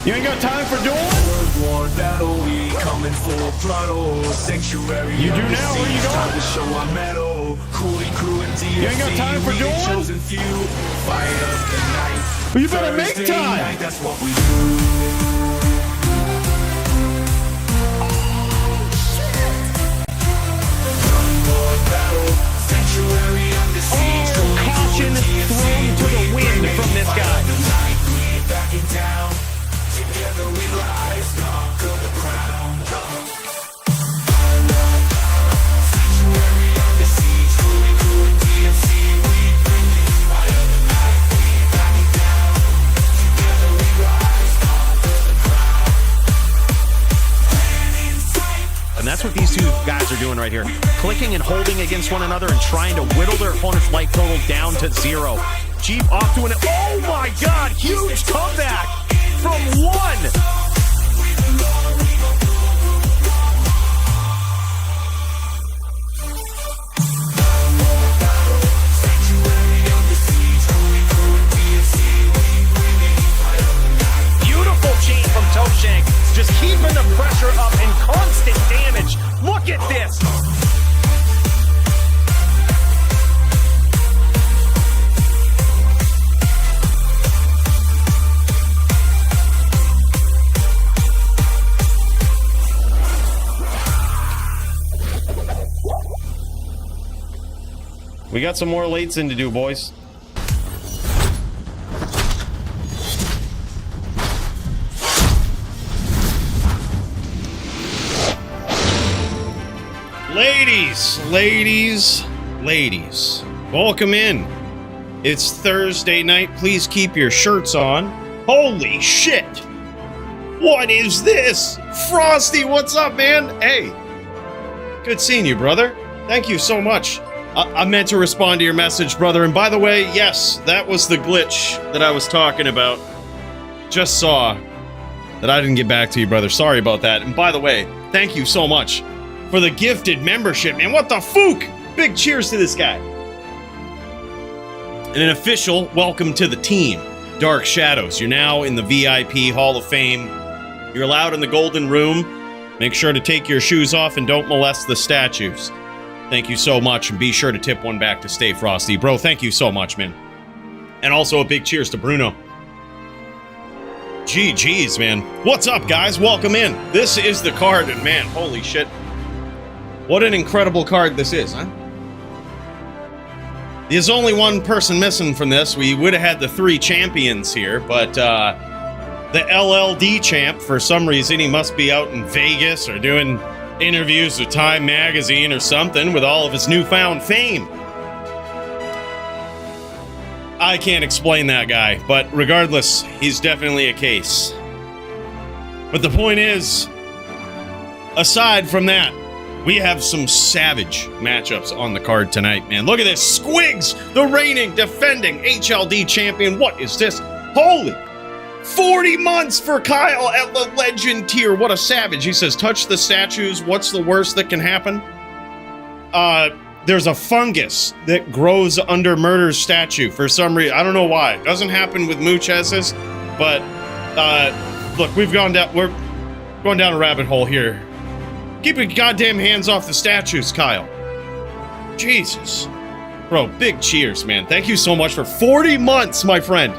You ain't got time for dueling? War battle, we coming full throttle. Sanctuary. You do now, where you going? Time to show our mettle. Coooley crew and DFC. You ain't got time for dueling? Chosen few. Fire of the night. Well, you better make Thursday time. Night, that's what we do. Caution thrown to the wind from this guy. And that's what these two guys are doing right here. Clicking and holding against one another and trying to whittle their opponent's life total down to 0. Jeep off to an... Oh my god! Huge comeback from 1! Just keeping the pressure up and constant damage. Look at this. We got some more lates in to do, boys. Ladies, welcome in. It's Thursday night. Please keep your shirts on. Holy shit! What is this? Frosty, what's up, man? Hey, good seeing you, brother. Thank you so much. I meant to respond to your message, brother. And by the way, yes, that was the glitch that I was talking about. Just saw that I didn't get back to you, brother. Sorry about that. And by the way, thank you so much for the gifted membership, man. What the fook? Big cheers to this guy. And an official welcome to the team, Dark Shadows. You're now in the VIP Hall of Fame. You're allowed in the Golden Room. Make sure to take your shoes off and don't molest the statues. Thank you so much, and be sure to tip one back to Stay Frosty. Bro, thank you so much, man. And also a big cheers to Bruno. GG's, man. What's up, guys? Welcome in. This is the card, and man, holy shit. What an incredible card this is, huh? There's only one person missing from this. We would have had the 3 champions here, but the LLD champ, for some reason, he must be out in Vegas or doing interviews with Time Magazine or something with all of his newfound fame. I can't explain that guy, but regardless, he's definitely a case. But the point is, aside from that, we have some savage matchups on the card tonight, man. Look at this. Squigs, the reigning, defending HLD champion. What is this? Holy 40 months for Kyle at the legend tier. What a savage. He says, touch the statues. What's the worst that can happen? There's a fungus that grows under Murder's statue for some reason. I don't know why. It doesn't happen with Muchez's, but look, we're going down a rabbit hole here. Keep your goddamn hands off the statues, Kyle. Jesus. Bro, big cheers, man. Thank you so much for 40 months, my friend.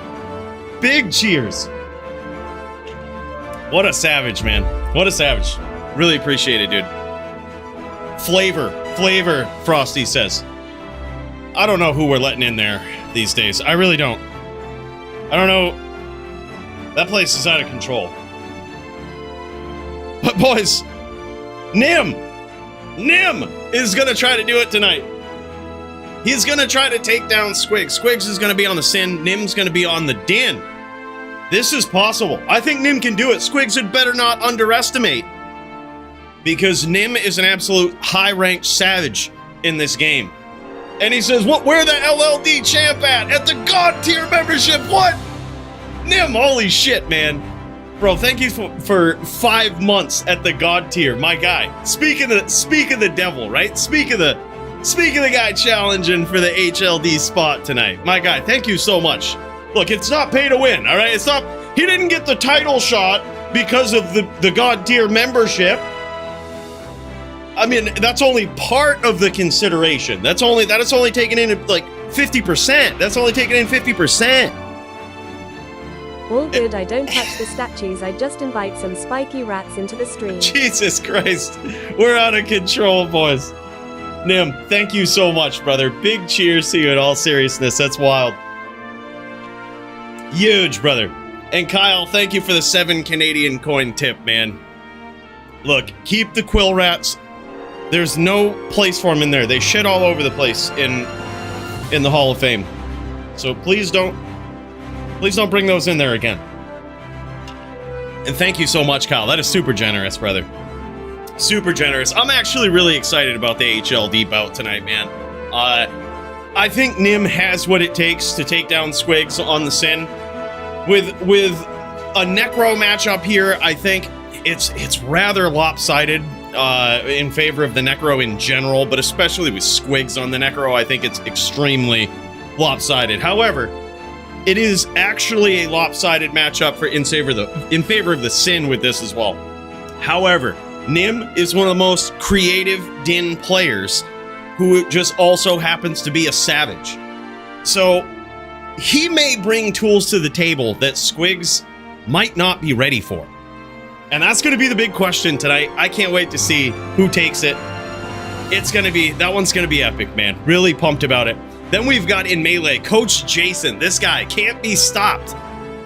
Big cheers. What a savage, man. What a savage. Really appreciate it, dude. Flavor, Frosty says. I don't know who we're letting in there these days. I really don't. I don't know. That place is out of control. But boys, Nim is gonna try to do it tonight. He's gonna try to take down Squigs. Squigs is gonna be on the Sin. Nim's gonna be on the Din. This is possible. I think Nim can do it. Squigs had better not underestimate, because Nim is an absolute high-ranked savage in this game. And he says, "What? Where the LLD champ at? At the God tier membership? What? Nim, holy shit, man." Bro, thank you for 5 months at the God tier, my guy. Speak of the devil, right? Speak of the guy challenging for the HLD spot tonight. My guy, thank you so much. Look, it's not pay to win, all right? It's not. He didn't get the title shot because of the God tier membership. I mean, that's only part of the consideration. That is only taken in like 50%. That's only taken in 50%. All good, I don't touch the statues, I just invite some spiky rats into the stream. Jesus Christ. We're out of control, boys. Nim, thank you so much, brother. Big cheers to you in all seriousness. That's wild. Huge, brother. And Kyle, thank you for the 7 Canadian coin tip, man. Look, keep the quill rats. There's no place for them in there. They shit all over the place in the Hall of Fame. So please don't bring those in there again. And thank you so much, Kyle. That is super generous, brother. Super generous. I'm actually really excited about the HLD bout tonight, man. I think Nim has what it takes to take down Squigs on the Sin. With a Necro matchup here, I think it's rather lopsided in favor of the Necro in general, but especially with Squigs on the Necro, I think it's extremely lopsided. However, it is actually a lopsided matchup in favor of the Sin with this as well. However, Nim is one of the most creative Din players who just also happens to be a savage. So he may bring tools to the table that Squigs might not be ready for. And that's going to be the big question tonight. I can't wait to see who takes it. That one's going to be epic, man. Really pumped about it. Then we've got in Melee, Coach Jason. This guy can't be stopped.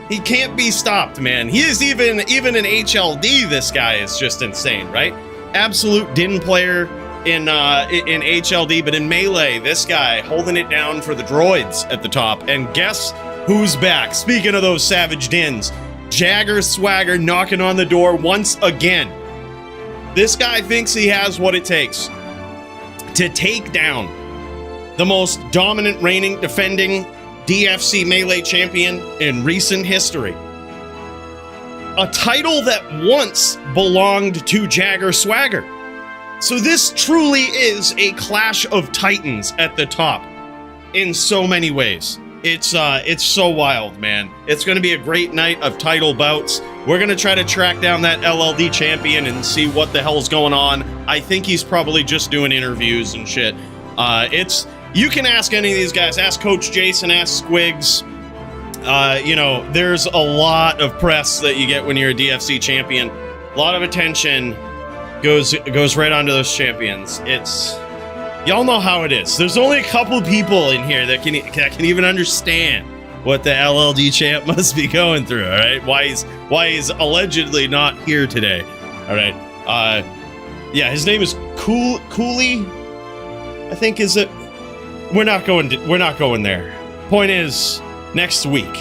He can't be stopped, man. He is even in HLD, this guy is just insane, right? Absolute Din player in HLD, but in Melee, this guy holding it down for the droids at the top. And guess who's back? Speaking of those savage Dins, Jagger Swagger knocking on the door once again. This guy thinks he has what it takes to take down the most dominant reigning defending DFC Melee champion in recent history. A title that once belonged to Jagger Swagger. So this truly is a clash of titans at the top in so many ways. It's so wild, man. It's going to be a great night of title bouts. We're going to try to track down that LLD champion and see what the hell's going on. I think he's probably just doing interviews and shit. You can ask any of these guys. Ask Coach Jason, ask Squigs. There's a lot of press that you get when you're a DFC champion. A lot of attention goes right onto those champions. Y'all know how it is. There's only a couple people in here that can even understand what the LLD champ must be going through. All right, why he's allegedly not here today. All right, his name is Coooley, I think is it. We're not going there. Point is, next week.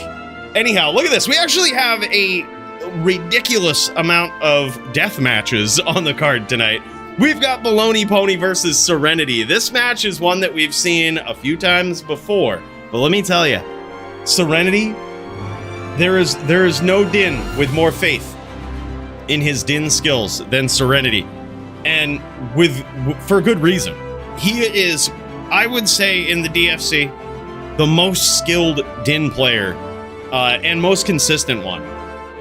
Anyhow, look at this. We actually have a ridiculous amount of death matches on the card tonight. We've got Baloney Pony versus Serenity. This match is one that we've seen a few times before. But let me tell you, Serenity, there is no Din with more faith in his Din skills than Serenity. And for good reason. He is, I would say, in the DFC, the most skilled Din player and most consistent one.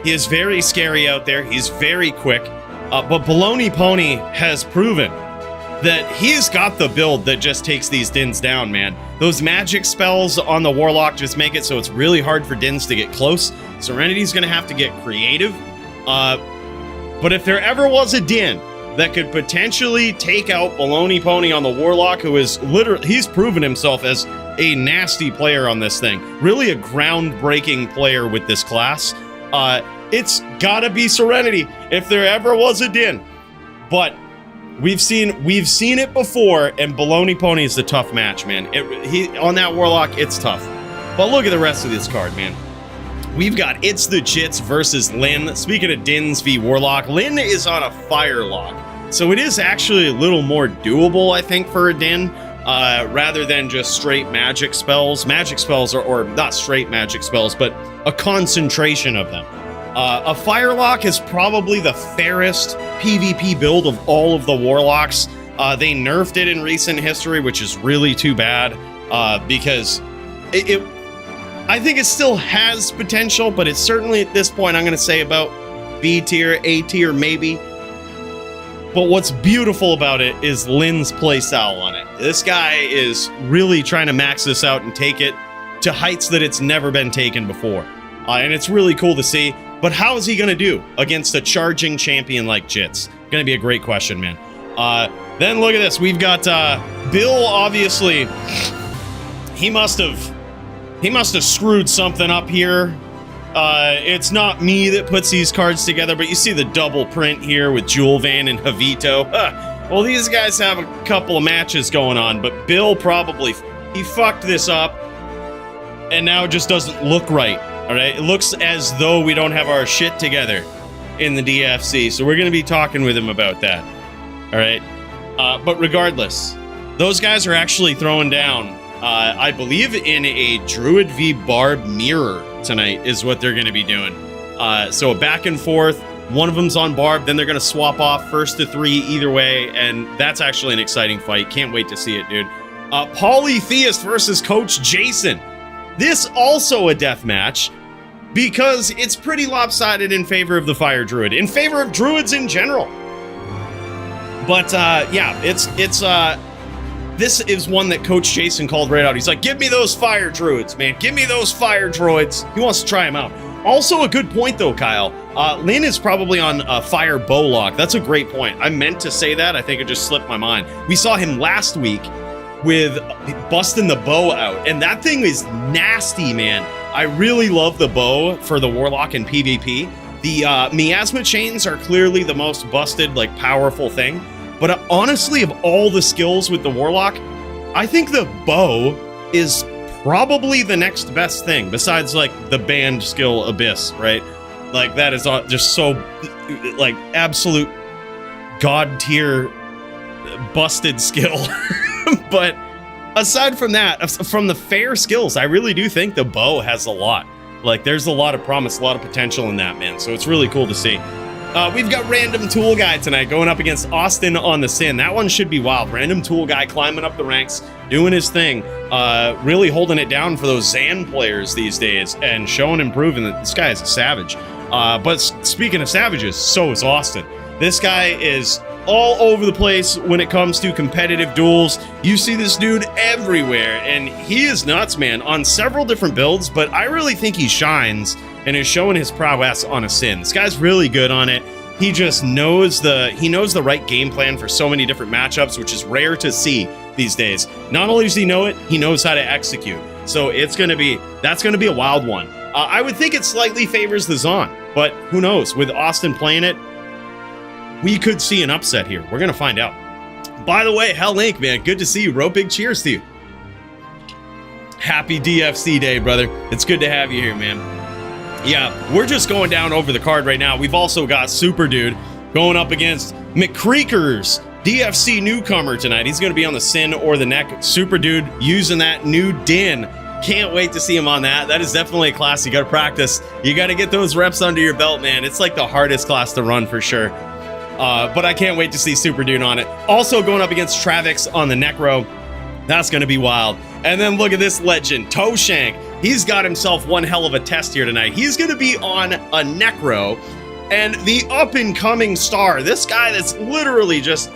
He is very scary out there. He's very quick. But Baloney Pony has proven that he's got the build that just takes these Dins down, man. Those magic spells on the Warlock just make it so it's really hard for Dins to get close. Serenity's going to have to get creative. But if there ever was a Din that could potentially take out Baloney Pony on the Warlock, who is he's proven himself as a nasty player on this thing. Really a groundbreaking player with this class. It's gotta be Serenity if there ever was a Din. But we've seen it before, and Baloney Pony is the tough match, man. He on that Warlock, it's tough. But look at the rest of this card, man. We've got It's the Jits versus Lin. Speaking of Dins v Warlock, Lin is on a Firelock. So it is actually a little more doable, I think, for a Din, rather than just straight magic spells. Magic spells or not straight magic spells, but a concentration of them. A Firelock is probably the fairest PvP build of all of the Warlocks. They nerfed it in recent history, which is really too bad, because I think it still has potential, but it's certainly at this point, I'm going to say about B tier, A tier, maybe. But what's beautiful about it is Lynn's playstyle on it. This guy is really trying to max this out and take it to heights that it's never been taken before. And it's really cool to see. But how is he going to do against a charging champion like Jits? Going to be a great question, man. Then look at this. We've got Bill, obviously. He must have screwed something up here. It's not me that puts these cards together, but you see the double print here with Julvan and Javito. Well, these guys have a couple of matches going on, but Bill probably, he fucked this up, and now it just doesn't look right, all right? It looks as though we don't have our shit together in the DFC, so we're going to be talking with him about that, all right? But regardless, those guys are actually throwing down, I believe, in a Druid v Barb mirror tonight is what they're going to be doing. So a back and forth. One of them's on Barb, then they're going to swap off first to 3 either way, and that's actually an exciting fight. Can't wait to see it, dude. Polytheist versus Coach Jason. This also a death match because it's pretty lopsided in favor of the Fire Druid, in favor of Druids in general. But yeah, this is one that Coach Jason called right out. He's like, give me those Fire Druids, man. Give me those Fire Droids. He wants to try them out. Also a good point, though, Kyle. Lynn is probably on Fire Bowlock. That's a great point. I meant to say that. I think it just slipped my mind. We saw him last week with busting the bow out, and that thing is nasty, man. I really love the bow for the Warlock in PvP. The miasma chains are clearly the most busted, like, powerful thing. But honestly, of all the skills with the Warlock, I think the bow is probably the next best thing, besides, like, the banned skill Abyss, right? Like, that is just so, like, absolute god-tier busted skill. But aside from that, from the fair skills, I really do think the bow has a lot. Like, there's a lot of promise, a lot of potential in that, man. So it's really cool to see. We've got Random Tool Guy tonight going up against Austin on the Sin. That one should be wild. Random Tool Guy climbing up the ranks, doing his thing, really holding it down for those Zan players these days and showing and proving that this guy is a savage. But speaking of savages, so is Austin. This guy is all over the place when it comes to competitive duels. You see this dude everywhere, and he is nuts, man, on several different builds, but I really think he shines and is showing his prowess on a Sin. This guy's really good on it. He just knows the right game plan for so many different matchups, which is rare to see these days. Not only does he know it, he knows how to execute. So that's gonna be a wild one. I would think it slightly favors the Zon, but who knows? With Austin playing it, we could see an upset here. We're gonna find out. By the way, Hell Inc., man, good to see you, bro. Big cheers to you. Happy DFC day, brother. It's good to have you here, man. Yeah, we're just going down over the card right now. We've also got Super Dude going up against McCreekers, DFC newcomer tonight. He's going to be on the Sin or the Neck. Super Dude using that new Din. Can't wait to see him on that. That is definitely a class you got to practice. You got to get those reps under your belt, man. It's like the hardest class to run for sure. But I can't wait to see Super Dude on it. Also going up against Travix on the Necro. That's going to be wild. And then look at this legend, Toshank. He's got himself one hell of a test here tonight. He's going to be on a Necro. And the up-and-coming star, this guy that's literally just...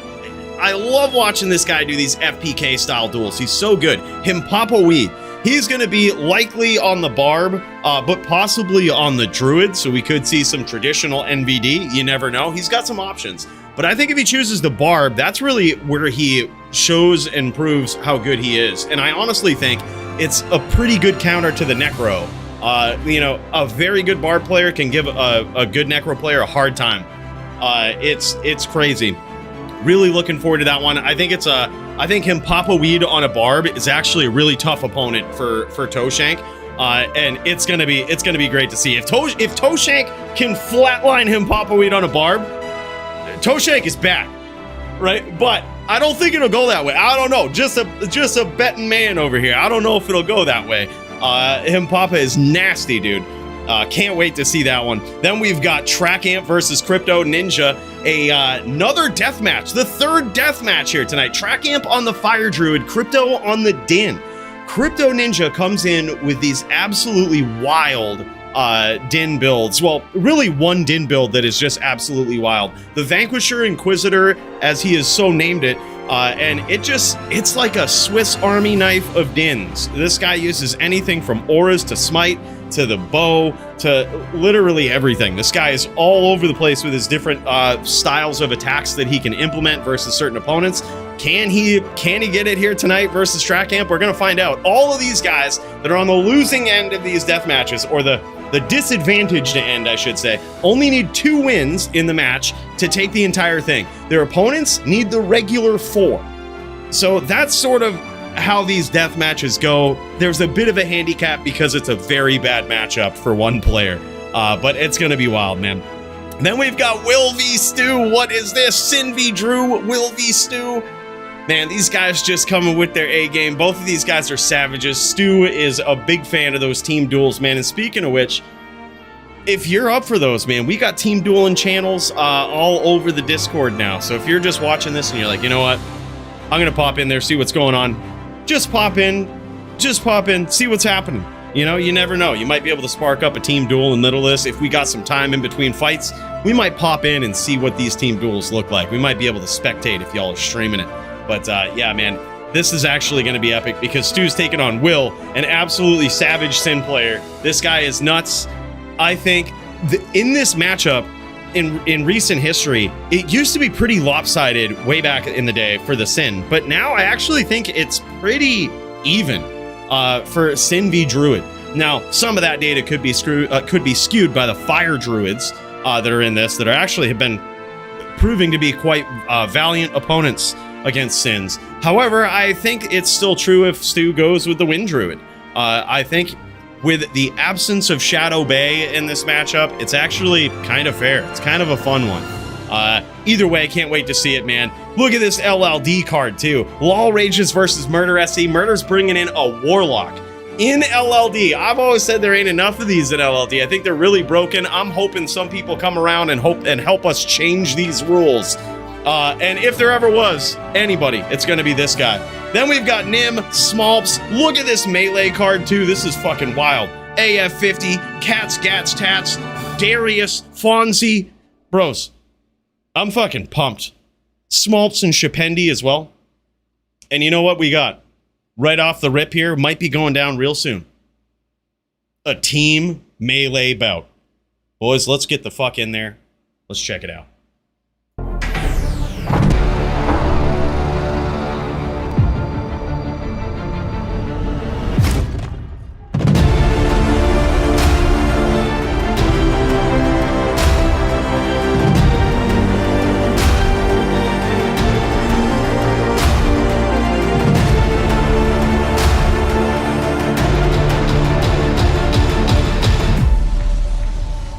I love watching this guy do these FPK-style duels. He's so good. Himpapoweed. He's going to be likely on the Barb, but possibly on the Druid, so we could see some traditional NVD. You never know. He's got some options. But I think if he chooses the Barb, that's really where he shows and proves how good he is. And I honestly think it's a pretty good counter to the Necro. You know, a very good Barb player can give a good Necro player a hard time. It's crazy. Really looking forward to that one. I think Himpapoweed on a Barb is actually a really tough opponent for Toshank. And it's gonna be great to see. If Toshank can flatline Himpapoweed on a Barb, Toshank is back, right? But I don't think it'll go that way. I don't know. Just a betting man over here. I don't know if it'll go that way. Himpapa is nasty, dude. Can't wait to see that one. Then we've got Trackant versus Crypto Ninja, another death match, the third death match here tonight. Trackant on the Fire Druid, Crypto on the Din. Crypto Ninja comes in with these absolutely wild Din builds. Well, really one Din build that is just absolutely wild. The Vanquisher Inquisitor, as he has so named it, and it's like a Swiss Army knife of Dins. This guy uses anything from auras to smite to the bow to literally everything. This guy is all over the place with his different styles of attacks that he can implement versus certain opponents. Can he get it here tonight versus Stratcamp? We're gonna find out. All of these guys that are on the losing end of these death matches, or the disadvantaged end, I should say, only need 2 wins in the match to take the entire thing. Their opponents need the regular 4. So that's sort of how these death matches go. There's a bit of a handicap because it's a very bad matchup for one player, but it's gonna be wild, man. Then we've got Will v Stu. What is this? Sin v Drew, Will v Stu. Man, these guys just coming with their A game. Both of these guys are savages. Stu is a big fan of those team duels, man. And speaking of which, if you're up for those, man, we got team dueling channels all over the Discord now. So if you're just watching this and you're like, you know what? I'm going to pop in there, see what's going on. Just pop in, see what's happening. You know, you never know. You might be able to spark up a team duel in the middle of this. If we got some time in between fights, we might pop in and see what these team duels look like. We might be able to spectate if y'all are streaming it. But yeah, man, this is actually going to be epic because Stu's taking on Will, an absolutely savage Sin player. This guy is nuts. I think in this matchup, in recent history, it used to be pretty lopsided way back in the day for the Sin, but now I actually think it's pretty even for Sin v Druid. Now, some of that data could be skewed by the Fire Druids that are in this, that have been proving to be quite valiant opponents against Sins. However, I think it's still true if Stu goes with the Wind Druid. I think with the absence of Shadow Bay in this matchup, it's actually kind of fair. It's kind of a fun one. Either way, can't wait to see it, man. Look at this LLD card, too. Law Rages versus Murder SC. Murder's bringing in a Warlock in LLD. I've always said there ain't enough of these in LLD. I think they're really broken. I'm hoping some people come around and help us change these rules. And if there ever was anybody, it's going to be this guy. Then we've got Nim, Smolps. Look at this melee card, too. This is fucking wild. AF50, Cats, Gats, Tats, Darius, Fonzie. Bros, I'm fucking pumped. Smolps and Shapendi as well. And you know what we got? Right off the rip here, might be going down real soon. A team melee bout. Boys, let's get the fuck in there. Let's check it out.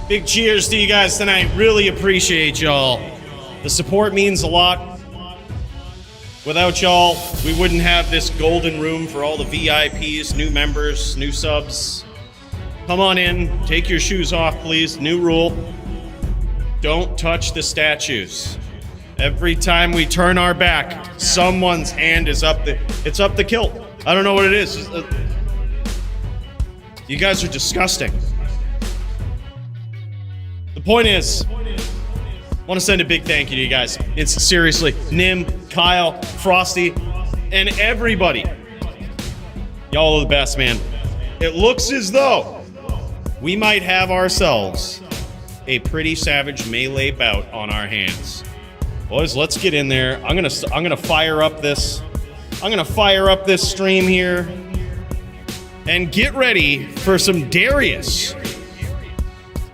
Big cheers to you guys tonight. Really appreciate y'all. The support means a lot. Without y'all, we wouldn't have this golden room for all the VIPs, new members, new subs. Come on in, take your shoes off, please. New rule. Don't touch the statues. Every time we turn our back, someone's hand is up it's up the kilt. I don't know what it is. You guys are disgusting. The point is, I want to send a big thank you to you guys. It's seriously, Nim, Kyle, Frosty, and everybody. Y'all are the best, man. It looks as though we might have ourselves a pretty savage melee bout on our hands. Boys, let's get in there. I'm gonna fire up this. I'm gonna fire up this stream here and get ready for some Darius.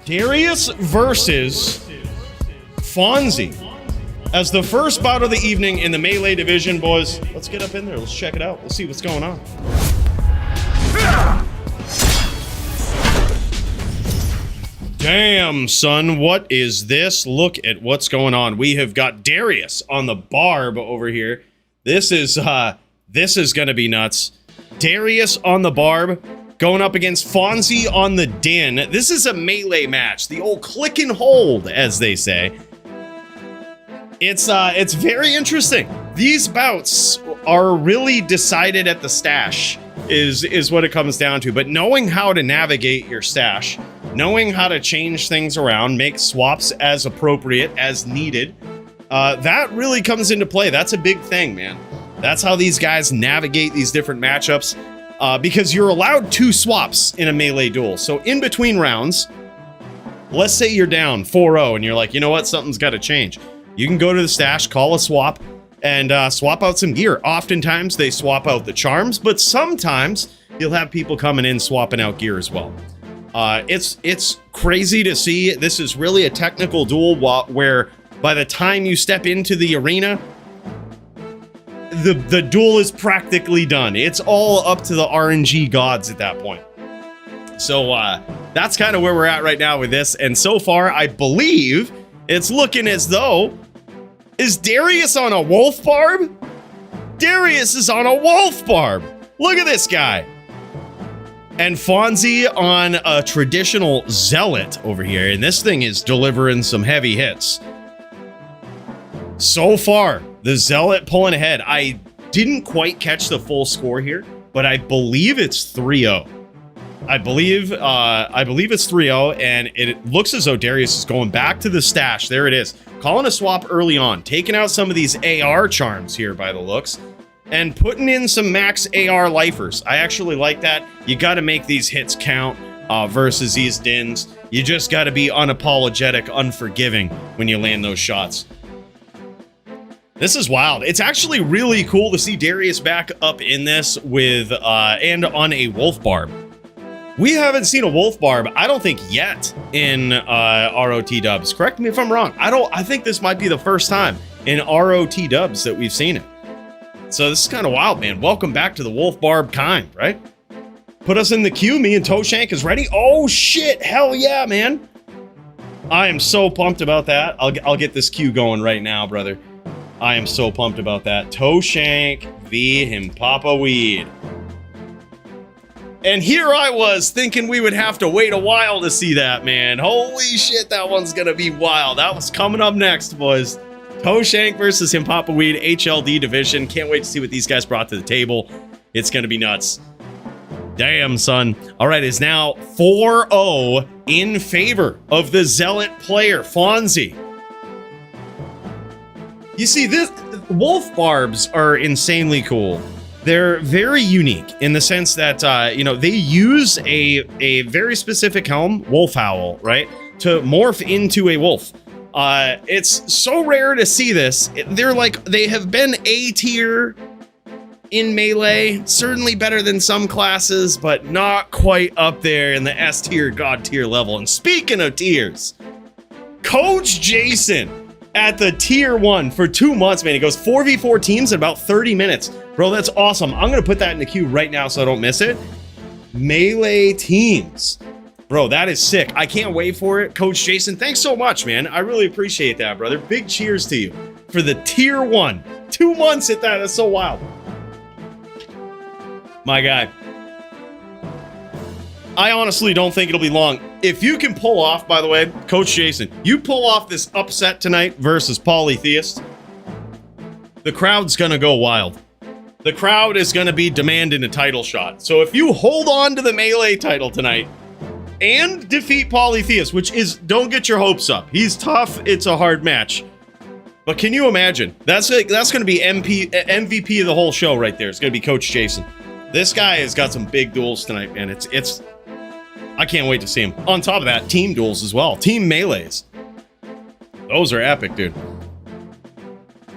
Darius versus Fonzie as the first bout of the evening in the melee division, boys. Let's get up in there. Let's check it out. Let's see what's going on. Damn, son, what is this? Look at what's going on. We have got Darius on the barb over here. This is gonna be nuts. Darius on the barb going up against Fonzie on the Din. This is a melee match. The old click and hold, as they say. It's very interesting. These bouts are really decided at the stash. is what it comes down to. But knowing how to navigate your stash, knowing how to change things around, make swaps as appropriate as needed, that really comes into play. That's a big thing, man. That's how these guys navigate these different matchups, because you're allowed 2 swaps in a melee duel. So in between rounds, let's say you're down 4-0 and you're like, you know what, something's got to change. You can go to the stash, call a swap, and swap out some gear. Oftentimes they swap out the charms, but sometimes you'll have people coming in swapping out gear as well. It's crazy to see. This is really a technical duel where by the time you step into the arena, the duel is practically done. It's all up to the RNG gods at that point. So that's kind of where we're at right now with this. And so far, I believe it's looking as though, is Darius on a wolf barb? Darius is on a wolf barb. Look at this guy. And Fonzie on a traditional zealot over here. And this thing is delivering some heavy hits. So far, the zealot pulling ahead. I didn't quite catch the full score here, but I believe it's 3-0. I believe it's 3-0, and it looks as though Darius is going back to the stash. There it is. Calling a swap early on, taking out some of these AR charms here by the looks, and putting in some max AR lifers. I actually like that. You got to make these hits count versus these dins. You just got to be unapologetic, unforgiving when you land those shots. This is wild. It's actually really cool to see Darius back up in this with and on a wolf barb. We haven't seen a wolf barb, I don't think, yet in ROT dubs. Correct me if I'm wrong. I think this might be the first time in ROT dubs that we've seen it. So this is kind of wild, man. Welcome back to the wolf barb kind, right? Put us in the queue. Me and Toshank is ready. Oh shit! Hell yeah, man! I am so pumped about that. I'll get this queue going right now, brother. I am so pumped about that. Toshank v. Himpapa Weed. And here I was thinking we would have to wait a while to see that, man. Holy shit, that one's gonna be wild. That was coming up next, boys. Toshank versus Himpapa Weed, HLD division. Can't wait to see what these guys brought to the table. It's gonna be nuts. Damn, son. All right, it's now 4-0 in favor of the Zealot player, Fonzie. You see, this wolf barbs are insanely cool. They're very unique in the sense that, they use a very specific helm, wolf howl, right, to morph into a wolf. It's so rare to see this. They have been A tier in Melee, certainly better than some classes, but not quite up there in the S tier, God tier level. And speaking of tiers, Coach Jason at the tier 1 for 2 months, man. He goes 4v4 teams in about 30 minutes. Bro, that's awesome. I'm going to put that in the queue right now so I don't miss it. Melee teams. Bro, that is sick. I can't wait for it. Coach Jason, thanks so much, man. I really appreciate that, brother. Big cheers to you for the tier 1. 2 months at that. That's so wild. My guy. I honestly don't think it'll be long. If you can pull off, by the way, Coach Jason, you pull off this upset tonight versus Polytheist, the crowd's gonna go wild. The crowd is gonna be demanding a title shot. So if you hold on to the Melee title tonight and defeat Polytheist, which is, don't get your hopes up. He's tough, it's a hard match. But can you imagine? That's gonna be MVP of the whole show right there. It's gonna be Coach Jason. This guy has got some big duels tonight, man. I can't wait to see him. On top of that, team duels as well. Team melees. Those are epic, dude.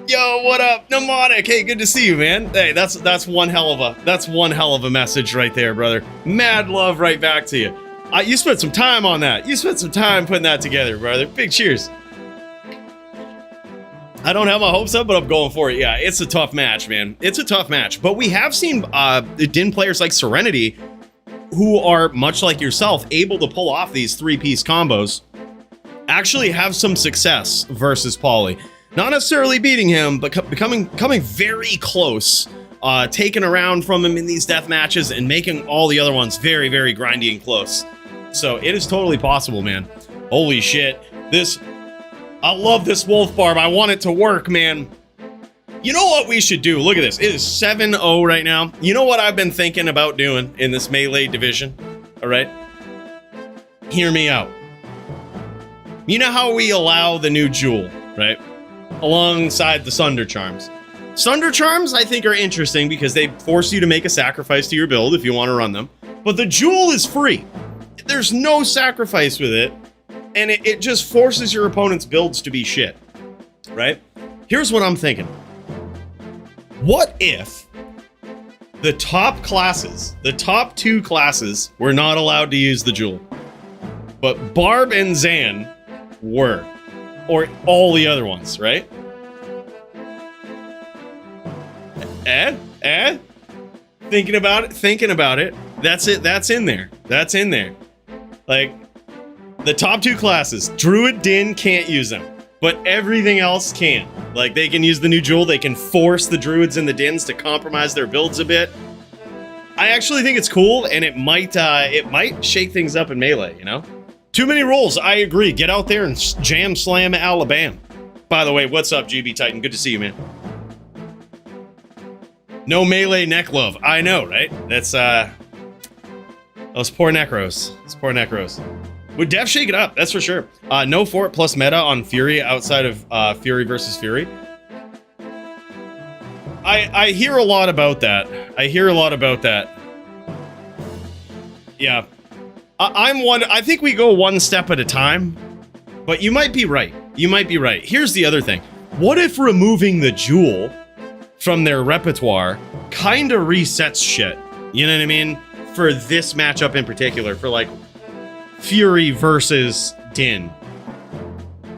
Yo, what up, Mnemonic? Hey, good to see you, man. Hey, that's one hell of a message right there, brother. Mad love right back to you. You spent some time on that. You spent some time putting that together, brother. Big cheers. I don't have my hopes up, but I'm going for it. Yeah, it's a tough match, man. It's a tough match. But we have seen Din players like Serenity, who are, much like yourself, able to pull off these 3-piece combos, actually have some success versus Pauly. Not necessarily beating him, but coming very close, taking around from him in these death matches and making all the other ones very, very grindy and close. So it is totally possible, man. Holy shit. I love this wolf barb. I want it to work, man. You know what we should do? Look at this. It is 7-0 right now. You know what I've been thinking about doing in this melee division? All right? Hear me out. You know how we allow the new jewel, right? Alongside the Sunder Charms. Sunder Charms, I think, are interesting because they force you to make a sacrifice to your build if you want to run them. But the jewel is free. There's no sacrifice with it. And it just forces your opponent's builds to be shit, right? Here's what I'm thinking. What if the top classes, the top 2 classes, were not allowed to use the jewel, but Barb and Zan were, or all the other ones, right? Thinking about it. That's it. That's in there. Like, the top 2 classes, Druid, Din can't use them, but everything else can. Like, they can use the new jewel. They can force the Druids and the Dins to compromise their builds a bit. I actually think it's cool, and it might shake things up in melee, you know? Too many roles, I agree. Get out there and jam slam Alabama. By the way, what's up, GB Titan? Good to see you, man. No melee neck love. I know, right? That's, those poor Necros. Would Def shake it up, that's for sure. No fort plus meta on Fury outside of Fury versus Fury. I hear a lot about that. Yeah. I think we go one step at a time, but you might be right. Here's the other thing. What if removing the jewel from their repertoire kind of resets shit? You know what I mean? For this matchup in particular, for like Fury versus Din.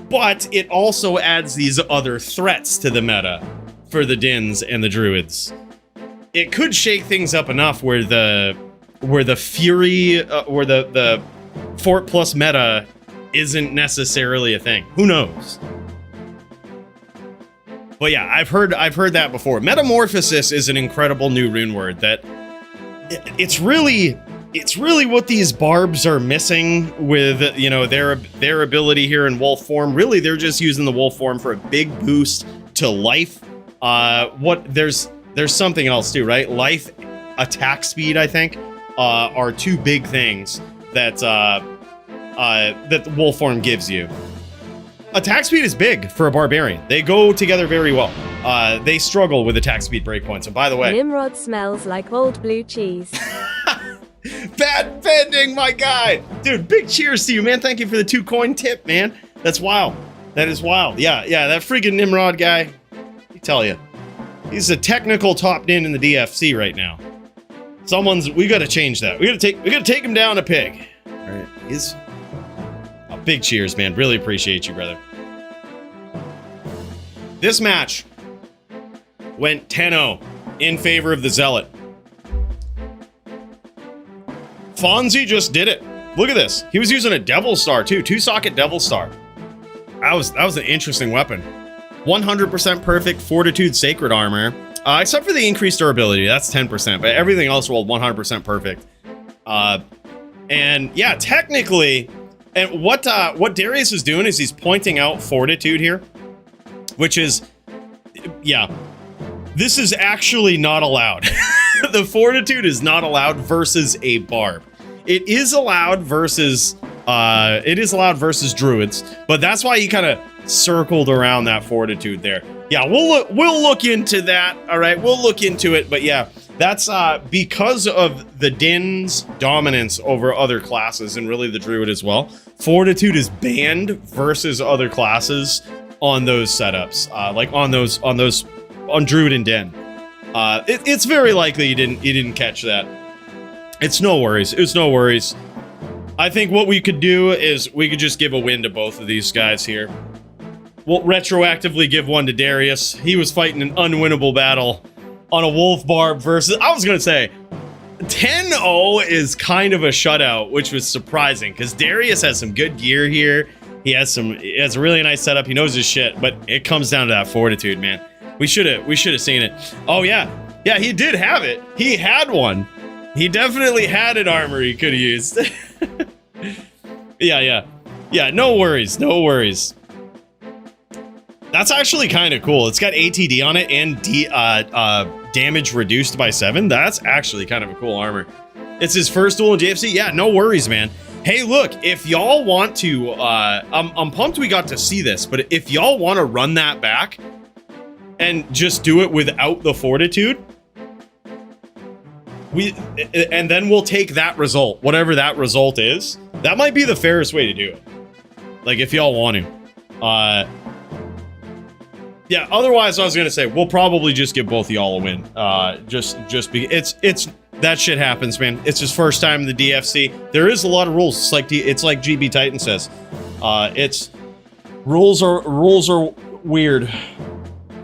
But it also adds these other threats to the meta for the Dins and the Druids. It could shake things up enough where the Fury, where the Fort plus meta isn't necessarily a thing. Who knows? But yeah, I've heard that before. Metamorphosis is an incredible new rune word that it's really what these barbs are missing with, you know, their ability here in wolf form. Really, they're just using the wolf form for a big boost to life. There's something else too, right? Life, attack speed, I think, are 2 big things that the wolf form gives you. Attack speed is big for a barbarian. They go together very well. They struggle with attack speed breakpoints. And by the way, Nimrod smells like old blue cheese. Bad bending, my guy. Dude, big cheers to you, man. Thank you for the 2 coin tip, man. That's wild. That is wild. Yeah, that freaking Nimrod guy. I tell you, he's a technical top din in the DFC right now. We got to change that. We got to take him down a peg. All right, he's a big cheers, man. Really appreciate you, brother. This match went 10-0 in favor of the Zealot. Fonzie just did it. Look at this. He was using a Devil Star too. 2-socket Devil Star. That was an interesting weapon. 100% perfect Fortitude Sacred Armor. Except for the increased durability. That's 10%. But everything else rolled 100% perfect. And yeah, technically, and what Darius is doing is he's pointing out Fortitude here. Which is, yeah, this is actually not allowed. The Fortitude is not allowed versus a Barb. It is allowed versus Druids, but that's why he kind of circled around that Fortitude there. Yeah, we'll look into that. All right, we'll look into it. But yeah, that's because of the Din's dominance over other classes and really the Druid as well. Fortitude is banned versus other classes on those setups, like on Druid and Din. It's very likely you didn't catch that. It's no worries. I think what we could do is we could just give a win to both of these guys here. We'll retroactively give one to Darius. He was fighting an unwinnable battle on a Wolf Barb versus, I was gonna say, 10-0 is kind of a shutout, which was surprising because Darius has some good gear here. He has a really nice setup. He knows his shit, but it comes down to that Fortitude, man. We should have seen it. Oh yeah, he did have it. He had one. He definitely had an armor he could have used. Yeah. No worries. That's actually kind of cool. It's got ATD on it and damage reduced by 7. That's actually kind of a cool armor. It's his first duel in JFC. Yeah, no worries, man. Hey, look, if y'all want to, I'm pumped we got to see this, but if y'all want to run that back and just do it without the fortitude, and then we'll take that result, whatever that result is. That might be the fairest way to do it. Like, if y'all want to. Yeah, otherwise I was gonna say we'll probably just give both of y'all a win. Just be it's that shit happens, man. It's his first time in the DFC. There is a lot of rules. It's like GB Titan says. It's rules are weird.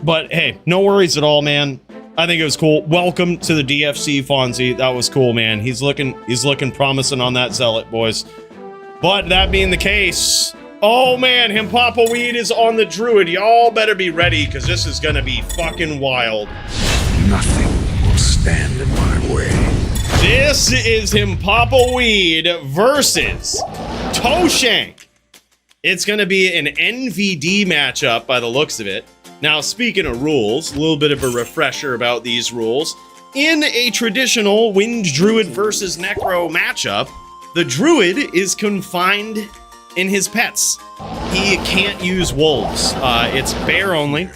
But hey, no worries at all, man. I think it was cool. Welcome to the DFC, Fonzie. That was cool, man. He's looking promising on that Zealot, boys. But that being the case, oh man, Himpapa Weed is on the Druid. Y'all better be ready, because this is gonna be fucking wild. Nothing will stand in my way. This is Himpapa Weed versus Toshank. It's gonna be an NVD matchup by the looks of it. Now, speaking of rules, a little bit of a refresher about these rules. In a traditional Wind Druid versus Necro matchup, the Druid is confined in his pets. He can't use wolves. It's bear only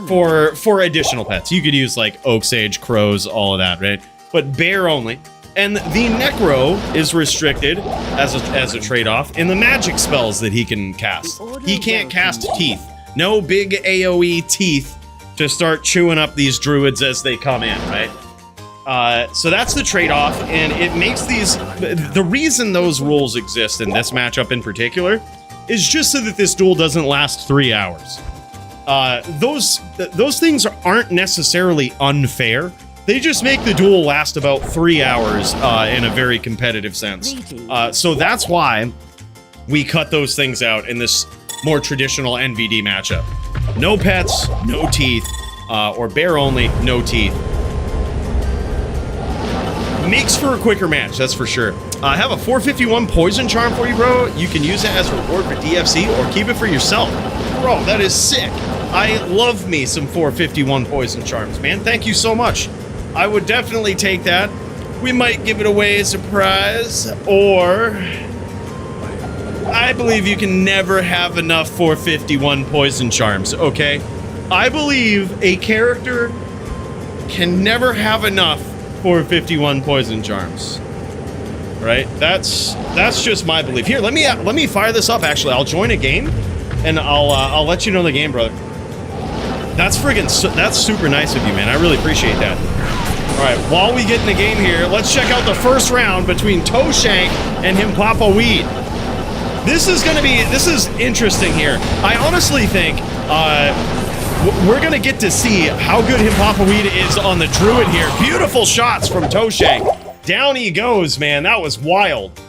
for additional pets. You could use like Oak Sage, crows, all of that, right? But bear only. And the Necro is restricted as a trade-off in the magic spells that he can cast. He can't cast Teeth. No big AoE teeth to start chewing up these druids as they come in, right? So that's the trade-off, and it makes these... The reason those rules exist in this matchup in particular is just so that this duel doesn't last 3 hours. Those things aren't necessarily unfair. They just make the duel last about 3 hours in a very competitive sense. So that's why we cut those things out in this more traditional NVD matchup. No pets, no teeth, or bear only, no teeth. Makes for a quicker match, that's for sure. I have a 451 poison charm for you, bro. You can use it as a reward for DFC or keep it for yourself. Bro, that is sick. I love me some 451 poison charms, man. Thank you so much. I would definitely take that. We might give it away as a prize, or... I believe you can never have enough 451 poison charms, okay? I believe a character can never have enough 451 poison charms. Right? That's just my belief. Here, let me fire this up actually. I'll join a game and I'll let you know the game, brother. That's super nice of you, man. I really appreciate that. All right, while we get in the game here, let's check out the first round between Toshank and Himpapa Weed. This is interesting here. I honestly think we're gonna get to see how good Himpapa Weed is on the Druid here. Beautiful shots from Toshank. Down he goes, man. That was wild.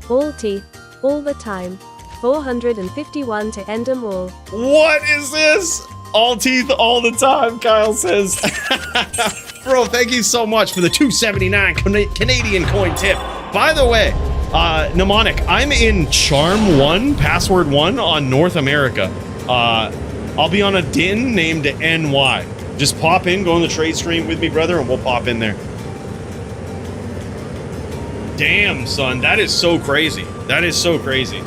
All teeth, all the time. 451 to end 'em all. What is this? All teeth, all the time, Kyle says. Bro, thank you so much for the 279 Canadian coin tip. By the way, Mnemonic, I'm in Charm 1, Password 1 on North America. I'll be on a din named NY. Just pop in, go on the trade stream with me, brother, and we'll pop in there. Damn, son, that is so crazy. That is so crazy.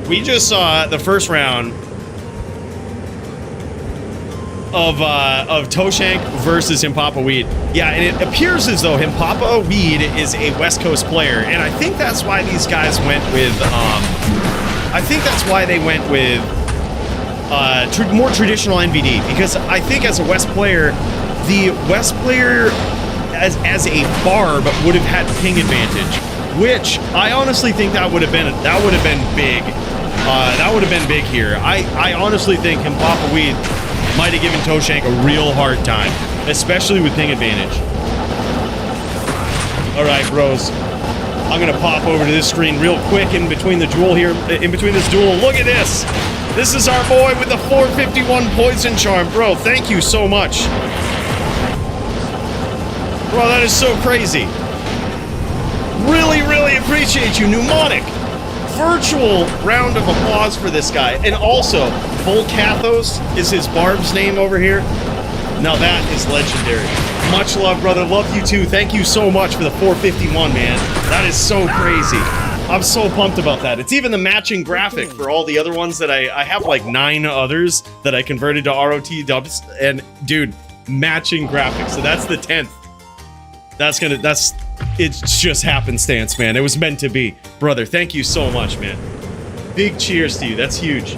We just saw the first round of Toshank versus Himpapa Weed. Yeah, and it appears as though Himpapa Weed is a West Coast player, and I think that's why these guys went with, I think that's why they went with more traditional NVD, because I think as a West player, the West player as a barb would have had ping advantage, which I honestly think that would have been big. That would have been big here. I honestly think Himpapa Weed might have given Toshank a real hard time, especially with ping advantage. All right, bros. I'm gonna pop over to this screen real quick in between the duel here. In between this duel, look at this. This is our boy with the 451 poison charm, bro. Thank you so much, bro. That is so crazy. Really, really appreciate you, Mnemonic. virtual round of applause for this guy. And also, Volcathos is his barb's name over here. Now that is legendary. Much love, brother. Love you too. Thank you so much for the 451, man. That is so crazy. I'm so pumped about that. It's even the matching graphic for all the other ones that I have like 9 others that I converted to ROT dubs. And dude, matching graphics. So that's the 10th. It's just happenstance, man. It was meant to be. Brother, thank you so much, man. Big cheers to you. That's huge.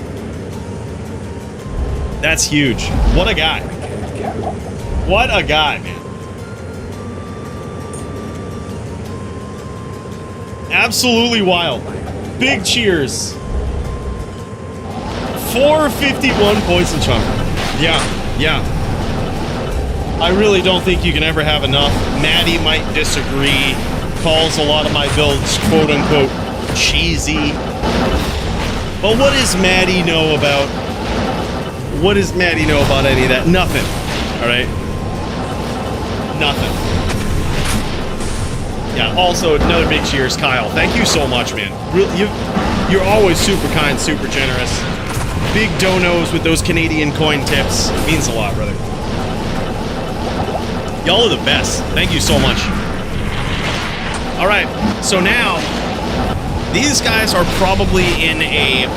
That's huge. What a guy. What a guy, man. Absolutely wild. Big cheers. 451 poison chunk. Yeah. I really don't think you can ever have enough. Maddie might disagree. Calls a lot of my builds quote unquote cheesy. But what does Maddie know about? What does Maddie know about any of that? Nothing. Alright? Nothing. Yeah, also another big cheers, Kyle. Thank you so much, man. You're always super kind, super generous. Big donos with those Canadian coin tips. It means a lot, brother. Y'all are the best. Thank you so much. Alright, so now these guys are probably in a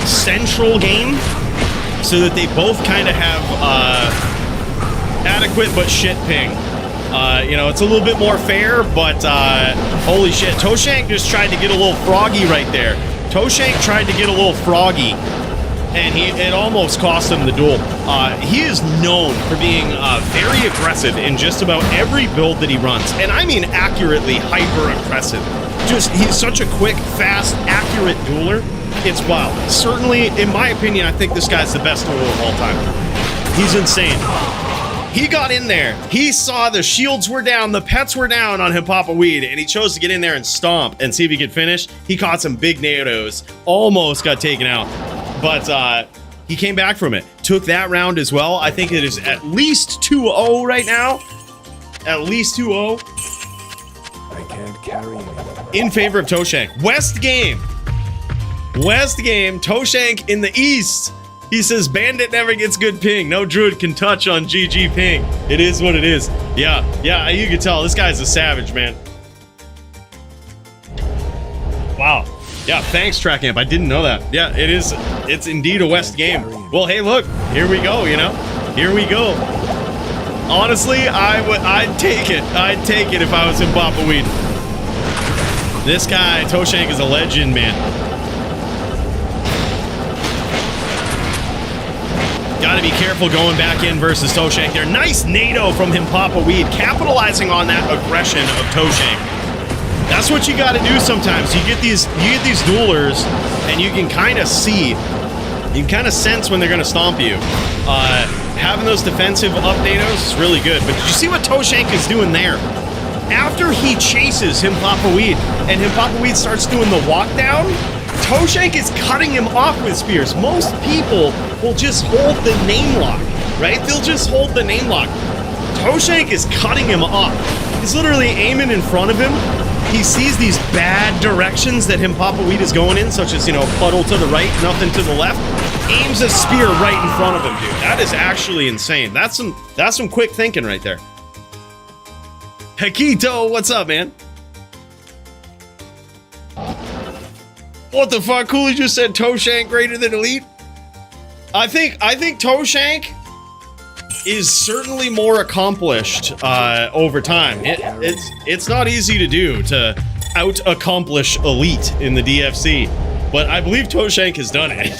central game so that they both kind of have adequate but shit ping. You know, it's a little bit more fair, but holy shit. Toshank just tried to get a little froggy right there. Toshank tried to get a little froggy, and it almost cost him the duel. He is known for being very aggressive in just about every build that he runs, and I mean accurately hyper-aggressive. He's such a quick, fast, accurate dueler. It's wild. Certainly, in my opinion, I think this guy's the best dueler of all time. He's insane. He got in there. He saw the shields were down, the pets were down on Hippapa Weed, and he chose to get in there and stomp and see if he could finish. He caught some big nados, almost got taken out, but he came back from it. Took that round as well. I think it is at least 2-0 right now. At least 2-0. I can't carry anything. In favor of Toshank. West game, Toshank in the East. He says, Bandit never gets good ping. No druid can touch on GG ping. It is what it is. Yeah, you can tell. This guy's a savage, man. Wow. Yeah, thanks, Trackamp. I didn't know that. Yeah, it is. It's indeed a West game. Well, hey, look. Here we go, you know? Here we go. Honestly, I'd take it. I'd take it if I was in Papa Weed. This guy, Toshank, is a legend, man. Gotta be careful going back in versus Toshank there. Nice NATO from him, Papa Weed, capitalizing on that aggression of Toshank. That's what you gotta do sometimes. You get these duelers, and you can kind of see, you can kind of sense when they're gonna stomp you. Having those defensive up NATOs is really good. But did you see what Toshank is doing there? After he chases him, Papa Weed, and him, Papa Weed starts doing the walk down, Toshank is cutting him off with spears. Most people will just hold the name lock, right? They'll just hold the name lock. Toshank is cutting him off. He's literally aiming in front of him. He sees these bad directions that him, Papa Weed, is going in, such as, you know, puddle to the right, nothing to the left. Aims a spear right in front of him, dude. That is actually insane. That's some quick thinking right there. Hakito, what's up, man? What the fuck? Coooley just said Toshank greater than Elite. I think Toshank is certainly more accomplished over time. It's not easy to do to out-accomplish Elite in the DFC, but I believe Toshank has done it.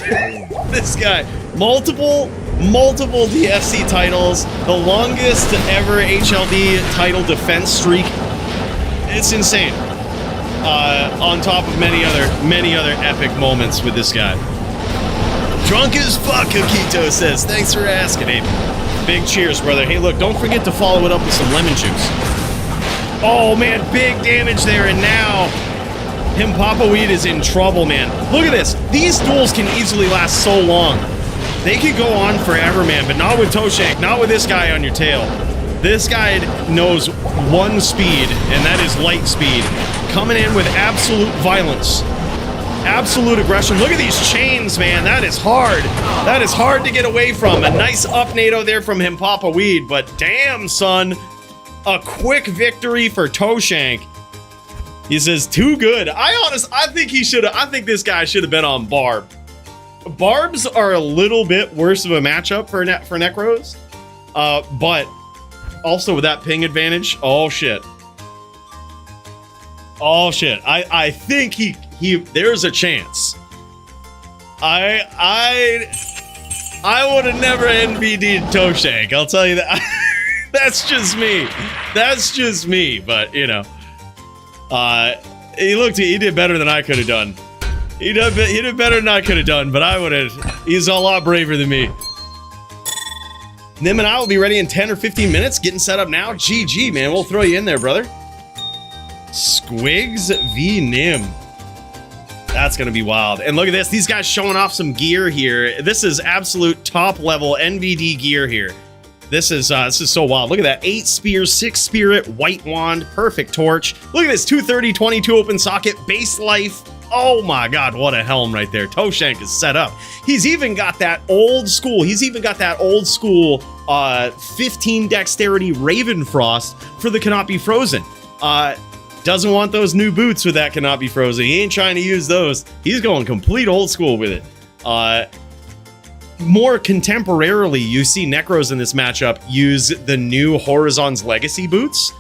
This guy, multiple DFC titles, the longest ever HLD title defense streak. It's insane. On top of many other epic moments with this guy. Drunk as fuck, Akito says. Thanks for asking, Abe. Big cheers, brother. Hey, look, don't forget to follow it up with some lemon juice. Oh, man, big damage there, and now him, Papa Weed, is in trouble, man. Look at this. These duels can easily last so long. They could go on forever, man, but not with Toshank, not with this guy on your tail. This guy knows one speed, and that is light speed. Coming in with absolute violence. Absolute aggression. Look at these chains, man. That is hard. That is hard to get away from. A nice up NATO there from him, Papa Weed. But damn, son. A quick victory for Toshank. He says, too good. I think this guy should have been on Barb. Barbs are a little bit worse of a matchup for Necros. But also with that ping advantage, oh shit. Oh shit. I think he there's a chance. I would have never NBD'd Toshank, I'll tell you that. That's just me. That's just me, but you know. He did better than I could have done. He did better than I could have done, but I would have. He's a lot braver than me. Nim and I will be ready in 10 or 15 minutes. Getting set up now. GG, man. We'll throw you in there, brother. Squigs v Nim. That's gonna be wild. And look at this. These guys showing off some gear here. This is absolute top level NVD gear here. This is so wild. Look at that. 8 spears, 6 spirit, white wand, perfect torch. Look at this. 230, 22 open socket, base life. Oh my god, what a helm right there. Toshank is set up. He's even got that old school. 15 dexterity Ravenfrost for the Cannot Be Frozen. Doesn't want those new boots with that Cannot Be Frozen. He ain't trying to use those. He's going complete old school with it. More contemporarily, you see Necros in this matchup use the new Horizon's Legacy boots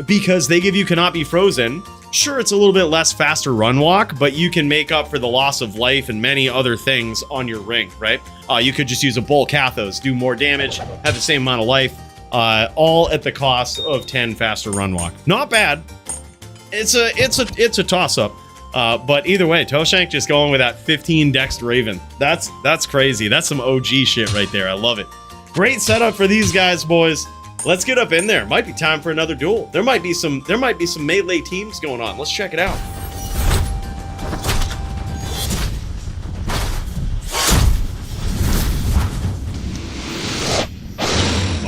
because they give you Cannot Be Frozen. Sure, it's a little bit less faster run walk, but you can make up for the loss of life and many other things on your ring, right? You could just use a Bull Kathos, do more damage, have the same amount of life, all at the cost of 10 faster run walk. Not bad. It's a toss-up. But either way, Toshank just going with that 15 Dex Raven. That's crazy. That's some OG shit right there. I love it. Great setup for these guys, boys. Let's get up in there. Might be time for another duel. There might be some melee teams going on. Let's check it out.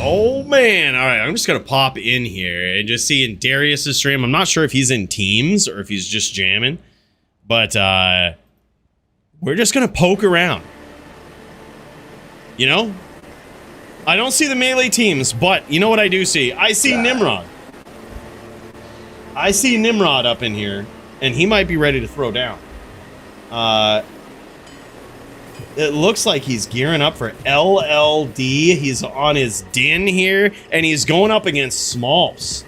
Oh man, all right, I'm just gonna pop in here and just see in Darius's stream. I'm not sure if he's in teams or if he's just jamming, but we're just gonna poke around. You know? I don't see the melee teams, but you know what I do see? I see Nimrod. I see Nimrod up in here, and he might be ready to throw down. It looks like he's gearing up for LLD. He's on his din here, and he's going up against Smolps.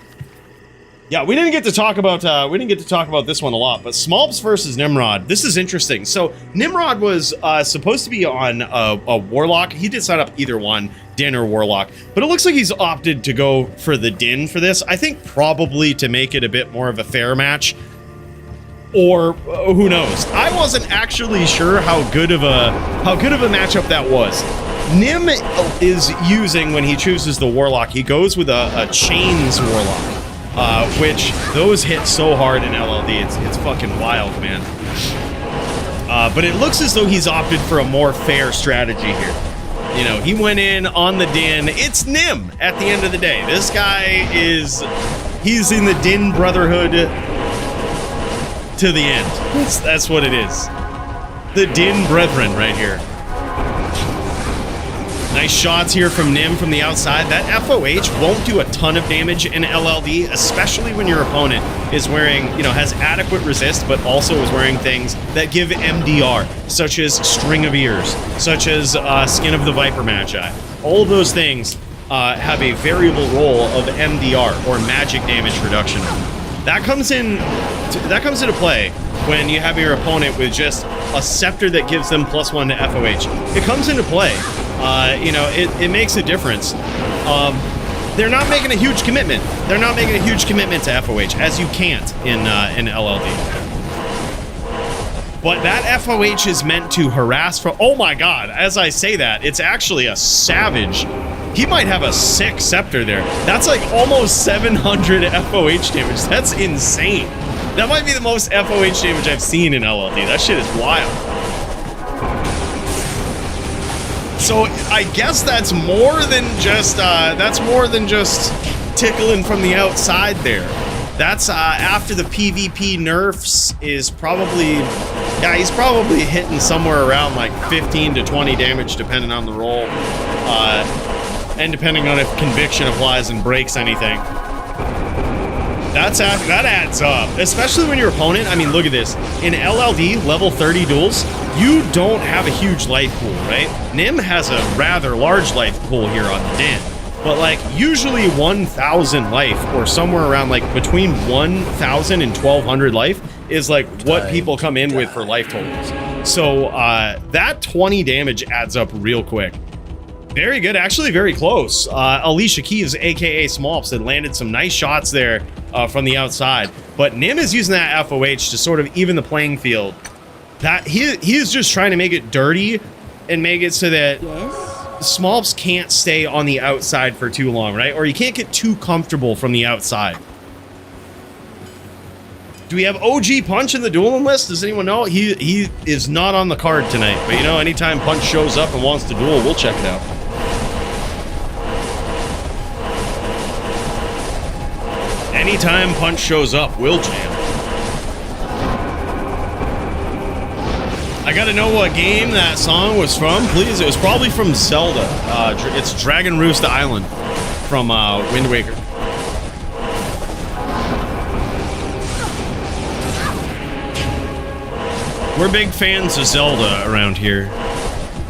Yeah, we didn't get to talk about this one a lot, but Smolps versus Nimrod. This is interesting. So Nimrod was supposed to be on a Warlock. He did sign up either one, Din or Warlock, but it looks like he's opted to go for the Din for this. I think probably to make it a bit more of a fair match. Or who knows? I wasn't actually sure how good of a matchup that was. Nim is using, when he chooses the Warlock, he goes with a Chains Warlock, which those hit so hard in LLD. It's fucking wild, man. But it looks as though he's opted for a more fair strategy here. You know, he went in on the Din. It's Nim at the end of the day. This guy he's in the Din Brotherhood to the end. That's what it is. The Din Brethren right here. Nice shots here from Nim from the outside. That FOH won't do a ton of damage in LLD, especially when your opponent is wearing, has adequate resist, but also is wearing things that give MDR, such as String of Ears, such as Skin of the Viper Magi. All of those things have a variable role of MDR, or magic damage reduction. That comes into play when you have your opponent with just a scepter that gives them +1 to FOH. It comes into play. It makes a difference. They're not making a huge commitment. They're not making a huge commitment to FOH, as you can't in LLD. But that FOH is meant to harass from... Oh my god, as I say that, it's actually a savage... He might have a sick scepter there. That's like almost 700 FOH damage. That's insane. That might be the most FOH damage I've seen in LLD. That shit is wild. So I guess that's more than just tickling from the outside there. That's after the PvP nerfs is probably Yeah, he's probably hitting somewhere around like 15 to 20 damage depending on the roll. And depending on if conviction applies and breaks anything. That adds up, especially when your opponent, I mean, look at this. In LLD, level 30 duels, you don't have a huge life pool, right? Nim has a rather large life pool here on the Din. But like usually 1,000 life or somewhere around like between 1,000 and 1,200 life is like what people come in with for life totals. So that 20 damage adds up real quick. Very good, actually very close. Alicia Keys, aka Smolps, had landed some nice shots there from the outside. But Nim is using that FOH to sort of even the playing field. That he is just trying to make it dirty and make it so that Smolps can't stay on the outside for too long, right? Or you can't get too comfortable from the outside. Do we have OG Punch in the dueling list? Does anyone know? He is not on the card tonight. But you know, anytime Punch shows up and wants to duel, we'll check it out. Anytime Punch shows up, we'll jam. I gotta know what game that song was from, please. It was probably from Zelda. It's Dragon Roost Island from Wind Waker. We're big fans of Zelda around here.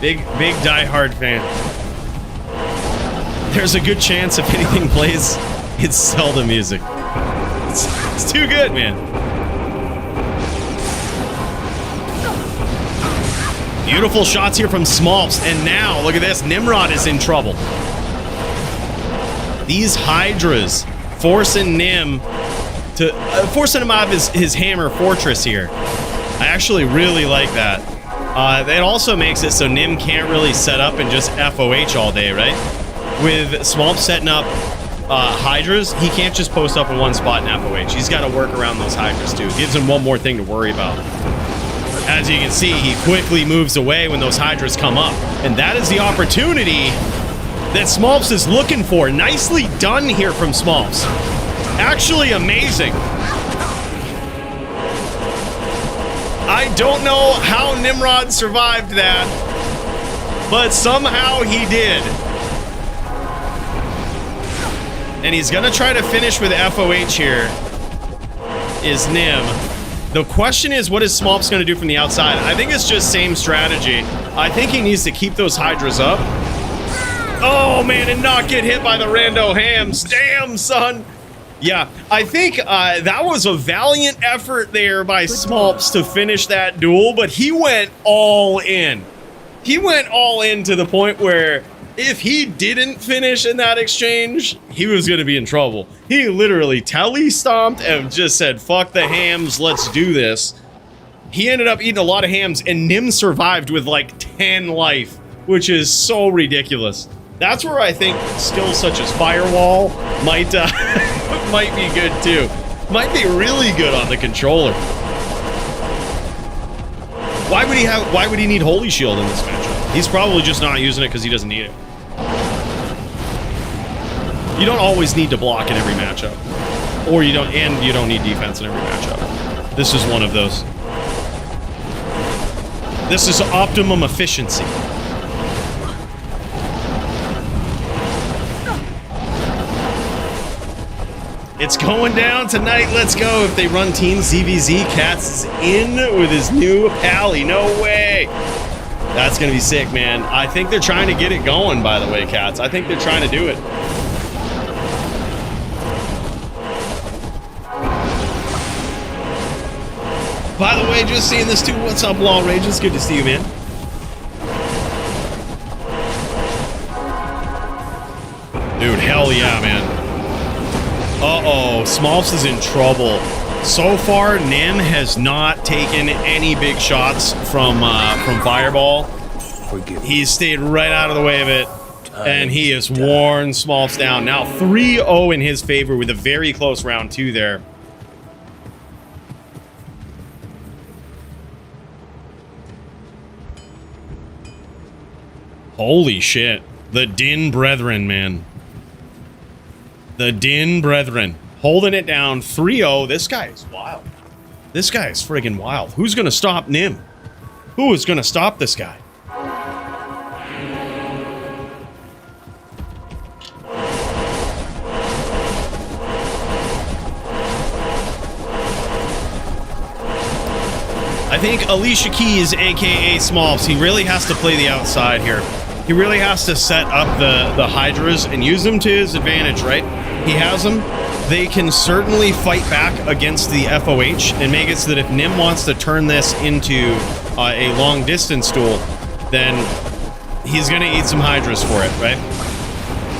Big die-hard fan. There's a good chance if anything plays, it's Zelda music. It's too good, man. Beautiful shots here from Smolps, and now, look at this, Nimrod is in trouble. These Hydras forcing Nim to, forcing him out of his hammer fortress here. I actually really like that. That also makes it so Nim can't really set up and just FOH all day, right? With Smolp setting up Hydras, he can't just post up in one spot and FOH. He's got to work around those Hydras too. Gives him one more thing to worry about. As you can see, he quickly moves away when those Hydras come up. And that is the opportunity that Smolps is looking for. Nicely done here from Smolps. Actually amazing. I don't know how Nimrod survived that, but somehow he did. And he's gonna try to finish with FOH here, is Nim. The question is, what is Smolps gonna do from the outside? I think it's just same strategy. I think he needs to keep those Hydras up. Oh man, and not get hit by the rando hams. Damn, son. Yeah, I think that was a valiant effort there by Smolps to finish that duel, but he went all in. He went all in to the point where if he didn't finish in that exchange, he was going to be in trouble. He literally telly-stomped and just said, fuck the hams, let's do this. He ended up eating a lot of hams, and Nim survived with like 10 life, which is so ridiculous. That's where I think skills such as Firewall might might be good too. Might be really good on the controller. Why would he need Holy Shield in this matchup? He's probably just not using it because he doesn't need it. You don't always need to block in every matchup. Or you don't need defense in every matchup. This is one of those. This is optimum efficiency. It's going down tonight. Let's go. If they run Team ZVZ, Cats is in with his new pally. No way. That's going to be sick, man. I think they're trying to get it going, by the way, Cats. I think they're trying to do it. By the way, just seeing this too. What's up, Law Rage? It's good to see you, man. Dude, hell yeah, man. Uh-oh, Smolps is in trouble. So far, Nim has not taken any big shots from Fireball. He's stayed right out of the way of it, and he has worn Smolps down. Now 3-0 in his favor with a very close round 2 there. Holy shit. The Din Brethren, man. The Din Brethren. Holding it down 3-0. This guy is wild. This guy is friggin' wild. Who's gonna stop Nim? Who is gonna stop this guy? I think Alicia Keys, aka Smolps, he really has to play the outside here. He really has to set up the Hydras and use them to his advantage, right? He has them. They can certainly fight back against the FOH and make it so that if Nim wants to turn this into a long distance duel, then he's going to eat some Hydras for it, right?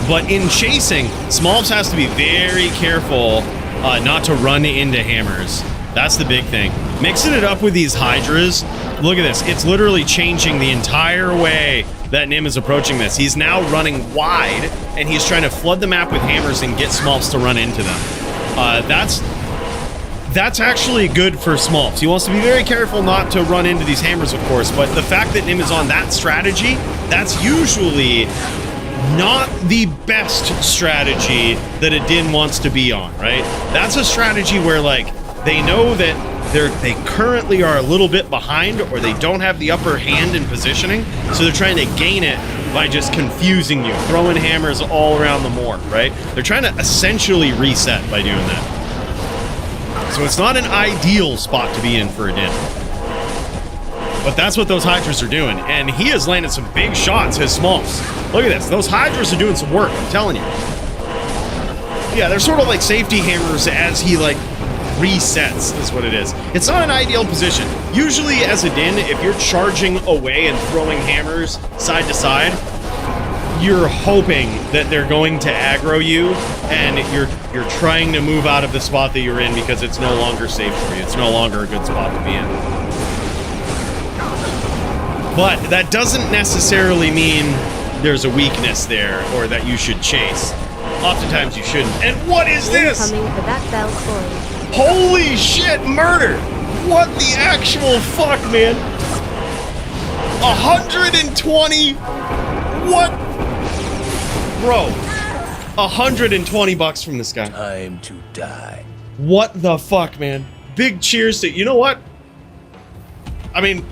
But in chasing, Smolps has to be very careful not to run into hammers. That's the big thing. Mixing it up with these Hydras, look at this. It's literally changing the entire way that Nim is approaching this. He's now running wide, and he's trying to flood the map with hammers and get Smolps to run into them. That's actually good for Smolps. He wants to be very careful not to run into these hammers, of course, but the fact that Nim is on that strategy, that's usually not the best strategy that a Din wants to be on, right? That's a strategy where, like, they know that they currently are a little bit behind, or they don't have the upper hand in positioning, so they're trying to gain it by just confusing you, throwing hammers all around the moor, right? They're trying to essentially reset by doing that. So it's not an ideal spot to be in for a Din. But that's what those Hydras are doing, and he has landed some big shots, his Smolps. Look at this, those Hydras are doing some work, I'm telling you. Yeah, they're sort of like safety hammers as he, like, resets is what it is. It's not an ideal position. Usually as a Din, if you're charging away and throwing hammers side to side, you're hoping that they're going to aggro you, and you're trying to move out of the spot that you're in because it's no longer safe for you. It's no longer a good spot to be in. But that doesn't necessarily mean there's a weakness there or that you should chase. Oftentimes you shouldn't. And what is this? Incoming for that bell coin. Holy shit, murder! What the actual fuck, man? 120? What? Bro, 120 bucks from this guy. Time to die. What the fuck, man? Big cheers to, you know what? I mean,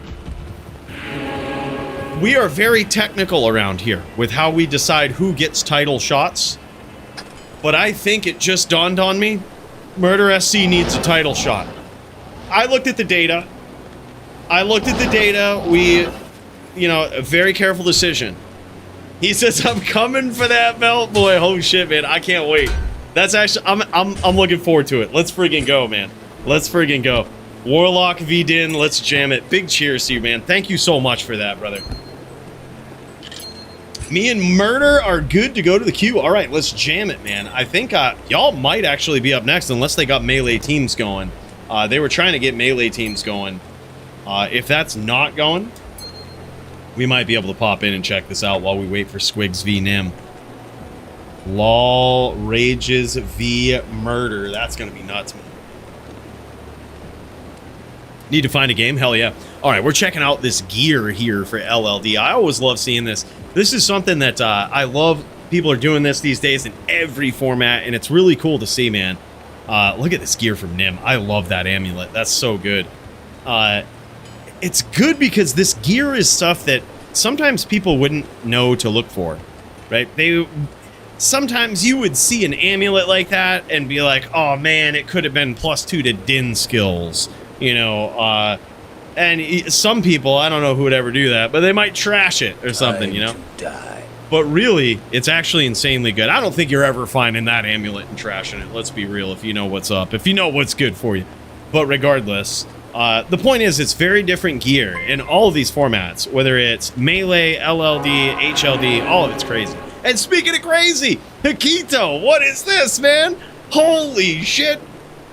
we are very technical around here with how we decide who gets title shots. But I think it just dawned on me, Murder SC needs a title shot. I looked at the data. We, you know, a very careful decision. He says, I'm coming for that belt, boy. Oh shit, man. I can't wait. That's actually, I'm looking forward to it. Let's friggin' go, man. Let's friggin' go. Warlock v Din, let's jam it. Big cheers to you, man. Thank you so much for that, brother. Me and Murder are good to go to the queue. All right, let's jam it, man. I think y'all might actually be up next unless they got melee teams going. They were trying to get melee teams going. If that's not going, we might be able to pop in and check this out while we wait for Squigs v Nim. LOL Rages v Murder. That's going to be nuts, man. Need to find a game? Hell yeah. All right, we're checking out this gear here for LLD. I always love seeing this. This is something that I love. People are doing this these days in every format, and it's really cool to see, man. Look at this gear from Nim. I love that amulet. That's so good. It's good because this gear is stuff that sometimes people wouldn't know to look for, right? Sometimes you would see an amulet like that and be like, oh man, it could have been +2 to Din skills, you know, and some people, I don't know who would ever do that, but they might trash it or something, you know? But really, it's actually insanely good. I don't think you're ever finding that amulet and trashing it. Let's be real, if you know what's up, if you know what's good for you. But regardless, the point is it's very different gear in all of these formats, whether it's Melee, LLD, HLD, all of it's crazy. And speaking of crazy, Hikito, what is this, man? Holy shit.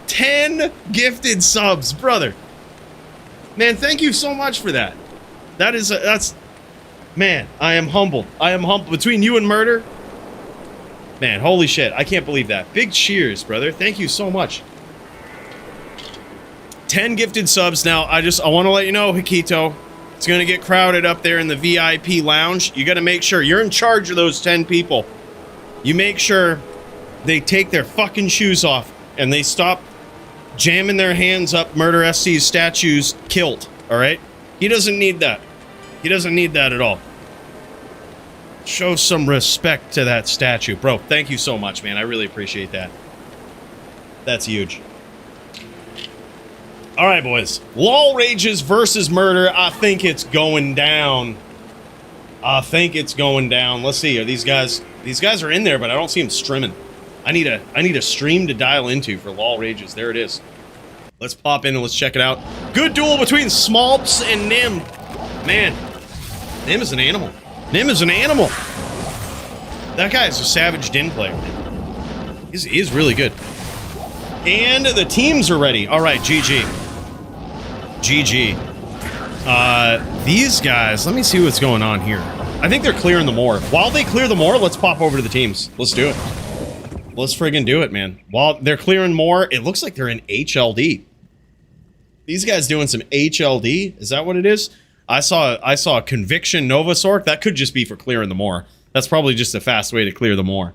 10 gifted subs, brother. Man, thank you so much for that. That's, man, I am humbled. I am humbled. Between you and Murder, man, holy shit. I can't believe that. Big cheers, brother. Thank you so much. 10 gifted subs. Now, I want to let you know, Hikito, it's going to get crowded up there in the VIP lounge. You got to make sure you're in charge of those 10 people. You make sure they take their fucking shoes off and they stop jamming their hands up Murder SC's statue's kilt, all right? He doesn't need that. He doesn't need that at all. Show some respect to that statue. Bro, thank you so much, man. I really appreciate that. That's huge. All right, boys. Lol Rages versus Murder. I think it's going down. I think it's going down. Let's see. Are these guys... These guys are in there, but I don't see them streaming. I need a stream to dial into for Lol Rages. There it is. Let's pop in and let's check it out. Good duel between Smolps and Nim. Man, Nim is an animal. Nim is an animal. That guy is a savage Din player. He's really good. And the teams are ready. All right, GG. GG. These guys, let me see what's going on here. I think they're clearing the moor. While they clear the moor, let's pop over to the teams. Let's do it. Let's friggin' do it, man. While they're clearing more, it looks like they're in HLD. These guys doing some HLD. Is that what it is? I saw Conviction Novasork. That could just be for clearing the moor. That's probably just a fast way to clear the moor.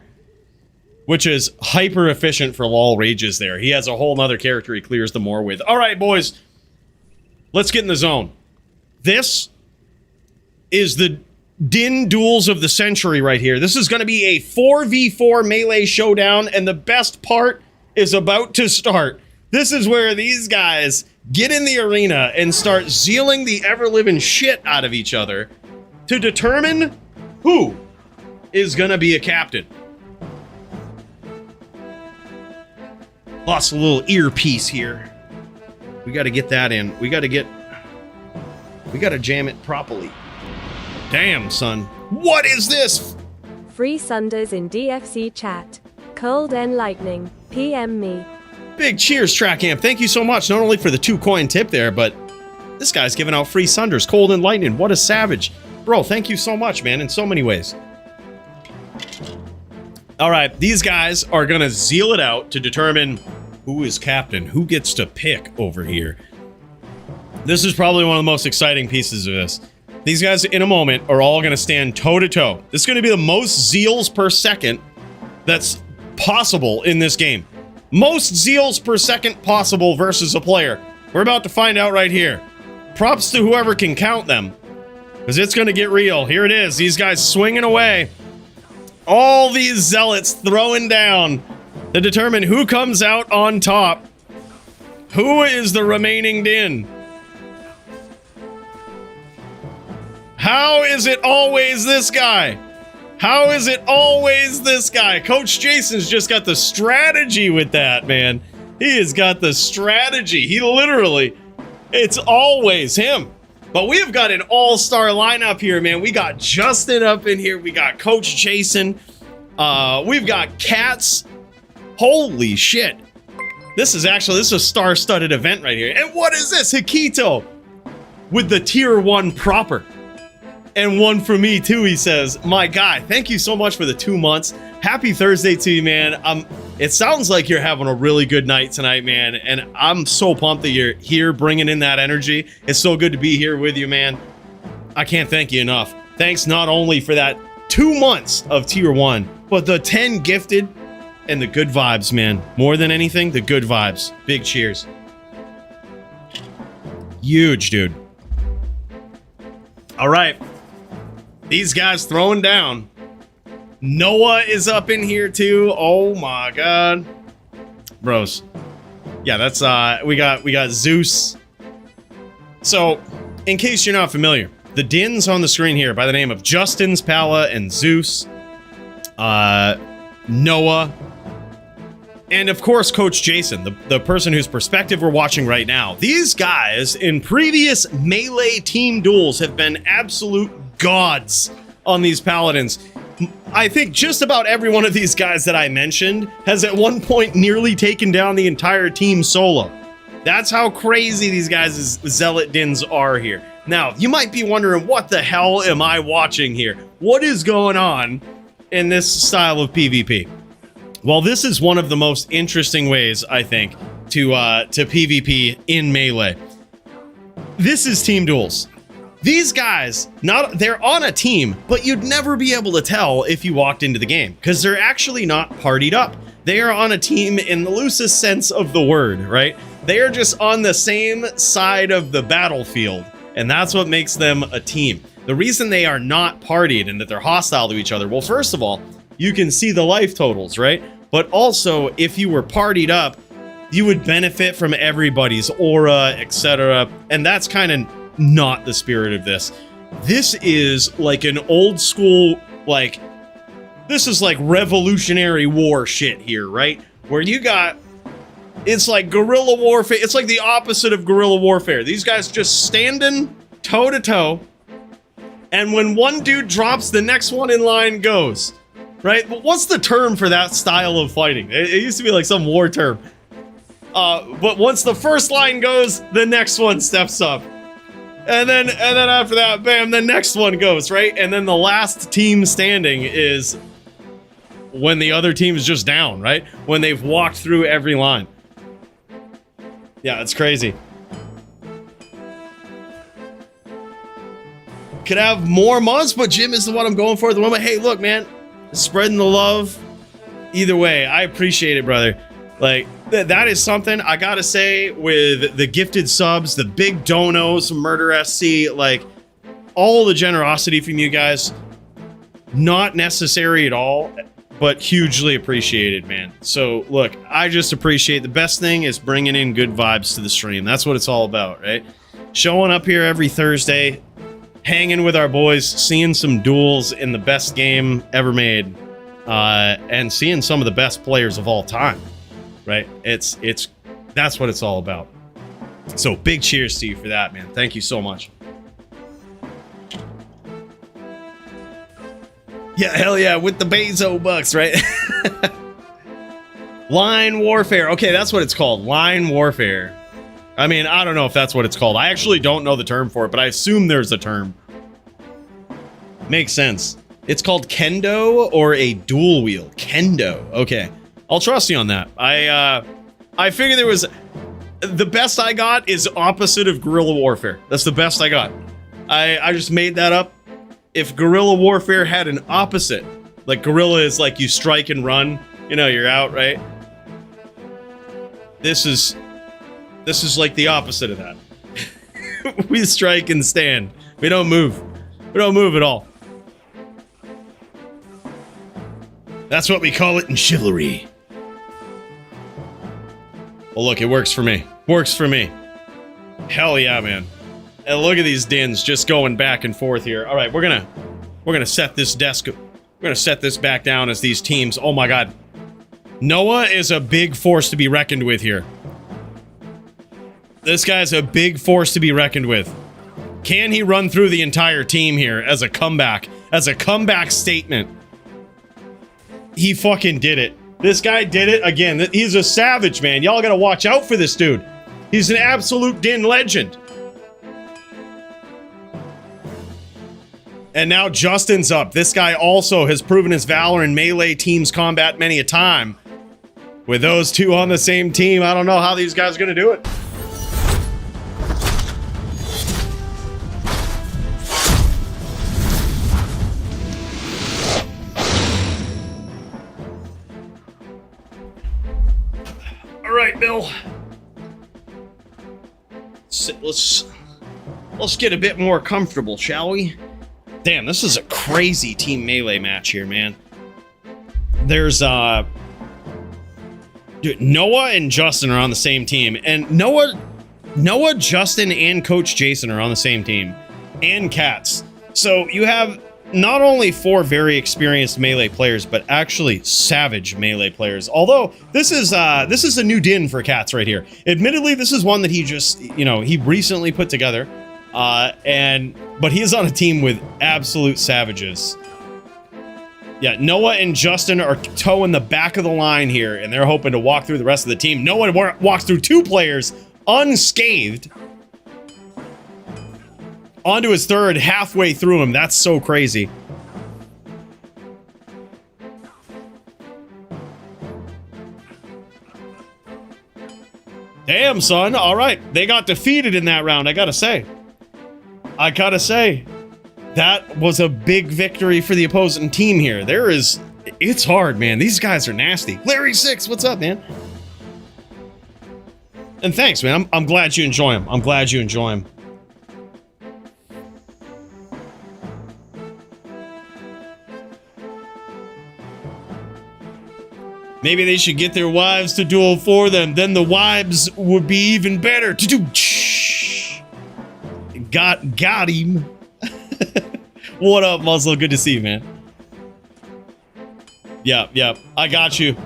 Which is hyper efficient for Lol Rages there. He has a whole nother character he clears the moor with. All right, boys. Let's get in the zone. This is the Din duels of the century right here. This is going to be a 4v4 melee showdown, and the best part is about to start. This is where these guys get in the arena and start zealing the ever-living shit out of each other to determine who is going to be a captain. Lost a little earpiece here. We got to get that in. We got to jam it properly. Damn, son. What is this? Free Sunders in DFC chat. Cold and lightning. PM me. Big cheers, Trackam. Thank you so much, not only for the 2-coin tip there, but this guy's giving out free Sunders. Cold and lightning. What a savage. Bro, thank you so much, man, in so many ways. All right, these guys are going to zeal it out to determine who is captain, who gets to pick over here. This is probably one of the most exciting pieces of this. These guys, in a moment, are all going to stand toe-to-toe. This is going to be the most zeals per second that's possible in this game. Most zeals per second possible versus a player. We're about to find out right here. Props to whoever can count them, because it's going to get real. Here it is. These guys swinging away. All these zealots throwing down to determine who comes out on top. Who is the remaining Din? How is it always this guy? How is it always this guy? Coach Jason's just got the strategy with that, man. He has got the strategy. He literally, it's always him. But we've got an all-star lineup here, man. We got Justin up in here. We got Coach Jason. We've got Cats. Holy shit. This is a star-studded event right here. And what is this? Hikito with the tier 1 proper. And one for me too, he says. My guy, thank you so much for the 2 months. Happy Thursday to you, man. It sounds like you're having a really good night tonight, man. And I'm so pumped that you're here bringing in that energy. It's so good to be here with you, man. I can't thank you enough. Thanks not only for that 2 months of tier 1, but the 10 gifted and the good vibes, man. More than anything, the good vibes. Big cheers. Huge, dude. All right. These guys throwing down. Noah is up in here too. Oh my god. Bros. Yeah, that's we got Zeus. So, in case you're not familiar, the Dins on the screen here by the name of Justin's Pala and Zeus, Noah, and of course Coach Jason, the person whose perspective we're watching right now. These guys in previous melee team duels have been absolute gods on these paladins. I think just about every one of these guys that I mentioned has at one point nearly taken down the entire team solo. That's how crazy these guys' zealot Dins are here. Now, you might be wondering, what the hell am I watching here? What is going on in this style of PvP? Well, this is one of the most interesting ways, I think, to PvP in Melee. This is team duels. These guys, they're on a team, but you'd never be able to tell if you walked into the game, because they're actually not partied up. They are on a team in the loosest sense of the word, right? They are just on the same side of the battlefield, and that's what makes them a team. The reason they are not partied and that they're hostile to each other, well, first of all, you can see the life totals, right? But also, if you were partied up, you would benefit from everybody's aura, etc. And that's kind of not the spirit of this. This is like an old school, like, this is like Revolutionary War shit here, right? Where you got, it's like guerrilla warfare. It's like the opposite of guerrilla warfare. These guys just standing toe to toe. And when one dude drops, the next one in line goes, right? But what's the term for that style of fighting? It used to be like some war term. But once the first line goes, the next one steps up. And then after that, bam, the next one goes, right? And then the last team standing is when the other team is just down, right? When they've walked through every line. Yeah, it's crazy. Could have more months, but Jim is the one I'm going for at the moment. Hey, look, man, spreading the love. Either way, I appreciate it, brother. Like, that is something I gotta say with the gifted subs, the big donos, Murder SC, like, all the generosity from you guys, not necessary at all, but hugely appreciated, man. So, look, I just appreciate the best thing is bringing in good vibes to the stream. That's what it's all about, right? Showing up here every Thursday, hanging with our boys, seeing some duels in the best game ever made, and seeing some of the best players of all time. Right? It's that's what it's all about. So big cheers to you for that, man. Thank you so much. Yeah, hell yeah, with the Bezo bucks, right? Line warfare. Okay, that's what it's called. Line warfare. I mean, I don't know if that's what it's called. I actually don't know the term for it, but I assume there's a term. Makes sense. It's called kendo or a dual wield. Kendo. Okay. I'll trust you on that. I figured there was... The best I got is opposite of guerrilla warfare. That's the best I got. I just made that up. If guerrilla warfare had an opposite, like guerrilla is like you strike and run, you know, you're out, right? This is like the opposite of that. We strike and stand. We don't move. We don't move at all. That's what we call it in chivalry. Well, look, it works for me. Works for me. Hell yeah, man. And look at these dins just going back and forth here. All right, we're gonna set this desk. We're gonna set this back down as these teams. Oh my God, Noah is a big force to be reckoned with here. This guy's a big force to be reckoned with. Can he run through the entire team here as a comeback? As a comeback statement? He fucking did it. This guy did it again. He's a savage, man. Y'all gotta watch out for this dude. He's an absolute din legend. And now Justin's up. This guy also has proven his valor in melee teams combat many a time. With those two on the same team, I don't know how these guys are gonna do it. Alright, Bill. Let's get a bit more comfortable, shall we? Damn, this is a crazy team melee match here, man. There's dude, Noah and Justin are on the same team, and Noah, Justin, and Coach Jason are on the same team, and Cats. So you have not only 4 very experienced melee players, but actually savage melee players. Although this is a new din for Cats right here. Admittedly, this is one that he just, you know, he recently put together, but he is on a team with absolute savages. Yeah, Noah and Justin are toeing the back of the line here, and they're hoping to walk through the rest of the team. Noah walks through 2 players unscathed. Onto his third, halfway through him. That's so crazy. Damn, son. All right. They got defeated in that round, I gotta say. That was a big victory for the opposing team here. There is It's hard, man. These guys are nasty. Larry 6, what's up, man? And thanks, man. I'm glad you enjoy them. I'm glad you enjoy them. Maybe they should get their wives to duel for them. Then the wives would be even better. To do. Got him. What up, Muzzle? Good to see you, man. Yeah. I got you.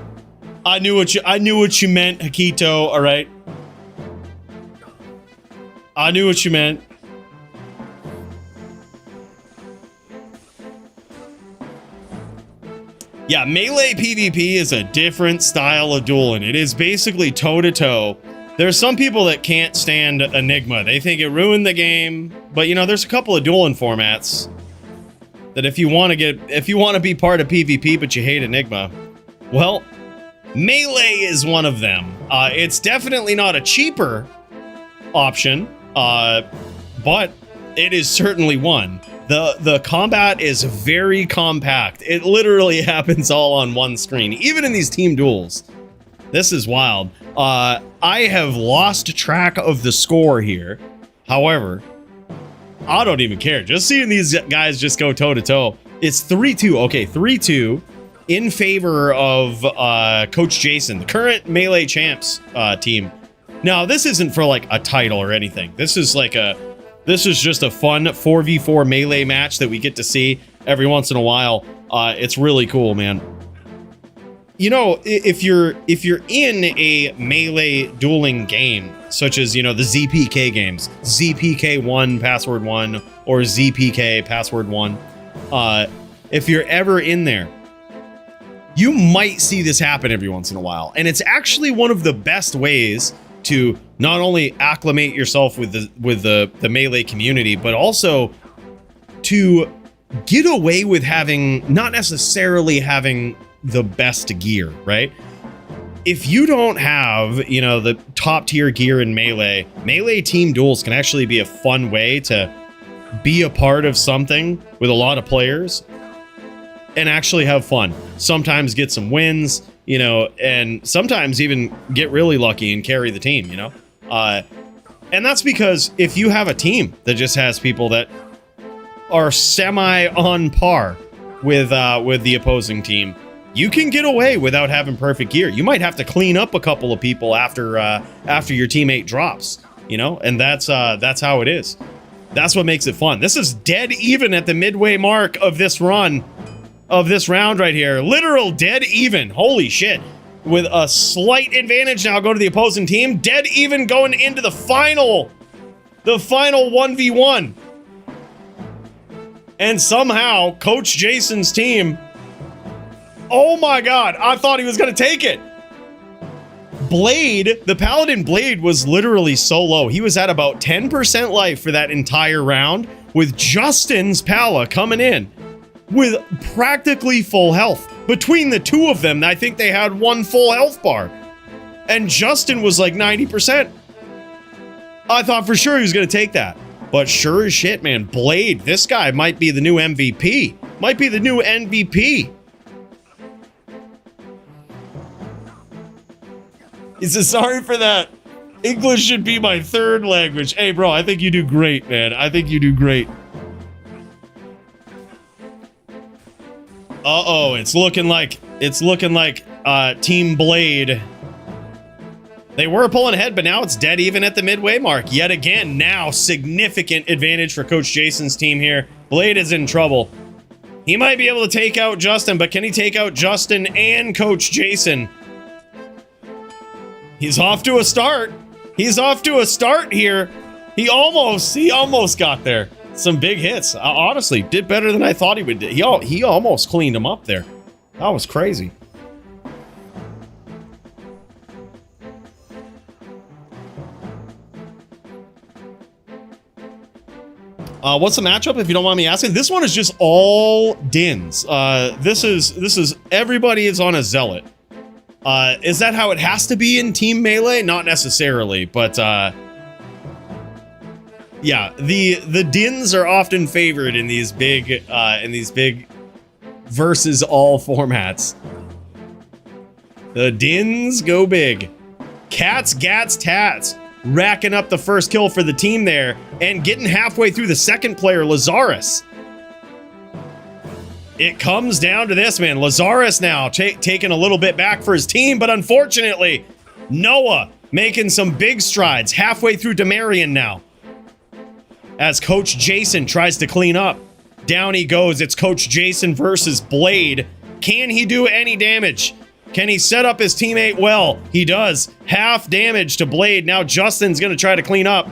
I knew what you meant, Hakito. All right. I knew what you meant. Yeah, melee PvP is a different style of dueling. It is basically toe-to-toe. There's some people that can't stand Enigma. They think it ruined the game. But, you know, there's a couple of dueling formats that if you want to be part of PvP but you hate Enigma, well, melee is one of them. It's definitely not a cheaper option, but it is certainly one. The combat is very compact. It literally happens all on one screen, even in these team duels. This is wild. I have lost track of the score here. However, I don't even care. Just seeing these guys just go toe-to-toe. It's 3-2. Okay, 3-2 in favor of Coach Jason, the current Melee Champs team. Now, this isn't for like a title or anything. This is just a fun 4v4 melee match that we get to see every once in a while. It's really cool, man. You know, if you're in a melee dueling game, such as, you know, the ZPK games, ZPK1 password 1 or ZPK password 1, if you're ever in there, you might see this happen every once in a while. And it's actually one of the best ways to not only acclimate yourself with the melee community, but also to get away with not necessarily having the best gear, right? If you don't have, you know, the top tier gear in melee team duels can actually be a fun way to be a part of something with a lot of players and actually have fun. Sometimes get some wins, you know, and sometimes even get really lucky and carry the team, you know? And that's because if you have a team that just has people that are semi on par with the opposing team, you can get away without having perfect gear. You might have to clean up a couple of people after your teammate drops, you know, and that's how it is. That's what makes it fun. This is dead even at the midway mark of this run, of this round right here. Literal dead even. Holy shit. With a slight advantage now, go to the opposing team. Dead even going into the final 1v1. And somehow, Coach Jason's team, oh my god, I thought he was going to take it. Blade, the Paladin Blade was literally so low. He was at about 10% life for that entire round, with Justin's Pala coming in with practically full health. Between the two of them, I think they had one full health bar. And Justin was like 90%. I thought for sure he was going to take that. But sure as shit, man, Blade, this guy might be the new MVP. Might be the new MVP. He says, sorry for that. English should be my third language. Hey, bro, I think you do great, man. I think you do great. Uh-oh, it's looking like Team Blade. They were pulling ahead, but now it's dead even at the midway mark. Yet again, now significant advantage for Coach Jason's team here. Blade is in trouble. He might be able to take out Justin, but can he take out Justin and Coach Jason? He's off to a start. He's off to a start here. He almost got there. Some big hits. Honestly, did better than I thought he would. He almost cleaned him up there. That was crazy. What's the matchup, if you don't mind me asking? This one is just all Dins. This is everybody is on a Zealot. Is that how it has to be in Team Melee? Not necessarily, but yeah, the Dins are often favored in these big versus all formats. The Dins go big. Cats, Gats, Tats. Racking up the first kill for the team there. And getting halfway through the second player, Lazarus. It comes down to this, man. Lazarus now taking a little bit back for his team, but unfortunately, Noah making some big strides halfway through Demarion now. As Coach Jason tries to clean up. Down he goes. It's Coach Jason versus Blade. Can he do any damage? Can he set up his teammate well? He does. Half damage to Blade. Now Justin's going to try to clean up.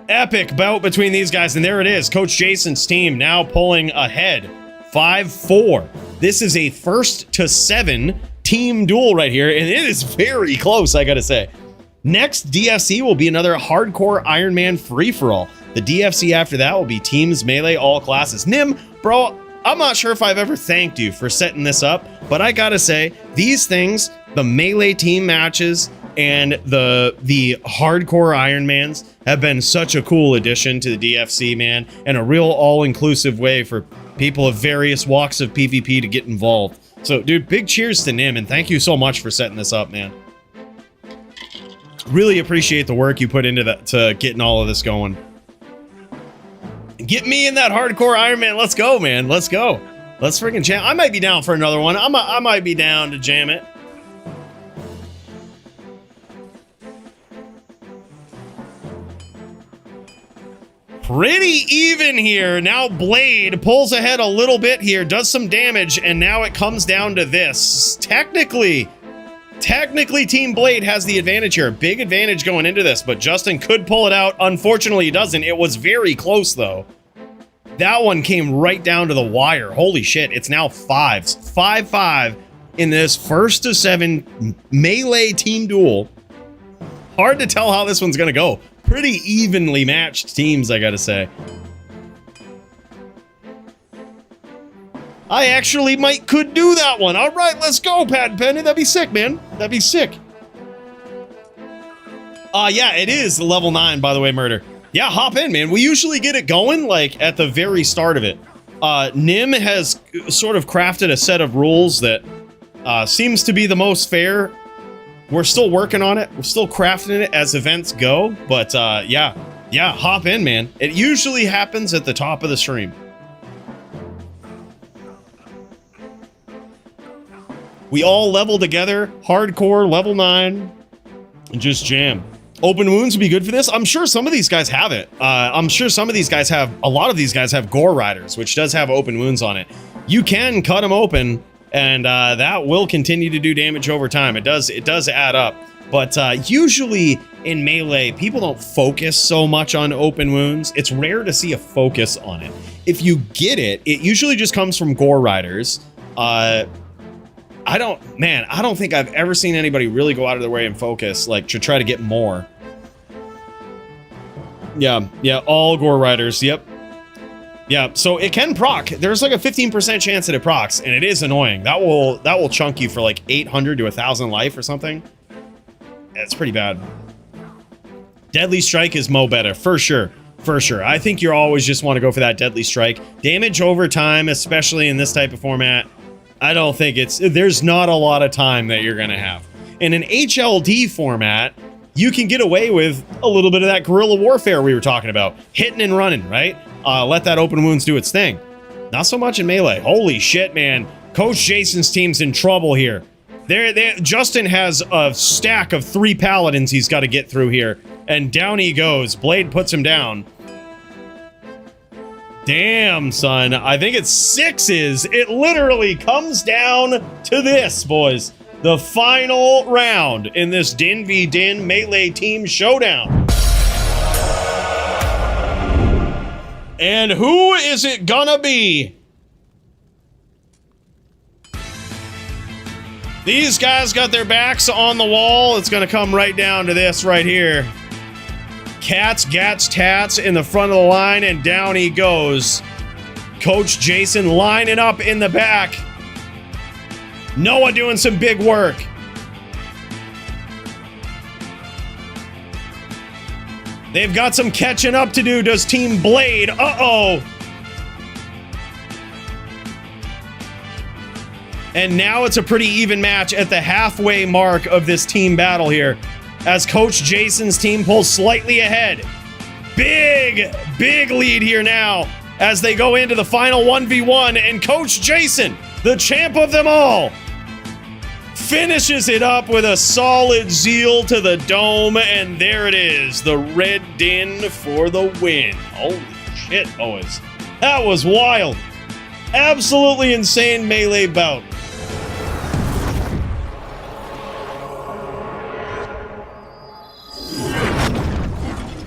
Epic bout between these guys, and there it is. Coach Jason's team now pulling ahead. 5-4. This is a 1st to 7 team duel right here, and it is very close, I gotta say. Next DFC will be another hardcore Iron Man free-for-all. The DFC after that will be teams, melee, all classes. Nim, bro, I'm not sure if I've ever thanked you for setting this up, but I gotta say, these things, the melee team matches and the hardcore Ironmans have been such a cool addition to the DFC, man, and a real all-inclusive way for people of various walks of PvP to get involved. So, dude, big cheers to Nim, and thank you so much for setting this up, man. Really appreciate the work you put into that to getting all of this going. Get me in that hardcore Iron Man. Let's go, man. Let's go. Let's freaking jam. I might be down for another one. I might be down to jam it. Pretty even here. Now Blade pulls ahead a little bit here, does some damage, and now it comes down to this. Technically, Team Blade has the advantage here. Big advantage going into this, but Justin could pull it out. Unfortunately, he doesn't. It was very close, though. That one came right down to the wire. Holy shit, it's now 5s. 5-5 in this 1st to 7 melee team duel. Hard to tell how this one's gonna go. Pretty evenly matched teams, I gotta say. I actually could do that one. All right, let's go, Pat and Penny. That'd be sick, man. That'd be sick. Yeah, it is level 9, by the way, Murder. Yeah, hop in, man. We usually get it going, like, at the very start of it. Nim has sort of crafted a set of rules that seems to be the most fair. We're still working on it. We're still crafting it as events go. But, yeah, hop in, man. It usually happens at the top of the stream. We all level together, hardcore, level 9, and just jam. Open wounds would be good for this. I'm sure some of these guys have it. I'm sure some of these guys have, a lot of these guys have Gore Riders, which does have open wounds on it. You can cut them open, and that will continue to do damage over time. It does add up. But usually in melee, people don't focus so much on open wounds. It's rare to see a focus on it. If you get it, it usually just comes from Gore Riders. I don't think I've ever seen anybody really go out of their way and focus, like, to try to get more. Yeah, all Gore Riders, yep. Yeah, so it can proc. There's like a 15% chance that it procs, and it is annoying. That will chunk you for like 800 to 1,000 life or something. That's pretty bad. Deadly Strike is mo better, for sure. For sure. I think you always just want to go for that Deadly Strike. Damage over time, especially in this type of format, I don't think there's not a lot of time that you're going to have. In an HLD format, you can get away with a little bit of that guerrilla warfare we were talking about. Hitting and running, right? Let that open wounds do its thing. Not so much in melee. Holy shit, man. Coach Jason's team's in trouble here. Justin has a stack of 3 paladins he's got to get through here. And down he goes. Blade puts him down. Damn, son. I think it's 6s. It literally comes down to this, boys. The final round in this Din v Din melee team showdown. And who is it gonna be? These guys got their backs on the wall. It's gonna come right down to this right here. Cats, Gats, Tats in the front of the line, and down he goes. Coach Jason lining up in the back. Noah doing some big work. They've got some catching up to do, does Team Blade. Uh-oh. And now it's a pretty even match at the halfway mark of this team battle here, as Coach Jason's team pulls slightly ahead. Big lead here now as they go into the final 1v1, and Coach Jason, the champ of them all, finishes it up with a solid zeal to the dome, and there it is, the Red Din for the win. Holy shit, boys. That was wild. Absolutely insane melee bout.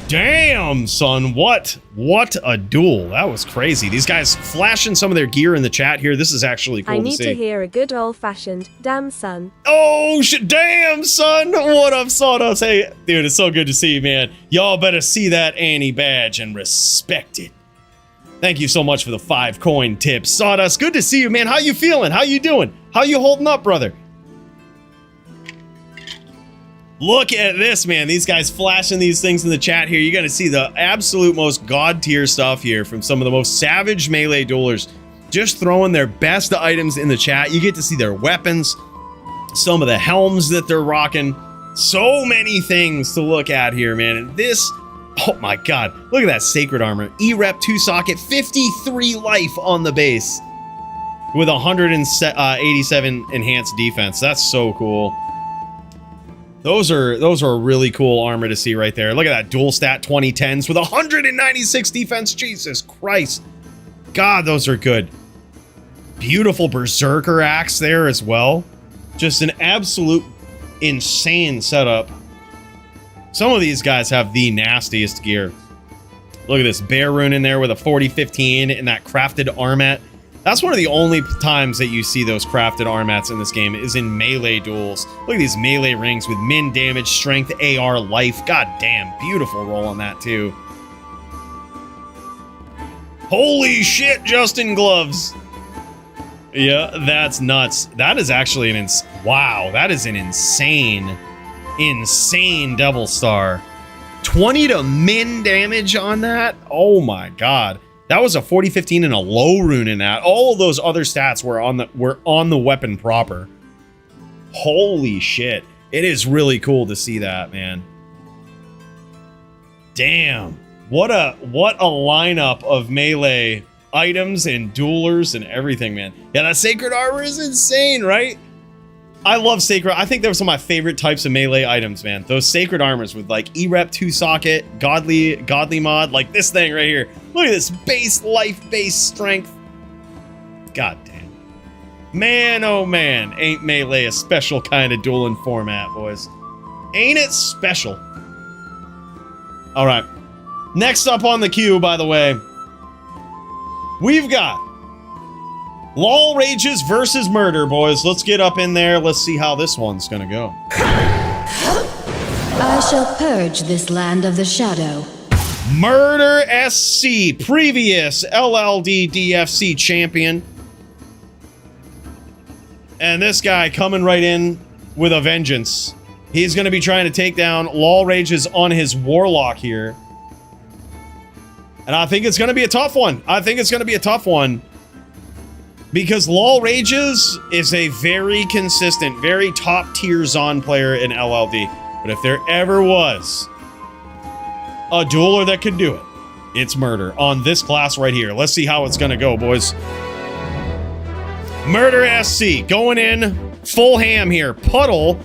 Damn, son, what a duel. That was crazy. These guys flashing some of their gear in the chat here. This is actually cool to see. I need to hear a good old-fashioned, damn son. Oh, shit, damn, son. What up, Sawdust? Hey, dude, it's so good to see you, man. Y'all better see that Annie badge and respect it. Thank you so much for the 5 coin tips. Sawdust, good to see you, man. How you feeling? How you doing? How you holding up, brother? Look at this, man. These guys flashing these things in the chat here. You're going to see the absolute most god tier stuff here from some of the most savage melee duelers. Just throwing their best items in the chat. You get to see their weapons, some of the helms that they're rocking. So many things to look at here, man. And this, oh my god. Look at that sacred armor. E-Rep 2 socket, 53 life on the base with 187 enhanced defense. That's so cool. Those are really cool armor to see right there. Look at that dual stat 2010s with 196 defense. Jesus Christ. God, those are good. Beautiful berserker axe there as well. Just an absolute insane setup. Some of these guys have the nastiest gear. Look at this bear rune in there with a 4015 and that crafted armat. That's one of the only times that you see those crafted armats in this game is in melee duels. Look at these melee rings with min damage, strength, AR, life. God damn, beautiful roll on that too. Holy shit, Justin gloves. Yeah, that's nuts. That is actually an wow, that is an insane Devil Star. 20 to min damage on that? Oh my god. That was a 4015 and a low rune in that. All of those other stats were on the weapon proper. Holy shit. It is really cool to see that, man. Damn. What a lineup of melee items and duelers and everything, man. Yeah, that sacred armor is insane, right? I love sacred. I think those are my favorite types of melee items, man. Those sacred armors with like E-Rep 2 socket, godly mod, like this thing right here. Look at this base life, base strength. God damn. Man, oh man, ain't melee a special kind of dueling format, boys. Ain't it special? All right. Next up on the queue, by the way, we've got LOL Rages versus Murder, boys. Let's get up in there. Let's see how this one's gonna go. I shall purge this land of the shadow. Murder SC, previous LLD DFC champion. And this guy coming right in with a vengeance. He's gonna be trying to take down LOL Rages on his Warlock here. And I think it's gonna be a tough one. Because LOL Rages is a very consistent, very top tier Zon player in LLD. But if there ever was a dueler that could do it, it's Murder on this class right here. Let's see how it's gonna go, boys. Murder SC going in full ham here. Puddle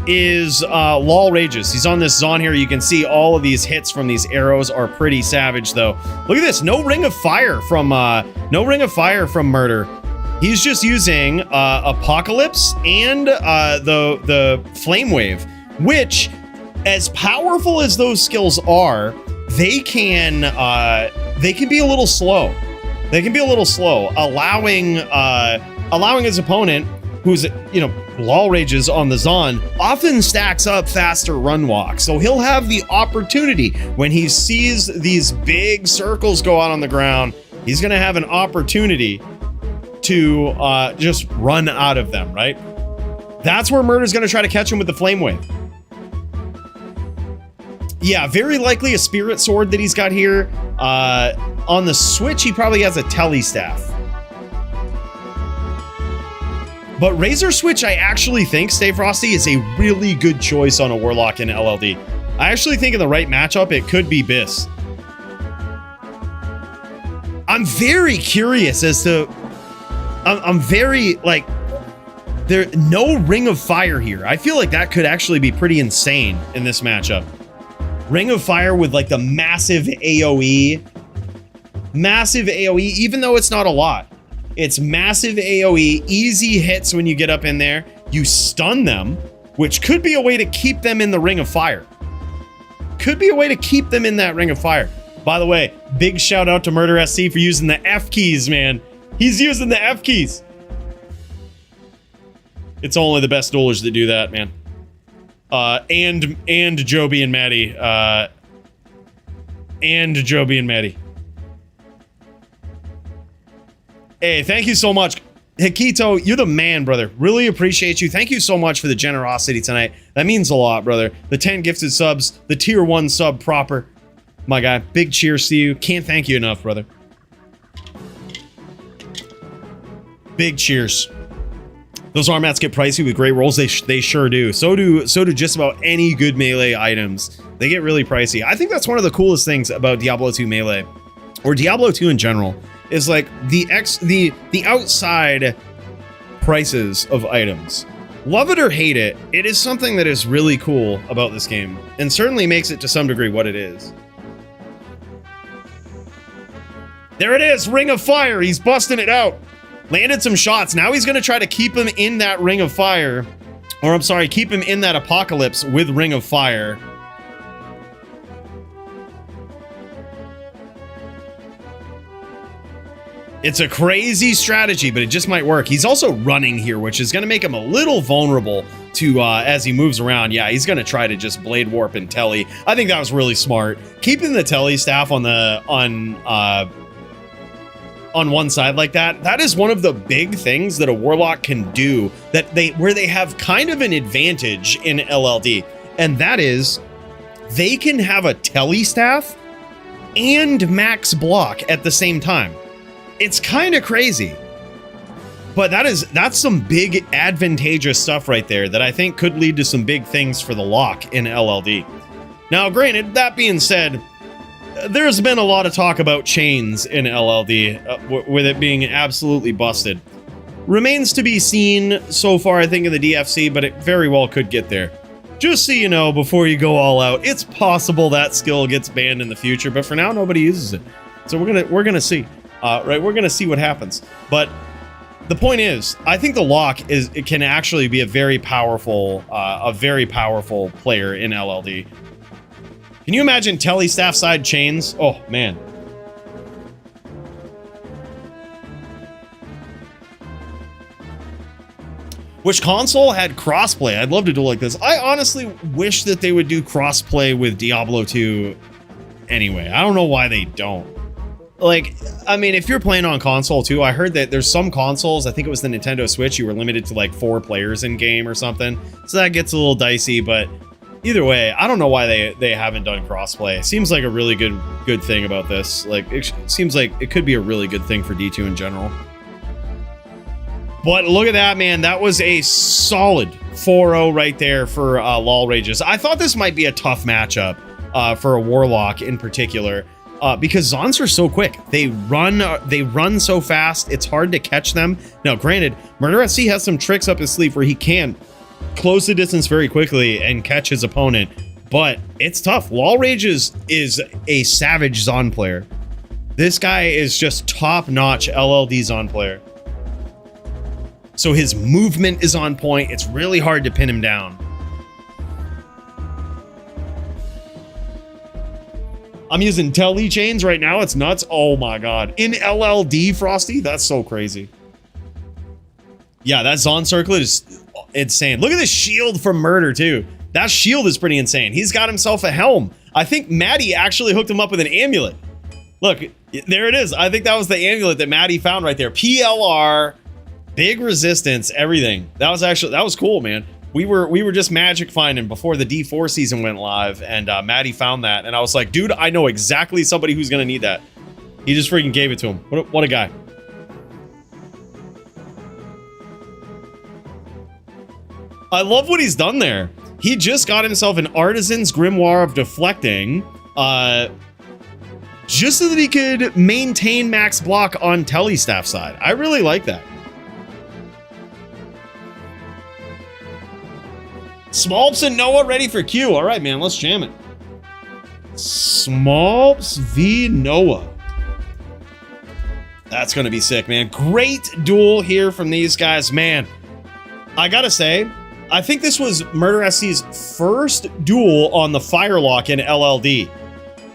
is LOL Rages. He's on this Zon here. You can see all of these hits from these arrows are pretty savage though. Look at this, no ring of fire from Murder. He's just using Apocalypse and the Flame Wave, which, as powerful as those skills are, they can be a little slow. Allowing his opponent, who's LOL Rages on the Zon, often stacks up faster run walk. So he'll have the opportunity when he sees these big circles go out on the ground. He's gonna have an opportunity to just run out of them, right? That's where Murder's gonna try to catch him with the Flame Wave. Yeah, very likely a Spirit Sword that he's got here. On the Switch, he probably has a Telly Staff. But Razor Switch, I actually think, Stay Frosty, is a really good choice on a Warlock in LLD. I actually think in the right matchup, it could be Biss. I'm very curious as to... I'm very, like... There's no Ring of Fire here. I feel like that could actually be pretty insane in this matchup. Ring of Fire with, like, the massive AoE. Massive AoE, even though it's not a lot. It's massive AoE, easy hits when you get up in there. You stun them, which could be a way to keep them in the Ring of Fire. Could be a way to keep them in that Ring of Fire. By the way, big shout out to Murder SC for using the F keys, man. He's using the F keys. It's only the best duelers that do that, man. And Joby and Maddie. And Joby and Maddie. Hey, thank you so much. Hikito, you're the man, brother. Really appreciate you. Thank you so much for the generosity tonight. That means a lot, brother. The 10 gifted subs, the tier 1 sub proper. My guy, big cheers to you. Can't thank you enough, brother. Big cheers. Those arm mats get pricey with great rolls. They sure do. So do just about any good melee items. They get really pricey. I think that's one of the coolest things about Diablo 2 melee, or Diablo 2 in general, is like the outside prices of items. Love it or hate it, it is something that is really cool about this game, and certainly makes it to some degree what it is. There it is, Ring of Fire. He's busting it out. Landed some shots. Now he's going to try to keep him in that Ring of Fire. Or I'm sorry, keep him in that Apocalypse with Ring of Fire. It's a crazy strategy, but it just might work. He's also running here, which is going to make him a little vulnerable to as he moves around. Yeah, he's going to try to just Blade Warp and Telly. I think that was really smart. Keeping the Telly staff on one side like that, that is one of the big things that a Warlock can do where they have kind of an advantage in LLD. And that is they can have a Telly staff and max block at the same time. It's kind of crazy, but that's some big advantageous stuff right there that I think could lead to some big things for the lock in LLD. Now, granted, that being said, there's been a lot of talk about chains in LLD, with it being absolutely busted. Remains to be seen so far, I think, in the DFC, but it very well could get there. Just so you know, before you go all out, it's possible that skill gets banned in the future, but for now, nobody uses it. So we're gonna see. Right, we're gonna see what happens. But the point is, I think the lock can actually be a very powerful player in LLD. Can you imagine Telly staff side chains? Oh man. Which console had crossplay? I'd love to do like this. I honestly wish that they would do crossplay with Diablo 2 anyway. I don't know why they don't. Like, I mean, if you're playing on console too, I heard that there's some consoles, I think it was the Nintendo Switch, you were limited to like 4 players in game or something. So that gets a little dicey, but either way, I don't know why they haven't done crossplay. Seems like a really good thing about this. Like, it seems like it could be a really good thing for D2 in general. But look at that, man. That was a solid 4-0 right there for LOL Rages. I thought this might be a tough matchup for a Warlock in particular. Because Zons are so quick. They run so fast, it's hard to catch them. Now, granted, Murder SC has some tricks up his sleeve where he can close the distance very quickly and catch his opponent, but it's tough. LOL Rages is a savage Zon player. This guy is just top-notch LLD Zon player. So his movement is on point. It's really hard to pin him down. I'm using Telly chains right now. It's nuts. Oh my god. In LLD, Frosty? That's so crazy. Yeah, that Zon circlet is insane. Look at this shield from Murder, too. That shield is pretty insane. He's got himself a helm. I think Maddie actually hooked him up with an amulet. Look, there it is. I think that was the amulet that Maddie found right there. PLR, big resistance, everything. That was cool, man. We were just magic finding before the D4 season went live, and Maddie found that, and I was like, dude, I know exactly somebody who's gonna need that. He just freaking gave it to him. What a guy. I love what he's done there. He just got himself an Artisan's Grimoire of Deflecting, just so that he could maintain max block on Telestaff side. I really like that. Smolps and Noah ready for Q. All right, man, let's jam it. Smolps v Noah. That's going to be sick, man. Great duel here from these guys. Man, I got to say, I think this was Murder SC's first duel on the Firelock in LLD.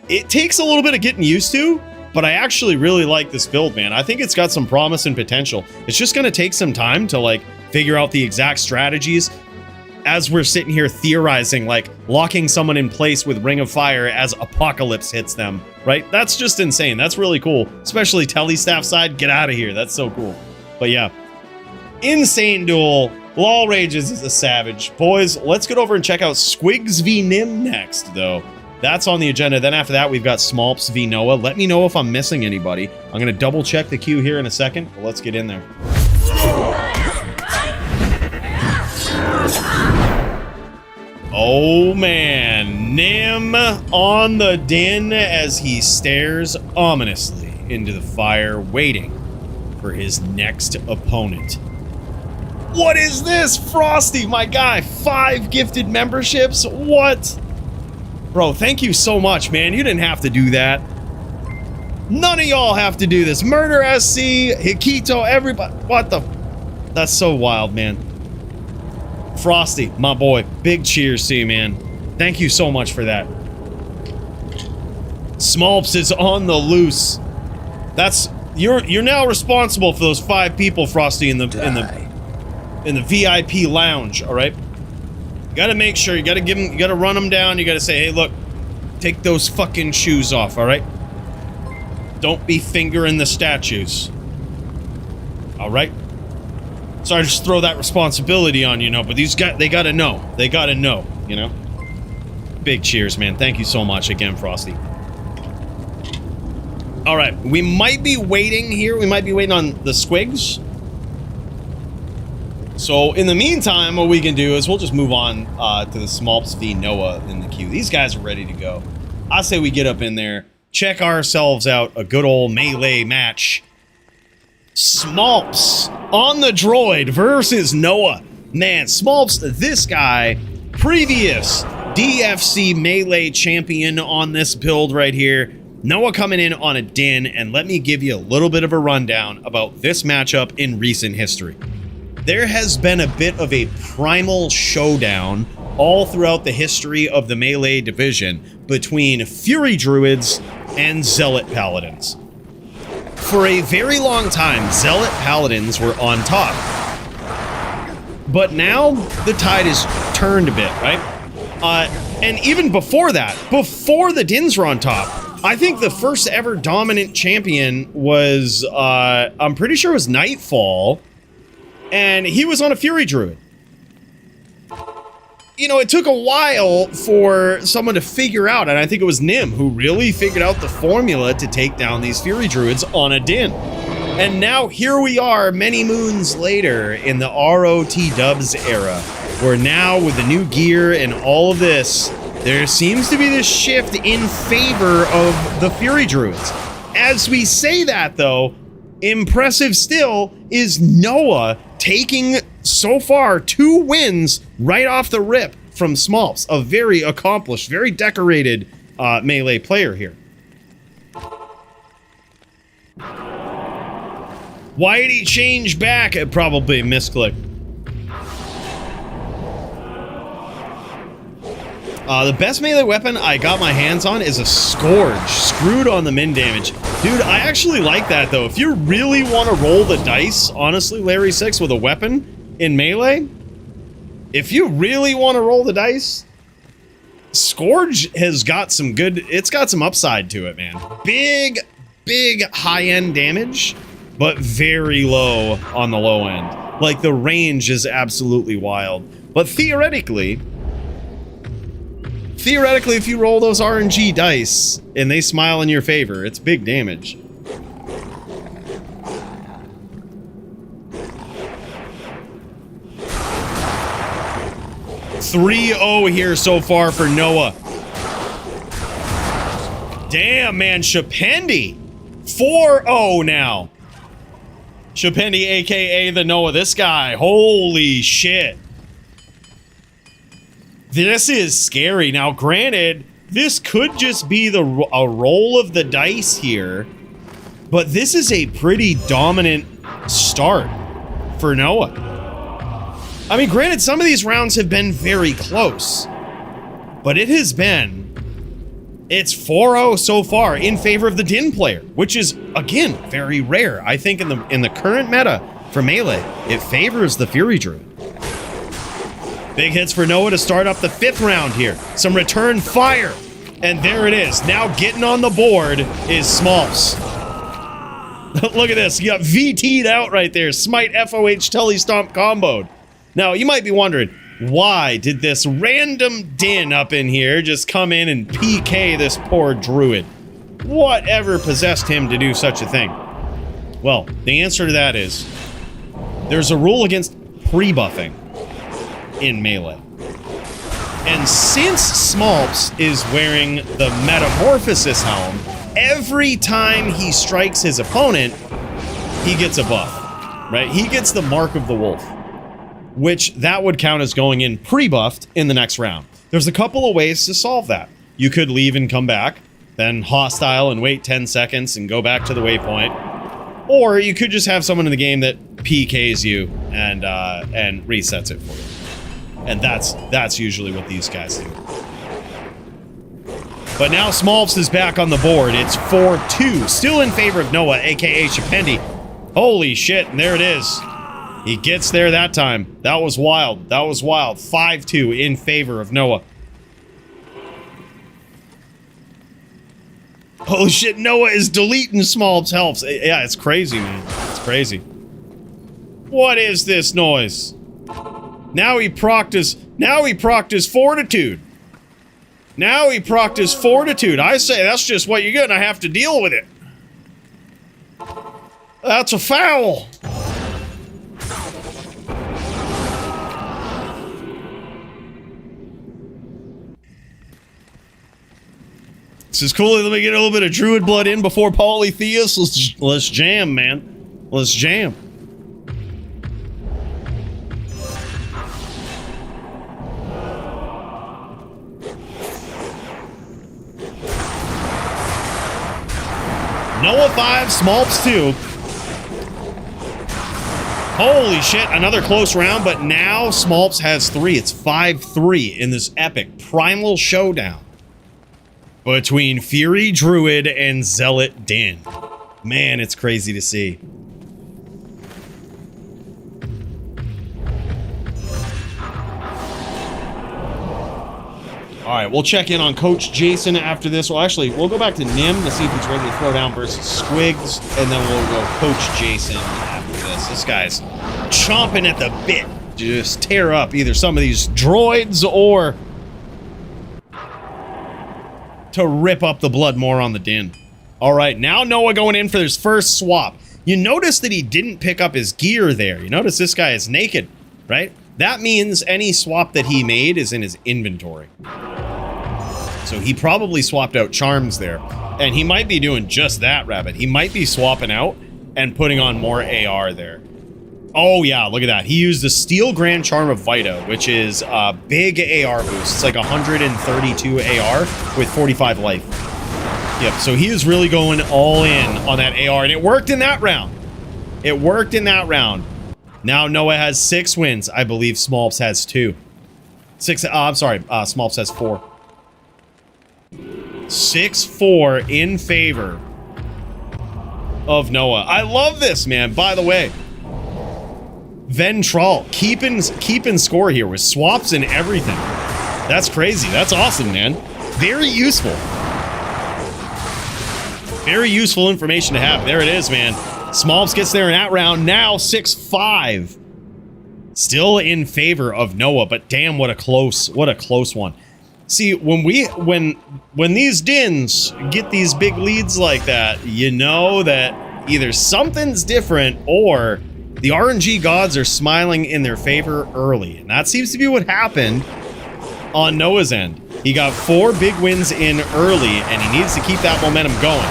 It takes a little bit of getting used to, but I actually really like this build, man. I think it's got some promise and potential. It's just going to take some time to, like, figure out the exact strategies as we're sitting here theorizing, like, locking someone in place with Ring of Fire as Apocalypse hits them, right? That's just insane. That's really cool. Especially Telestaff side. Get out of here. That's so cool. But yeah, insane duel. Lol Rages is a savage. Boys, let's get over and check out Squigs v Nim next, though. That's on the agenda. Then after that, we've got Smolps v Noah. Let me know if I'm missing anybody. I'm going to double check the queue here in a second. But let's get in there. Oh man, Nim on the din as he stares ominously into the fire, waiting for his next opponent. What is this? Frosty, my guy, 5 gifted memberships? What? Bro, thank you so much, man. You didn't have to do that. None of y'all have to do this. Murder SC, Hikito, everybody. What the? That's so wild, man. Frosty, my boy, big cheers to you, man. Thank you so much for that. Smolps is on the loose. That's you're now responsible for those 5 people, Frosty, in the VIP lounge. All right, you got to make sure you got to give them, you got to run them down. You got to say, hey, look, take those fucking shoes off. All right, don't be fingering the statues. All right. Sorry to just throw that responsibility on you, know, but these guys, they gotta know. They gotta know, you know? Big cheers, man. Thank you so much again, Frosty. All right, we might be waiting here. We might be waiting on the Squigs. So in the meantime, what we can do is we'll just move on to the Smolps v Noah in the queue. These guys are ready to go. I say we get up in there, check ourselves out a good old melee match. Smolps on the droid versus Noah. Man, Smolps, this guy, previous DFC melee champion on this build right here. Noah coming in on a din, and let me give you a little bit of a rundown about this matchup in recent history. There has been a bit of a primal showdown all throughout the history of the melee division between Fury Druids and Zealot Paladins. For a very long time, Zealot Paladins were on top. But now, the tide is turned a bit, right? And even before that, before the Dins were on top, I think the first ever dominant champion was, I'm pretty sure it was Nightfall, and he was on a Fury Druid. You know, it took a while for someone to figure out, and I think it was Nim who really figured out the formula to take down these Fury Druids on a din. And now here we are many moons later in the ROT Dubs era, where now with the new gear and all of this, there seems to be this shift in favor of the Fury Druids. As we say that though, impressive still is Noah taking so far 2 wins right off the rip from Smolps, a very accomplished, very decorated melee player here. Why'd he change back? Probably a misclick. The best melee weapon I got my hands on is a Scourge, screwed on the min damage. Dude, I actually like that though. If you really want to roll the dice, honestly, Larry 6 with a weapon in melee, if you really want to roll the dice, Scourge has got some good, it's got some upside to it, man. Big high-end damage, but very low on the low end. Like, the range is absolutely wild. But theoretically, if you roll those RNG dice and they smile in your favor, it's big damage. 3-0 here so far for Noah. Damn, man. Shapendi. 4-0 now. Shapendi, a.k.a. the Noah. This guy. Holy shit. This is scary. Now, granted, this could just be a roll of the dice here, but this is a pretty dominant start for Noah. I mean, granted, some of these rounds have been very close, but it has been... It's 4-0 so far in favor of the Din player, which is, again, very rare. I think in the current meta for Melee, it favors the Fury Druid. Big hits for Noah to start up the 5th round here. Some return fire. And there it is. Now getting on the board is Smalps. Look at this. You got VT'd out right there. Smite, FOH, Telly Stomp comboed. Now, you might be wondering, why did this random Din up in here just come in and PK this poor Druid? Whatever possessed him to do such a thing? Well, the answer to that is, there's a rule against pre-buffing in Melee. And since Smalps is wearing the Metamorphosis helm, every time he strikes his opponent, he gets a buff, right? He gets the Mark of the Wolf, which that would count as going in pre-buffed in the next round. There's a couple of ways to solve that. You could leave and come back, then hostile and wait 10 seconds and go back to the waypoint. Or you could just have someone in the game that PKs you and resets it for you. And that's usually what these guys do. But now Smalps is back on the board. It's 4-2. Still in favor of Noah, a.k.a. Shapendi. Holy shit, and there it is. He gets there that time. That was wild. That was wild. 5-2 in favor of Noah. Holy shit, Noah is deleting Smalps' health. Yeah, it's crazy, man. It's crazy. What is this noise? Now he proctors fortitude. Now he proctors fortitude. I say that's just what you're gonna have to deal with it. That's a foul. This is cool. Let me get a little bit of Druid blood in before Polytheus. Let's jam, man. Let's jam. Noah 5, Smalps 2. Holy shit, another close round, but now Smalps has 3. It's 5-3 in this epic primal showdown between Fury Druid and Zealot Din. Man, it's crazy to see. All right, we'll check in on Coach Jason after this. Well, actually, we'll go back to Nim to see if he's ready to throw down versus Squigs, and then we'll go Coach Jason after this. This guy's chomping at the bit to just tear up either some of these droids or to rip up the blood more on the Din. All right, now Noah going in for his first swap. You notice that he didn't pick up his gear there. You notice this guy is naked, right? That means any swap that he made is in his inventory. So he probably swapped out charms there. And he might be doing just that, Rabbit. He might be swapping out and putting on more AR there. Oh yeah, look at that. He used the Steel Grand Charm of Vita, which is a big AR boost. It's like 132 AR with 45 life. Yep, so he is really going all in on that AR, and it worked in that round. It worked in that round. Now Noah has 6 wins. I believe Smalps has 2. I'm sorry, Smalps has 4. 6-4 in favor of Noah. I love this, man. By the way, Ventral keeping score here with swaps and everything. That's crazy. That's awesome, man. Very useful. Very useful information to have. There it is, man. Smalps gets there in that round. Now 6-5. Still in favor of Noah, but damn, what a close one. See, when these Dins get these big leads like that, you know that either something's different or the RNG gods are smiling in their favor early. And that seems to be what happened on Noah's end. He got 4 big wins in early, and he needs to keep that momentum going.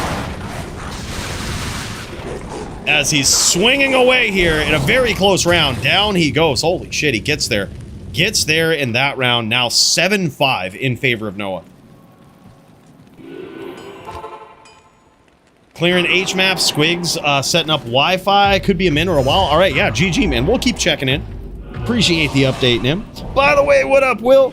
As he's swinging away here in a very close round, down he goes. Holy shit, he gets there. Gets there in that round. Now 7-5 in favor of Noah. Clearing H-map, Squigs, setting up Wi-Fi. Could be a min or a while. All right, yeah, GG, man. We'll keep checking in. Appreciate the update, Nim. By the way, what up, Will?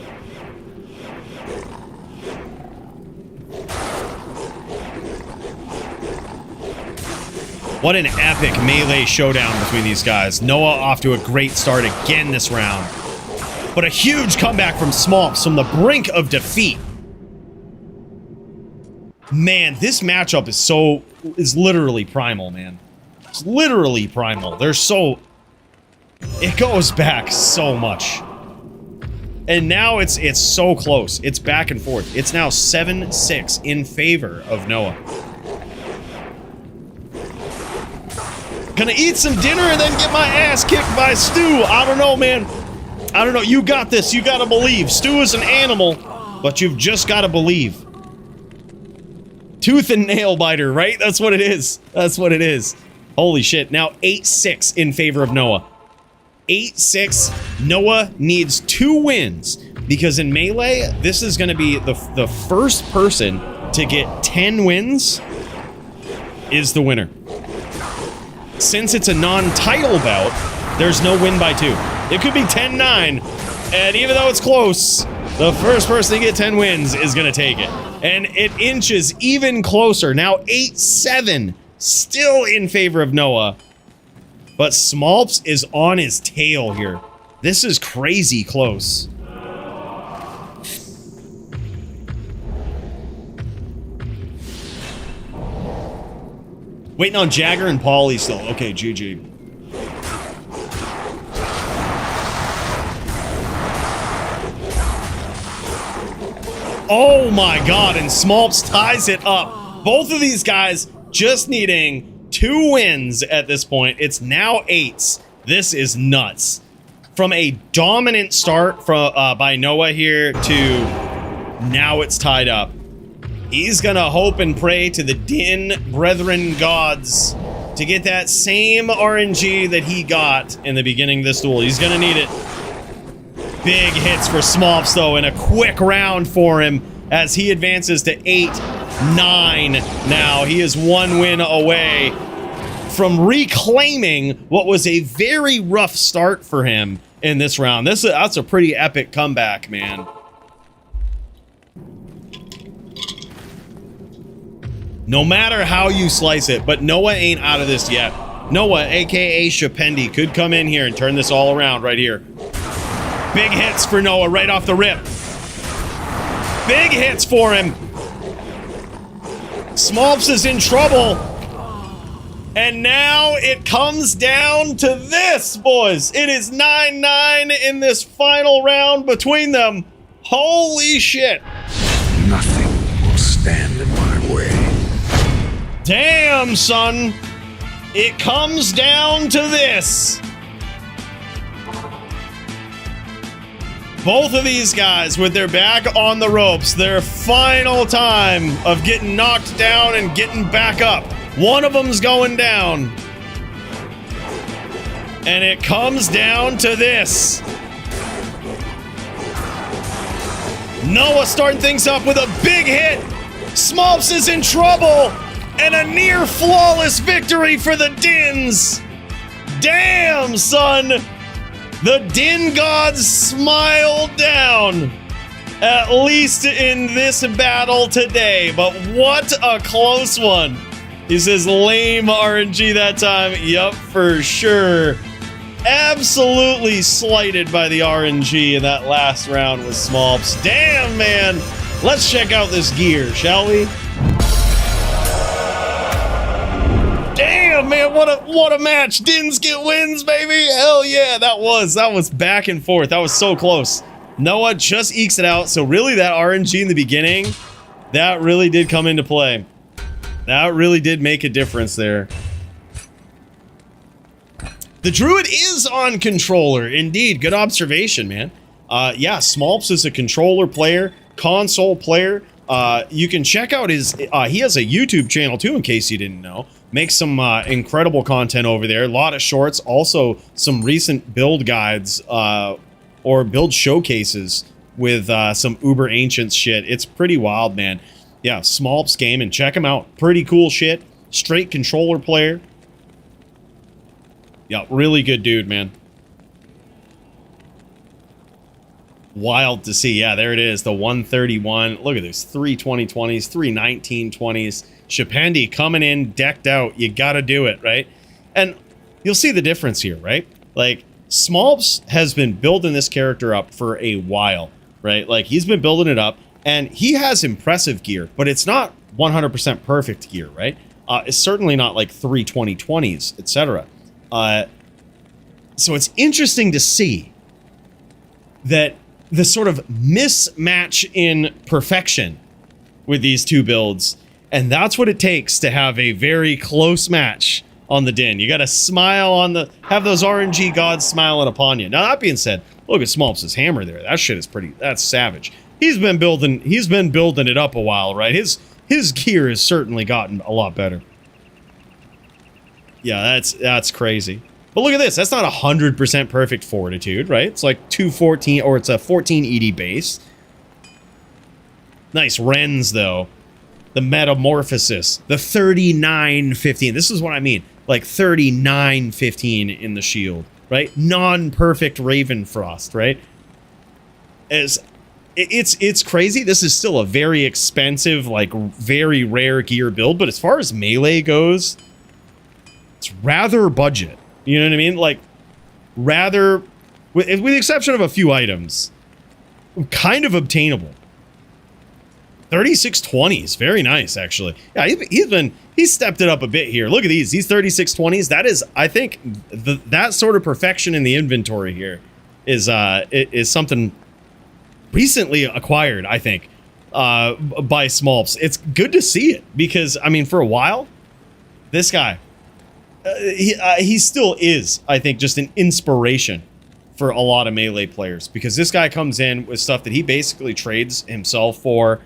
What an epic melee showdown between these guys. Noah off to a great start again this round. But a huge comeback from Smolps from the brink of defeat. Man, this matchup is literally primal, man. It's literally primal. It goes back so much. And now it's so close. It's back and forth. It's now 7-6 in favor of Noah. Gonna eat some dinner and then get my ass kicked by Stu. I don't know, man. I don't know. You got this. You gotta believe. Stu is an animal, but you've just gotta believe. Tooth and nail biter, right? That's what it is. That's what it is. Holy shit. Now 8-6 in favor of Noah. 8-6. Noah needs 2 wins because in Melee, this is going to be the first person to get 10 wins is the winner. Since it's a non-title bout, there's no win by 2. It could be 10-9, and even though it's close, the first person to get 10 wins is going to take it. And it inches even closer. Now 8-7, still in favor of Noah. But Smolps is on his tail here. This is crazy close. Waiting on Jagger and Paulie still. Okay, GG. Oh my god, and Smolps ties it up. Both of these guys just needing 2 wins at this point. It's now 8s. This is nuts. From a dominant start by Noah here to now it's tied up. He's gonna hope and pray to the Din Brethren gods to get that same RNG that he got in the beginning of this duel. He's gonna need it. Big hits for Smolps, though, and a quick round for him as he advances to 8-9 now. He is 1 win away from reclaiming what was a very rough start for him in this round. That's a pretty epic comeback, man. No matter how you slice it, but Noah ain't out of this yet. Noah, aka Shapendi, could come in here and turn this all around right here. Big hits for Noah right off the rip. Big hits for him. Smolps is in trouble. And now it comes down to this, boys. It is 9-9 in this final round between them. Holy shit. Nothing will stand in my way. Damn, son. It comes down to this. Both of these guys with their back on the ropes, their final time of getting knocked down and getting back up. One of them's going down. And it comes down to this. Noah starting things up with a big hit. Smolps is in trouble. And a near flawless victory for the Dins. Damn, son. The Din gods smile down, at least in this battle today. But what a close one. He says lame RNG that time. Yup, for sure. Absolutely slighted by the RNG in that last round with Smolps. Damn, man. Let's check out this gear, shall we? Damn, man, what a match. Dins get wins, baby. Hell yeah, that was back and forth. That was so close. Noah just ekes it out. So really that RNG in the beginning, that really did come into play. That really did make a difference there. The Druid is on controller. Indeed, good observation, man. Yeah, Smolps is a controller player, console player. You can check out his, he has a YouTube channel too, in case you didn't know. Makes some incredible content over there. A lot of shorts, also some recent build guides or build showcases with some uber ancient shit. It's pretty wild, man. Yeah, Smolps game, and check him out. Pretty cool shit. Straight controller player. Yeah, really good dude, man. Wild to see. Yeah, there it is. The 131. Look at this. 3 2020s, 3 1920s. Shapendi coming in, decked out. You gotta do it, right? And you'll see the difference here, right? Like, Smolps has been building this character up for a while, right? Like, he's been building it up, and he has impressive gear, but it's not 100% perfect gear, right? It's certainly not like 3 2020s, etc. So it's interesting to see that the sort of mismatch in perfection with these two builds, and that's what it takes to have a very close match on the Din. You gotta smile on the, have those RNG gods smiling upon you. Now, that being said, look at Smolps' hammer there. That shit is pretty, that's savage. He's been building it up a while, right? His gear has certainly gotten a lot better. Yeah, that's crazy. But look at this. That's not 100% perfect fortitude, right? It's like 214, or it's a 14 ED base. Nice Rens, though. The Metamorphosis. The 3915. This is what I mean. Like 3915 in the shield, right? Non-perfect Ravenfrost, right? It's crazy. This is still a very expensive, like, very rare gear build. But as far as melee goes, it's rather budget. You know what I mean? Like, rather, with the exception of a few items, kind of obtainable. 3620s, very nice, actually. Yeah, he's stepped it up a bit here. Look at these 3620s. That is, I think, that sort of perfection in the inventory here is something recently acquired, I think, by Smolps. It's good to see it because, I mean, for a while, this guy. He still is, I think, just an inspiration for a lot of melee players, because this guy comes in with stuff that he basically trades himself for,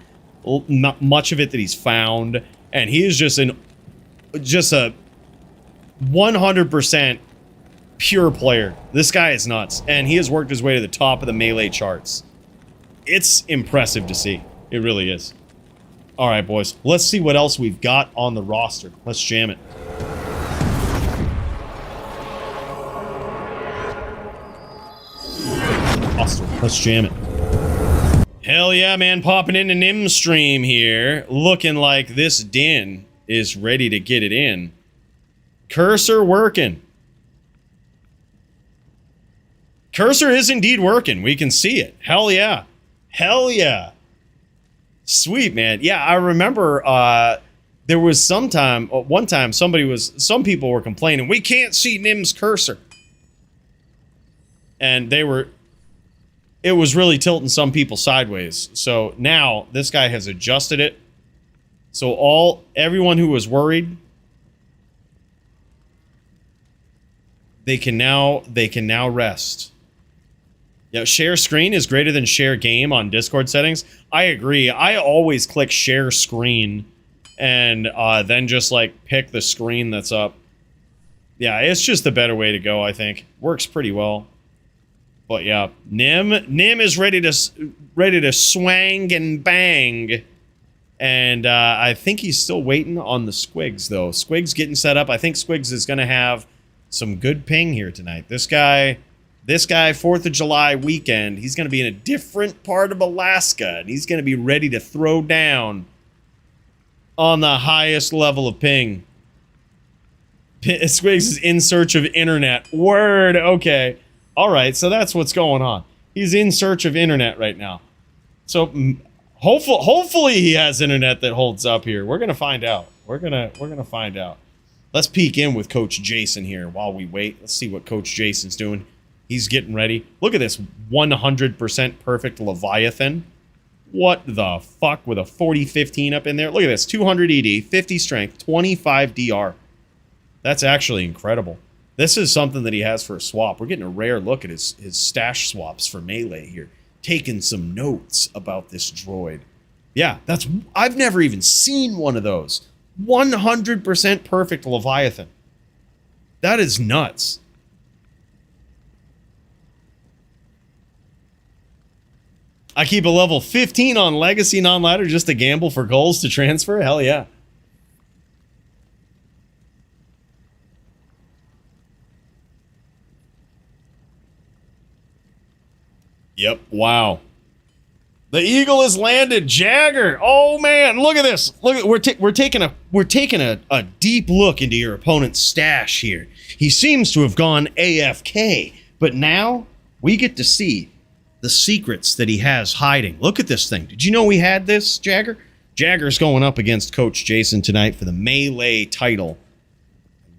not much of it that he's found, and he is just a 100% pure player. This guy is nuts, and he has worked his way to the top of the melee charts. It's impressive to see. It really is. All right, boys, let's see what else we've got on the roster. Let's jam it. Let's jam it. Hell yeah, man. Popping into Nim stream here. Looking like this Din is ready to get it in. Cursor working. Cursor is indeed working. We can see it. Hell yeah. Hell yeah. Sweet, man. Yeah, I remember there was one time some people were complaining, we can't see Nim's cursor. And it was really tilting some people sideways. So now this guy has adjusted it. So everyone who was worried, they can now rest. Yeah, share screen is greater than share game on Discord settings. I agree. I always click share screen and then just like pick the screen that's up. Yeah, it's just the better way to go, I think. Works pretty well. But yeah, Nim is ready to swang and bang. And I think he's still waiting on the Squigs, though. Squigs getting set up. I think Squigs is going to have some good ping here tonight. This guy, 4th of July weekend, he's going to be in a different part of Alaska, and he's going to be ready to throw down on the highest level of ping. Squigs is in search of internet. Word, okay. All right, so that's what's going on. He's in search of internet right now. So hopefully he has internet that holds up here. We're gonna find out. We're gonna find out. Let's peek in with Coach Jason here while we wait. Let's see what Coach Jason's doing. He's getting ready. Look at this 100% perfect Leviathan. What the fuck with a 40-15 up in there? Look at this, 200 ED, 50 strength, 25 DR. That's actually incredible. This is something that he has for a swap. We're getting a rare look at his stash swaps for melee here. Taking some notes about this droid. Yeah, I've never even seen one of those. 100% perfect Leviathan. That is nuts. I keep a level 15 on Legacy non-ladder just to gamble for goals to transfer? Hell yeah. Yep, wow. The Eagle has landed. Jagger. Oh man, look at this. Look at we're taking a deep look into your opponent's stash here. He seems to have gone AFK, but now we get to see the secrets that he has hiding. Look at this thing. Did you know we had this, Jagger? Jagger's going up against Coach Jason tonight for the melee title.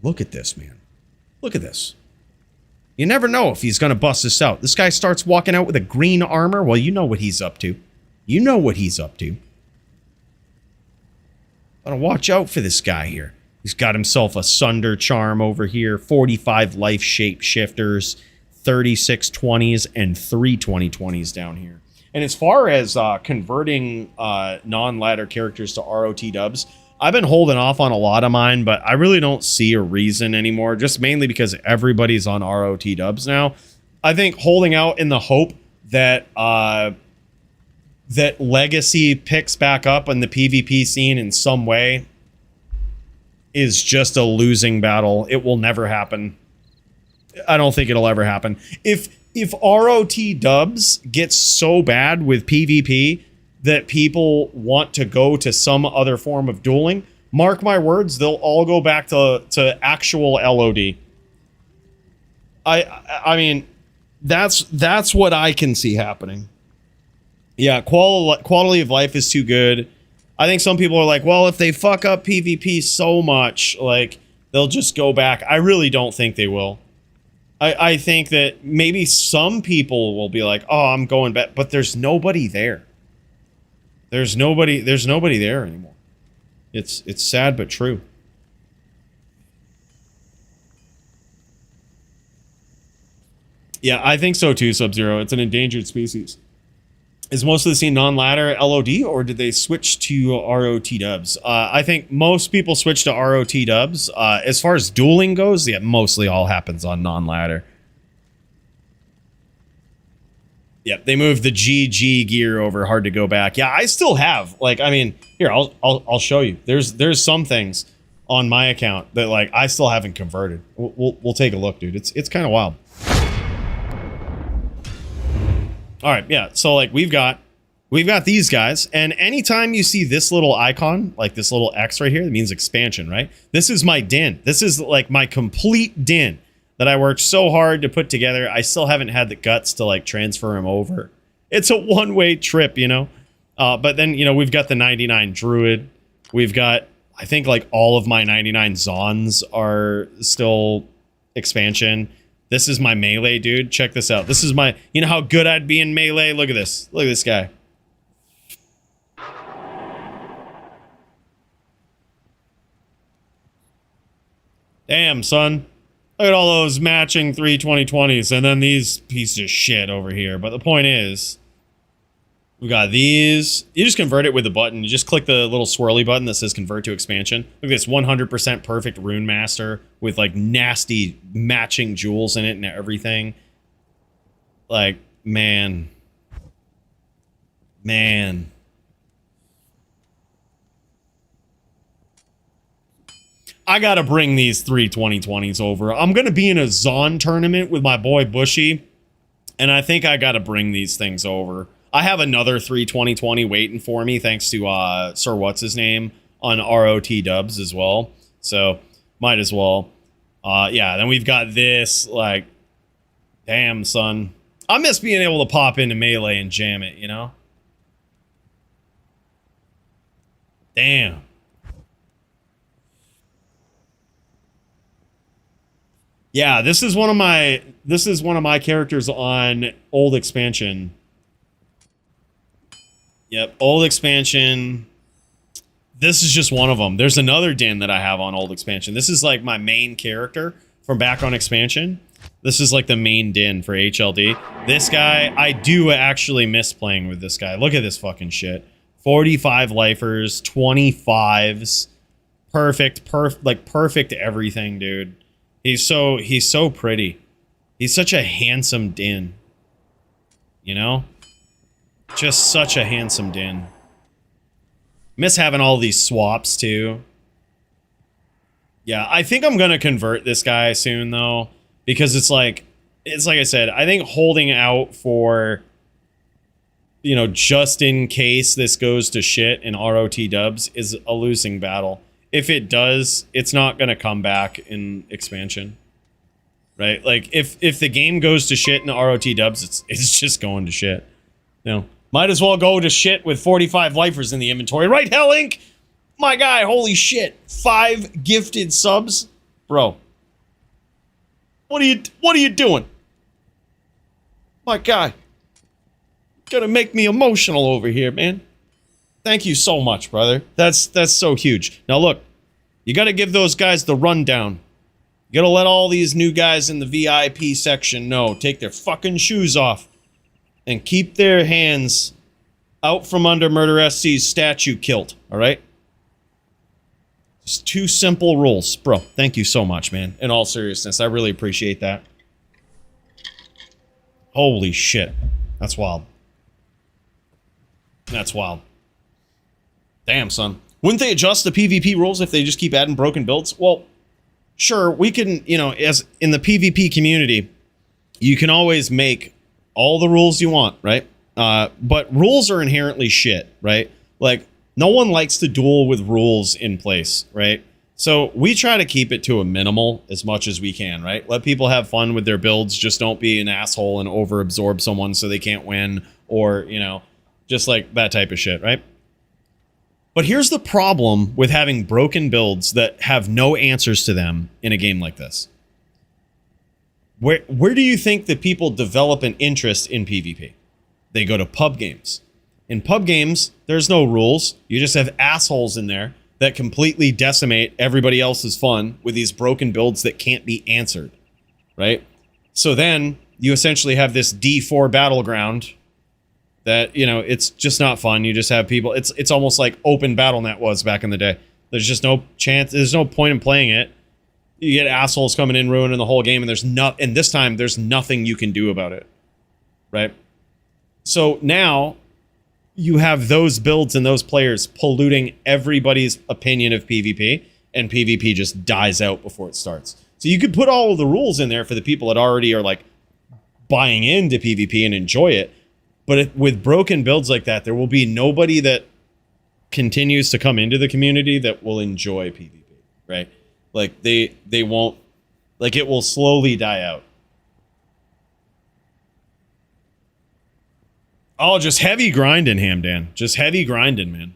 Look at this, man. Look at this. You never know if he's going to bust this out. This guy starts walking out with a green armor. Well, you know what he's up to. You know what he's up to. Gotta watch out for this guy here. He's got himself a Sunder Charm over here, 45 life shape shifters, 36 20s, and 3 2020s down here. And as far as converting non-ladder characters to ROT dubs, I've been holding off on a lot of mine, but I really don't see a reason anymore, just mainly because everybody's on ROT dubs now. I think holding out in the hope that that Legacy picks back up on the PvP scene in some way is just a losing battle. It will never happen. I don't think it'll ever happen. If ROT dubs gets so bad with PvP that people want to go to some other form of dueling, mark my words, they'll all go back to actual LOD. I mean, that's what I can see happening. Yeah, quality of life is too good. I think some people are like, well, if they fuck up PvP so much, like, they'll just go back. I really don't think they will. I think that maybe some people will be like, oh, I'm going back, but there's nobody there. There's nobody there anymore. It's sad but true. Yeah, I think so too, Sub-Zero. It's an endangered species. Is most of the scene non-ladder LOD, or did they switch to ROT dubs? I think most people switch to ROT dubs. As far as dueling goes, yeah, mostly all happens on non-ladder. Yep, they moved the GG gear over. Hard to go back. Yeah, I still have, like, I mean, here, I'll show you. There's some things on my account that, like, I still haven't converted. We'll take a look, dude. It's kind of wild. All right, yeah, so like we've got these guys, and anytime you see this little icon, like this little X right here, that means expansion, right? This is my din. This is like my complete din that I worked so hard to put together. I still haven't had the guts to like transfer him over. It's a one-way trip, you know? But then, you know, we've got the 99 Druid. We've got, I think like all of my 99 Zons are still expansion. This is my melee, dude. Check this out. This is my... You know how good I'd be in melee? Look at this. Look at this guy. Damn, son. Look at all those matching 3 2020s and then these pieces of shit over here. But the point is... We got these. You just convert it with the button. You just click the little swirly button that says convert to expansion. Look at this 100% perfect Rune Master with like nasty matching jewels in it and everything. Like, man. Man. I gotta bring these 3 2020s over. I'm gonna be in a Zon tournament with my boy Bushy, and I think I gotta bring these things over. I have another 3 2020 waiting for me, thanks to Sir What's-His-Name on ROT dubs as well. So, might as well. Yeah, then we've got this, like, damn, son. I miss being able to pop into melee and jam it, you know? Damn. Yeah, this is one of my characters on old expansion. Yep, old expansion. This is just one of them. There's another din that I have on old expansion. This is like my main character from back on expansion. This is like the main din for HLD. This guy, I do actually miss playing with this guy. Look at this fucking shit. 45 lifers, 25s. Perfect everything, dude. He's so pretty. He's such a handsome din. You know? Just such a handsome din. Miss having all these swaps too. Yeah, I think I'm gonna convert this guy soon though, because it's like I said, I think holding out for, you know, just in case this goes to shit in ROT dubs is a losing battle. If it does, it's not gonna come back in expansion. Right? Like if the game goes to shit in ROT dubs, it's just going to shit. You know, might as well go to shit with 45 lifers in the inventory, right, Hell Inc? My guy, holy shit. 5 gifted subs? Bro. What are you doing? My guy. Gonna make me emotional over here, man. Thank you so much, brother. That's so huge. Now look, you gotta give those guys the rundown. You gotta let all these new guys in the VIP section know. Take their fucking shoes off. And keep their hands out from under Murder SC's statue kilt, alright? Just 2 simple rules. Bro, thank you so much, man. In all seriousness, I really appreciate that. Holy shit. That's wild. That's wild. Damn, son. Wouldn't they adjust the PvP rules if they just keep adding broken builds? Well, sure, we can, you know, as in the PvP community, you can always make all the rules you want, right? But rules are inherently shit, right? Like, no one likes to duel with rules in place, right? So we try to keep it to a minimal as much as we can, right? Let people have fun with their builds. Just don't be an asshole and over-absorb someone so they can't win, or, you know, just like that type of shit, right? But here's the problem with having broken builds that have no answers to them in a game like this. Where do you think that people develop an interest in PvP? They go to pub games. In pub games, there's no rules. You just have assholes in there that completely decimate everybody else's fun with these broken builds that can't be answered, right? So then you essentially have this D4 battleground that, you know, it's just not fun. You just have people. It's almost like open BattleNet was back in the day. There's just no chance. There's no point in playing it. You get assholes coming in, ruining the whole game, and this time there's nothing you can do about it, right? So now you have those builds and those players polluting everybody's opinion of PvP, and PvP just dies out before it starts. So you could put all of the rules in there for the people that already are like buying into PvP and enjoy it. But with broken builds like that, there will be nobody that continues to come into the community that will enjoy PvP, right? Like they won't, like it will slowly die out. Oh, just heavy grinding, Hamdan. Just heavy grinding, man.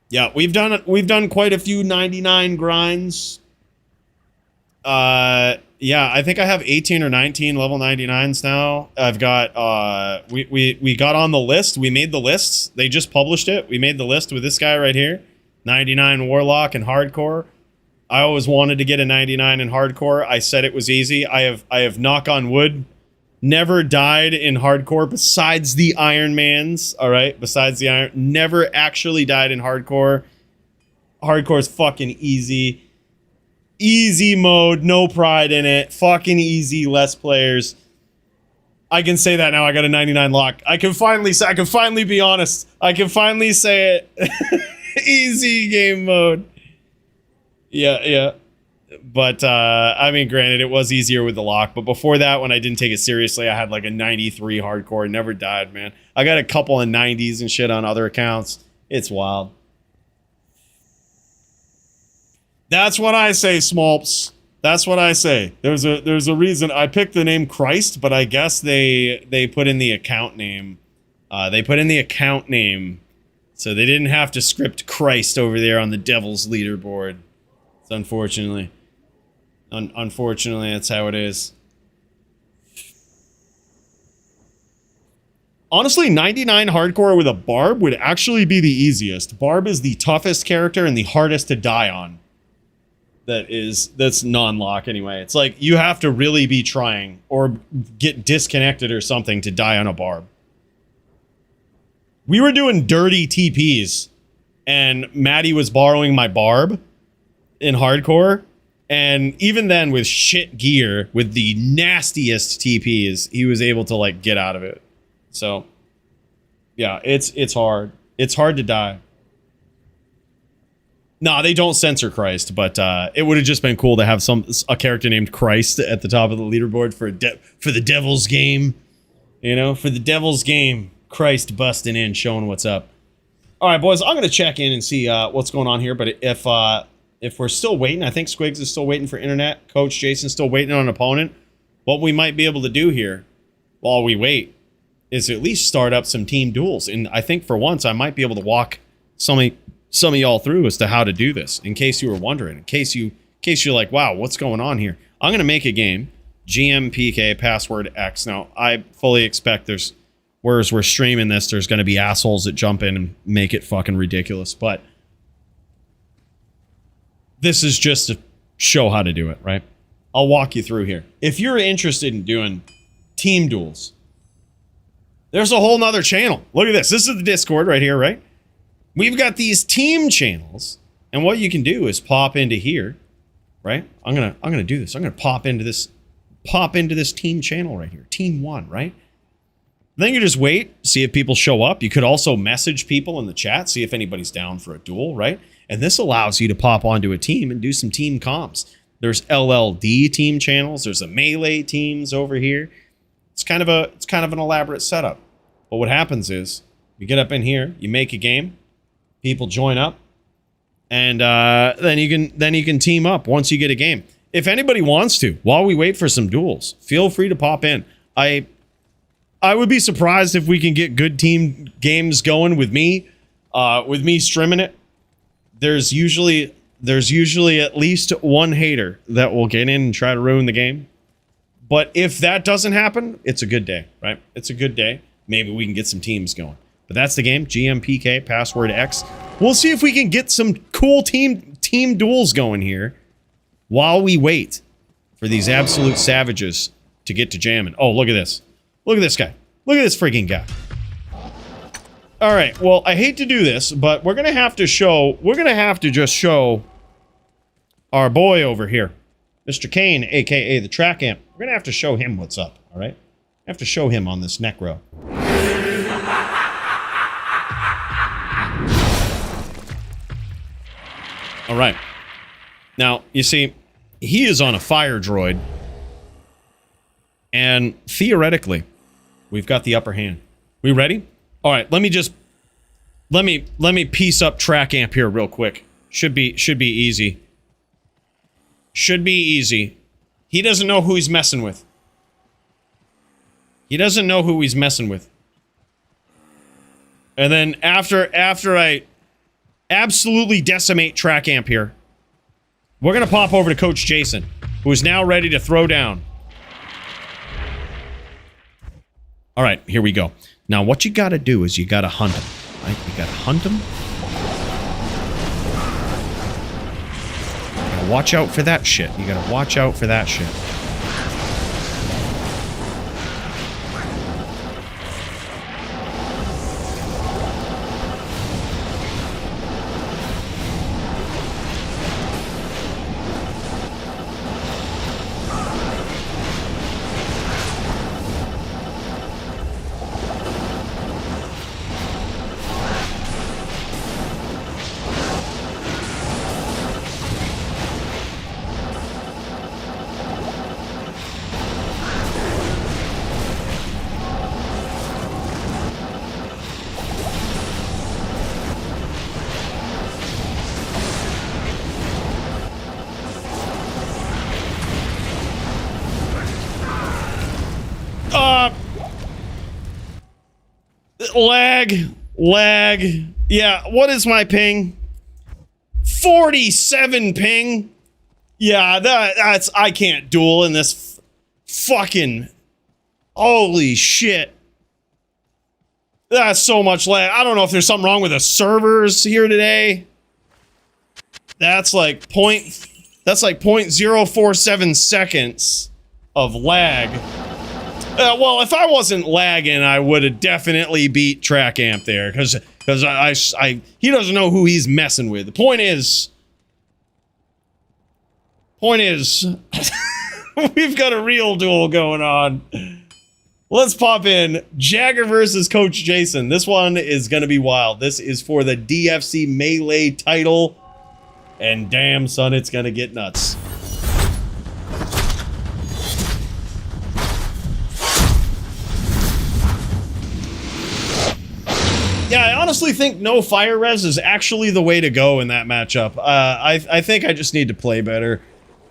Yeah, we've done quite a few 99 grinds. Yeah, I think I have 18 or 19 level 99s now. I've got we got on the list. We made the lists. They just published it. We made the list with this guy right here. 99 Warlock and Hardcore. I always wanted to get a 99 in Hardcore. I said it was easy. I have knock on wood, never died in Hardcore besides the Iron Mans, all right? Besides the Iron, never actually died in Hardcore. Hardcore's fucking easy. Easy mode, no pride in it. Fucking easy, less players. I can say that now. I got a 99 lock. I can finally say, I can finally be honest. I can finally say it. Easy game mode. Yeah. But, I mean, granted, it was easier with the lock. But before that, when I didn't take it seriously, I had like a 93 hardcore. Never died, man. I got a couple of 90s and shit on other accounts. It's wild. That's what I say, Smolps. That's what I say. There's a reason I picked the name Christ, but I guess they put in the account name. They put in the account name, so they didn't have to script Christ over there on the Devil's leaderboard. It's unfortunately. Unfortunately, that's how it is. Honestly, 99 hardcore with a Barb would actually be the easiest. Barb is the toughest character and the hardest to die on. that's non-lock anyway. It's like you have to really be trying or get disconnected or something to die on a barb. We were doing dirty TPs and Maddie was borrowing my barb in hardcore, and even then with shit gear with the nastiest TPs, he was able to like get out of it. So yeah, it's hard. It's hard to die. No, they don't censor Christ, but it would have just been cool to have a character named Christ at the top of the leaderboard for the Devil's game. You know, for the Devil's game, Christ busting in, showing what's up. All right, boys, I'm going to check in and see what's going on here, but if we're still waiting, I think Squigs is still waiting for internet, Coach Jason's still waiting on an opponent, what we might be able to do here while we wait is at least start up some team duels. And I think for once I might be able to walk some of y'all through as to how to do this, in case you were wondering, in case you're like, wow, what's going on here? I'm going to make a game, GMPK password X. Now, I fully expect whereas we're streaming this, there's going to be assholes that jump in and make it fucking ridiculous, but this is just to show how to do it, right? I'll walk you through here. If you're interested in doing team duels, there's a whole nother channel. Look at this. This is the Discord right here, right? We've got these team channels, and what you can do is pop into here, right? I'm gonna do this. I'm gonna pop into this team channel right here, Team 1, right? Then you just wait, see if people show up. You could also message people in the chat, see if anybody's down for a duel, right? And this allows you to pop onto a team and do some team comps. There's LLD team channels. There's a melee teams over here. It's kind of an elaborate setup. But what happens is you get up in here, you make a game, people join up, and then you can team up once you get a game. If anybody wants to, while we wait for some duels, feel free to pop in. I would be surprised if we can get good team games going with me streaming it. There's usually at least one hater that will get in and try to ruin the game. But if that doesn't happen, it's a good day, right? It's a good day. Maybe we can get some teams going. But that's the game, GMPK, password X. We'll see if we can get some cool team duels going here while we wait for these absolute savages to get to jamming. Oh, look at this. Look at this guy. Look at this freaking guy. All right, well, I hate to do this, but we're going to have to just show our boy over here, Mr. Kane, a.k.a. the track amp. We're going to have to show him what's up, all right? I have to show him on this neck row. All right. Now, you see, he is on a fire droid, and theoretically, we've got the upper hand. We ready? All right, let me piece up track amp here real quick. Should be easy. Should be easy. He doesn't know who he's messing with. He doesn't know who he's messing with. And then after I absolutely decimate track amp here, we're gonna pop over to Coach Jason, who is now ready to throw down. All right, here we go. Now, what you gotta do is you gotta hunt him, right? You gotta hunt him. You gotta watch out for that shit. You gotta watch out for that shit. Lag. Yeah, what is my ping? 47 ping. Yeah, that's I can't duel in this fucking holy shit. That's so much lag. I don't know if there's something wrong with the servers here today. That's like That's like 0.047 seconds of lag. Well, if I wasn't lagging, I would have definitely beat Track Amp there, because he doesn't know who he's messing with. The point is, we've got a real duel going on. Let's pop in Jagger versus Coach Jason. This one is going to be wild. This is for the DFC Melee title. And damn, son, it's going to get nuts. Yeah, I honestly think no fire res is actually the way to go in that matchup. I think I just need to play better.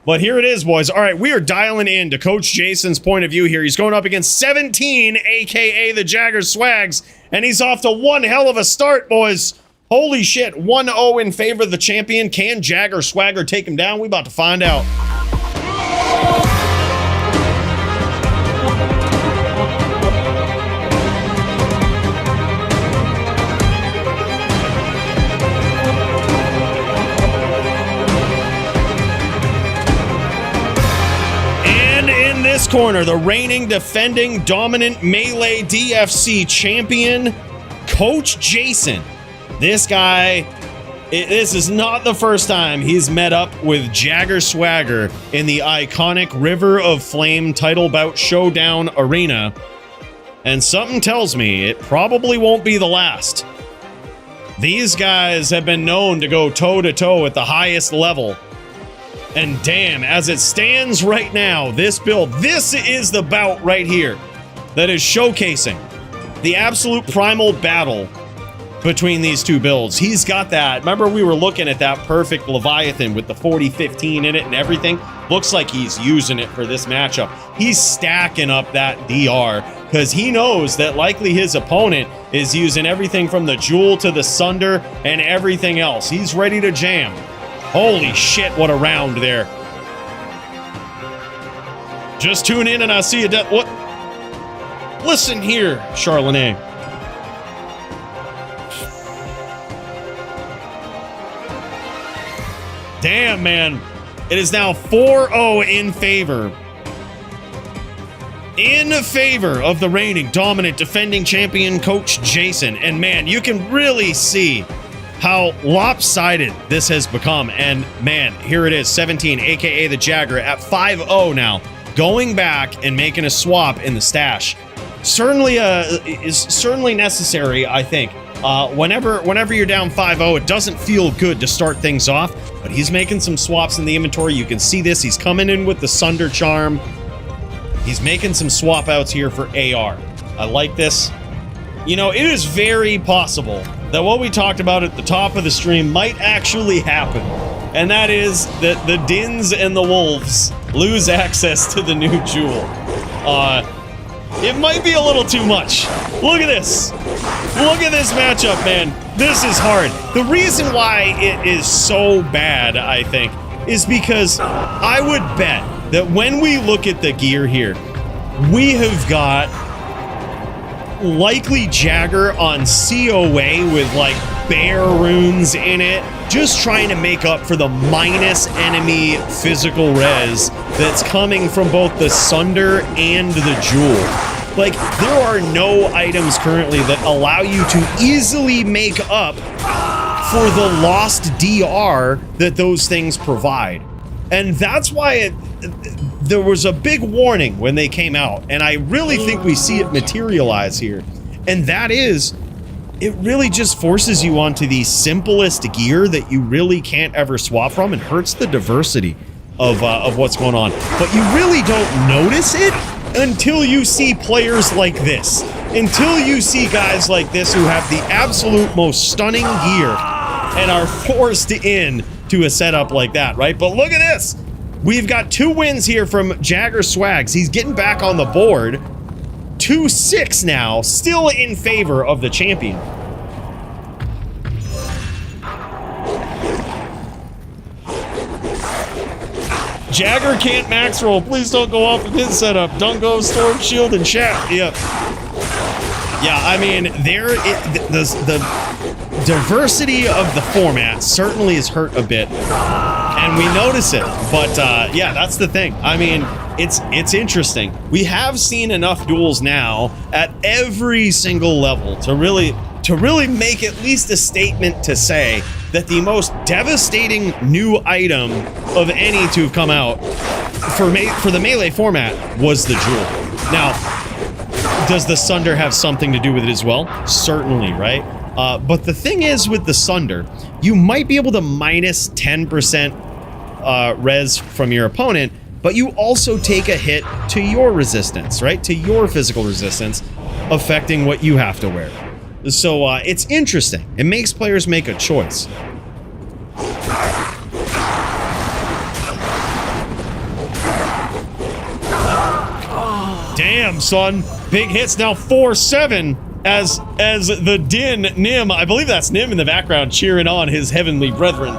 But here it is, boys. All right, we are dialing in to Coach Jason's point of view here. He's going up against 17, a.k.a. the Jagger Swags, and he's off to one hell of a start, boys. Holy shit, 1-0 in favor of the champion. Can Jagger Swagger take him down? We about to find out. This corner, the reigning, defending, dominant Melee DFC champion, Coach Jason. This guy, this is not the first time he's met up with Jagger Swagger in the iconic River of Flame title bout showdown arena. And something tells me it probably won't be the last. These guys have been known to go toe-to-toe at the highest level. And damn, as it stands right now, this build, this is the bout right here that is showcasing the absolute primal battle between these two builds. He's got that. Remember, we were looking at that perfect Leviathan with the 40-15 in it and everything. Looks like he's using it for this matchup. He's stacking up that DR because he knows that likely his opponent is using everything from the Jewel to the Sunder and everything else. He's ready to jam. Holy shit, what a round there. Just tune in and I see a what? Listen here, Charlene. Damn, man. It is now 4-0 in favor of the reigning, dominant, defending champion, Coach Jason. And man, you can really see how lopsided this has become. And man, here it is, 17, aka the Jagger, at 5-0 now, going back and making a swap in the stash. Certainly is certainly necessary, I think. Whenever you're down 5-0, it doesn't feel good to start things off, but he's making some swaps in the inventory. You can see this. He's coming in with the Sunder Charm. He's making some swap outs here for AR. I like this. You know, it is very possible that what we talked about at the top of the stream might actually happen. And that is that the Dins and the Wolves lose access to the new Jewel. It might be a little too much. Look at this. Look at this matchup, man. This is hard. The reason why it is so bad, I think, is because I would bet that when we look at the gear here, we have got likely Jagger on COA with like bear runes in it, just trying to make up for the minus enemy physical res that's coming from both the Sunder and the Jewel. Like, there are no items currently that allow you to easily make up for the lost DR that those things provide. And that's why there was a big warning when they came out, and I really think we see it materialize here. And that is, it really just forces you onto the simplest gear that you really can't ever swap from, and hurts the diversity of what's going on. But you really don't notice it until you see players like this. Until you see guys like this who have the absolute most stunning gear and are forced in to a setup like that, right? But look at this. We've got 2 wins here from Jagger Swags. He's getting back on the board. 2-6 now, still in favor of the champion. Jagger can't max roll. Please don't go off of his setup. Don't go Storm Shield and chat. Yep. Yeah, I mean, diversity of the format certainly is hurt a bit, and we notice it. But yeah, that's the thing. I mean, it's interesting. We have seen enough duels now at every single level to really make at least a statement to say that the most devastating new item of any to have come out for the melee format was the jewel. Now, does the Sunder have something to do with it as well? Certainly, right? But the thing is with the Sunder, you might be able to minus 10% res from your opponent, but you also take a hit to your resistance, right? To your physical resistance, affecting what you have to wear. So it's interesting. It makes players make a choice. Damn, son. Big hits now 4-7 as the Din Nim, I believe that's Nim in the background cheering on his heavenly brethren.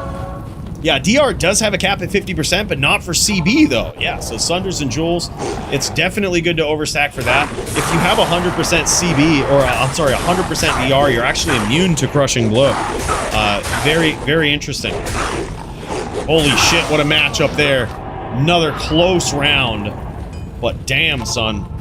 Yeah, DR does have a cap at 50%, but not for CB though. Yeah, so Sunders and Jewels, it's definitely good to overstack for that. If you have 100% CB, or I'm sorry, 100% DR, you're actually immune to Crushing Blow. Very, very interesting. Holy shit, what a matchup there. Another close round. But damn, son.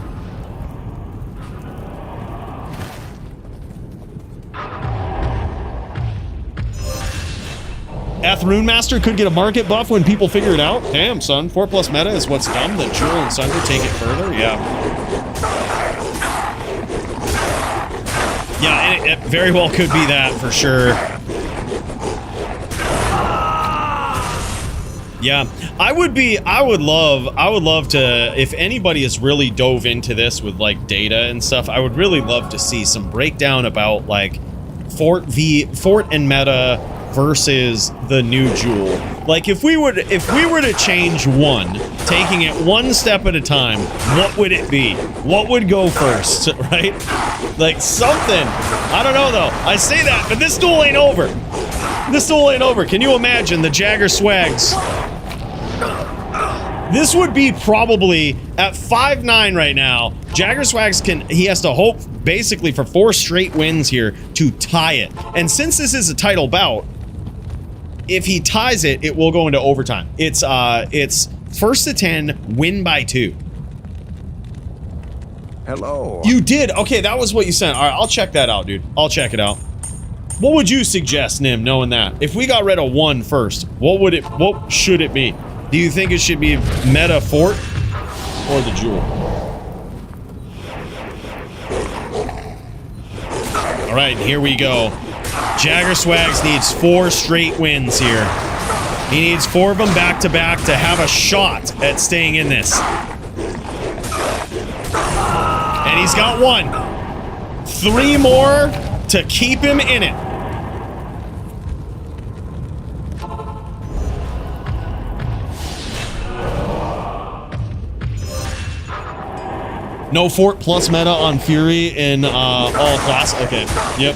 Rune Master could get a market buff when people figure it out. Damn, son. 4+ meta is what's dumb. The Jewel and Sunder take it further. Yeah. Yeah, it very well could be that for sure. Yeah, I would love to, if anybody has really dove into this with like data and stuff, I would really love to see some breakdown about like Fort and meta versus the new Jewel. Like if we were to change one, taking it one step at a time, what would it be? What would go first, right? Like something. I don't know though. I say that, but this duel ain't over. This duel ain't over. Can you imagine the Jagger Swags? This would be probably at 5-9 right now. Jagger Swags he has to hope basically for 4 straight wins here to tie it. And since this is a title bout, if he ties it, it will go into overtime. It's first to 10, win by 2. Hello. You did? Okay, that was what you sent. All right, I'll check that out, dude. I'll check it out. What would you suggest, Nim, knowing that? If we got rid of 1 first, what should it be? Do you think it should be meta Fort or the Jewel? All right, here we go. Jagger Swags needs 4 straight wins here. He needs 4 of them back to back to have a shot at staying in this. And he's got 1. 3 more to keep him in it. No Fort plus meta on Fury in all class. Okay, yep.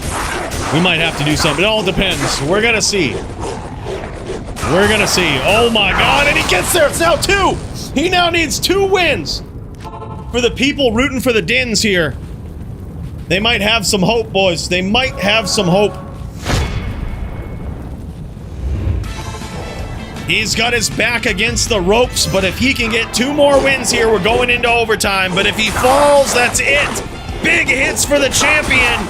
We might have to do something. It all depends. We're gonna see. We're gonna see. Oh my god, and he gets there. It's now 2. He now needs 2 wins. For the people rooting for the Dins here. They might have some hope, boys. They might have some hope. He's got his back against the ropes, but if he can get 2 more wins here, we're going into overtime. But if he falls, that's it. Big hits for the champion.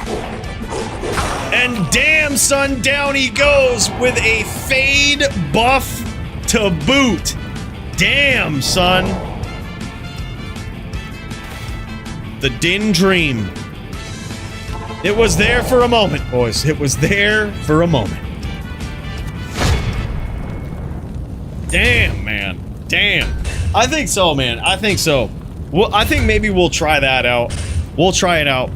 And damn, son, down he goes with a fade buff to boot. Damn, son. The Din Dream. It was there for a moment, boys. It was there for a moment. Damn, man. Damn. I think so, man. I think so. Well, I think maybe we'll try that out. We'll try it out.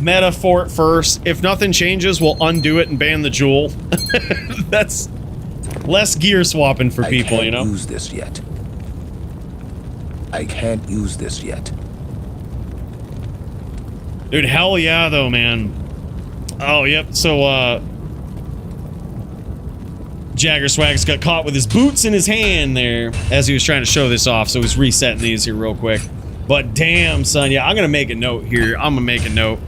Meta Fort first. If nothing changes, we'll undo it and ban the Jewel. That's less gear swapping for people, you know? I can't use this yet. I can't use this yet. Dude, hell yeah, though, man. Oh, yep. So, Jagger Swags got caught with his boots in his hand there as he was trying to show this off, so he's resetting these here real quick. But damn, son, yeah, I'm gonna make a note here. I'm gonna make a note.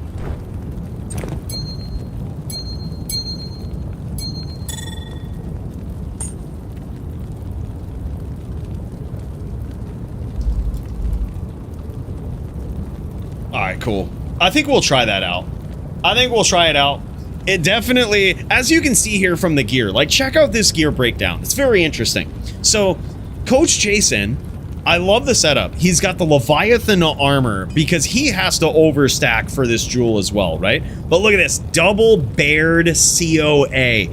All right, cool. I think we'll try that out. I think we'll try it out. It definitely, as you can see here from the gear, like check out this gear breakdown. It's very interesting. So Coach Jason, I love the setup. He's got the Leviathan armor because he has to overstack for this jewel as well, right? But look at this, double bared COA.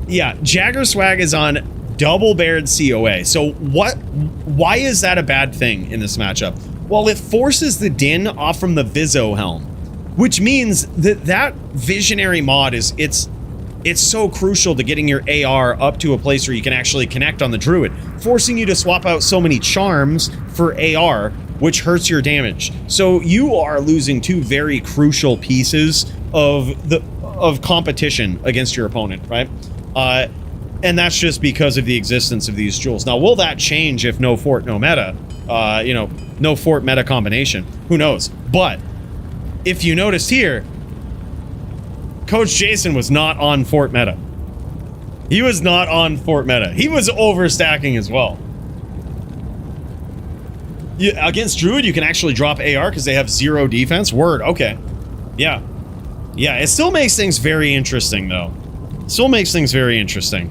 Yeah, Jagger Swag is on double bared COA. So why is that a bad thing in this matchup? Well, it forces the Din off from the Vizzo helm, which means that visionary mod is, it's so crucial to getting your AR up to a place where you can actually connect on the druid, forcing you to swap out so many charms for AR, which hurts your damage. So you are losing two very crucial pieces of competition against your opponent, right? And that's just because of the existence of these jewels. Now, will that change if no fort, no meta? You know, no fort meta combination? Who knows? But if you noticed here, Coach Jason was not on fort meta. He was not on fort meta. He was overstacking as well. Against Druid, you can actually drop AR because they have 0 defense. Word, okay. Yeah. Yeah, it still makes things very interesting, though. Still makes things very interesting.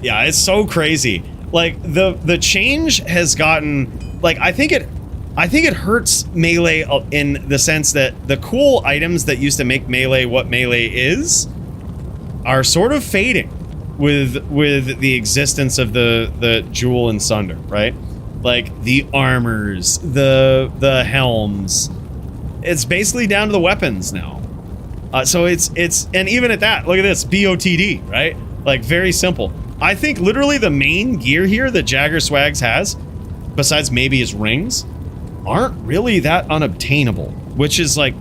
Yeah, it's so crazy. Like, the change has gotten... Like, I think it hurts Melee in the sense that the cool items that used to make Melee what Melee is are sort of fading with the existence of the Jewel and Sunder, right? Like the armors, the helms. It's basically down to the weapons now. So it's and even at that, look at this, BOTD, right? Like very simple. I think literally the main gear here that Jagger Swags has, besides maybe his rings, aren't really that unobtainable, which is like,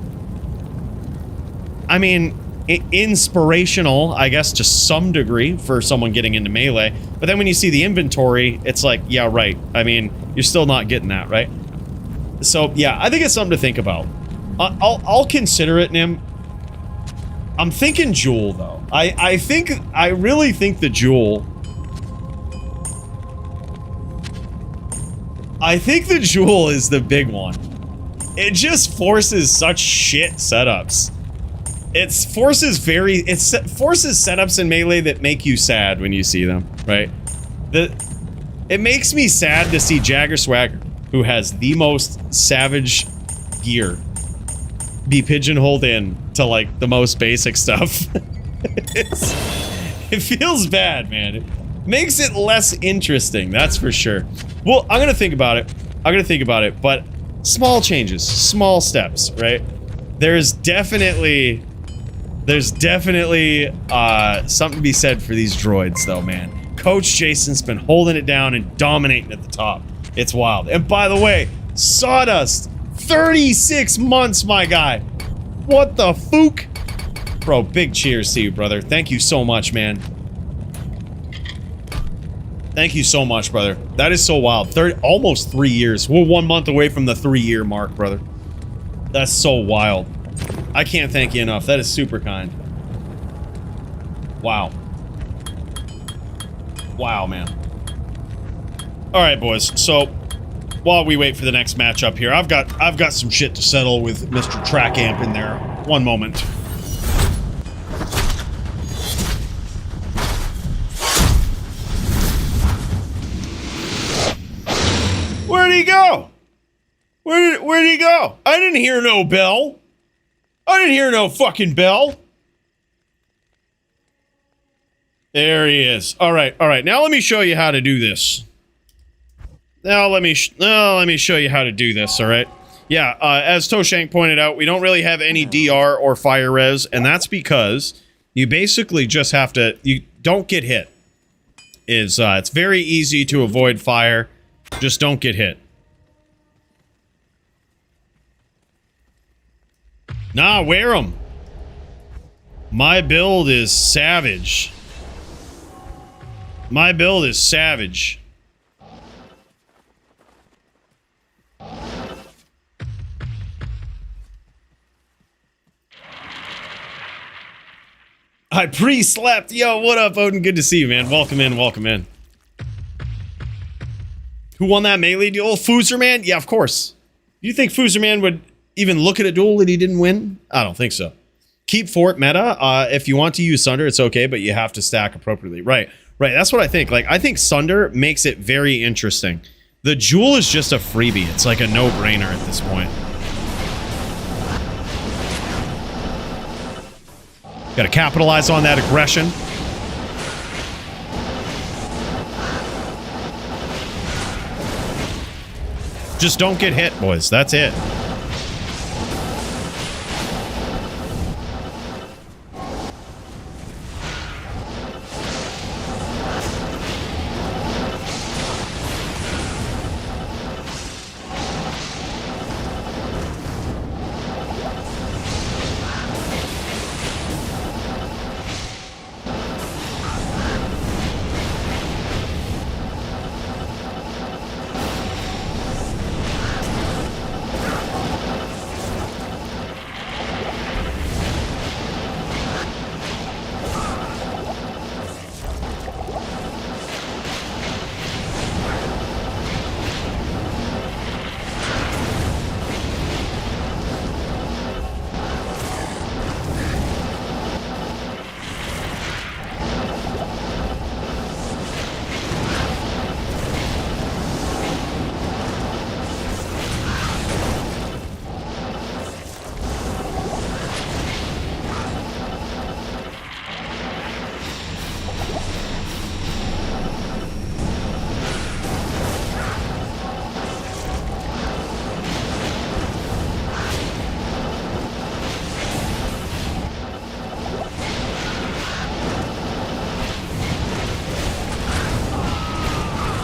I mean, inspirational, I guess, to some degree for someone getting into Melee. But then when you see the inventory, it's like, yeah, right. I mean, you're still not getting that, right? So yeah, I think it's something to think about. I'll consider it, Nim. I'm thinking Jewel though. I really think the Jewel. I think the Jewel is the big one. It just forces such shit setups. It forces setups in Melee that make you sad when you see them, right? It makes me sad to see Jagger Swagger, who has the most savage gear, be pigeonholed in to like the most basic stuff. It feels bad, man. It makes it less interesting, that's for sure. Well, I'm gonna think about it. But small changes, small steps, right? There's definitely something to be said for these droids, though, man. Coach Jason's been holding it down and dominating at the top. It's wild. And by the way, Sawdust, 36 months, my guy. What the fook? Bro, big cheers to you, brother. Thank you so much, man. Thank you so much, brother. That is so wild. Almost 3 years. We're 1 month away from the 3-year mark, brother. That's so wild. I can't thank you enough. That is super kind. Wow. Wow, man. Alright, boys. So, while we wait for the next matchup here, I've got some shit to settle with Mr. Track Amp in there. One moment. Where'd he go? Where'd he go? I didn't hear no bell. I didn't hear no fucking bell. There he is. All right. Now let me show you how to do this. Now let me show you how to do this. All right. Yeah. As Toshank pointed out, we don't really have any DR or fire res, and that's because you basically just have to. You don't get hit. It's very easy to avoid fire. Just don't get hit. Nah, wear them. My build is savage. My build is savage. I pre-slept. Yo, what up, Odin? Good to see you, man. Welcome in, welcome in. Who won that melee duel? Foozerman? Yeah, of course. You think Foozerman would even look at a duel that he didn't win? I don't think so. Keep fort meta. If you want to use Sunder, it's okay, but you have to stack appropriately. Right. That's what I think. Like, I think Sunder makes it very interesting. The Jewel is just a freebie. It's like a no-brainer at this point. Gotta capitalize on that aggression. Just don't get hit, boys. That's it.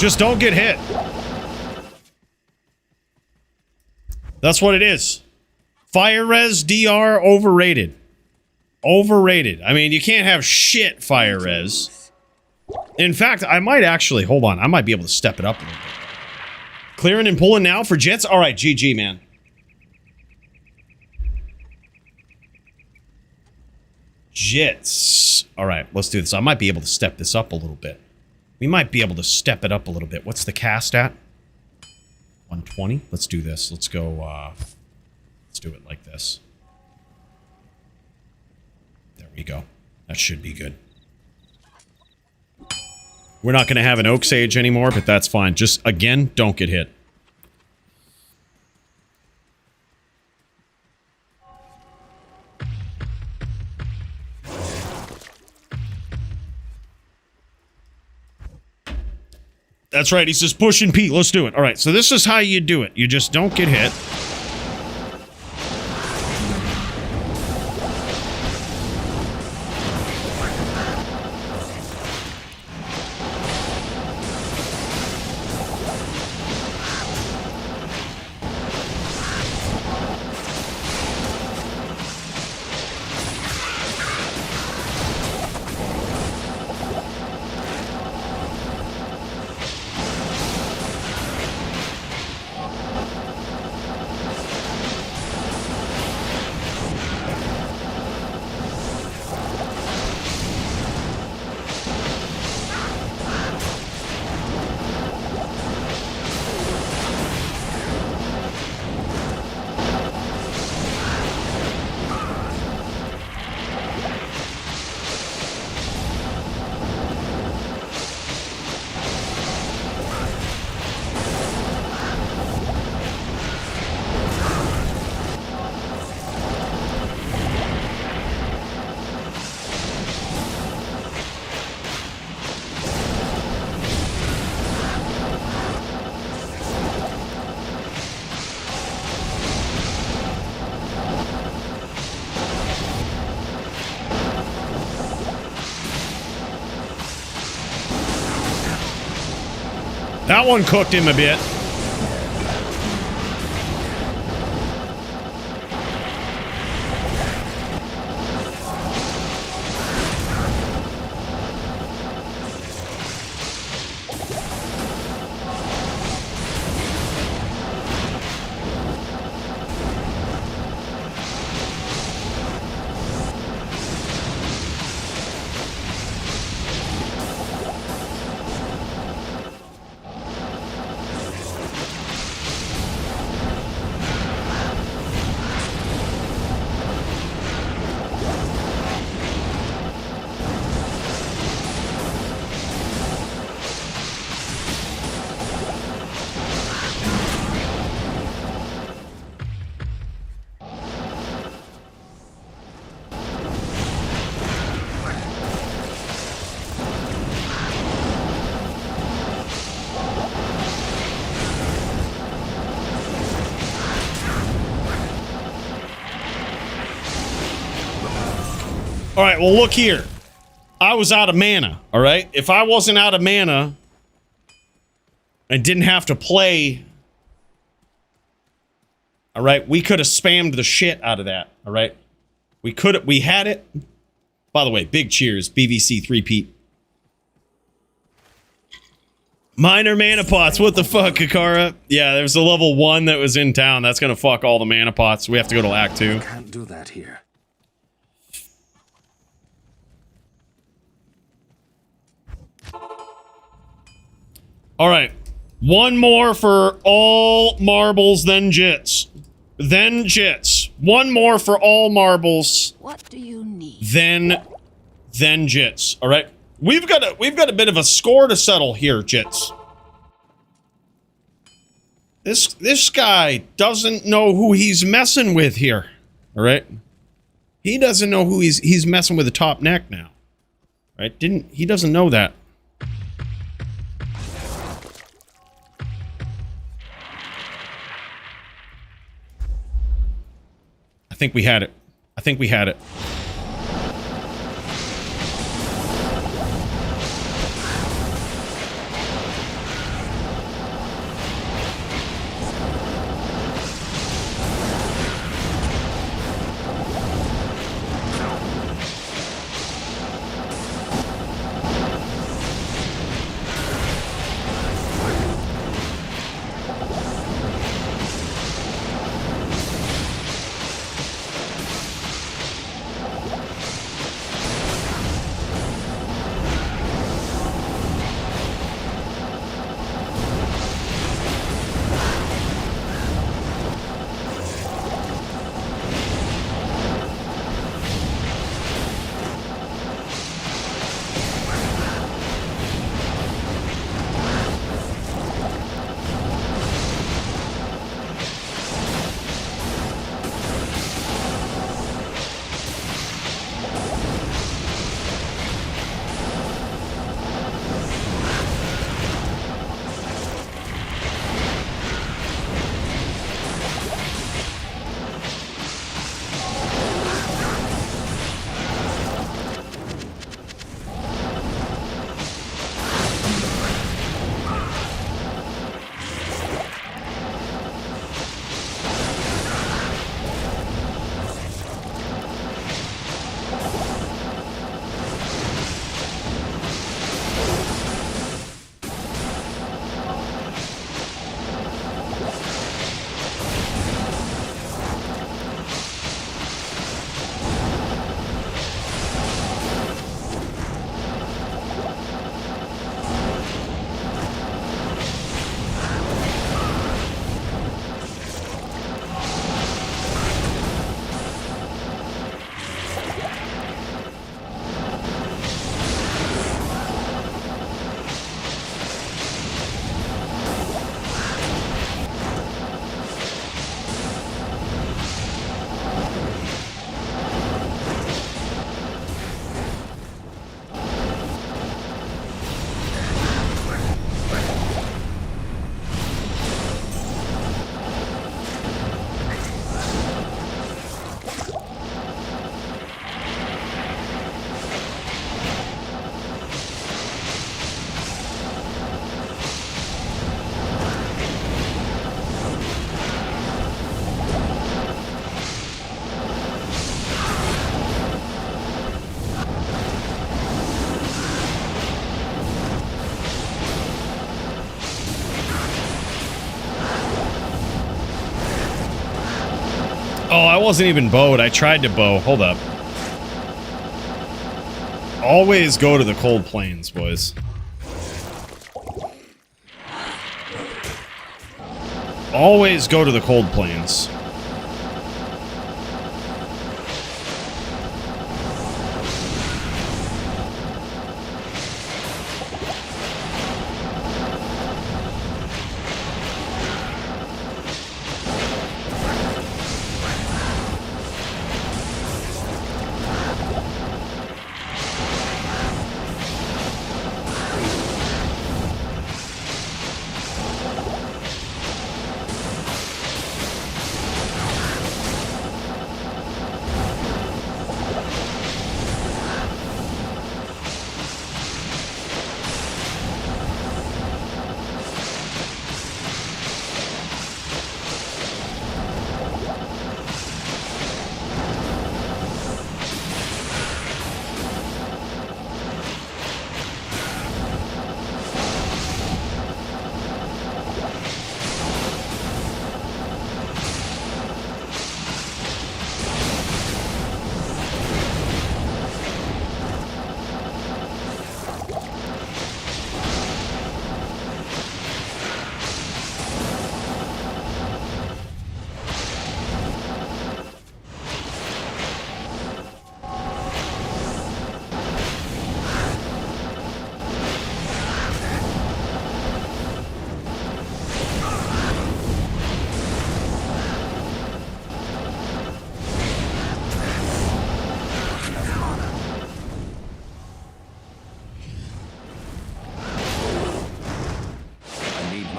Just don't get hit. That's what it is. Fire res DR overrated. Overrated. I mean, you can't have shit fire res. In fact, I might actually, hold on, I might be able to step it up a little bit. Clearing and pulling now for Jits? Alright, GG, man. Jits. Alright, let's do this. I might be able to step this up a little bit. We might be able to step it up a little bit. What's the cast at? 120? Let's do this. Let's go, let's do it like this. There we go. That should be good. We're not going to have an Oak Sage anymore, but that's fine. Just, again, don't get hit. That's right, he's just pushing P. Let's do it. All right, so this is how you do it. You just don't get hit. That one cooked him a bit. All right, well, look here. I was out of mana, all right? If I wasn't out of mana and didn't have to play, all right, we could have spammed the shit out of that, all right? We had it. By the way, big cheers, BVC 3-peat. Minor mana pots, what the fuck, Kakara? Yeah, there's a level 1 that was in town. That's gonna fuck all the mana pots. We have to go to Act 2. Can't do that here. All right, one more for all marbles, then jits. Then jits. One more for all marbles. What do you need? Then jits. All right, we've got a bit of a score to settle here, jits. This guy doesn't know who he's messing with here. All right, he doesn't know who he's messing with the top neck now. Right? He doesn't know that. I think we had it. I think we had it. Oh, I wasn't even bowed. I tried to bow. Hold up. Always go to the cold plains, boys. Always go to the cold plains.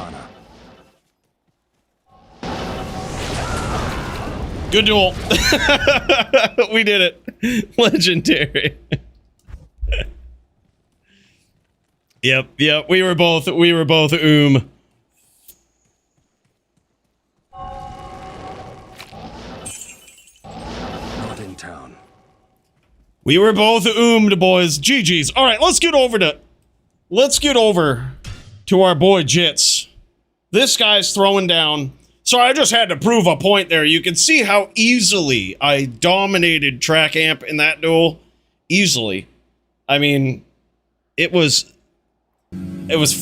mana. Good duel. We did it. Legendary. Yep. We were both Not in town. We were both boys. GG's. All right, let's get over to our boy Jits. This guy's throwing down. Sorry, I just had to prove a point there. You can see how easily I dominated Track Amp in that duel. Easily. I mean, it was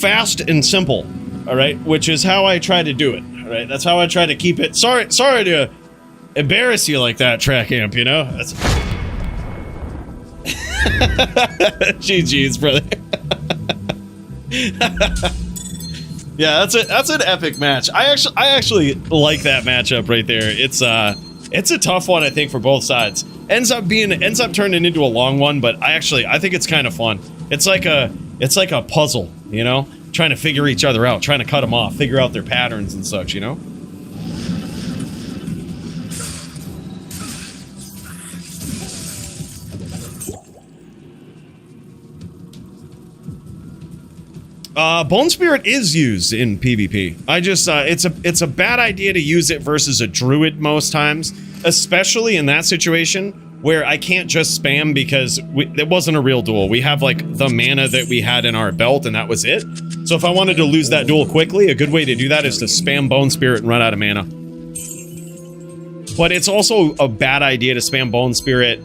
fast and simple. All right, which is how I try to do it. All right, that's how I try to keep it. Sorry to embarrass you like that, Track Amp. You know. That's GG's, brother. Yeah, that's an epic match. I actually like that matchup right there. It's a tough one, I think, for both sides. Ends up turning into a long one, but I think it's kind of fun. It's like a puzzle, you know, trying to figure each other out, trying to cut them off, figure out their patterns and such, you know. Bone Spirit is used in PvP. It's a bad idea to use it versus a druid most times, especially in that situation where I can't just spam because it wasn't a real duel. We have like the mana that we had in our belt and that was it. So if I wanted to lose that duel quickly, a good way to do that is to spam Bone Spirit and run out of mana. But it's also a bad idea to spam Bone Spirit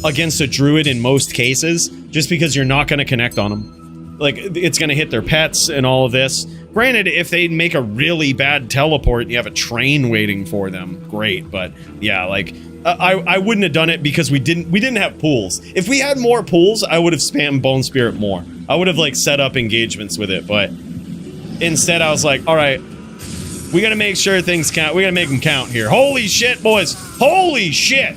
against a druid in most cases, just because you're not going to connect on them. Like, it's going to hit their pets and all of this. Granted, if they make a really bad teleport and you have a train waiting for them, great. But yeah, like, I wouldn't have done it because we didn't have pools. If we had more pools, I would have spammed Bone Spirit more. I would have like set up engagements with it, but instead I was like, all right, we got to make sure things count. We got to make them count here. Holy shit, boys. Holy shit.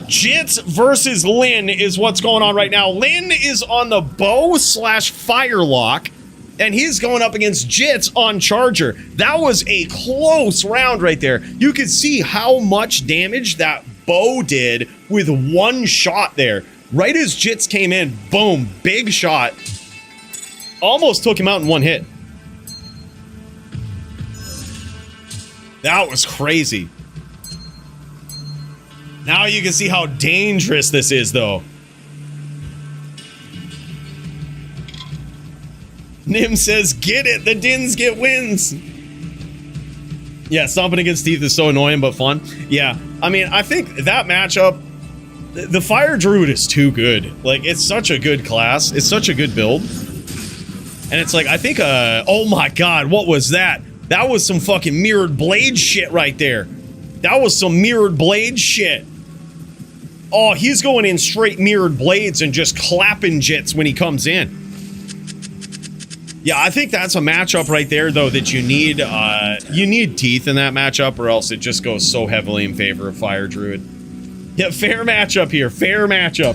Jits versus Lin is what's going on right now. Lin is on the bow / firelock, and he's going up against Jits on Charger. That was a close round right there. You could see how much damage that bow did with one shot there. Right as Jits came in, boom, big shot. Almost took him out in one hit. That was crazy. Now you can see how dangerous this is, though. Nim says, get it, the Dins get wins. Yeah, stomping against teeth is so annoying, but fun. Yeah, I mean, I think that matchup, the Fire Druid is too good. Like, it's such a good class. It's such a good build. And it's like, I think, oh my god, what was that? That was some fucking Mirrored Blade shit right there. That was some Mirrored Blade shit. Oh, he's going in straight Mirrored Blades and just clapping Jits when he comes in. Yeah, I think that's a matchup right there, though, that you need teeth in that matchup, or else it just goes so heavily in favor of Fire Druid. Yeah, fair matchup here. Fair matchup.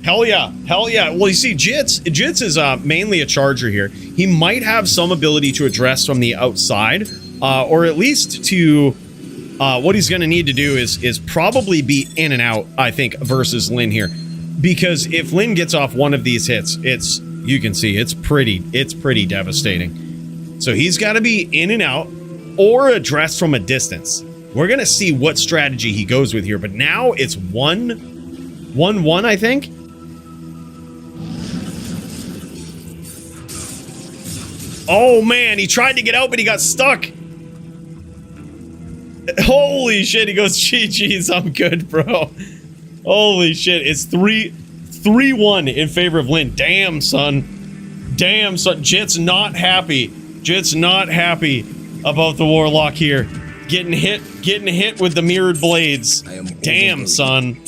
Hell yeah. Hell yeah. Well, you see, Jits is mainly a charger here. He might have some ability to address from the outside, or at least to... what he's going to need to do is probably be in and out, I think, versus Lin here. Because if Lin gets off one of these hits, you can see, it's pretty devastating. So he's got to be in and out or address from a distance. We're going to see what strategy he goes with here. But now it's 1-1, I think. Oh, man, he tried to get out, but he got stuck. Holy shit, he goes, GG's, I'm good, bro. Holy shit, it's 3-1 in favor of Lin. Damn, son. Damn, son. Jit's not happy. Jit's not happy about the Warlock here. Getting hit with the Mirrored Blades. Damn, son.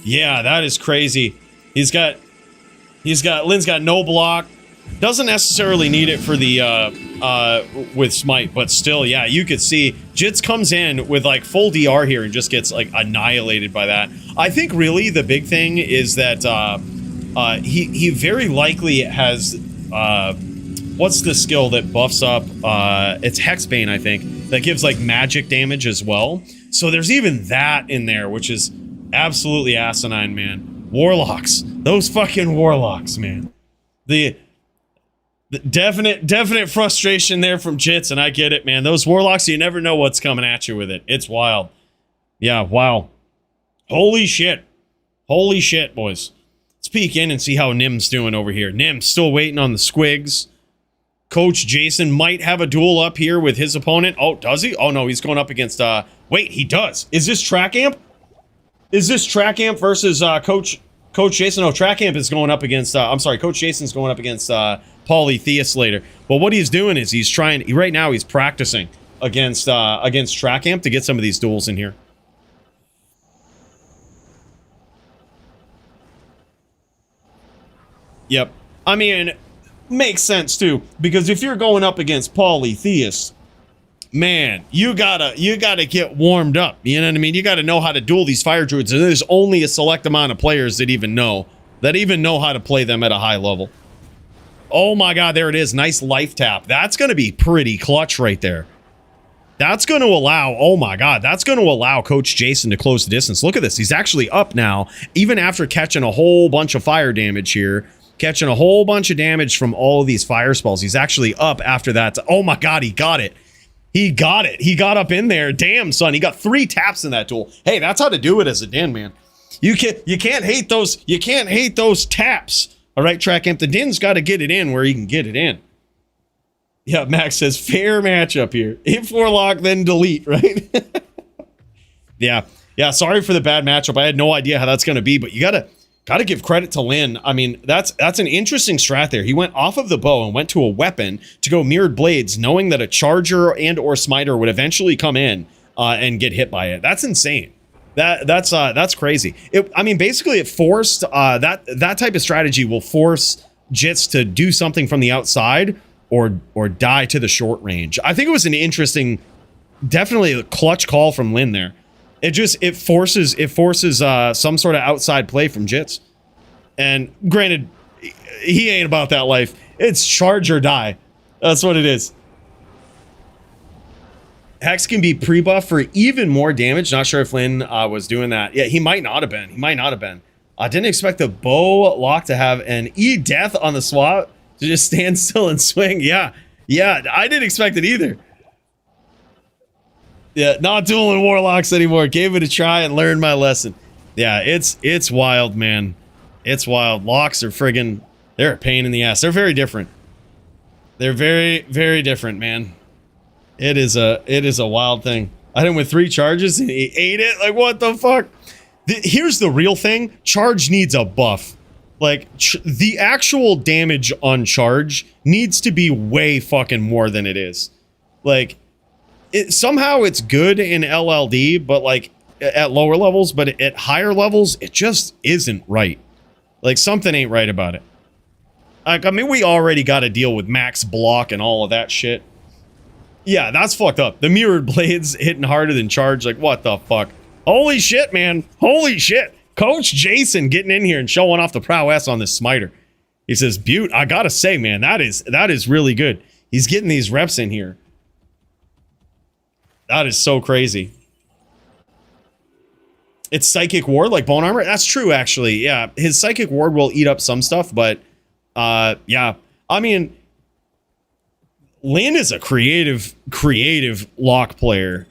Yeah, that is crazy. Lin's got no block. Doesn't necessarily need it for the with Smite, but still, yeah, you could see Jits comes in with like full DR here and just gets like annihilated by that. I think really the big thing is that he very likely has what's the skill that buffs up? It's Hexbane, I think, that gives like magic damage as well. So there's even that in there, which is absolutely asinine, man. Warlocks, those fucking warlocks, man. The definite frustration there from Jits, and I get it, man. Those warlocks, you never know what's coming at you with it. It's wild. Yeah, wow. Holy shit, boys. Let's peek in and see how Nim's doing over here. Nim's still waiting on the squigs. Coach Jason might have a duel up here with his opponent. Oh, does he? Oh, no, he's going up against... Wait, he does. Is this Track Amp? Is this Track Amp versus Coach Jason? No, Track Amp is going up against... I'm sorry, Coach Jason's going up against Polytheist later. But what he's doing is he's trying... Right now, he's practicing against Track Amp to get some of these duels in here. Yep. I mean... Makes sense too, because if you're going up against Polytheist, man, you gotta get warmed up. You know what I mean? You gotta know how to duel these fire druids, and there's only a select amount of players that even know how to play them at a high level. Oh my god, there it is. Nice life tap. That's gonna be pretty clutch right there. That's gonna allow, oh my god, that's gonna allow Coach Jason to close the distance. Look at this. He's actually up now, even after catching a whole bunch of fire damage here. Catching a whole bunch of damage from all of these fire spells. He's actually up after that. Oh my god, he got it. He got it. He got up in there. Damn, son. He got 3 taps in that duel. Hey, that's how to do it as a Din, man. You can't hate those taps. All right, Track Amp. The Din's got to get it in where he can get it in. Yeah, Max says fair matchup here. Hit Warlock, then delete, right? Yeah. Sorry for the bad matchup. I had no idea how that's going to be, but you gotta give credit to Lin. I mean, that's an interesting strat there. He went off of the bow and went to a weapon to go mirrored blades, knowing that a charger and or smiter would eventually come in and get hit by it. That's insane. That's crazy. I mean, basically, it forced that type of strategy will force Jits to do something from the outside or die to the short range. I think it was an interesting, definitely a clutch call from Lin there. It forces some sort of outside play from Jits. And granted, he ain't about that life. It's charge or die. That's what it is. Hex can be pre-buff for even more damage. Not sure if Lin was doing that. Yeah, he might not have been. I didn't expect the bow lock to have an E-death on the swap to just stand still and swing. Yeah, I didn't expect it either. Yeah, not dueling warlocks anymore. Gave it a try and learned my lesson. Yeah, it's wild, man. It's wild. Locks are friggin', they're a pain in the ass. They're very different. They're very, very different, man. It is a wild thing. I hit him with 3 charges and he ate it. Like, what the fuck? Here's the real thing. Charge needs a buff. Like, the actual damage on charge needs to be way fucking more than it is. Like, somehow it's good in LLD, but like at lower levels, but at higher levels, it just isn't right. Like something ain't right about it. Like, I mean, we already got to deal with max block and all of that shit. Yeah, that's fucked up. The mirrored blades hitting harder than charge. Like, what the fuck? Holy shit, man. Holy shit. Coach Jason getting in here and showing off the prowess on this smiter. He says, Butte, I gotta say, man, that is really good. He's getting these reps in here. That is so crazy. It's Psychic Ward like Bone Armor? That's true, actually. Yeah, his Psychic Ward will eat up some stuff, but yeah. I mean, Lin is a creative lock player.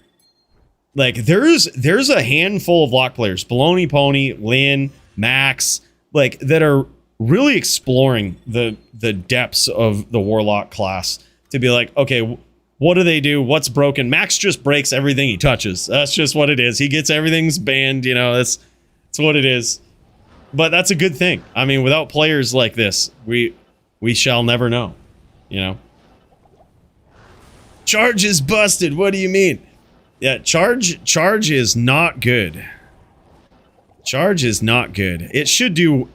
Like, there's a handful of lock players, Baloney Pony, Lin, Max, like, that are really exploring the depths of the Warlock class to be like, okay, what do they do? What's broken? Max just breaks everything he touches. That's just what it is. He gets everything's banned, you know, that's what it is. But that's a good thing. I mean, without players like this, we shall never know, you know. Charge is busted. What do you mean? Yeah, charge is not good. Charge is not good. It should do,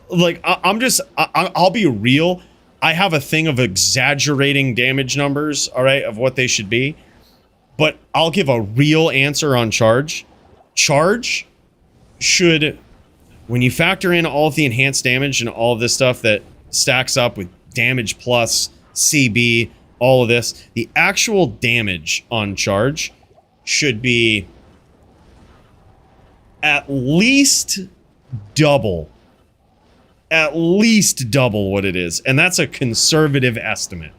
like, I'll be real. I have a thing of exaggerating damage numbers, all right, of what they should be. But I'll give a real answer on charge. Charge should, when you factor in all of the enhanced damage and all of this stuff that stacks up with damage plus CB, all of this. The actual damage on charge should be at least double. At least double what it is. And that's a conservative estimate.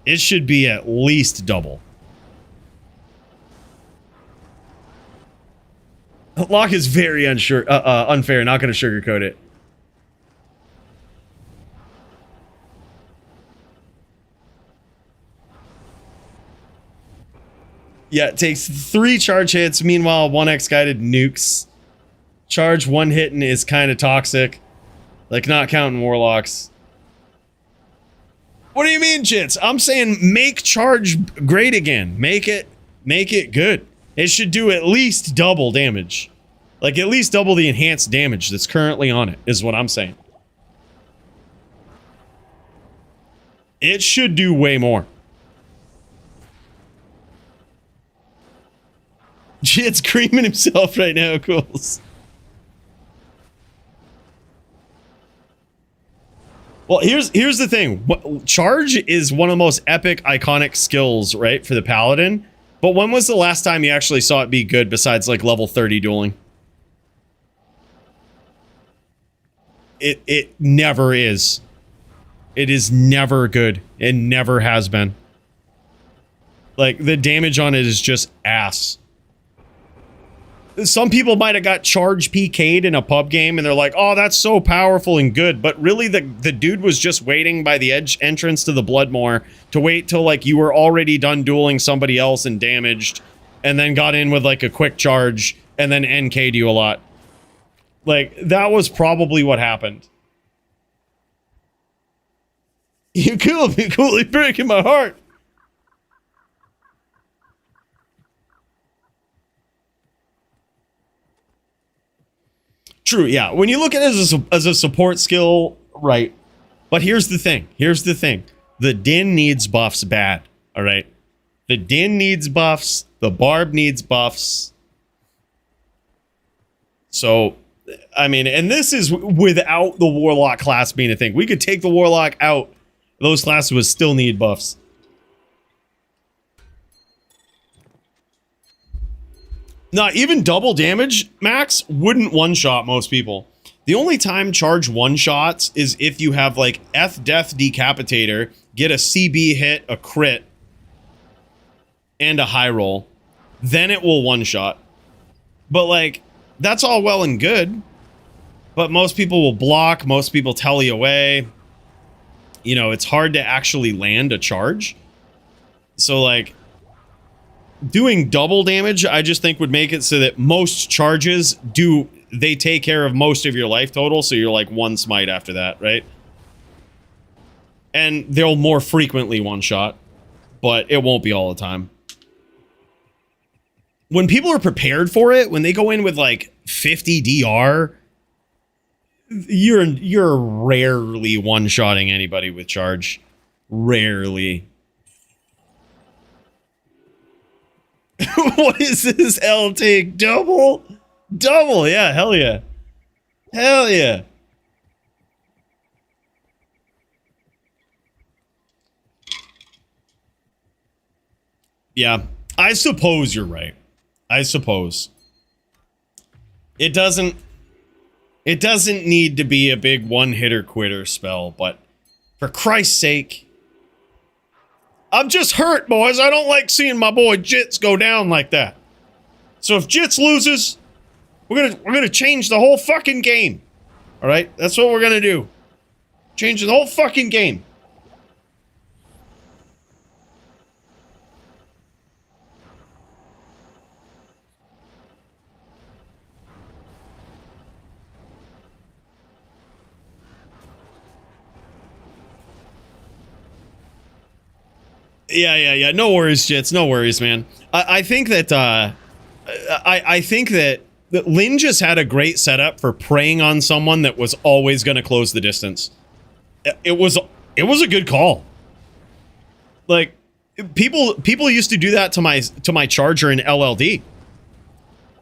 It should be at least double. Locke is very unfair, not going to sugarcoat it. Yeah, it takes 3 charge hits. Meanwhile, 1x guided nukes. Charge 1 hitting is kind of toxic. Like, not counting warlocks. What do you mean, Jits? I'm saying make charge great again. Make it good. It should do at least double damage. Like, at least double the enhanced damage that's currently on it, is what I'm saying. It should do way more. Jit's creaming himself right now, Cools. Well, here's the thing. Charge is one of the most epic, iconic skills, right, for the Paladin. But when was the last time you actually saw it be good besides, like, level 30 dueling? It never is. It is never good. It never has been. Like, the damage on it is just ass. Some people might have got charge PK'd in a pub game and they're like, oh, that's so powerful and good. But really, the dude was just waiting by the edge entrance to the Bloodmoor to wait till, like, you were already done dueling somebody else and damaged, and then got in with, like, a quick charge and then NK'd you a lot. Like, that was probably what happened. You killed me, Coooley, breaking my heart. True, yeah. When you look at it as a support skill, right. But here's the thing. Here's the thing. The Din needs buffs bad, all right? The Din needs buffs. The Barb needs buffs. So, I mean, and this is without the Warlock class being a thing. We could take the Warlock out. Those classes would still need buffs. Not even double damage max wouldn't one-shot most people. The only time charge one-shots is if you have, like, Death Decapitator, get a CB hit, a crit, and a high roll. Then it will one-shot. But, like, that's all well and good. But most people will block, most people tele away. You know, it's hard to actually land a charge. So, like, doing double damage, I just think would make it so that most charges they take care of most of your life total, so you're like 1 smite after that, right? And they'll more frequently one-shot, but it won't be all the time. When people are prepared for it, when they go in with like 50 DR, you're rarely one-shotting anybody with charge. Rarely. What is this L take? Double? Double, yeah, hell yeah. Hell yeah. Yeah, I suppose you're right. I suppose. It doesn't need to be a big one-hitter quitter spell, but for Christ's sake, I'm just hurt, boys. I don't like seeing my boy Jits go down like that. So if Jits loses, we're gonna change the whole fucking game. All right, that's what we're gonna do. Change the whole fucking game. Yeah. No worries, Jits. No worries, man. I think that I think that Lin just had a great setup for preying on someone that was always going to close the distance. It was a good call. Like people used to do that to my charger in LLD.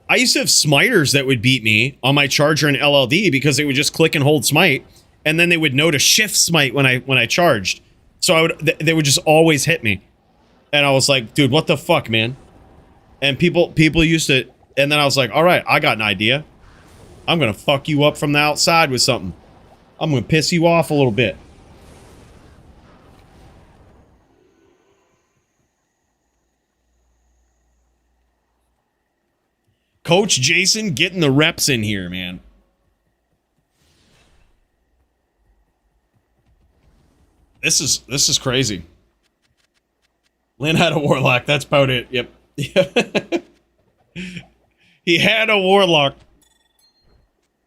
I used to have smiters that would beat me on my charger in LLD because they would just click and hold smite, and then they would know to shift smite when I charged. So they would just always hit me. And I was like, dude, what the fuck, man? And people used to, and then I was like, all right, I got an idea. I'm gonna fuck you up from the outside with something. I'm gonna piss you off a little bit. Coach Jason getting the reps in here, man. This is crazy. Lynn had a warlock. That's about it. Yep. He had a warlock.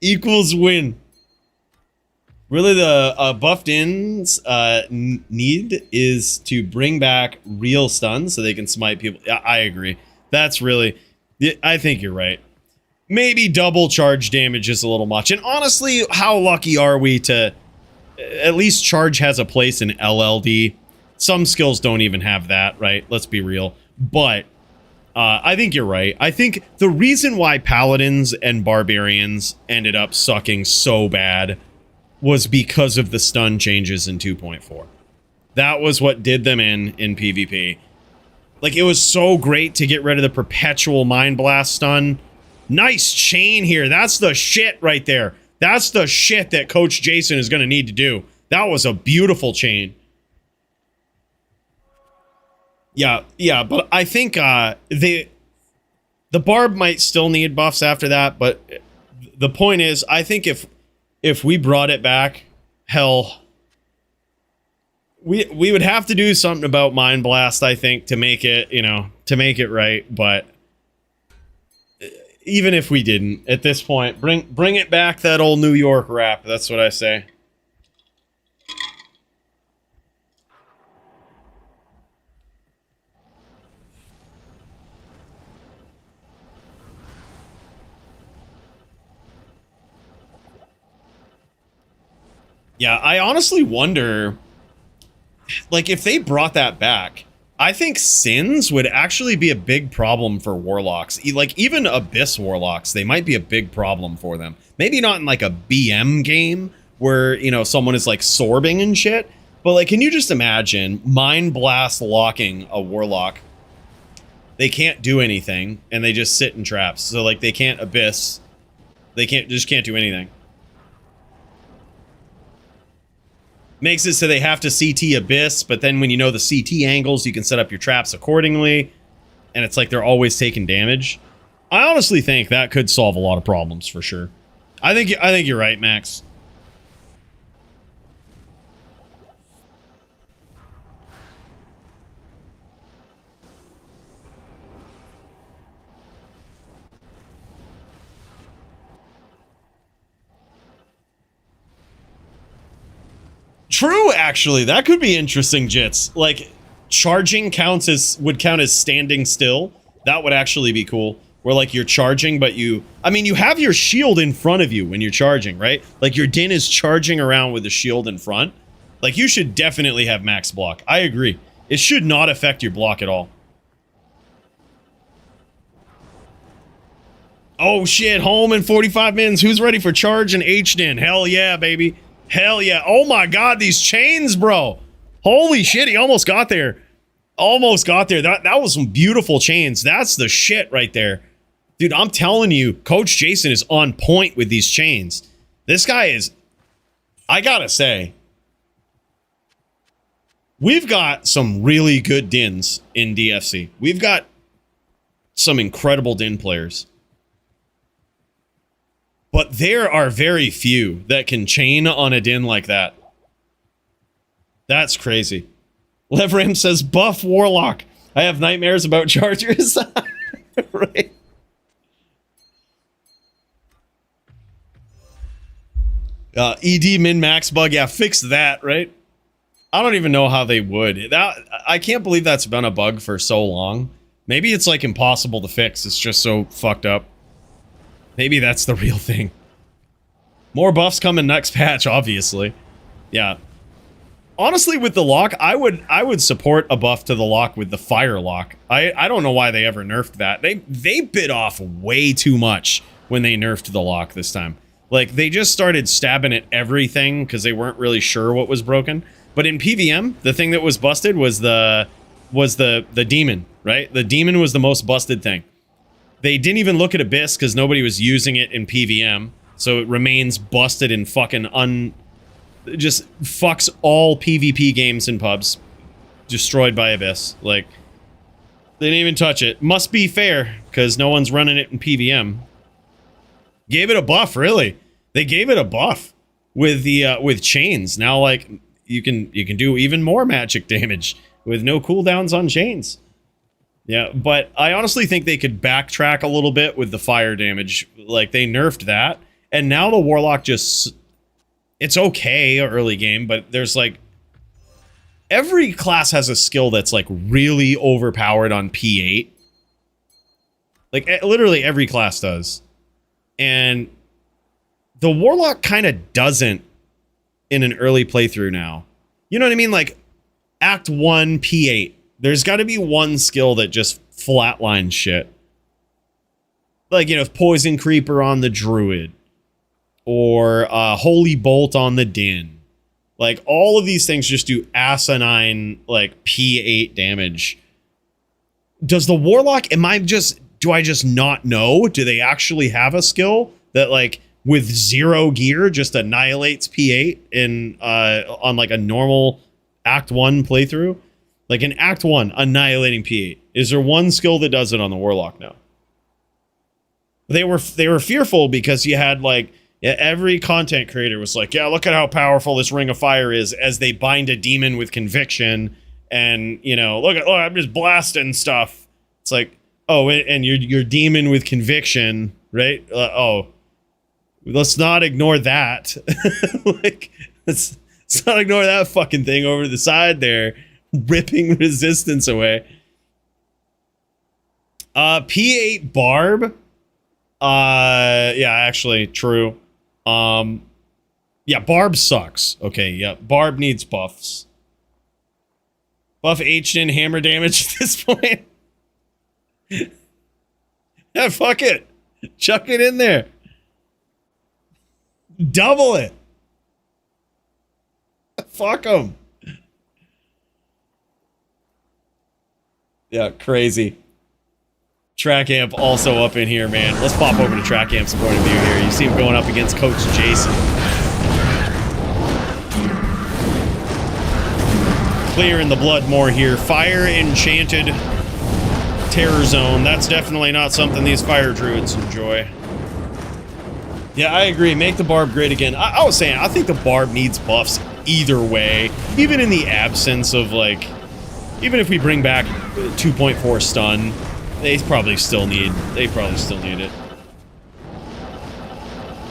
Equals win. Really, the buffed ins need is to bring back real stuns so they can smite people. I agree. That's really... I think you're right. Maybe double charge damage is a little much. And honestly, how lucky are we to... At least charge has a place in LLD. Some skills don't even have that, right? Let's be real. But I think you're right. I think the reason why Paladins and Barbarians ended up sucking so bad was because of the stun changes in 2.4. That was what did them in PvP. Like, it was so great to get rid of the perpetual Mind Blast stun. Nice chain here. That's the shit right there. That's the shit that Coach Jason is going to need to do. That was a beautiful chain. Yeah, but I think the Barb might still need buffs after that, but the point is, I think if we brought it back, hell, we would have to do something about Mind Blast, I think, to make it, to make it right, but even if we didn't, at this point, bring it back, that old New York rap, that's what I say. Yeah, I honestly wonder, like, if they brought that back, I think Sins would actually be a big problem for Warlocks. Like, even Abyss Warlocks, they might be a big problem for them. Maybe not in, like, a BM game where, someone is, like, sorbing and shit. But, like, can you just imagine Mind Blast locking a Warlock? They can't do anything, and they just sit in traps. So, like, they can't Abyss. They just can't do anything. Makes it so they have to CT Abyss, but then when you know the CT angles, you can set up your traps accordingly. And it's like they're always taking damage. I honestly think that could solve a lot of problems for sure. I think you're right, Max. True, actually, that could be interesting, Jits. Like, charging would count as standing still. That would actually be cool. Where, like, you're charging, but you have your shield in front of you when you're charging, right? Like, your Din is charging around with the shield in front. Like, you should definitely have max block. I agree. It should not affect your block at all. Oh, shit, home in 45 mins. Who's ready for charge and H-Din? Hell yeah, baby. Hell yeah. Oh my god, these chains, bro. Holy shit, he almost got there. Almost got there. That was some beautiful chains. That's the shit right there. Dude, I'm telling you, Coach Jason is on point with these chains. This guy is... I gotta say, we've got some really good Dins in DFC. We've got some incredible Din players. But there are very few that can chain on a Din like that. That's crazy. Levram says, buff Warlock. I have nightmares about Chargers. Right? ED min-max bug. Yeah, fix that, right? I don't even know how they would. I can't believe that's been a bug for so long. Maybe it's, like, impossible to fix. It's just so fucked up. Maybe that's the real thing. More buffs coming next patch, obviously. Yeah. Honestly, with the lock, I would support a buff to the lock with the fire lock. I don't know why they ever nerfed that. They bit off way too much when they nerfed the lock this time. Like, they just started stabbing at everything because they weren't really sure what was broken. But in PVM, the thing that was busted was the demon, right? The demon was the most busted thing. They didn't even look at Abyss because nobody was using it in PVM. So it remains busted and fucking just fucks all PvP games and pubs. Destroyed by Abyss. Like, they didn't even touch it. Must be fair, because no one's running it in PVM. Gave it a buff, really. They gave it a buff with the with chains. Now, like, you can do even more magic damage with no cooldowns on chains. Yeah, but I honestly think they could backtrack a little bit with the fire damage. Like, they nerfed that, and now the Warlock just... It's okay early game, but there's, like... Every class has a skill that's, like, really overpowered on P8. Like, literally every class does. And the Warlock kind of doesn't in an early playthrough now. You know what I mean? Like, Act 1, P8. There's got to be one skill that just flatlines shit. Like, you know, Poison Creeper on the Druid. Or Holy Bolt on the Din. Like, all of these things just do asinine, like, P8 damage. Does the Warlock, do I just not know? Do they actually have a skill that, like, with 0 gear just annihilates P8 in, on, like, a normal Act 1 playthrough? Like, in Act 1, annihilating P8. Is there one skill that does it on the Warlock now? They were fearful because you had, like, every content creator was like, yeah, look at how powerful this Ring of Fire is as they bind a demon with conviction. And, you know, look, I'm just blasting stuff. It's like, oh, and your demon with conviction, right? Let's not ignore that. Like, let's not ignore that fucking thing over to the side there, ripping resistance away. P8 Barb. Yeah, actually, true. Yeah, Barb sucks. Okay, yeah, Barb needs buffs. Buff H-Din hammer damage at this point. Yeah, fuck it. Chuck it in there. Double it. Fuck them. Yeah, crazy. Track Amp also up in here, man. Let's pop over to Track Amp's point of view here. You see him going up against Coach Jason. Clear in the blood more here. Fire Enchanted Terror Zone. That's definitely not something these fire druids enjoy. Yeah, I agree. Make the Barb great again. I was saying, I think the Barb needs buffs either way. Even in the absence of, like... Even if we bring back 2.4 stun... They probably still need it.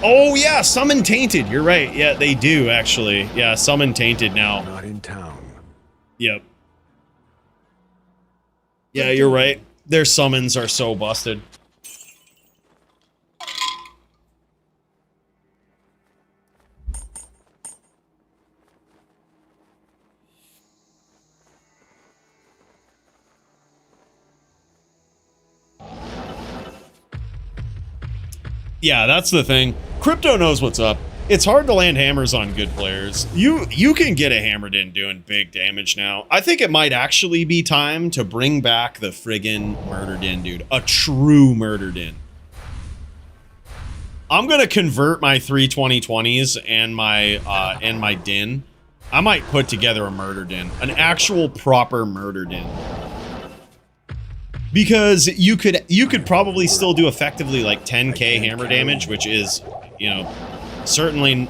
Oh yeah, Summon Tainted. You're right. Yeah, they do actually. Yeah, Summon Tainted now. Not in town. Yep. Yeah, you're right. Their summons are so busted. Yeah, that's the thing. Crypto knows what's up. It's hard to land hammers on good players. You can get a hammered in doing big damage now. I think it might actually be time to bring back the friggin' murdered in, dude. A true murdered in. I'm gonna convert my 32020s and my din. I might put together a murdered in, an actual proper murdered in. Because you could probably still do effectively like 10k hammer damage, which is, you know, certainly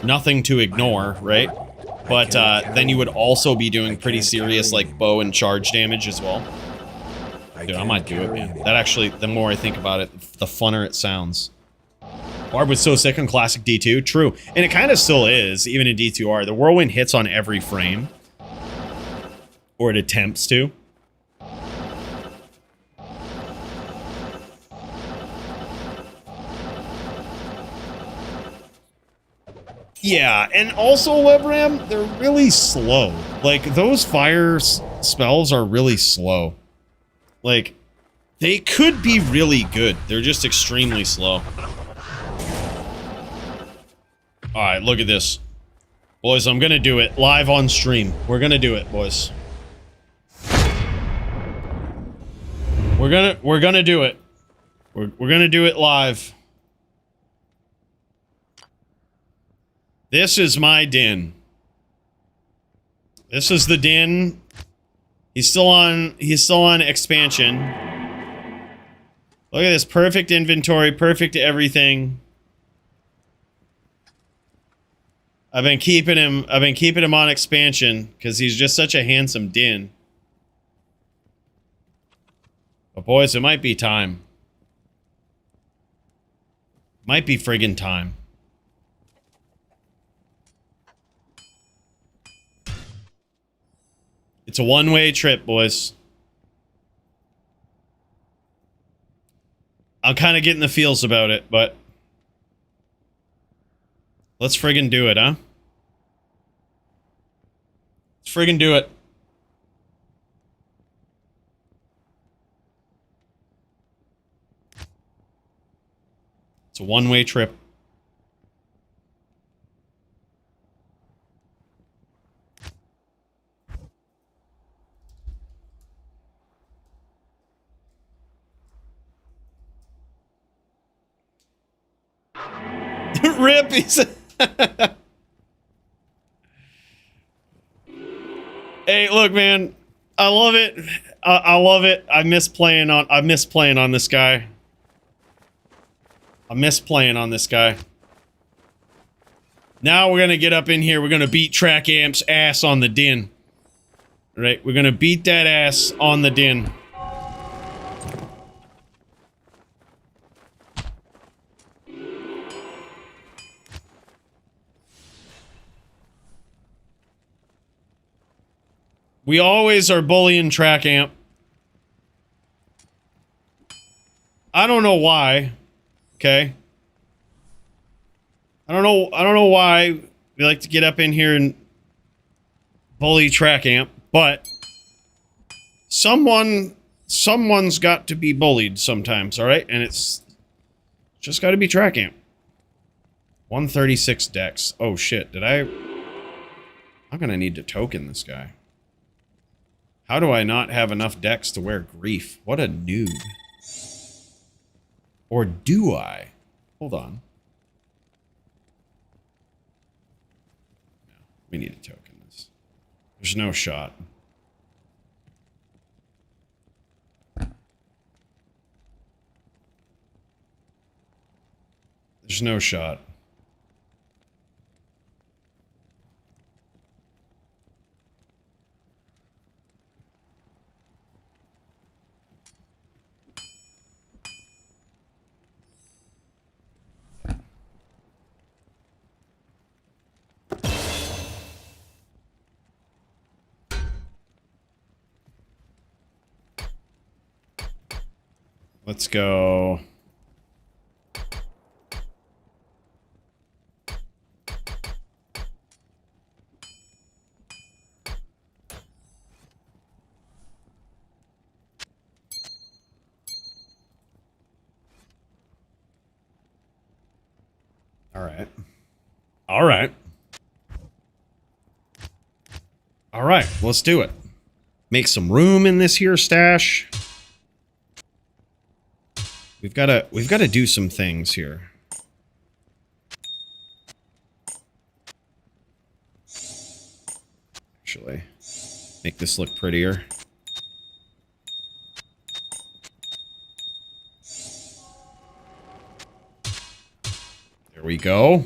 nothing to ignore, right? But then you would also be doing pretty serious like bow and charge damage as well. Dude, I might do it, man. That actually, the more I think about it, the funner it sounds. Barb was so sick on classic D2, true. And it kind of still is, even in D2R. The Whirlwind hits on every frame. Or it attempts to. Yeah, and also Webram, they're really slow. Like, those fire spells are really slow. Like, they could be really good. They're just extremely slow. Alright, look at this. Boys, I'm gonna do it live on stream. We're gonna do it, boys. We're gonna do it. We're gonna do it live. This is my den. This is the den. He's still on expansion. Look at this, perfect inventory, perfect everything. I've been keeping him on expansion because he's just such a handsome den. But boys, it might be time. Might be friggin' time. It's a one-way trip, boys. I'm kind of getting the feels about it, but let's friggin' do it, huh? Let's friggin' do it. It's a one-way trip. Rip, he said. Hey, look, man. I love it. I love it. I miss playing on this guy. I miss playing on this guy. Now we're gonna get up in here. We're gonna beat Track Amp's ass on the den. Right? We're gonna beat that ass on the den. We always are bullying Track Amp. I don't know why. Okay. I don't know why we like to get up in here and bully Track Amp, but someone's got to be bullied sometimes, all right? And it's just got to be Track Amp. 136 dex. Oh shit, I'm gonna need to token this guy. How do I not have enough dex to wear Grief? What a noob. Or do I? Hold on. No, we need to token this. There's no shot. There's no shot. Let's go. All right. All right. All right, let's do it. Make some room in this here stash. We've got to do some things here. Actually, make this look prettier. There we go.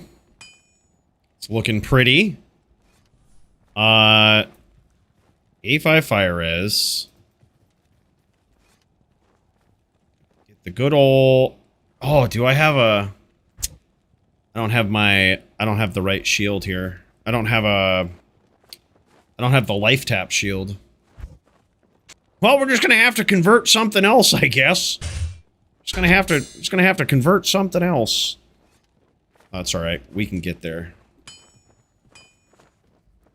It's looking pretty. A5 fire res. The good old... Oh, do I have a... I don't have the right shield here. I don't have the life tap shield. Well, we're just gonna have to convert something else, I guess. Just gonna have to convert something else. Oh, that's alright. We can get there.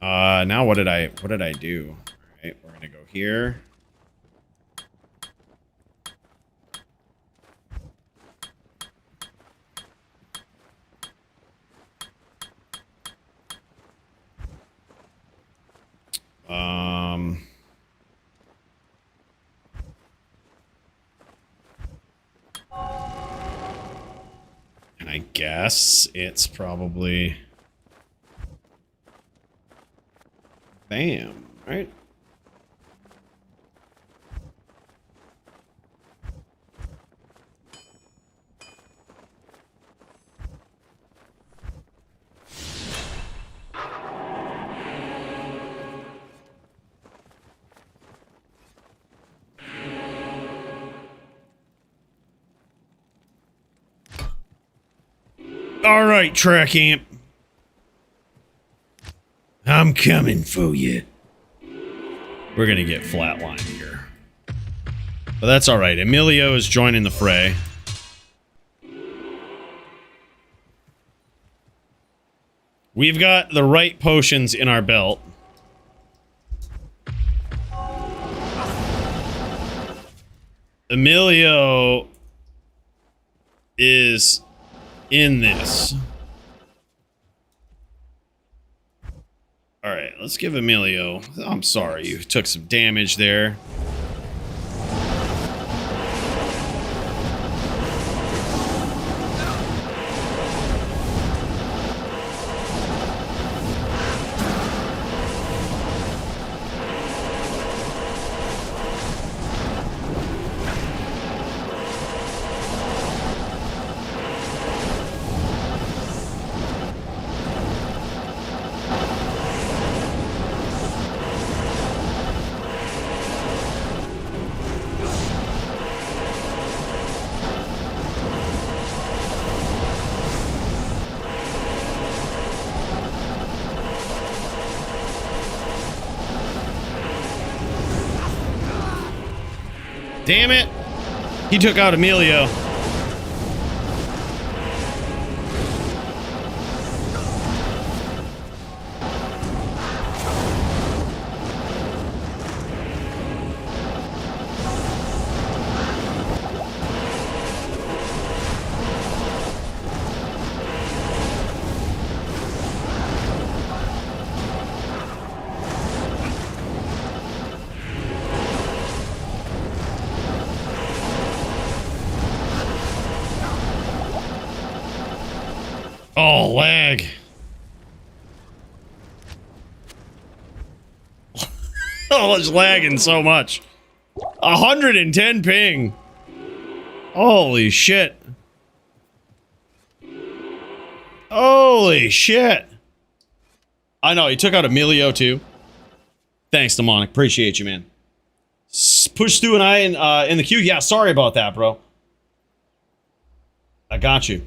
Now what did I do? Alright, we're gonna go here. And I guess it's probably... Bam, right? All right, track amp. I'm coming for you. We're gonna get flatlined here. But that's all right. Emilio is joining the fray. We've got the right potions in our belt. Emilio is in this. All right, let's give Emilio... I'm sorry, you took some damage there. Damn it! He took out Emilio. Oh, lag. Oh, it's lagging so much. 110 ping. Holy shit. Holy shit. I know, he took out Emilio too. Thanks, Demonic. Appreciate you, man. Push Stu and I in the queue. Yeah, sorry about that, bro. I got you.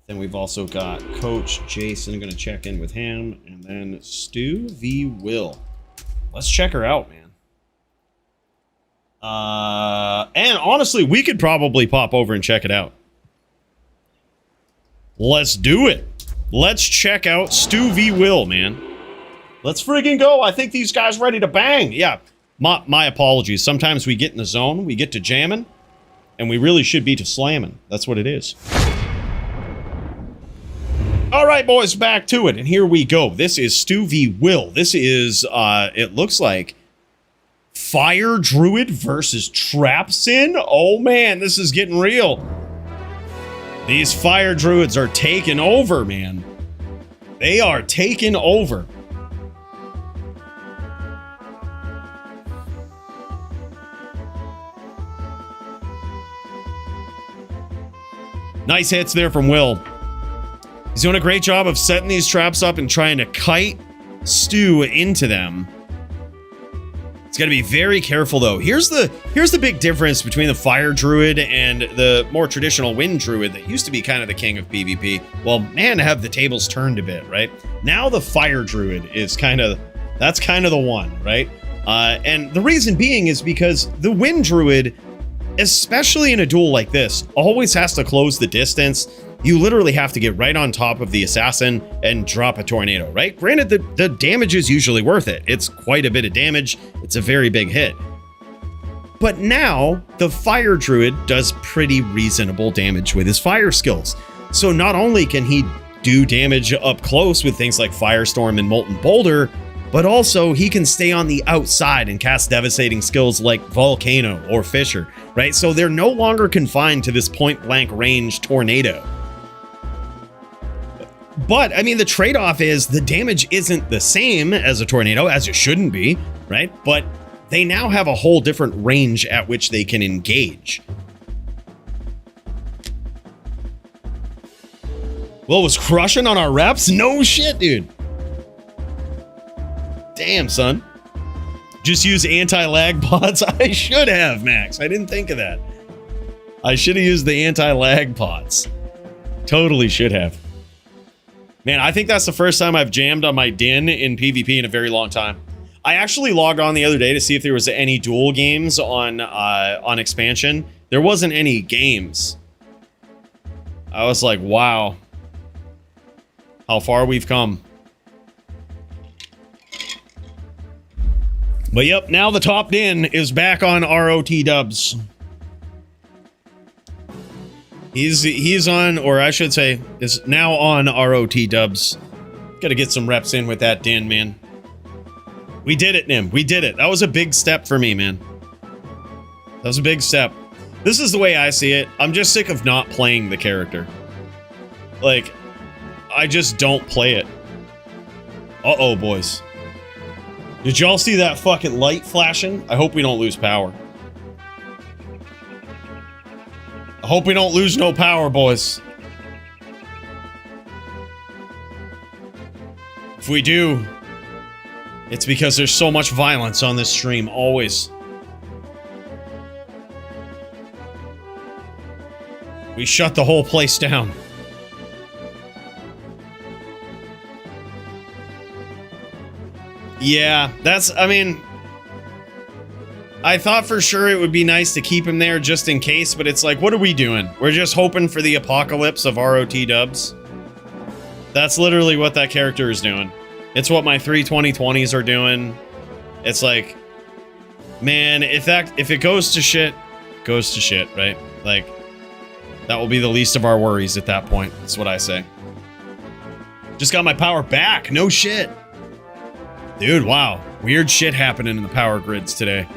Then we've also got Coach Jason. I'm going to check in with him. And then Stu v. Will. Let's check her out, man. And honestly, we could probably pop over and check it out. Let's do it. Let's check out Stu v. Will, man. Let's friggin' go. I think these guys ready to bang. Yeah, my apologies. Sometimes we get in the zone, we get to jamming, and we really should be to slamming. That's what it is. All right, boys, back to it, and here we go. This is Stu v. Will. This is, it looks like Fire Druid versus Trap Sin. Oh, man, this is getting real. These Fire Druids are taking over, man. They are taking over. Nice hits there from Will. He's doing a great job of setting these traps up and trying to kite Stu into them. It's got to be very careful, though. Here's the big difference between the Fire Druid and the more traditional Wind Druid that used to be kind of the king of PvP. Well, man, have the tables turned a bit, right? Now the Fire Druid is that's kind of the one, right? And the reason being is because the Wind Druid, especially in a duel like this, always has to close the distance. You literally have to get right on top of the assassin and drop a tornado, right? Granted, the damage is usually worth it. It's quite a bit of damage. It's a very big hit. But now, the Fire Druid does pretty reasonable damage with his fire skills. So not only can he do damage up close with things like Firestorm and Molten Boulder, but also he can stay on the outside and cast devastating skills like Volcano or Fissure, right? So they're no longer confined to this point blank range tornado. But I mean, the trade-off is the damage isn't the same as a tornado, as it shouldn't be, right? But they now have a whole different range at which they can engage. Will was crushing on our reps? No shit, dude. Damn, son. Just use anti-lag pods? I should have, Max. I didn't think of that. I should have used the anti-lag pods. Totally should have. Man, I think that's the first time I've jammed on my Din in PvP in a very long time. I actually logged on the other day to see if there was any duel games on expansion. There wasn't any games. I was like, wow. How far we've come. But yep, now the top Din is back on ROT dubs. He's on, or I should say, is now on ROT dubs. Gotta get some reps in with that Din, man. We did it, Nim. We did it. That was a big step for me, man. That was a big step. This is the way I see it. I'm just sick of not playing the character. Like, I just don't play it. Uh-oh, boys. Did y'all see that fucking light flashing? I hope we don't lose power. I hope we don't lose no power, boys. If we do, it's because there's so much violence on this stream, always. We shut the whole place down. Yeah, that's, I mean, I thought for sure it would be nice to keep him there just in case, but it's like, what are we doing? We're just hoping for the apocalypse of ROT dubs. That's literally what that character is doing. It's what my 3 2020s are doing. It's like, man, if it goes to shit, goes to shit, right? Like, that will be the least of our worries at that point. That's what I say. Just got my power back. No shit. Dude, wow. Weird shit happening in the power grids today.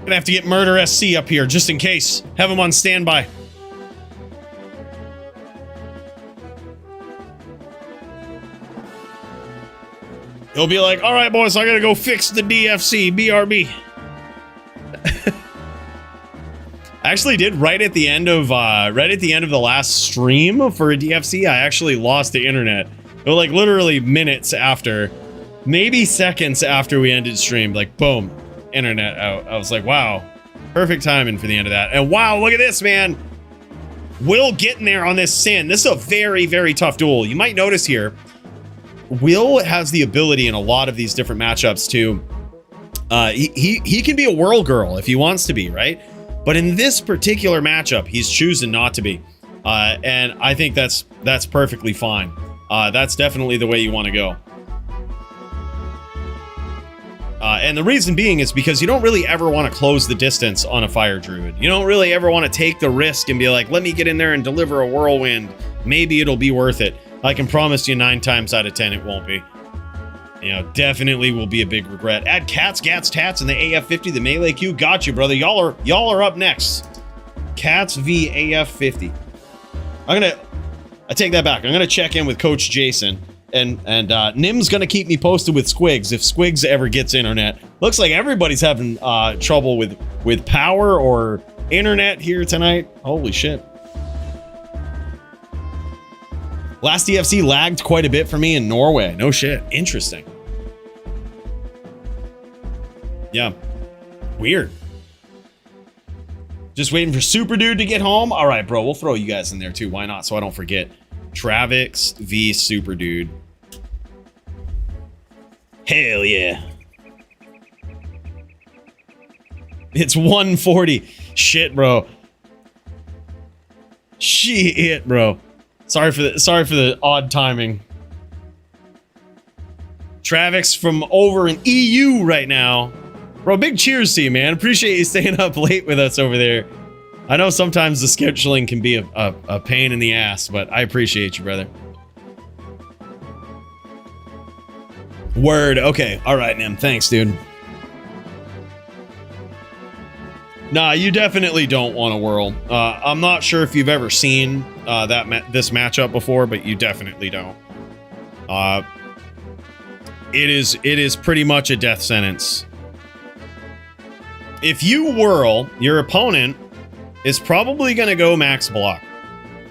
Gonna have to get Murder SC up here just in case. Have him on standby. He'll be like, all right, boys, I gotta go fix the DFC. BRB. I actually did right at the end of the last stream for a DFC. I actually lost the internet. It was like literally minutes after, maybe seconds after we ended stream. Like, boom, internet out. I was like, wow, perfect timing for the end of that. And wow, look at this, man. Will getting there on this Sin. This is a very, very tough duel. You might notice here, Will has the ability in a lot of these different matchups to, he can be a whirl girl if he wants to be, right? But in this particular matchup, he's choosing not to be. And I think that's perfectly fine. That's definitely the way you want to go. And the reason being is because you don't really ever want to close the distance on a fire druid. You don't really ever want to take the risk and be like, let me get in there and deliver a whirlwind. Maybe it'll be worth it. I can promise you 9 times out of 10 it won't be. You know, definitely will be a big regret. Add Cats, Gats, Tats, and the AF50, the melee queue. Got you, brother. Y'all are up next. Cats v AF50. I take that back. I'm gonna check in with Coach Jason, and Nim's gonna keep me posted with Squigs if Squigs ever gets internet. Looks like everybody's having trouble with power or internet here tonight. Holy shit. Last DFC lagged quite a bit for me in Norway. No shit. Interesting. Yeah. Weird. Just waiting for Super Dude to get home. All right, bro. We'll throw you guys in there too. Why not? So I don't forget. Travix v Super Dude. Hell yeah. It's 140. Shit, bro. Shit, bro. Sorry for the odd timing. Travix from over in EU right now. Bro, big cheers to you, man. Appreciate you staying up late with us over there. I know sometimes the scheduling can be a pain in the ass, but I appreciate you, brother. Word. Okay. All right, Nim. Thanks, dude. Nah, you definitely don't want to whirl. I'm not sure if you've ever seen this matchup before, but you definitely don't. It is pretty much a death sentence. If you whirl, your opponent is probably going to go max block,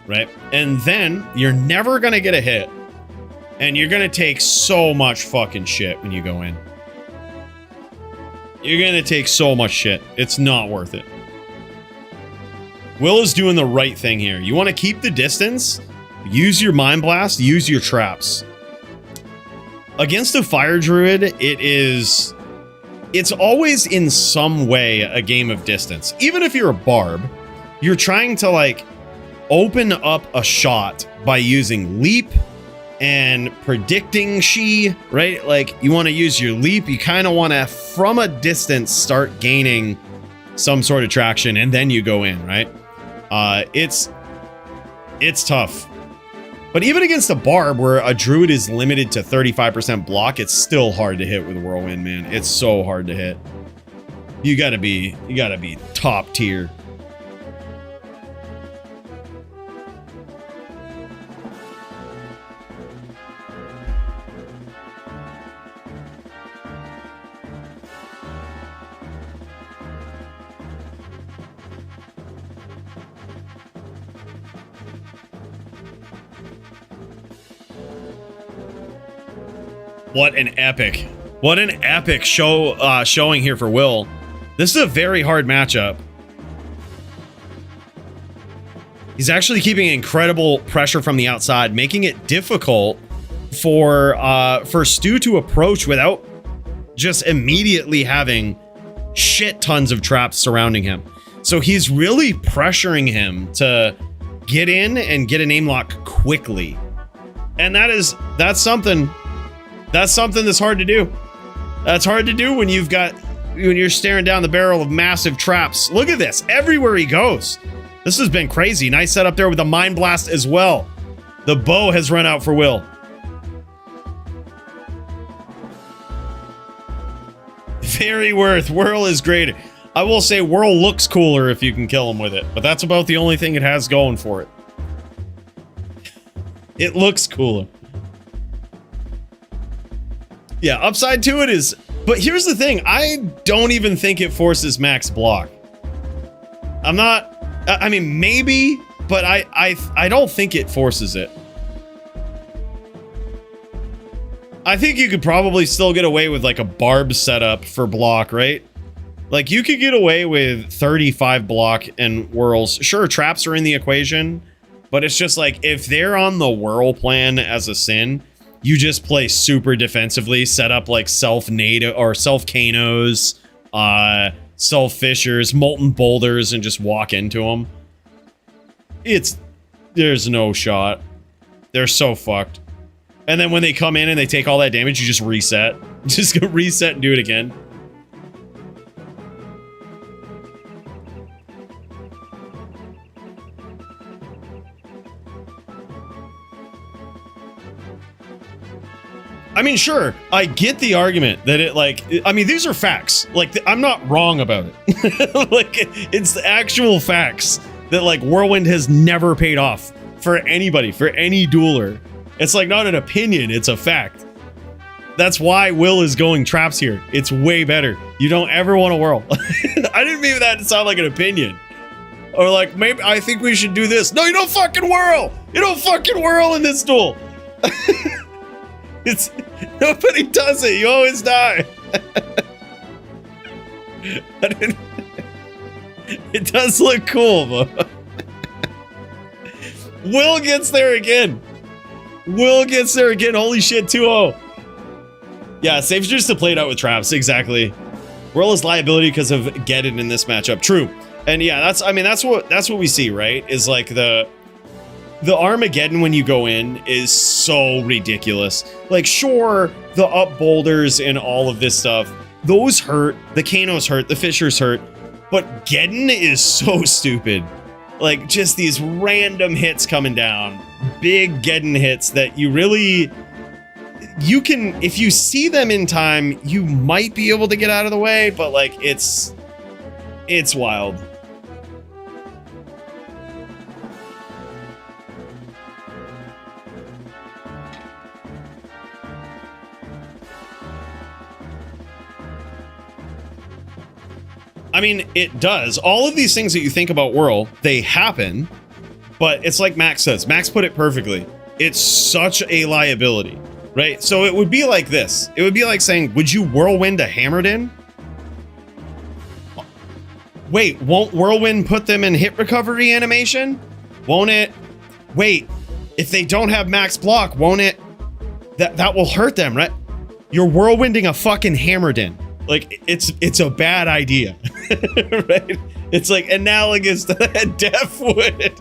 right? And then you're never going to get a hit. And you're going to take so much fucking shit when you go in. You're going to take so much shit. It's not worth it. Will is doing the right thing here. You want to keep the distance? Use your Mind Blast. Use your traps. Against a Fire Druid, it's always in some way a game of distance. Even if you're a Barb, you're trying to like open up a shot by using Leap and predicting she, right? Like you want to use your Leap. You kind of want to, from a distance, start gaining some sort of traction, and then you go in, right? It's tough. But even against a Barb, where a Druid is limited to 35% block, it's still hard to hit with Whirlwind, man. It's so hard to hit. You gotta be top tier. What an epic showing here for Will. This is a very hard matchup. He's actually keeping incredible pressure from the outside, making it difficult for Stu to approach without just immediately having shit tons of traps surrounding him. So he's really pressuring him to get in and get an aim lock quickly. And that's something that's hard to do. That's hard to do when you're staring down the barrel of massive traps. Look at this, everywhere he goes. This has been crazy. Nice setup there with the Mind Blast as well. The bow has run out for Will. Very worth. Whirl is great. I will say Whirl looks cooler if you can kill him with it, but that's about the only thing it has going for it. It looks cooler. Yeah, upside to it is, but here's the thing, I don't even think it forces max block. I mean, maybe, but I don't think it forces it. I think you could probably still get away with like a Barb setup for block, right? Like you could get away with 35 block and whirls. Sure, traps are in the equation, but it's just like if they're on the whirl plan as a sin, you just play super defensively, set up like self-nado or self-canos, self-fissures, molten boulders, and just walk into them. There's no shot. They're so fucked. And then when they come in and they take all that damage, you just reset. Just go reset and do it again. I mean, sure, I get the argument that it like, I mean, these are facts. Like, I'm not wrong about it. Like, it's the actual facts that like Whirlwind has never paid off for anybody, for any dueler. It's like not an opinion, it's a fact. That's why Will is going traps here. It's way better. You don't ever want to whirl. I didn't mean that to sound like an opinion. Or like, maybe I think we should do this. No, you don't fucking whirl! You don't fucking whirl in this duel! Nobody does it. You always die. It does look cool, though. Will gets there again. Will gets there again. Holy shit, 2-0. Yeah, saves just to play it out with traps. Exactly. Whirl is liability because of Geddon in this matchup. True. And yeah, that's what we see, right? Is like the Armageddon when you go in is so ridiculous. Like, sure, the up boulders and all of this stuff, those hurt. The Kanos hurt. The Fissures hurt. But Geddon is so stupid. Like, just these random hits coming down. Big Geddon hits that you really... You can... If you see them in time, you might be able to get out of the way, but, like, it's wild. I mean, it does. All of these things that you think about Whirl, they happen, but it's like Max says. Max put it perfectly. It's such a liability, right? So it would be like this. It would be like saying, would you Whirlwind a Hammered-In? Wait, won't Whirlwind put them in hit recovery animation? Won't it? Wait, if they don't have max block, won't it? That will hurt them, right? You're Whirlwinding a fucking Hammered-In. Like, it's a bad idea, right? It's like analogous to that Deathwood.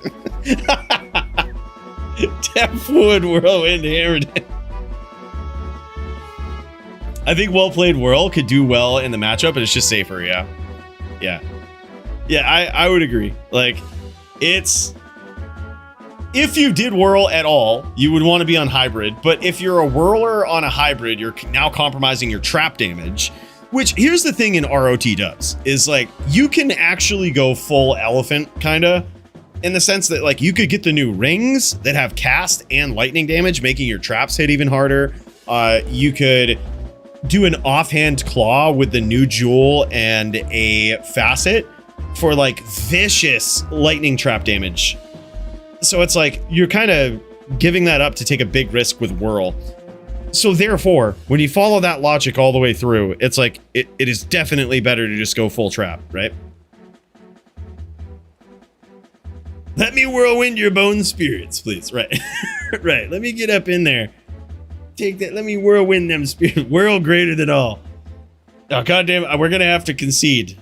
Deathwood Whirlwind Hammered-In. I think well played Whirl could do well in the matchup, but it's just safer, yeah. Yeah. Yeah, I would agree. Like, it's... If you did Whirl at all, you would want to be on Hybrid, but if you're a Whirler on a Hybrid, you're now compromising your trap damage. Which, here's the thing in ROT does, is like, you can actually go full elephant, kinda, in the sense that, like, you could get the new rings that have cast and lightning damage, making your traps hit even harder. You could do an offhand claw with the new jewel and a facet for, like, vicious lightning trap damage. So it's like, you're kind of giving that up to take a big risk with Whirl. So therefore, when you follow that logic all the way through, it's like, it is definitely better to just go full trap, right? Let me whirlwind your bone spirits, please. Right. Right. Let me get up in there. Take that. Let me whirlwind them spirits. Whirl greater than all. Oh, goddamn. We're going to have to concede.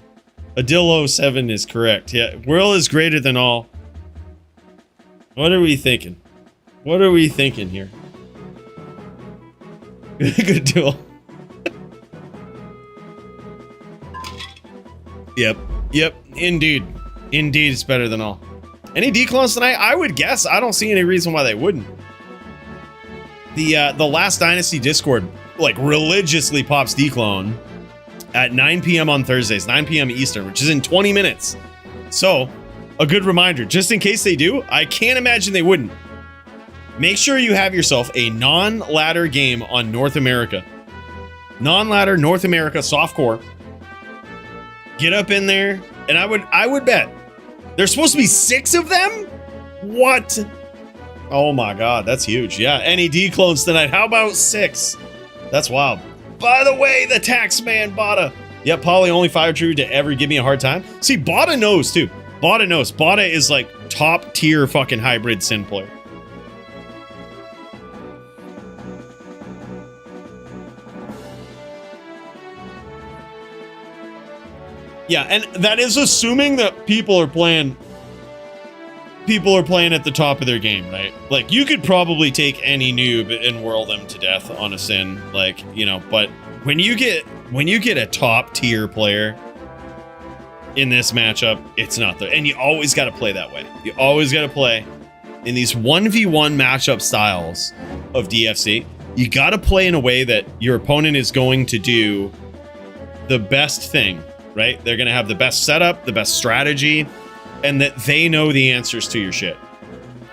Adillo 7 is correct. Yeah. Whirl is greater than all. What are we thinking? What are we thinking here? Good duel. Yep. Indeed. Indeed, it's better than all. Any declones tonight? I would guess. I don't see any reason why they wouldn't. The Last Dynasty Discord, like, religiously pops declone at 9 p.m. on Thursdays, 9 p.m. Eastern, which is in 20 minutes. So, a good reminder, just in case they do, I can't imagine they wouldn't. Make sure you have yourself a non-ladder game on North America. Non-ladder North America softcore. Get up in there, and I would bet there's supposed to be 6 of them? What? Oh my god, that's huge. Yeah, NED clones tonight. How about 6? That's wild. By the way, the tax man Bada. Yep, Polly only fire true to ever give me a hard time. See, Bada knows too. Bada knows. Bada is like top tier fucking hybrid Sin player. Yeah, and that is assuming that people are playing at the top of their game, right? Like, you could probably take any noob and whirl them to death on a Sin, like, you know, but when you get a top tier player in this matchup, it's not the, and you always got to play that way. You always got to play in these 1v1 matchup styles of DFC. You got to play in a way that your opponent is going to do the best thing, right? They're going to have the best setup, the best strategy, and that they know the answers to your shit.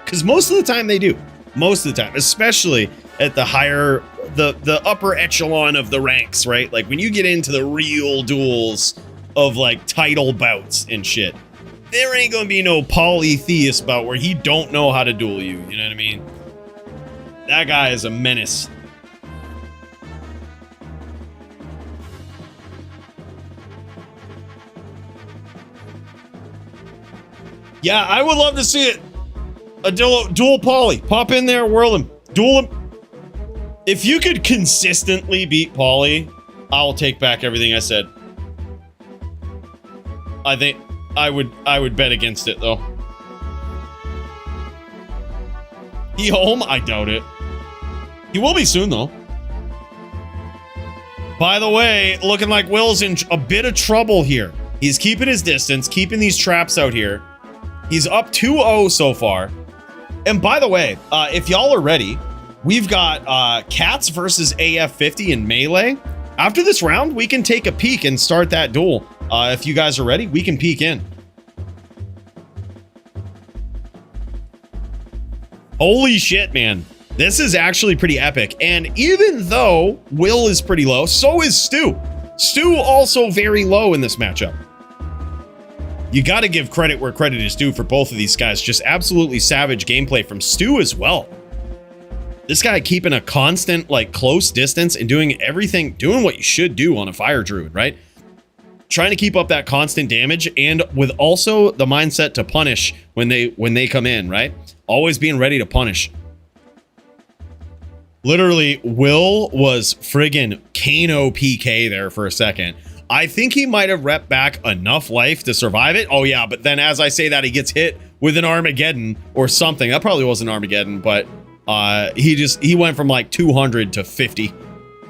Because most of the time they do. Most of the time, especially at the higher, the upper echelon of the ranks, right? Like, when you get into the real duels of, like, title bouts and shit, there ain't gonna be no polytheist bout where he don't know how to duel you, you know what I mean? That guy is a menace. Yeah, I would love to see it. A dual poly. Pop in there, whirl him. Duel him. If you could consistently beat Poly, I'll take back everything I said. I think I would bet against it though. He home? I doubt it. He will be soon though. By the way, looking like Will's in a bit of trouble here. He's keeping his distance, keeping these traps out here. He's up 2-0 so far. And by the way, if y'all are ready, we've got Cats versus AF50 in Melee. After this round, we can take a peek and start that duel. If you guys are ready, we can peek in. Holy shit, man. This is actually pretty epic. And even though Will is pretty low, so is Stu. Stu also very low in this matchup. You got to give credit where credit is due for both of these guys. Just absolutely savage gameplay from Stu as well. This guy keeping a constant, like, close distance and doing everything, doing what you should do on a fire druid, right? Trying to keep up that constant damage and with also the mindset to punish when they come in, right? Always being ready to punish. Literally, Will was friggin' Kano PK there for a second. I think he might have repped back enough life to survive it. Oh yeah, but then as I say that, he gets hit with an Armageddon or something. That probably wasn't Armageddon, but he went from like 200 to 50.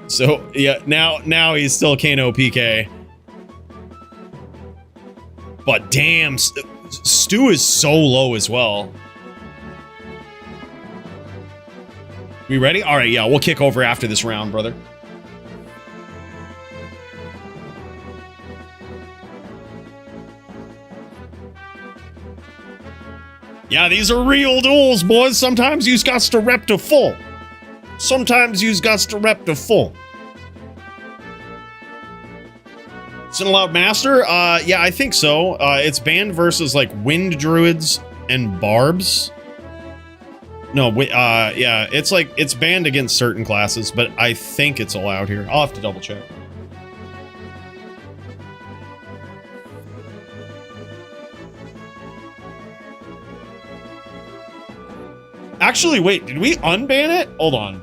So yeah, now he's still Kano PK. But damn, Stu is so low as well. We ready? All right, yeah, we'll kick over after this round, brother. Yeah, these are real duels, boys. Sometimes you've got to rep to full. Sometimes you've got to rep to full. It's an allowed master? Yeah, I think so. It's banned versus like wind druids and barbs. No, yeah, it's like, it's banned against certain classes, but I think it's allowed here. I'll have to double check. Actually, wait, did we unban it? Hold on.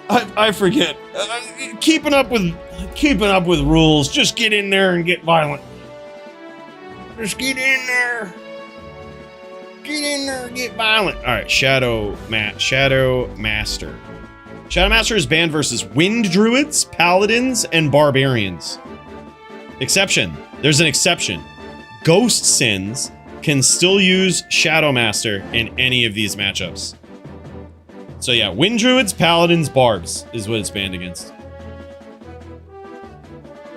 I forget. Keeping up with rules. Just get in there and get violent. Just get in there. Get in there and get violent. All right, Shadow Master. Shadow Master is banned versus wind druids, paladins, and barbarians. Exception. There's an exception. Ghost Sins can still use Shadow Master in any of these matchups. So yeah, wind druids, paladins, barbs is what it's banned against.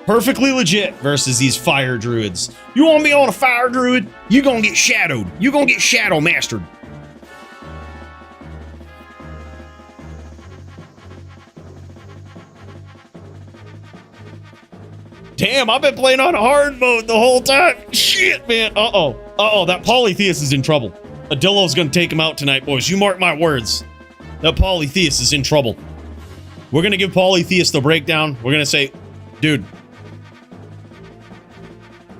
Perfectly legit versus these fire druids. You want to be on a fire druid? You gonna get shadowed. You gonna get shadow mastered. Damn, I've been playing on hard mode the whole time. Shit, man. Uh-oh, that Polytheus is in trouble. Adillo's gonna take him out tonight, boys. You mark my words. That Polytheus is in trouble. We're gonna give Polytheus the breakdown. We're gonna say, dude,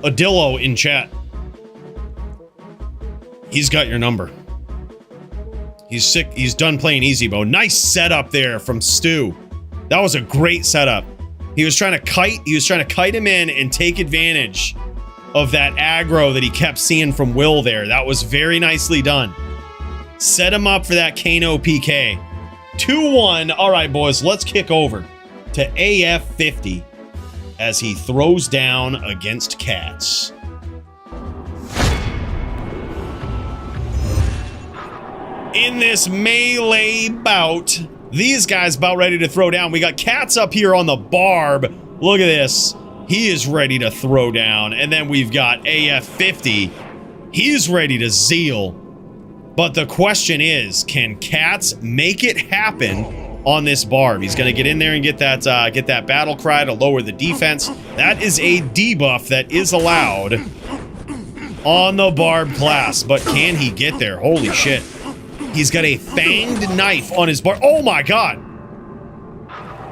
Adillo in chat. He's got your number. He's sick. He's done playing easy mode. Nice setup there from Stu. That was a great setup. He was trying to kite him in and take advantage of that aggro that he kept seeing from Will there. That was very nicely done. Set him up for that Kano PK. 2-1. All right, boys, let's kick over to AF50 as he throws down against Cats. In this melee bout, these guys about ready to throw down. We got Cats up here on the barb. Look at this. He is ready to throw down. And then we've got AF50. He's ready to zeal. But the question is, can Cats make it happen on this barb? He's going to get in there and get that battle cry to lower the defense. That is a debuff that is allowed on the barb class. But can he get there? Holy shit. He's got a fanged knife on his barb. Oh my god.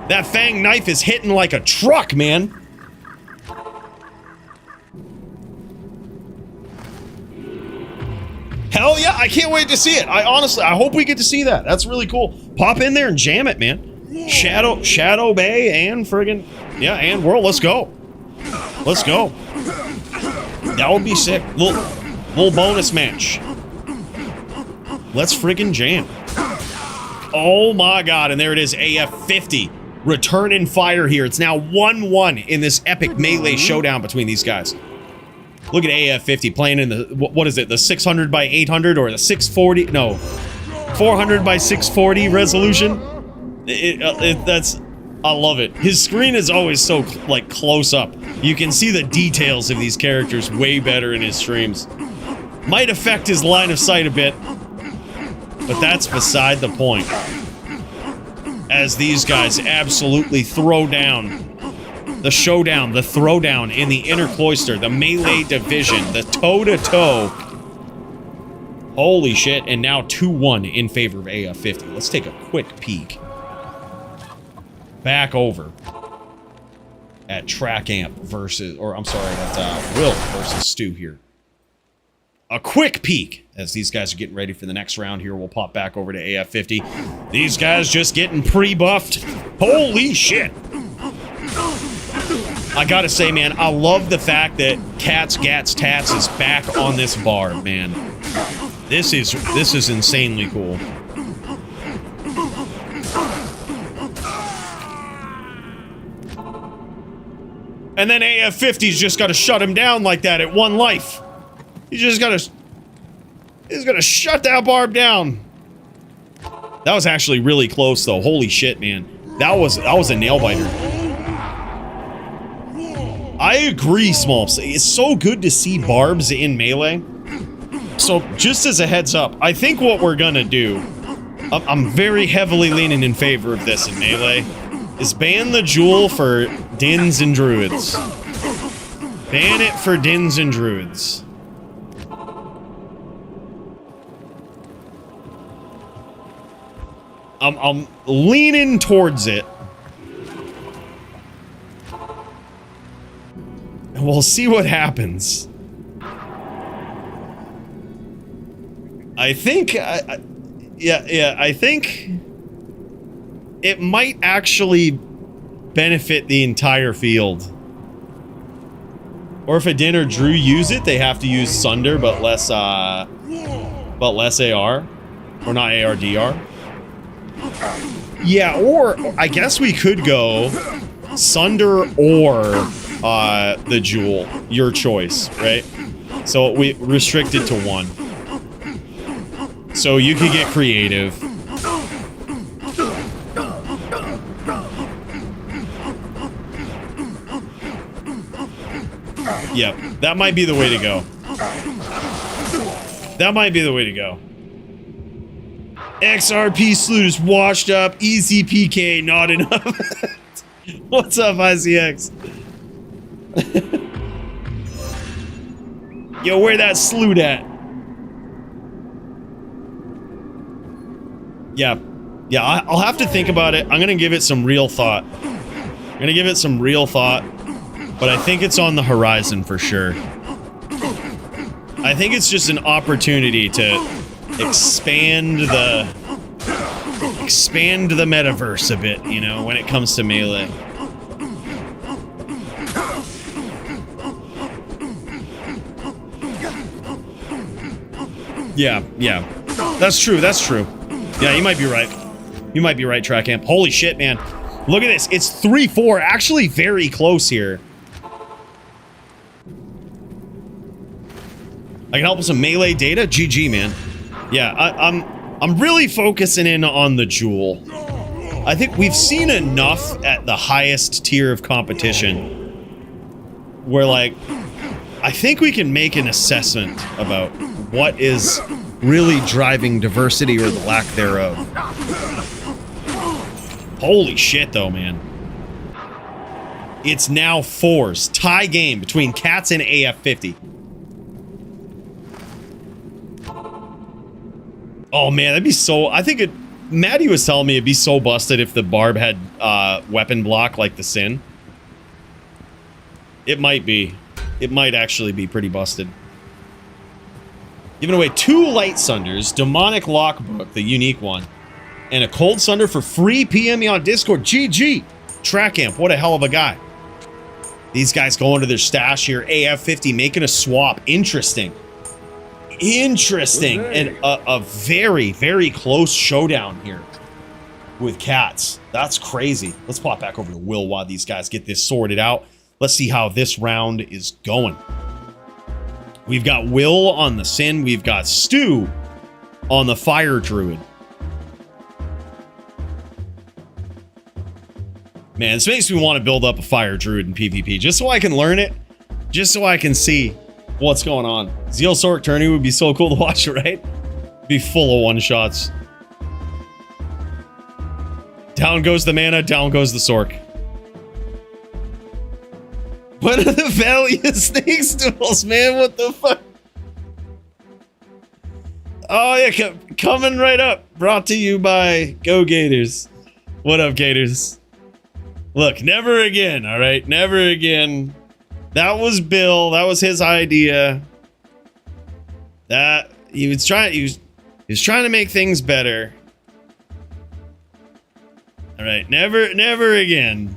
That fanged knife is hitting like a truck, man. Hell yeah, I can't wait to see it. I hope we get to see that. That's really cool. Pop in there and jam it, man. Shadow Bay and friggin', yeah, and World, let's go. Let's go. That would be sick. Little bonus match. Let's friggin' jam. Oh my god, and there it is, AF50. returning fire here. It's now 1-1 in this epic melee showdown between these guys. Look at AF50 playing in the, what is it, the 600 by 800 or the 640, no, 400 by 640 resolution. I love it. His screen is always so, like, close up. You can see the details of these characters way better in his streams. Might affect his line of sight a bit, but that's beside the point. As these guys absolutely throw down the showdown, the throwdown in the inner cloister, the melee division, the toe-to-toe. Holy shit, and now 2-1 in favor of AF50. Let's take a quick peek. Back over at Track Amp versus, or I'm sorry, that's Will versus Stu here. A quick peek as these guys are getting ready for the next round here. We'll pop back over to AF50. These guys just getting pre-buffed. Holy shit. I gotta say, man, I love the fact that Cats Gats Tats is back on this bar, man. This is insanely cool. And then AF50's just gotta shut him down like that at 1 life. He's gonna shut that barb down. That was actually really close though. Holy shit, man. That was a nail biter. I agree, Smolps. It's so good to see barbs in melee. So just as a heads up, I think what we're gonna do, I'm very heavily leaning in favor of this in melee, is ban the jewel for Dins and Druids. Ban it for Dins and Druids. I'm leaning towards it. And we'll see what happens. I think, I think it might actually benefit the entire field. Or if a Din or Drew use it, they have to use Sunder, but less AR. Or not AR, DR. Yeah, or I guess we could go Sunder or the Jewel. Your choice, right? So we restricted to 1. So you could get creative. Yep, that might be the way to go. That might be the way to go. XRP Sloot is washed up. Easy PK, not enough. What's up, ICX? Yo, where that Sloot at? Yeah, I'll have to think about it. I'm gonna give it some real thought. But I think it's on the horizon for sure. I think it's just an opportunity to expand the metaverse a bit, you know, when it comes to melee. Yeah. That's true. Yeah, you might be right. Track Amp. Holy shit, man. Look at this. It's 3-4. Actually very close here. I can help with some melee data. GG, man. Yeah, I'm really focusing in on the Jewel. I think we've seen enough at the highest tier of competition where, like, I think we can make an assessment about what is really driving diversity or the lack thereof. Holy shit, though, man. It's now 4s. Tie game between Cats and AF50. Oh man, that'd be so... I think Maddie was telling me it'd be so busted if the Barb had weapon block like the Sin. It might be. It might actually be pretty busted. Giving away 2 Light Sunders, Demonic Lockbook, the unique one, and a Cold Sunder for free. PM me on Discord. GG! Track Amp, what a hell of a guy. These guys going to their stash here. AF50 making a swap. Interesting. And a very, very close showdown here. with cats. That's crazy. Let's pop back over to Will while these guys get this sorted out. Let's see how this round is going. We've got Will on the Sin. We've got Stu on the Fire Druid. Man, this makes me want to build up a Fire Druid in PvP just so I can learn it. Just so I can see what's going on. Zeal Sork tourney would be so cool to watch, right? Be full of one-shots. Down goes the mana, down goes the Sork. What are the Valiant Snake Stools, man? What the fuck? Oh, yeah, coming right up. Brought to you by Go Gators. What up, Gators? Look, never again, all right? Never again. That was Bill. That was his idea. That he was trying to make things better. All right, never again.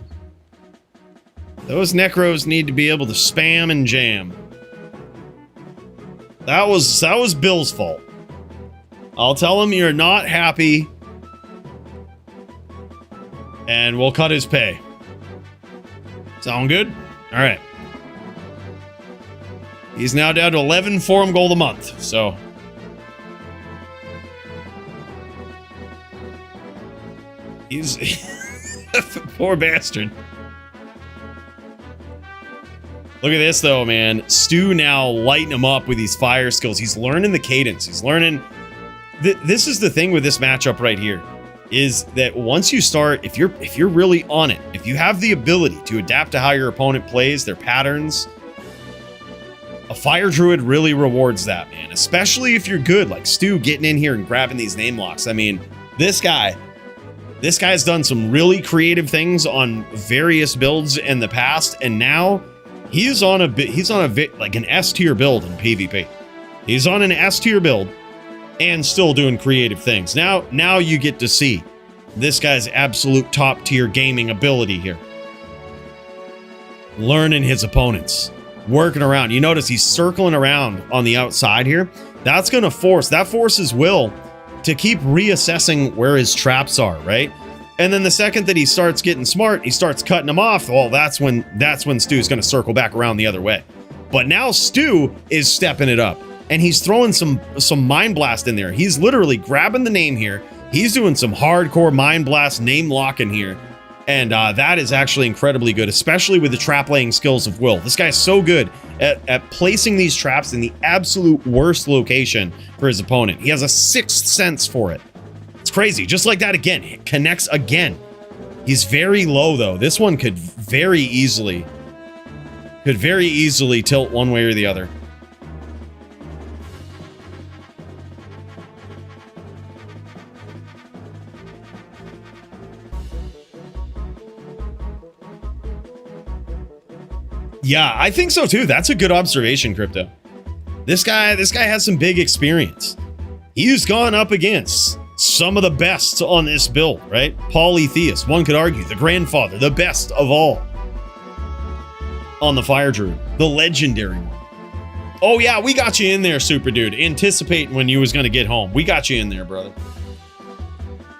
Those Necros need to be able to spam and jam. That was Bill's fault. I'll tell him you're not happy, and we'll cut his pay. Sound good? All right. He's now down to 11 forum gold a month, so. He's poor bastard. Look at this though, man. Stu now lighting him up with these fire skills. He's learning the cadence. He's learning. This is the thing with this matchup right here, is that once you start, if you're really on it, if you have the ability to adapt to how your opponent plays, their patterns, a Fire Druid really rewards that, man. Especially if you're good, like Stu getting in here and grabbing these name locks. I mean, this guy's done some really creative things on various builds in the past, and now he's on like an S tier build in PvP. He's on an S tier build and still doing creative things. Now you get to see this guy's absolute top tier gaming ability here. Learning his opponents, working around. You notice he's circling around on the outside here. That forces Will to keep reassessing where his traps are, right? And then the second that he starts getting smart, he starts cutting them off. Well, that's when Stu's going to circle back around the other way. But now Stu is stepping it up, and he's throwing some Mind Blast in there. He's literally grabbing the name here. He's doing some hardcore Mind Blast name locking here. And that is actually incredibly good, especially with the trap laying skills of Will. This guy's so good at placing these traps in the absolute worst location for his opponent. He has a sixth sense for it. It's crazy. Just like that again. It connects again. He's very low, though. This one could very easily tilt one way or the other. Yeah, I think so too. That's a good observation, Crypto. This guy has some big experience. He's gone up against some of the best on this build, right? Polytheist, one could argue, the grandfather, the best of all on the Fire Druid, the legendary one. Oh yeah, we got you in there, Super Dude. Anticipating when you was gonna get home. We got you in there, brother.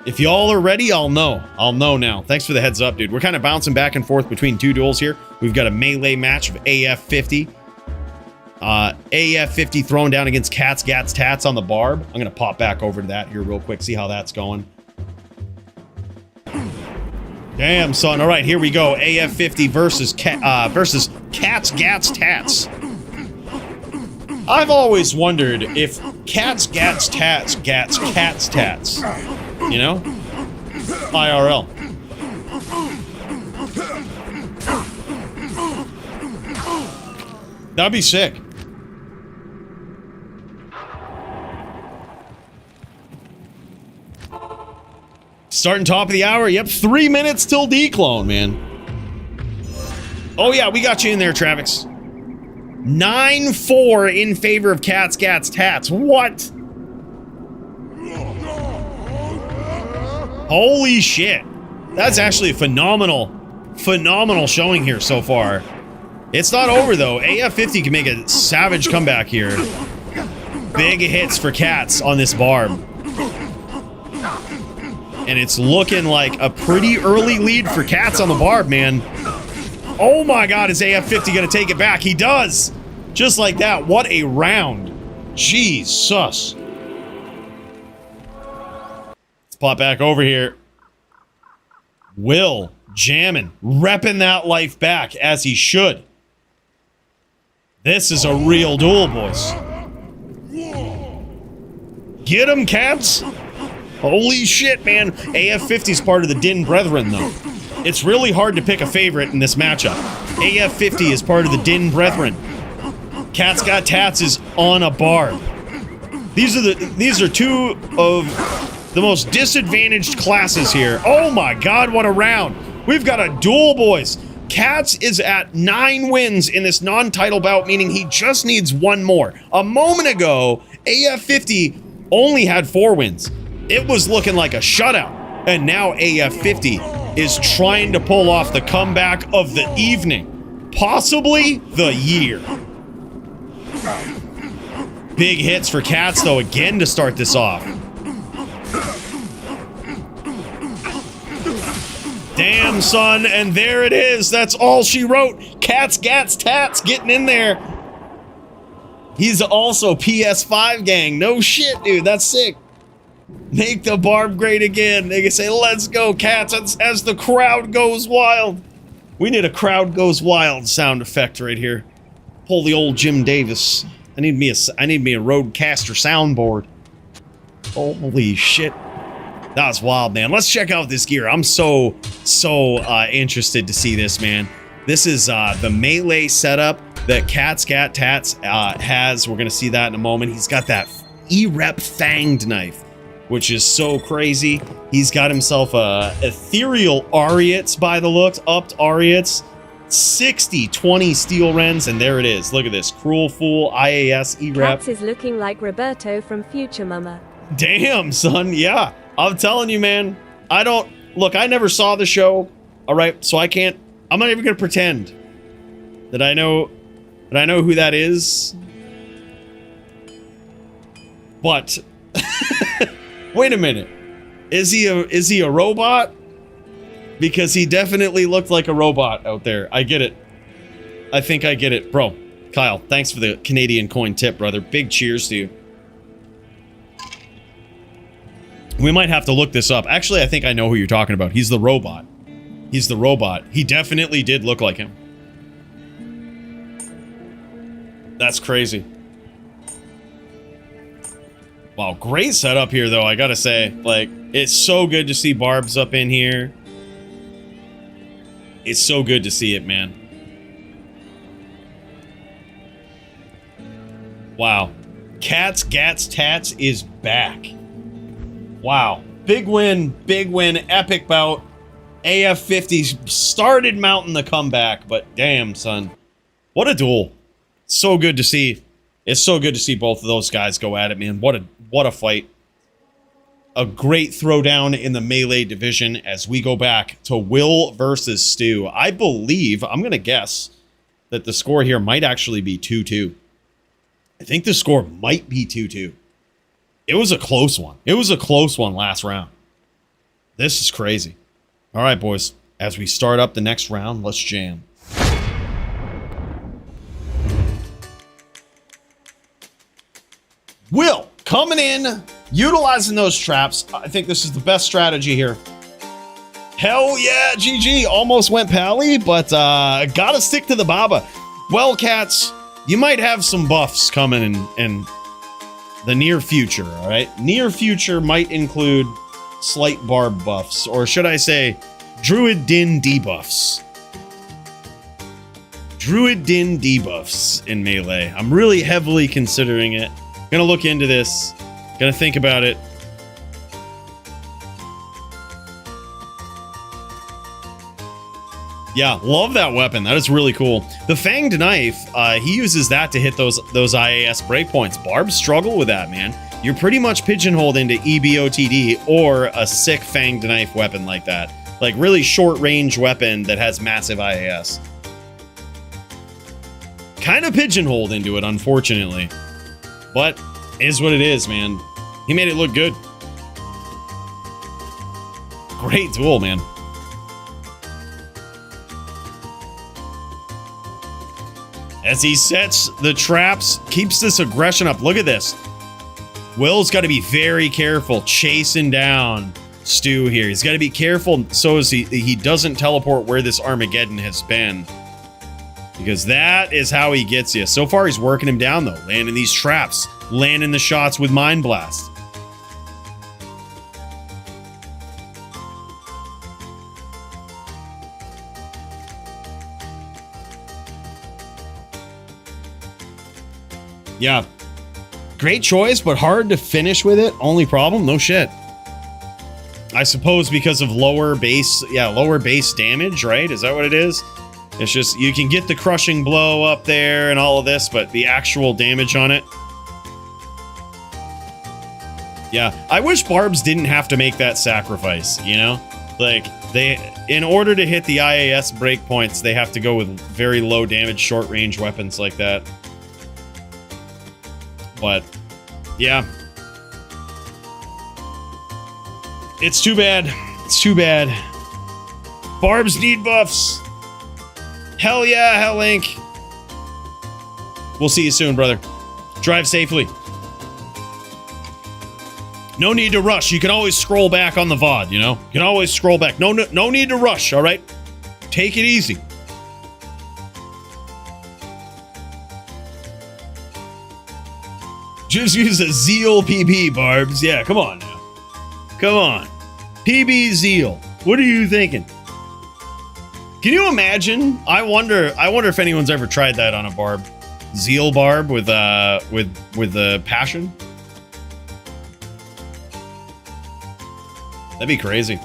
If y'all are ready, I'll know. I'll know now. Thanks for the heads up, dude. We're kind of bouncing back and forth between two duels here. We've got a melee match of AF50. AF50 thrown down against Cats, Gats, Tats on the Barb. I'm going to pop back over to that here real quick, see how that's going. Damn, son. All right, here we go. AF50 versus Cats, Gats, Tats. I've always wondered if Cats, Gats, Tats, Gats, Cats, Tats. You know? IRL. That'd be sick. Starting top of the hour. Yep, 3 minutes till declone, man. Oh yeah, we got you in there, Travis. 9-4 in favor of Cats, Gats, Tats. What? Holy shit. That's actually a phenomenal showing here so far. It's not over though. AF50 can make a savage comeback here. Big hits for Cats on this Barb. And it's looking like a pretty early lead for Cats on the Barb, man. Oh my god, is AF50 gonna take it back? He does! Just like that. What a round. Jesus. Let's pop back over here. Will jamming, repping that life back as he should. This is a real duel, boys. Get him, Cats! Holy shit, man. AF50 is part of the Din Brethren, though. It's really hard to pick a favorite in this matchup. AF50 is part of the Din Brethren. Cats Got Tats is on a Barb. These are two of the most disadvantaged classes here. Oh my god, what a round. We've got a duel, boys. Cats is at 9 wins in this non-title bout, meaning he just needs one more. A moment ago, AF50 only had 4 wins. It was looking like a shutout. And now AF50 is trying to pull off the comeback of the evening. Possibly the year. Big hits for Cats, though, again to start this off. Damn, son, and there it is. That's all she wrote. Cats, Gats, Tats getting in there. He's also PS5 gang. No shit, dude. That's sick. Make the Barb great again. They can say, let's go, Cats, as the crowd goes wild. We need a crowd goes wild sound effect right here. Pull the old Jim Davis. I need me a Rodecaster soundboard. Holy shit. That was wild, man. Let's check out this gear. I'm so interested to see this, man. This is the melee setup that Cats Gat Tats has. We're gonna see that in a moment. He's got that E-Rep Fanged Knife, which is so crazy. He's got himself a ethereal Ariats by the looks, upped Ariats, 60-20 steel rends, and there it is. Look at this, Cruel Fool, IAS, E-Rep. Cats is looking like Roberto from Future Mama. Damn, son, yeah. I'm telling you, man. I never saw the show, all right? So I'm not even gonna pretend that I know who that is. But wait a minute. Is he a robot? Because he definitely looked like a robot out there. I get it. I think I get it. Bro, Kyle, thanks for the Canadian coin tip, brother. Big cheers to you. We might have to look this up. Actually, I think I know who you're talking about. He's the robot. He's the robot. He definitely did look like him. That's crazy. Wow, great setup here, though, I gotta say. Like, it's so good to see Barbs up in here. It's so good to see it, man. Wow. Cats, Gats, Tats is back. Wow. Big win, epic bout. AF50 started mounting the comeback, but damn, son. What a duel. So good to see. It's so good to see both of those guys go at it, man. What a fight. A great throwdown in the melee division as we go back to Will versus Stu. I believe, I'm going to guess, that the score here might actually be 2-2. I think the score might be 2-2. It was a close one. It was a close one last round. This is crazy. All right, boys. As we start up the next round, let's jam. Will coming in, utilizing those traps. I think this is the best strategy here. Hell yeah, GG. Almost went Pally, but gotta stick to the Baba. Well, Cats, you might have some buffs coming in the near future, all right? Near future might include slight Barb buffs, or should I say, Druid Din debuffs. Druid Din debuffs in melee. I'm really heavily considering it. Gonna look into this. Gonna think about it. Yeah, love that weapon. That is really cool. The Fanged Knife, he uses that to hit those IAS breakpoints. Barbs struggle with that, man. You're pretty much pigeonholed into EBOTD or a sick Fanged Knife weapon like that. Like, really short-range weapon that has massive IAS. Kind of pigeonholed into it, unfortunately. But, is what it is, man. He made it look good. great tool, man. As he sets the traps, keeps this aggression up. Look at this. Will's got to be very careful chasing down Stu here. He's got to be careful so as he doesn't teleport where this Armageddon has been. Because that is how he gets you. So far, he's working him down, though. Landing these traps. Landing the shots with Mind Blast. Yeah. Great choice, but hard to finish with it. Only problem, no shit. I suppose because of lower base damage, right? Is that what it is? It's just, you can get the crushing blow up there and all of this, but the actual damage on it. Yeah, I wish Barbs didn't have to make that sacrifice, you know? Like, in order to hit the IAS breakpoints, they have to go with very low damage, short range weapons like that. But, yeah. It's too bad. It's too bad. Barbs need buffs. Hell yeah, Hell Link. We'll see you soon, brother. Drive safely. No need to rush. You can always scroll back on the VOD, you know? You can always scroll back. No need to rush, all right? Take it easy. Just use a Zeal PB, Barbs. Yeah, come on now. Come on. PB Zeal. What are you thinking? Can you imagine? I wonder if anyone's ever tried that on a Barb. Zeal Barb with the passion. That'd be crazy.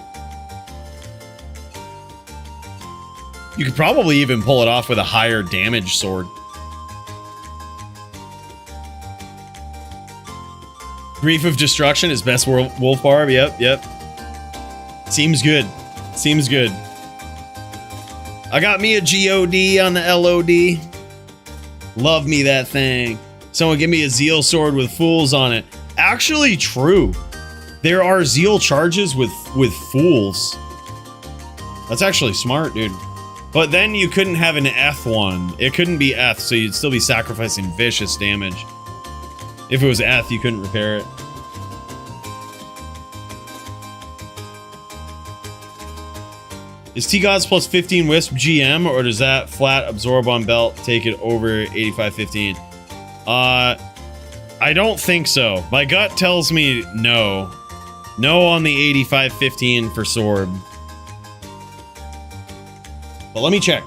You could probably even pull it off with a higher damage sword. Grief of Destruction is best wolf barb. Yep. Seems good. Seems good. I got me a GOD on the LOD. Love me that thing. Someone give me a Zeal sword with fools on it. Actually true. There are Zeal charges with fools. That's actually smart, dude. But then you couldn't have an Eth one. It couldn't be Eth, so you'd still be sacrificing vicious damage. If it was Eth, you couldn't repair it. Is T-Gods plus 15 Wisp GM, or does that flat absorb on belt take it over 85-15? I don't think so. My gut tells me no. No on the 85-15 for Sorb. But let me check.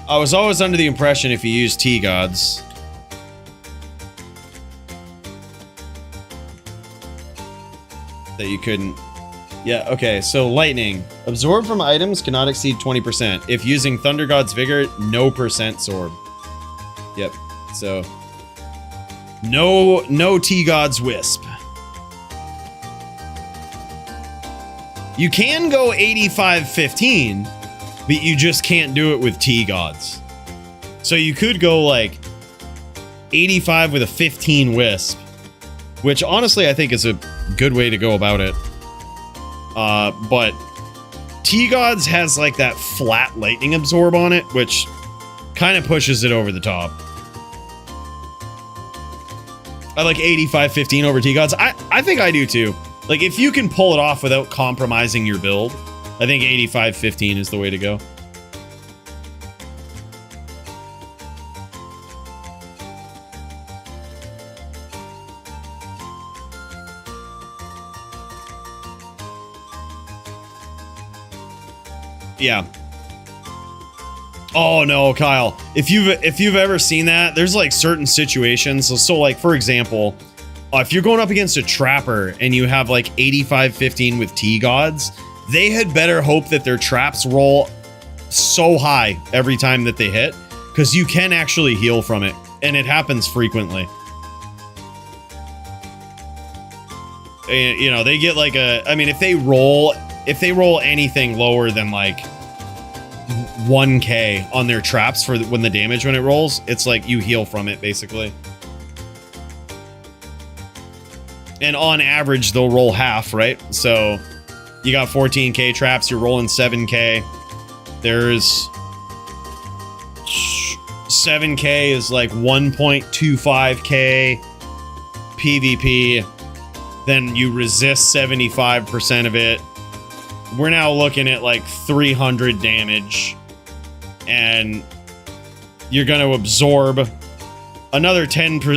I was always under the impression if you use T-Gods that you couldn't. Yeah, okay, so Lightning. Absorb from items cannot exceed 20%. If using Thunder God's Vigor, no percent Sorb. Yep, so... No T-God's Wisp. You can go 85-15, but you just can't do it with T-Gods. So you could go like 85 with a 15 Wisp, which honestly I think is a good way to go about it. But T-Gods has like that flat lightning absorb on it, which kind of pushes it over the top. I like 85-15 over T-Gods. I think I do too. Like, if you can pull it off without compromising your build, I think 85-15 is the way to go. Yeah. Oh no, Kyle. If you've ever seen that, there's like certain situations. So like, for example, if you're going up against a trapper and you have like 85-15 with T-Gods, they had better hope that their traps roll so high every time that they hit, because you can actually heal from it, and it happens frequently. And, you know, they get like a, I mean, if they roll anything lower than like 1k on their traps for when it rolls, it's like you heal from it basically. And on average, they'll roll half, right? So you got 14k traps, you're rolling 7k. There's 7k is like 1.25k PvP. Then you resist 75% of it. We're now looking at like 300 damage. And you're going to absorb another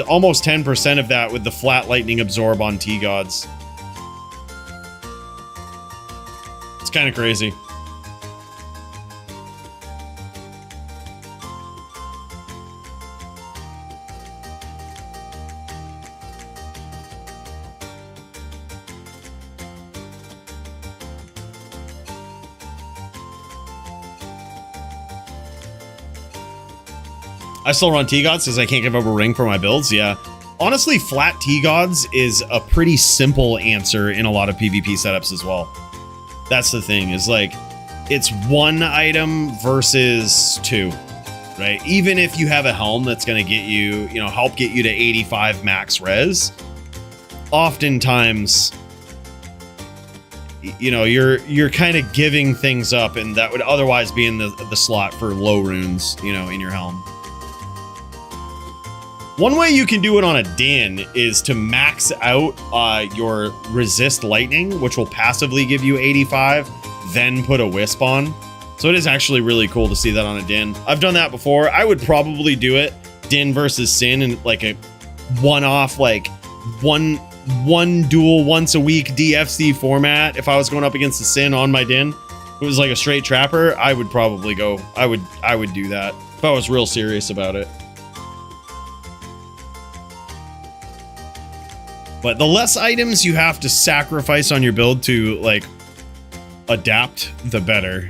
almost 10% of that with the flat lightning absorb on T-Gods. It's kind of crazy. I still run T-Gods because I can't give up a ring for my builds. Yeah. Honestly, flat T-Gods is a pretty simple answer in a lot of PvP setups as well. That's the thing, is like, it's one item versus two, right? Even if you have a helm that's going to get you, help get you to 85 max res, oftentimes, you're kind of giving things up, and that would otherwise be in the slot for low runes, in your helm. One way you can do it on a Din is to max out your resist lightning, which will passively give you 85, then put a wisp on. So it is actually really cool to see that on a Din. I've done that before. I would probably do it Din versus Sin in like a one-off, like one duel once a week DFC format. If I was going up against the Sin on my Din, if it was like a straight trapper, I would probably go. I would do that if I was real serious about it. But the less items you have to sacrifice on your build to, like, adapt, the better.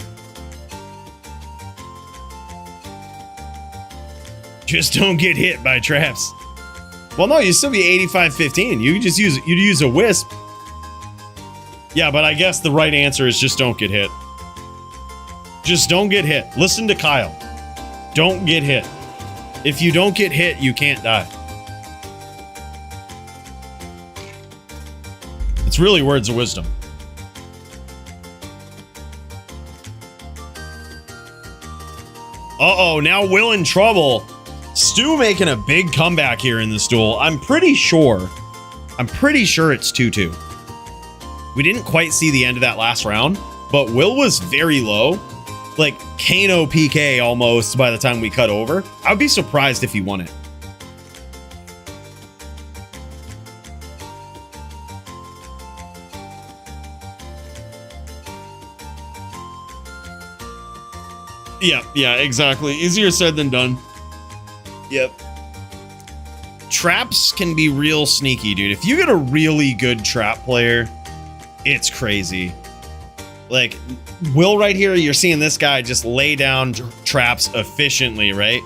Just don't get hit by traps. Well, no, you'd still be 85-15. You could just you'd use a wisp. Yeah, but I guess the right answer is just don't get hit. Just don't get hit. Listen to Kyle. Don't get hit. If you don't get hit, you can't die. It's really words of wisdom. Uh-oh, now Will in trouble. Stu making a big comeback here in this duel. I'm pretty sure it's 2-2. We didn't quite see the end of that last round, but Will was very low. Like Kano PK almost by the time we cut over. I would be surprised if he won it. Yeah, exactly. Easier said than done. Yep. Traps can be real sneaky, dude. If you get a really good trap player, it's crazy. Like, Will right here, you're seeing this guy just lay down traps efficiently, right?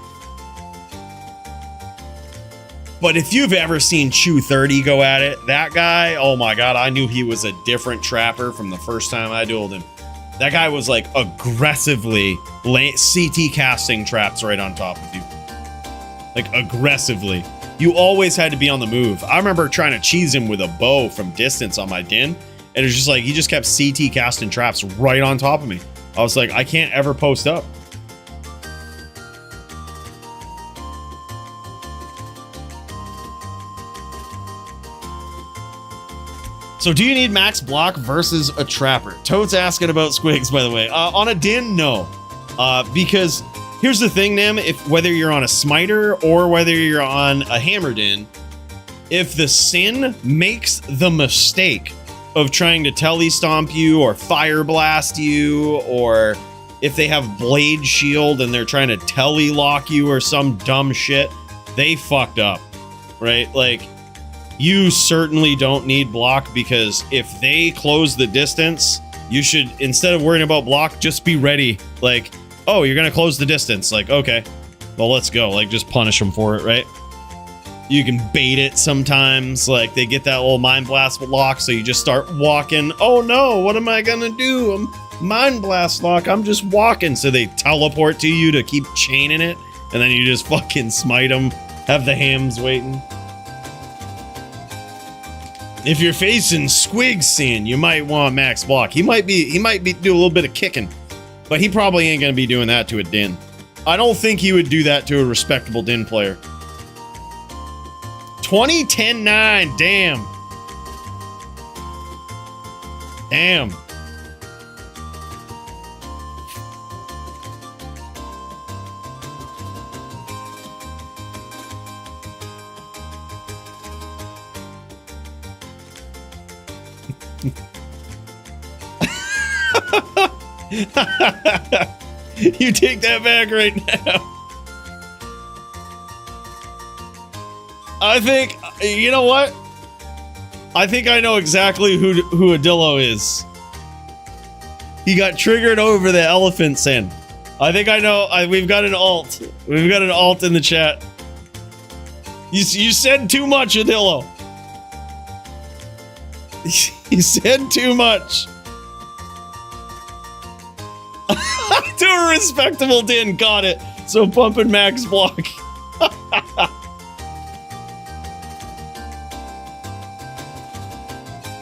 But if you've ever seen Chew 30 go at it, that guy, oh my god, I knew he was a different trapper from the first time I dueled him. That guy was like aggressively CT casting traps right on top of you. Like aggressively. You always had to be on the move. I remember trying to cheese him with a bow from distance on my Din. And it was just like, he just kept CT casting traps right on top of me. I was like, I can't ever post up. So do you need max block versus a trapper? Toad's asking about Squigs, by the way. On a Din, no. Because here's the thing, Nim. Whether you're on a smiter or whether you're on a hammer Din, if the Sin makes the mistake of trying to telly stomp you or fire blast you, or if they have blade shield and they're trying to telly lock you or some dumb shit, they fucked up, right? Like, you certainly don't need block, because if they close the distance, you should, instead of worrying about block, just be ready. Like, oh, you're gonna close the distance. Like, okay, well, let's go. Like, just punish them for it, right? You can bait it sometimes. Like, they get that little Mind Blast lock, so you just start walking. Oh no, what am I gonna do? I'm Mind Blast lock. I'm just walking. So they teleport to you to keep chaining it, and then you just fucking smite them. Have the hams waiting. If you're facing Squig Sin, you might want max block. He might be do a little bit of kicking, but he probably ain't gonna be doing that to a Din. I don't think he would do that to a respectable Din player. 20-10-9, damn. Damn. You take that back right now. I think, you know what? I think I know exactly who Adillo is. He got triggered over the elephant sin. I think I know. We've got an alt. We've got an alt in the chat. You said too much, Adillo. You said too much. To a respectable Din, got it. So pumping max block.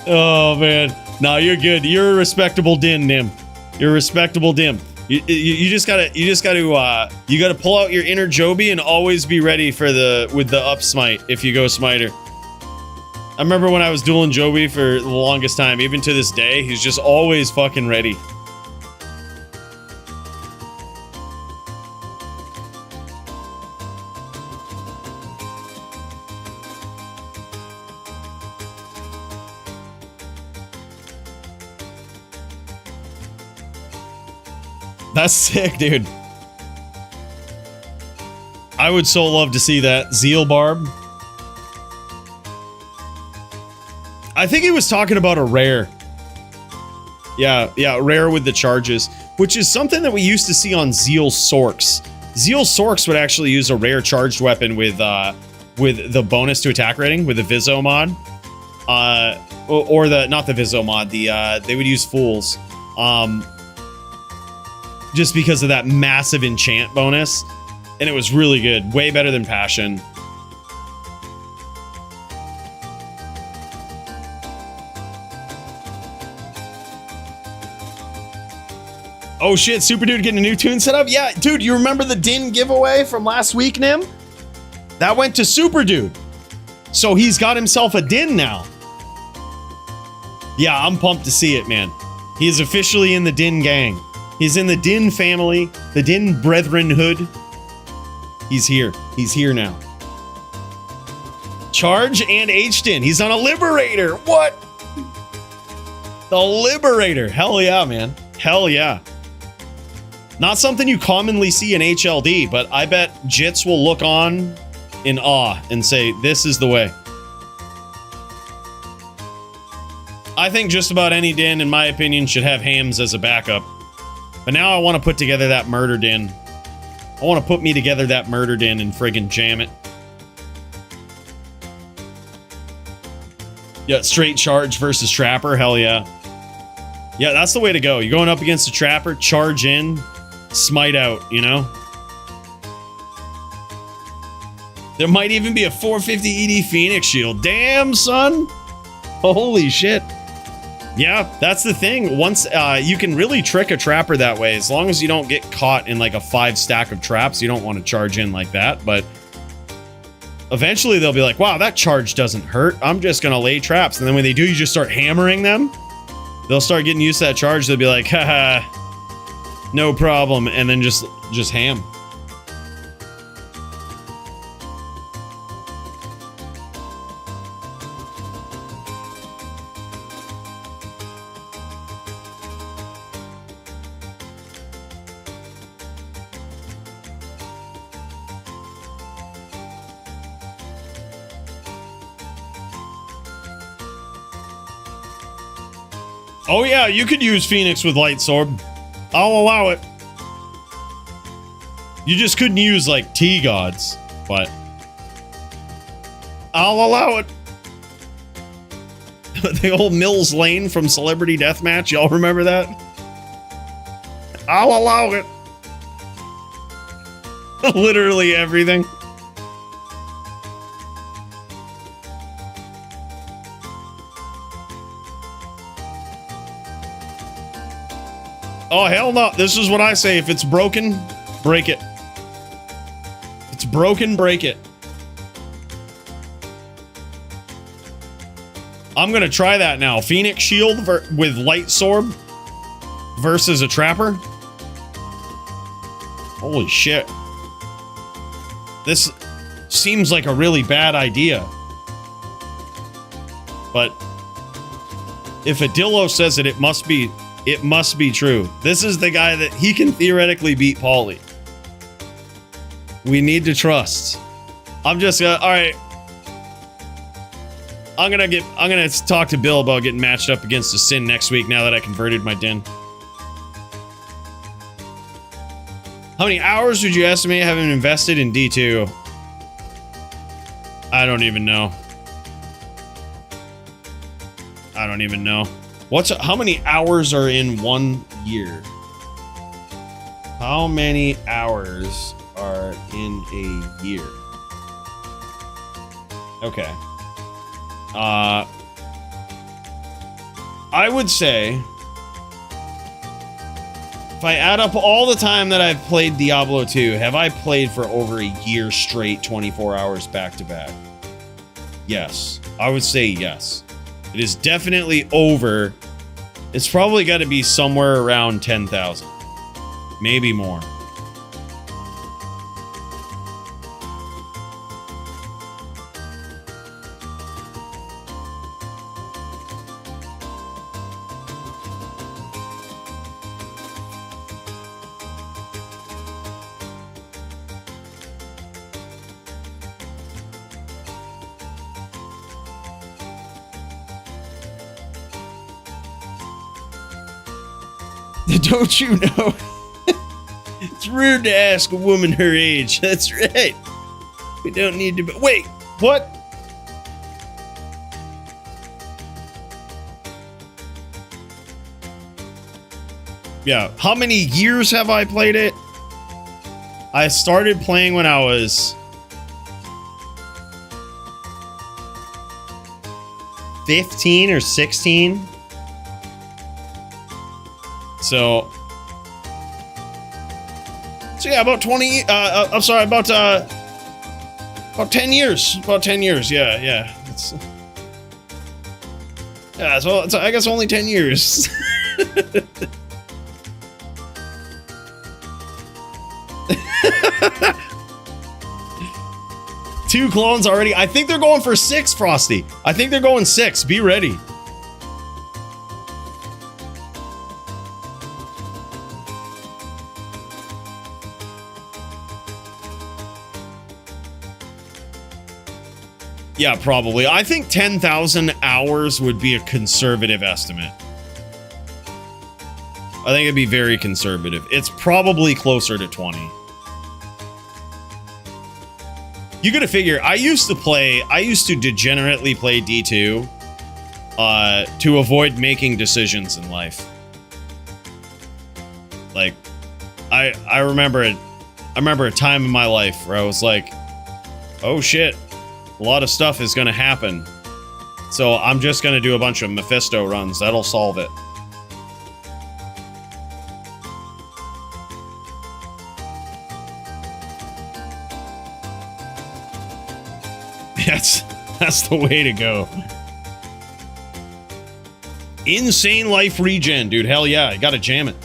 Oh man, no, you're good. You're a respectable Din, Nim. You're a respectable Dim. You just gotta pull out your inner Joby and always be ready for with the up smite if you go smiter. I remember when I was dueling Joby for the longest time, even to this day, he's just always fucking ready. That's sick, dude. I would so love to see that. Zeal Barb. I think he was talking about a rare. Yeah, rare with the charges, which is something that we used to see on Zeal Sorks. Zeal Sorks would actually use a rare charged weapon with the bonus to attack rating with the Vizzo mod. Or the, not the Vizzo mod, they would use Fools. Just because of that massive enchant bonus. And it was really good. Way better than Passion. Oh shit, Super Dude getting a new tune set up? Yeah, dude, you remember the Din giveaway from last week, Nim? That went to Super Dude. So he's got himself a Din now. Yeah, I'm pumped to see it, man. He is officially in the Din gang. He's in the Din family, the Din brethrenhood. He's here. He's here now. Charge and H-Din. He's on a Liberator. What? The Liberator. Hell yeah, man. Hell yeah. Not something you commonly see in HLD, but I bet Jits will look on in awe and say, this is the way. I think just about any Din, in my opinion, should have Hams as a backup. But now I want to put together that Murder Din. I want to put me together that Murder Din and friggin' jam it. Yeah, straight charge versus Trapper. Hell yeah. Yeah, that's the way to go. You're going up against a Trapper, charge in, smite out, you know? There might even be a 450 ED Phoenix shield. Damn, son! Holy shit. Yeah, that's the thing. Once you can really trick a Trapper that way, as long as you don't get caught in like a 5 stack of traps. You don't want to charge in like that, but eventually they'll be like, wow, that charge doesn't hurt. I'm just gonna lay traps. And then when they do, you just start hammering them. They'll start getting used to that charge. They'll be like, haha, no problem. And then just ham. Oh yeah, you could use Phoenix with Light Sword. I'll allow it. You just couldn't use like T-Gods, but I'll allow it. The old Mills Lane from Celebrity Deathmatch, y'all remember that? I'll allow it. Literally everything. Oh, hell no. This is what I say. If it's broken, break it. If it's broken, break it. I'm going to try that now. Phoenix Shield with Light Sword versus a Trapper. Holy shit. This seems like a really bad idea. But if Adillo says it, it must be true. This is the guy that he can theoretically beat Paulie. We need to trust. I'm just gonna, all right. I'm gonna talk to Bill about getting matched up against a Sin next week now that I converted my Din. How many hours would you estimate having invested in D2? I don't even know. I don't even know. How many hours are in 1 year? How many hours are in a year? Okay. I would say if I add up all the time that I've played Diablo 2, have I played for over a year straight, 24 hours back to back? Yes. I would say yes. It is definitely over. It's probably got to be somewhere around 10,000. Maybe more. Don't you know? It's rude to ask a woman her age. That's right. We don't need to. Wait, what? Yeah. How many years have I played it? I started playing when I was 15 or 16. So yeah, about 20, I'm sorry, about 10 years, yeah. So I guess only 10 years. Two clones already. I think they're going for 6, Frosty. I think they're going 6. Be ready. Yeah, probably. I think 10,000 hours would be a conservative estimate. I think it'd be very conservative. It's probably closer to 20. You gotta figure, I used to degenerately play D2 to avoid making decisions in life. Like, I remember a time in my life where I was like, oh shit. A lot of stuff is going to happen. So I'm just going to do a bunch of Mephisto runs. That'll solve it. That's the way to go. Insane life regen, dude. Hell yeah. You got to jam it.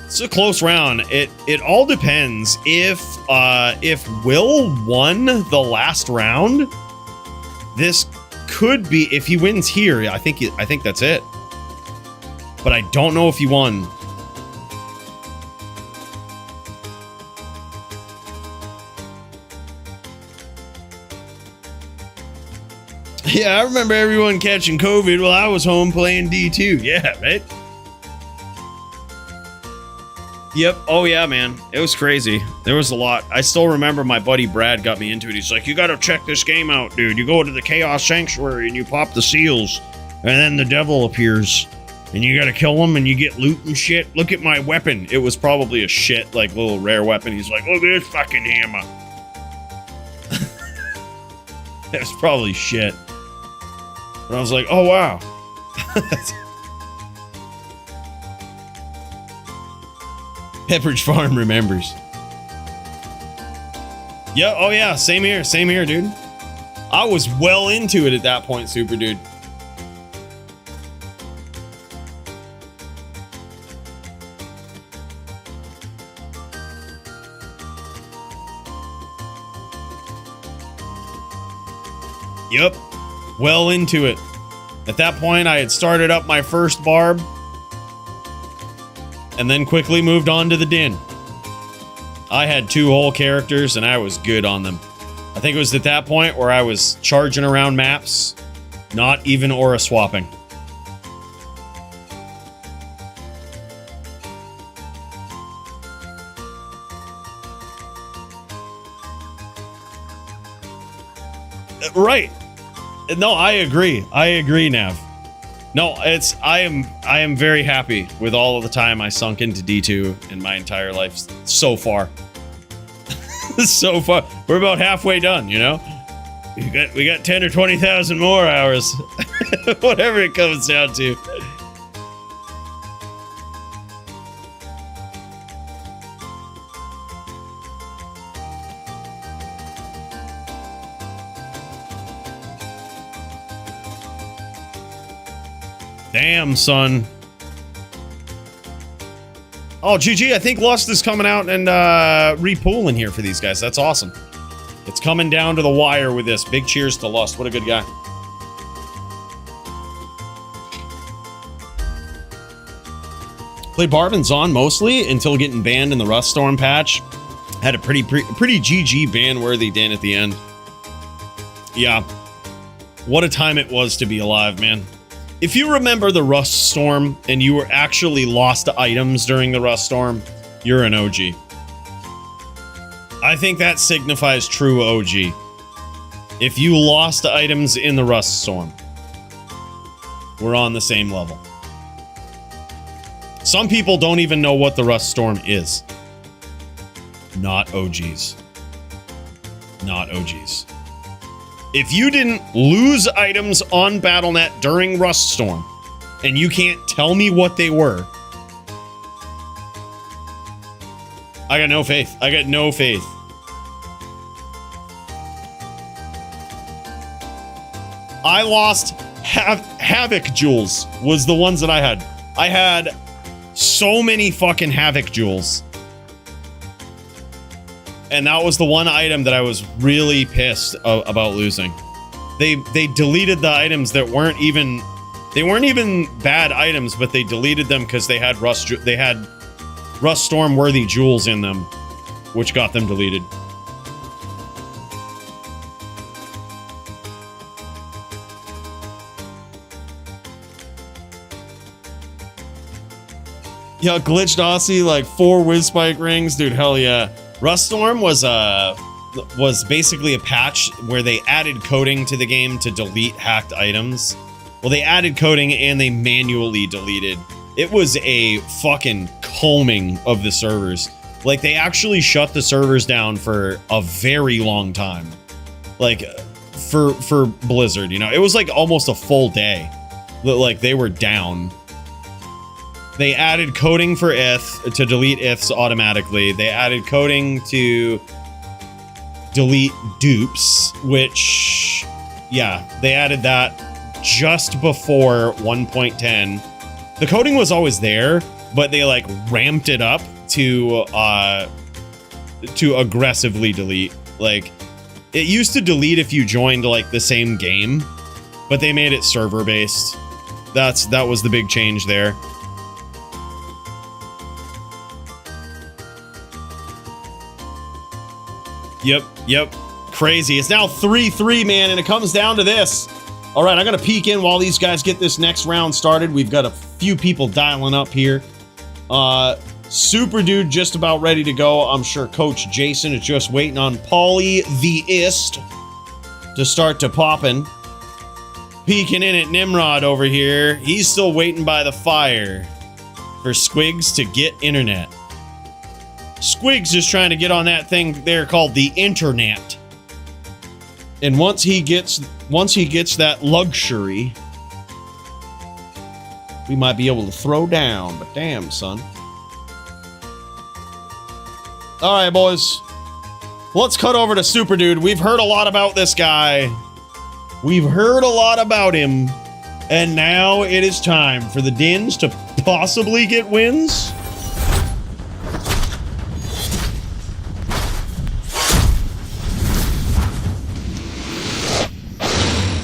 It's a close round. It all depends. If Will won the last round, this could be, if he wins here, I think that's it. But I don't know if he won. Yeah, I remember everyone catching COVID while I was home playing D2. Yeah, right? Yep. Oh, yeah, man. It was crazy. There was a lot. I still remember my buddy Brad got me into it. He's like, you got to check this game out, dude. You go to the Chaos Sanctuary and you pop the seals, and then the devil appears, and you got to kill him, and you get loot and shit. Look at my weapon. It was probably a shit, like, little rare weapon. He's like, look at this fucking hammer. It was probably shit. But I was like, oh, wow. Pepperidge Farm remembers. Yeah, oh yeah, same here, dude. I was well into it at that point, super dude. Yep, well into it. At that point, I had started up my first barb and then quickly moved on to the din. I had 2 whole characters and I was good on them. I think it was at that point where I was charging around maps, not even aura swapping. Right. No, I agree. I agree, Nav. No, I am very happy with all of the time I sunk into D2 in my entire life so far. So far. We're about halfway done, you know? We got 10 or 20,000 more hours. Whatever it comes down to. Damn, son. Oh, GG, I think Lust is coming out and repooling here for these guys. That's awesome. It's coming down to the wire with this. Big cheers to Lust. What a good guy. Played Barb and Zon mostly until getting banned in the Rust Storm patch. Had a pretty GG ban-worthy din at the end. Yeah. What a time it was to be alive, man. If you remember the Rust Storm and you were actually lost items during the Rust Storm, you're an OG. I think that signifies true OG. If you lost items in the Rust Storm, we're on the same level. Some people don't even know what the Rust Storm is. Not OGs. Not OGs. If you didn't lose items on BattleNet during Rust Storm, and you can't tell me what they were, I got no faith. I got no faith. I lost Havoc Jewels was the ones that I had. I had so many fucking Havoc Jewels. And that was the one item that I was really pissed about losing. They deleted the items that weren't even bad items, but they deleted them because they had Rust Storm worthy jewels in them, which got them deleted. Yeah, glitched Aussie, like 4 Whiz Spike rings, dude. Hell yeah. Rust Storm was basically a patch where they added coding to the game to delete hacked items. Well, they added coding and they manually deleted. It was a fucking combing of the servers. Like, they actually shut the servers down for a very long time. Like, for Blizzard, you know? It was like almost a full day. Like, they were down. They added coding for if to delete ifs automatically. They added coding to delete dupes, which, yeah, they added that just before 1.10. The coding was always there, but they like ramped it up to aggressively delete. Like, it used to delete if you joined like the same game, but they made it server based. That was the big change there. Yep. Crazy. It's now 3-3, man, and it comes down to this. All right, I got to peek in while these guys get this next round started. We've got a few people dialing up here. Super Dude just about ready to go. I'm sure Coach Jason is just waiting on Paulie the Ist to start to poppin'. Peeking in at Nimrod over here. He's still waiting by the fire for Squigs to get internet. Squigs is trying to get on that thing there called the internet. And once he gets that luxury, we might be able to throw down, but damn, son. All right, boys. Let's cut over to Super Dude. We've heard a lot about this guy. We've heard a lot about him. And now it is time for the Dins to possibly get wins.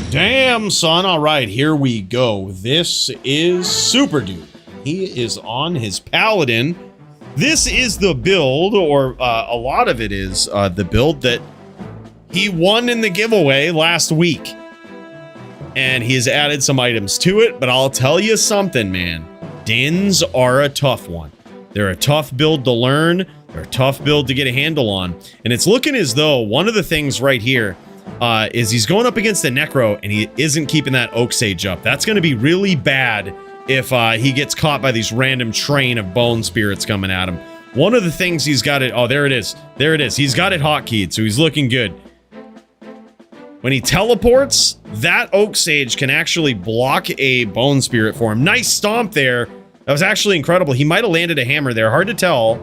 Damn, son. All right, here we go. This is Super Dude. He is on his Paladin. This is the build, or a lot of it is the build that he won in the giveaway last week. And he has added some items to it, but I'll tell you something, man. Dins are a tough one. They're a tough build to learn. They're a tough build to get a handle on. And it's looking as though one of the things right here is he's going up against a Necro, and he isn't keeping that Oak Sage up. That's going to be really bad if he gets caught by these random train of bone spirits coming at him. One of the things he's got it... Oh, there it is. There it is. He's got it hotkeyed, so he's looking good. When he teleports, that Oak Sage can actually block a bone spirit for him. Nice stomp there. That was actually incredible. He might have landed a hammer there. Hard to tell.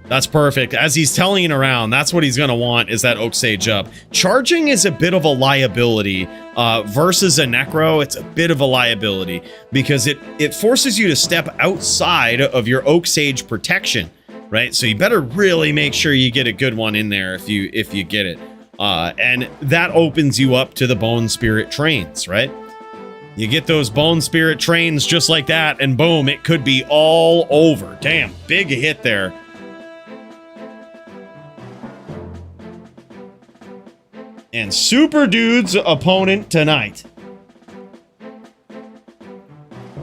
That's perfect. As he's telling around, that's what he's going to want, is that Oak Sage up. Charging is a bit of a liability. Versus a Necro, it's a bit of a liability because it forces you to step outside of your Oak Sage protection, right? So you better really make sure you get a good one in there if you get it. And that opens you up to the Bone Spirit trains, right? You get those Bone Spirit trains just like that, and boom, it could be all over. Damn, big hit there. And Super Dude's opponent tonight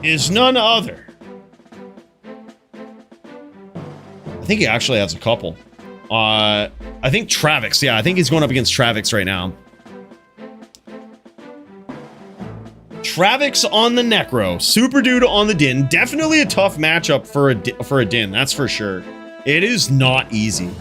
is none other. I think he actually has a couple. I think Travix. Yeah, I think he's going up against Travix right now. Travix on the Necro, Super Dude on the Din. Definitely a tough matchup for a Din, that's for sure. It is not easy.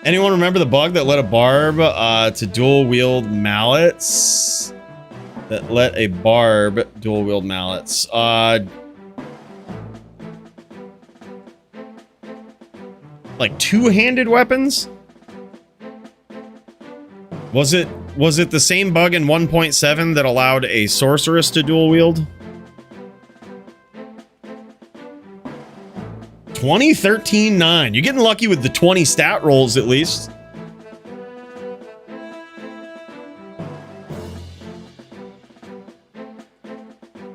Anyone remember the bug that let a barb to dual wield mallets? That let a barb dual wield mallets. Like two-handed weapons? Was it the same bug in 1.7 that allowed a sorceress to dual wield? 2013-9. You're getting lucky with the 20 stat rolls at least.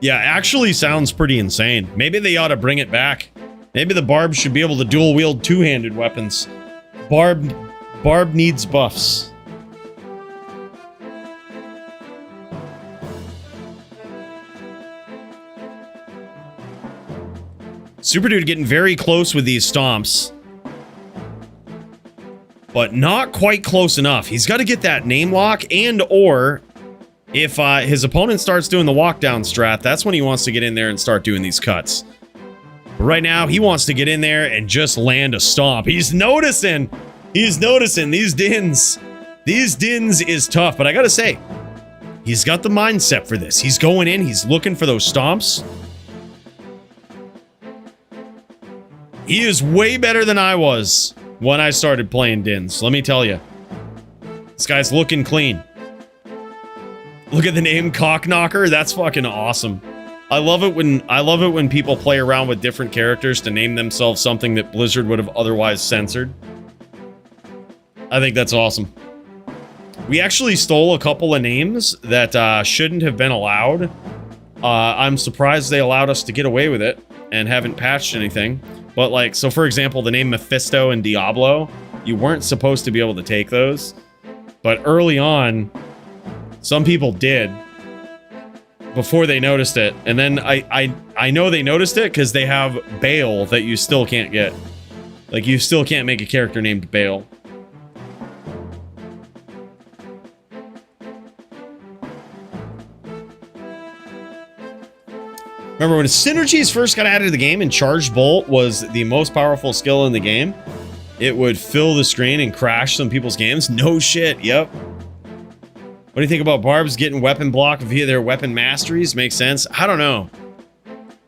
Yeah, actually sounds pretty insane. Maybe they ought to bring it back. Maybe the Barb should be able to dual wield two-handed weapons. Barb needs buffs. Super Dude getting very close with these stomps. But not quite close enough. He's got to get that name lock, and or if his opponent starts doing the walk down strat, that's when he wants to get in there and start doing these cuts. But right now, he wants to get in there and just land a stomp. He's noticing. He's noticing these Dins. These Dins is tough, but I gotta say, he's got the mindset for this. He's going in, he's looking for those stomps. He is way better than I was when I started playing Dins. Let me tell you. This guy's looking clean. Look at the name Cockknocker. That's fucking awesome. I love it when people play around with different characters to name themselves something that Blizzard would have otherwise censored. I think that's awesome. We actually stole a couple of names that shouldn't have been allowed. I'm surprised they allowed us to get away with it and haven't patched anything. But like, so for example, the name Mephisto and Diablo, you weren't supposed to be able to take those. But early on, some people did before they noticed it. And then I know they noticed it because they have Bale that you still can't get. Like, you still can't make a character named Bale. Remember when synergies first got added to the game and Charged Bolt was the most powerful skill in the game? It would fill the screen and crash some people's games. No shit, yep. What do you think about Barbs getting weapon block via their weapon masteries? Makes sense? I don't know.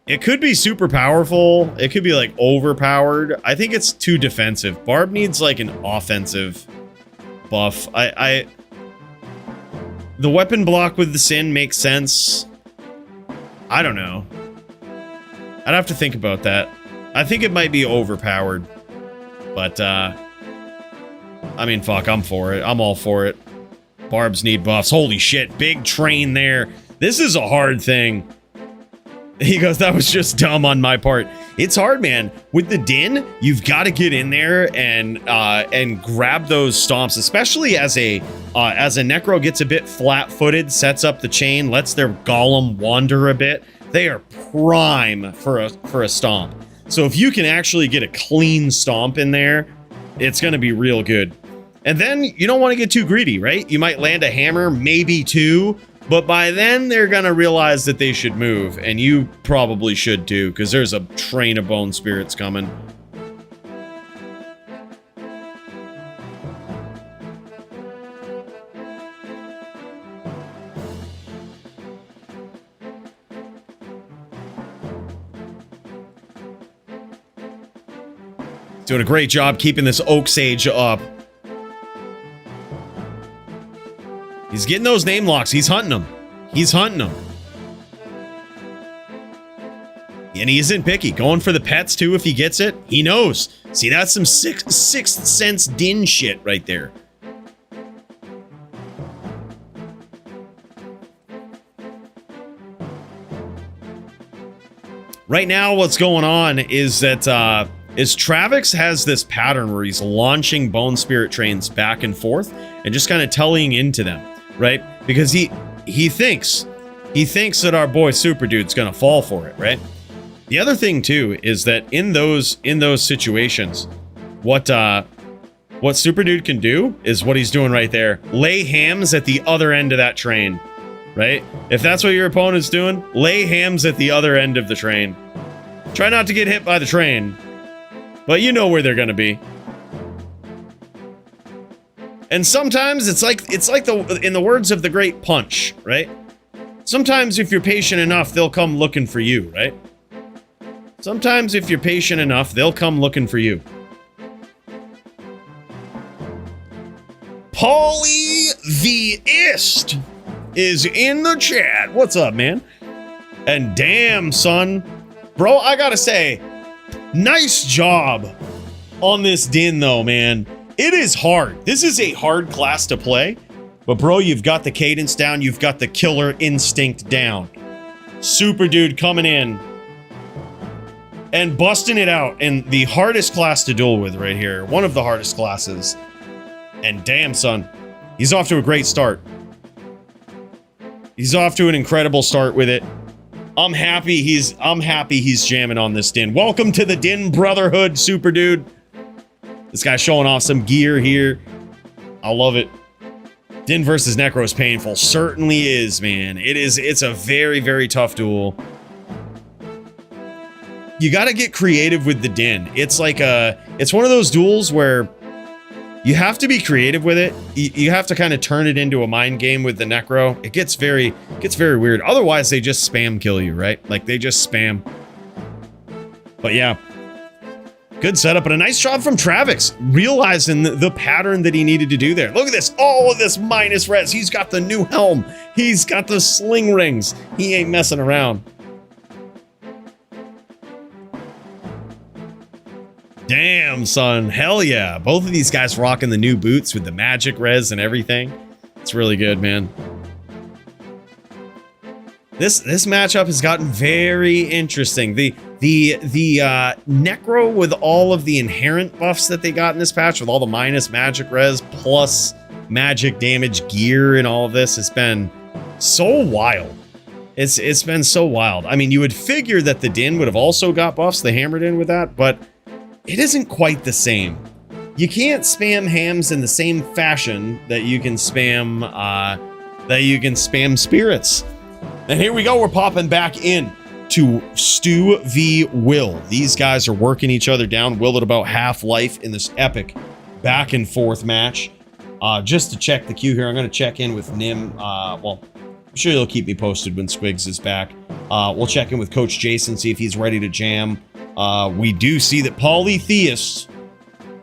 It could be super powerful. It could be like overpowered. I think it's too defensive. Barb needs like an offensive buff. The weapon block with the Sin makes sense. I don't know. I'd have to think about that. I think it might be overpowered. But, I mean, fuck, I'm for it. I'm all for it. Barbs need buffs. Holy shit, big train there. This is a hard thing. He goes, that was just dumb on my part. It's hard, man. With the Din, you've got to get in there and grab those stomps, especially as a Necro gets a bit flat-footed, sets up the chain, lets their Golem wander a bit. They are prime for a stomp. So if you can actually get a clean stomp in there, it's going to be real good. And then you don't want to get too greedy, right? You might land a hammer, maybe two, but by then they're going to realize that they should move, and you probably should too, because there's a train of bone spirits coming. Doing a great job keeping this Oak Sage up. He's getting those name locks. He's hunting them. He's hunting them. And he isn't picky. Going for the pets too if he gets it. He knows. See, that's some sixth sense Din shit right there. Right now, what's going on is that Travix has this pattern where he's launching Bone Spirit trains back and forth and just kind of tullying into them, right? Because he thinks that our boy Super Dude's gonna fall for it, right? The other thing too is that in those situations, what Super Dude can do is what he's doing right there. Lay hams at the other end of that train, right? If that's what your opponent's doing, lay hams at the other end of the train. Try not to get hit by the train, but you know where they're gonna be. And sometimes it's like in the words of the great Punch, right? Sometimes if you're patient enough, they'll come looking for you, right? Sometimes if you're patient enough, they'll come looking for you. Paulie the Ist is in the chat. What's up, man? And damn, son. Bro, I gotta say, nice job on this Din, though, man. It is hard. This is a hard class to play. But, bro, you've got the cadence down. You've got the killer instinct down. Super Dude coming in and busting it out in the hardest class to duel with right here. One of the hardest classes. And damn, son, he's off to a great start. He's off to an incredible start with it. I'm happy he's jamming on this Din. Welcome to the Din Brotherhood, Super Dude. This guy's showing off some gear here. I love it. Din versus Necro is painful. Certainly is, man. It's a very, very tough duel. You gotta get creative with the Din. It's one of those duels where you have to be creative with it. You have to kind of turn it into a mind game with the Necro. It gets very weird. Otherwise, they just spam kill you, right? Like, they just spam. But yeah. Good setup, and a nice job from Travix, realizing the pattern that he needed to do there. Look at this. All of this minus res. He's got the new helm. He's got the sling rings. He ain't messing around. Damn, son. Hell yeah. Both of these guys rocking the new boots with the magic res and everything. It's really good, man. This matchup has gotten very interesting. The Necro with all of the inherent buffs that they got in this patch, with all the minus magic res plus magic damage gear and all of this, has been so wild. It's been so wild. I mean, you would figure that the Din would have also got buffs, they hammered in with that, but it isn't quite the same. You can't spam hams in the same fashion that you can spam spirits. And here we go, we're popping back in. to Stu v. Will. These guys are working each other down. Will at about half life in this epic back and forth match. Just to check the queue here, I'm going to check in with Nim. Well, I'm sure he'll keep me posted when Squigs is back. We'll check in with Coach Jason, see if he's ready to jam. We do see that Polytheist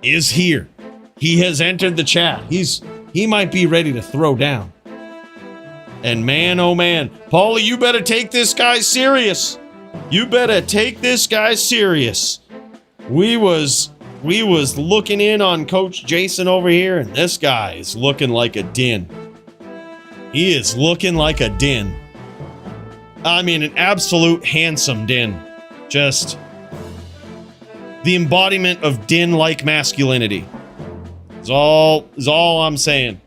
is here. He has entered the chat. He might be ready to throw down. And man, oh man, Paulie, you better take this guy serious. You better take this guy serious. We was looking in on Coach Jason over here, and this guy is looking like a din. He is looking like a din. I mean, an absolute handsome din. Just the embodiment of din-like masculinity. Is all I'm saying.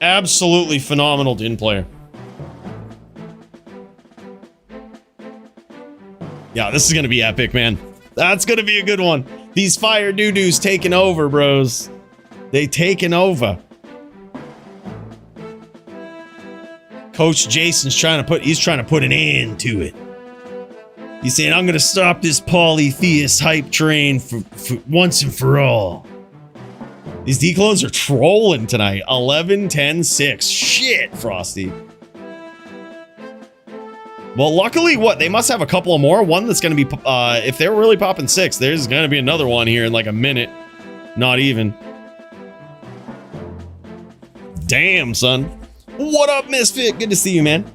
Absolutely phenomenal din player. Yeah, this is gonna be epic, man. That's gonna be a good one. These fire doo-doos taking over, bros. They taking over. Coach Jason's trying to put an end to it. He's saying, I'm gonna stop this polytheist hype train for once and for all. These declones are trolling tonight. 11, 10, 6. Shit, Frosty. Well, luckily, they must have a couple of more. One that's going to be, if they're really popping 6, there's going to be another one here in like a minute. Not even. Damn, son. What up, Misfit? Good to see you, man.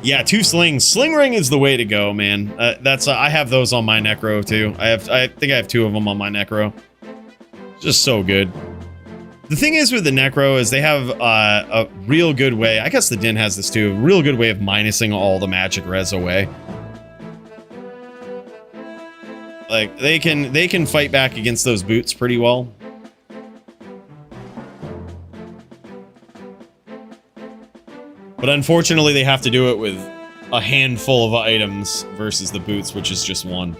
Yeah, 2 slings. Sling ring is the way to go, man. I have those on my Necro too. I think I have 2 of them on my Necro. Just so good. The thing is with the Necro is they have a real good way. I guess the Din has this too. A real good way of minusing all the magic res away. Like they can fight back against those boots pretty well. But unfortunately, they have to do it with a handful of items versus the boots, which is just 1.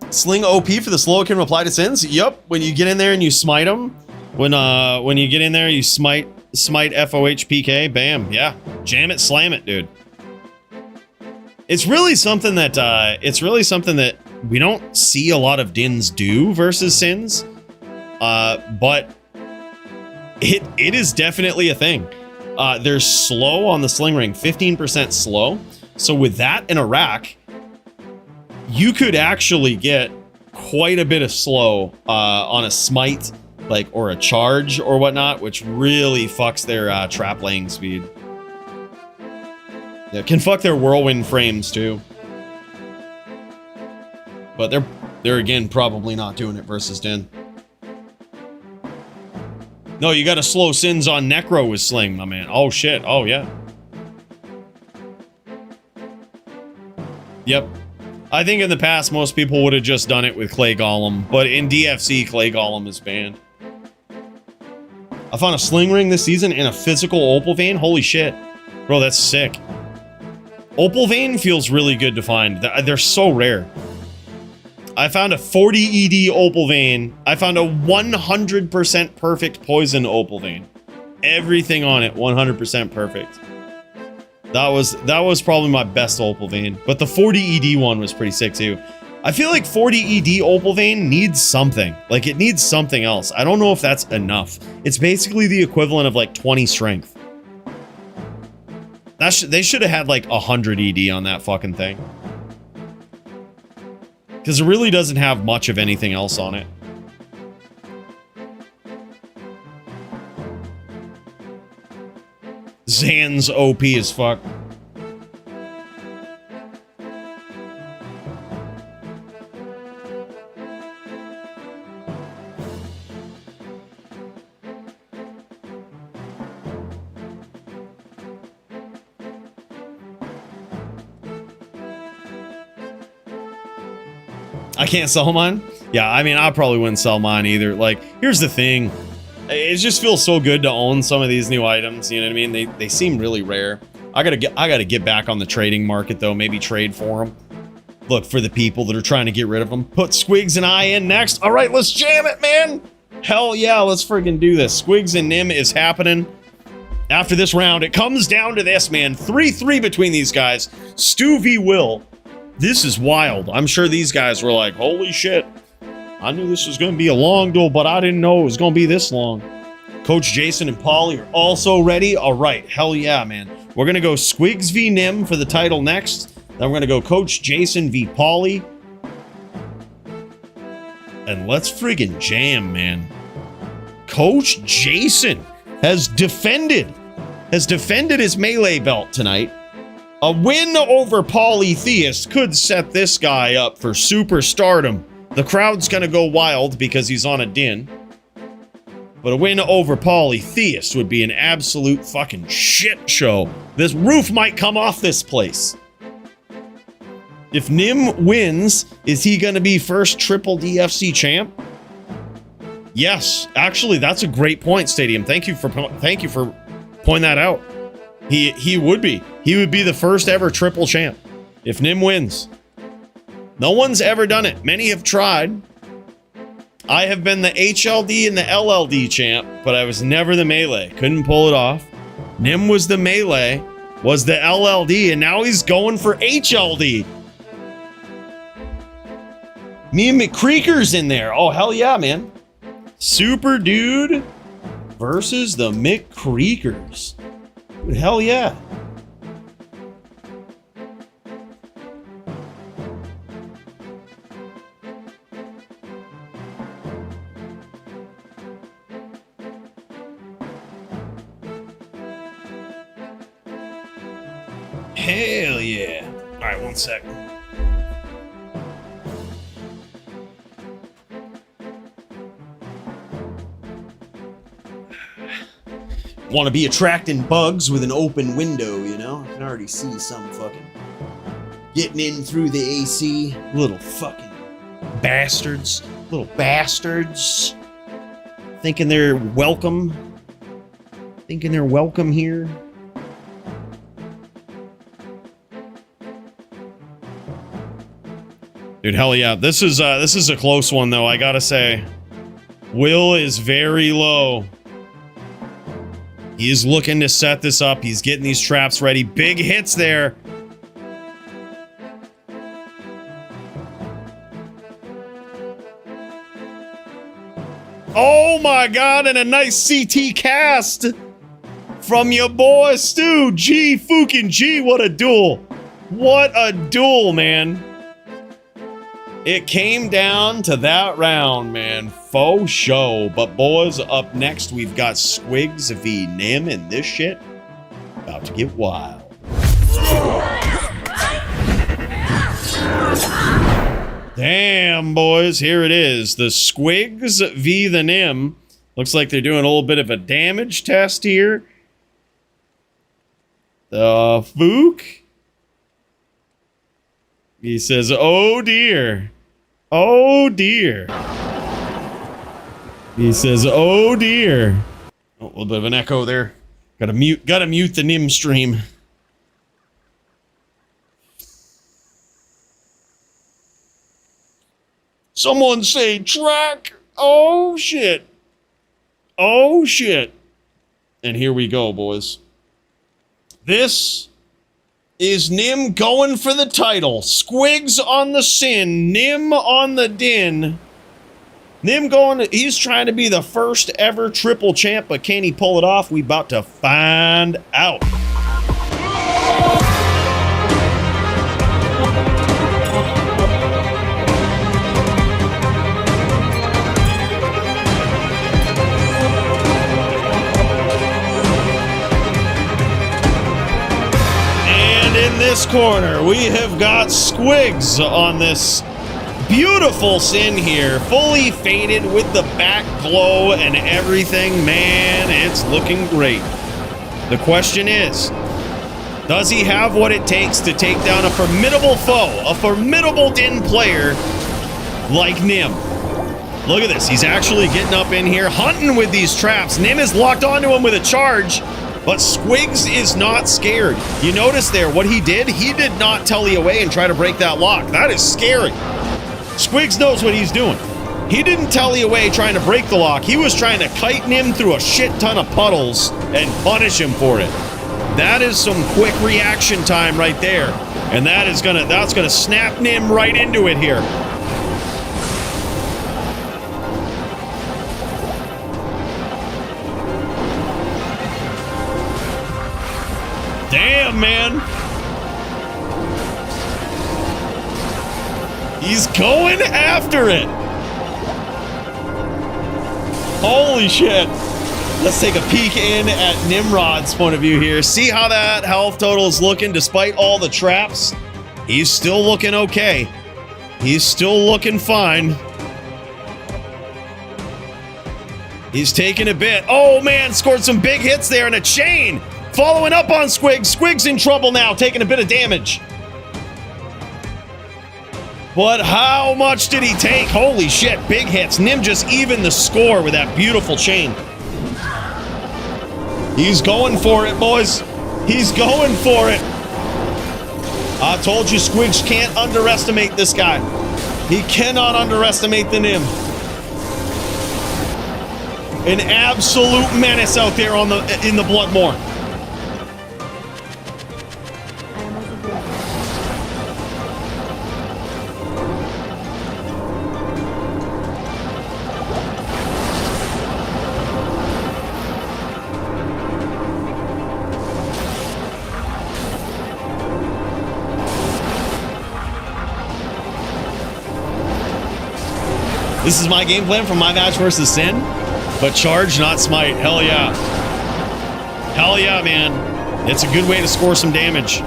Sling OP for the slow can reply to sins. Yup, when you get in there and you smite them, when you get in there, you smite FOH PK, bam, yeah, jam it, slam it, dude. It's really something that we don't see a lot of Dins do versus Sins, but it is definitely a thing. They're slow on the sling ring, 15% slow. So with that in a rack, you could actually get quite a bit of slow on a smite, or a charge or whatnot, which really fucks their trap laying speed. Yeah, can fuck their whirlwind frames too. But they're again probably not doing it versus Din. No, you gotta slow Sins on Necro with Sling, my man. Oh shit, oh yeah. Yep. I think in the past most people would have just done it with Clay Golem, but in DFC, Clay Golem is banned. I found a Sling Ring this season in a physical Opal Vein. Holy shit. Bro, that's sick. Opal Vein feels really good to find. They're so rare. I found a 40 ED Opal Vein. I found a 100% perfect poison Opal Vein. Everything on it, 100% perfect. That was probably my best Opal Vein. But the 40 ED one was pretty sick too. I feel like 40 ED Opal Vein needs something. Like, it needs something else. I don't know if that's enough. It's basically the equivalent of like 20 strength. They should have had like 100 ED on that fucking thing. Because it really doesn't have much of anything else on it. Zan's OP as fuck. I can't sell mine? Yeah, I mean, I probably wouldn't sell mine either. Like, here's the thing. It just feels so good to own some of these new items, you know what I mean? They seem really rare. I gotta get back on the trading market though, maybe trade for them. look for the people that are trying to get rid of him. Put Squigs and I in next. All right, let's jam it, man. Hell yeah, let's friggin' do this. Squigs and Nim is happening. After this round, it comes down to this, man. 3-3 between these guys. Stu v. Will. This is wild. I'm sure these guys were like, holy shit. I knew this was going to be a long duel, but I didn't know it was going to be this long. Coach Jason and Paulie are also ready. All right, hell yeah, man. We're going to go Squigs v. Nim for the title next. Then we're going to go Coach Jason v. Paulie. And let's friggin' jam, man. Coach Jason has defended his melee belt tonight. A win over Paulie Theist could set this guy up for superstardom. The crowd's gonna go wild because he's on a din. But a win over Paulie Theist would be an absolute fucking shit show. This roof might come off this place. If Nim wins, is he gonna be first triple DFC champ? Yes, actually, that's a great point, Stadium. Thank you for pointing that out. He would be. He would be the first ever triple champ if Nim wins. No one's ever done it. Many have tried. I have been the HLD and the LLD champ, but I was never the melee. Couldn't pull it off. Nim was the melee, was the LLD, and now he's going for HLD. Me and McCreaker's in there. Oh, hell yeah, man. Super Dude versus the McCreakers. Dude, hell yeah. Hell yeah. All right, one sec. Want to be attracting bugs with an open window, you know? I can already see some fucking getting in through the AC. Little fucking bastards. Little bastards. Thinking they're welcome. Thinking they're welcome here. Dude, hell yeah. This is a close one, though, I gotta say. Will is very low. He is looking to set this up. He's getting these traps ready. Big hits there. Oh my god, and a nice CT cast from your boy Stu. G fucking G, what a duel. What a duel, man. It came down to that round, man. Faux show. But boys, up next, we've got Squigs v. Nim, and this shit about to get wild. Damn, boys, here it is. The Squigs v. the Nim. Looks like they're doing a little bit of a damage test here. The Fook. He says, oh dear. Oh dear. He says, oh dear. Oh, a little bit of an echo there. Gotta mute the Nim stream. Someone say track. Oh shit. Oh shit. And here we go, boys. This is Nim going for the title. Squigs on the sin, Nim on the din. Nim going, he's trying to be the first ever triple champ, but can he pull it off? We about to find out. In this corner, we have got Squigs on this beautiful sin here, fully faded with the back glow and everything. Man, it's looking great. The question is, does he have what it takes to take down a formidable foe, a formidable din player like Nim? Look at this. He's actually getting up in here, hunting with these traps. Nim is locked onto him with a charge. But Squigs is not scared. You notice there what he did? He did not telly away and try to break that lock. That is scary. Squigs knows what he's doing. He didn't telly away trying to break the lock. He was trying to kite him through a shit ton of puddles and punish him for it. That is some quick reaction time right there. And that's gonna snap Nim right into it here. Damn, man. He's going after it. Holy shit. Let's take a peek in at Nimrod's point of view here. See how that health total is looking despite all the traps? He's still looking okay. He's still looking fine. He's taking a bit. Oh, man, scored some big hits there and a chain. Following up on Squigs. Squigs in trouble now, taking a bit of damage. But how much did he take? Holy shit, big hits. Nim just evened the score with that beautiful chain. He's going for it, boys. He's going for it. I told you Squigs can't underestimate this guy. He cannot underestimate the Nim. An absolute menace out there in the Bloodmore. This is my game plan for my match versus Sin, but charge, not smite. Hell yeah. Hell yeah, man. It's a good way to score some damage.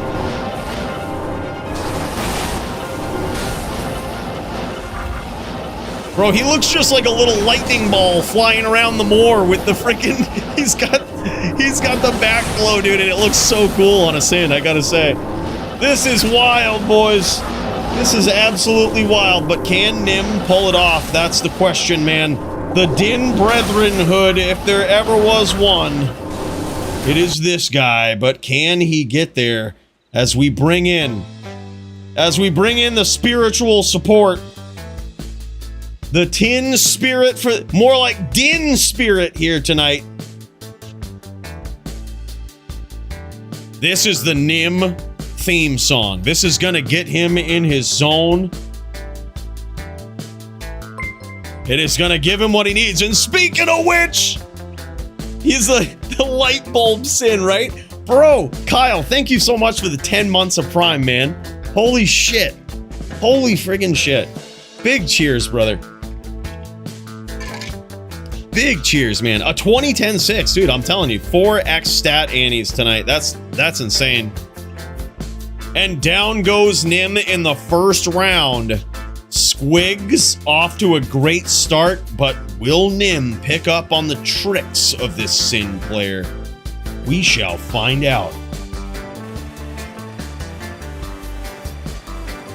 Bro, he looks just like a little lightning ball flying around the moor with the freaking... He's got the back glow, dude, and it looks so cool on a Sin, I gotta say. This is wild, boys. This is absolutely wild, but can Nim pull it off? That's the question, man. The Din Brethrenhood, if there ever was one, it is this guy, but can he get there as we bring in the spiritual support, the Tin Spirit, for more like Din Spirit here tonight. This is the Nim theme song. This is gonna get him in his zone. It is gonna give him what he needs. And speaking of which, he's the light bulb Sin, right? Bro, Kyle, thank you so much for the 10 months of Prime, man. Holy shit. Holy friggin' shit. Big cheers, brother. Big cheers, man. A 20-10-6, dude, I'm telling you, 4x stat Annies tonight. That's insane. And down goes Nim in the first round. Squigs off to a great start, but will Nim pick up on the tricks of this Sin player? We shall find out.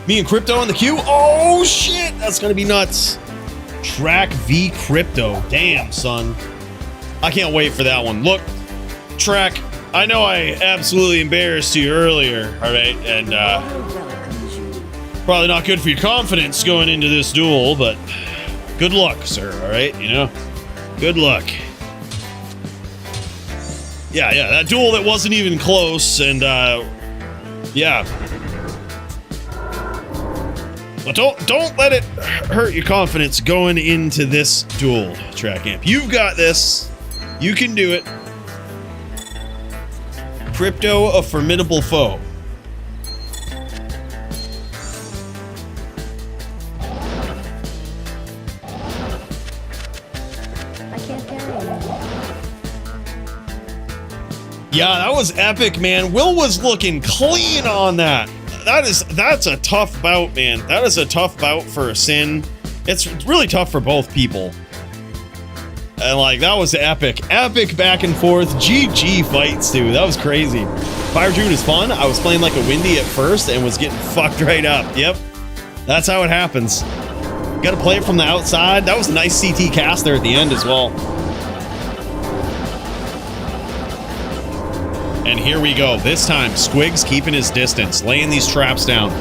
Me and Crypto in the queue? Oh shit, that's gonna be nuts. Track v Crypto. Damn, son. I can't wait for that one. Look, Track, I know I absolutely embarrassed you earlier, all right? And probably not good for your confidence going into this duel, but good luck, sir, all right? You know, good luck. Yeah, that duel that wasn't even close, and yeah. But don't let it hurt your confidence going into this duel, Track Amp. You've got this. You can do it. Crypto, a formidable foe. Yeah, that was epic, man. Will was looking clean on that. That's a tough bout, man. That is a tough bout for a Sin. It's really tough for both people. And like, that was epic. Epic back and forth. GG fights, dude. That was crazy. Fire Druid is fun. I was playing like a Windy at first and was getting fucked right up. Yep. That's how it happens. Gotta play it from the outside. That was a nice CT cast there at the end as well. And here we go. This time, Squig's keeping his distance, laying these traps down.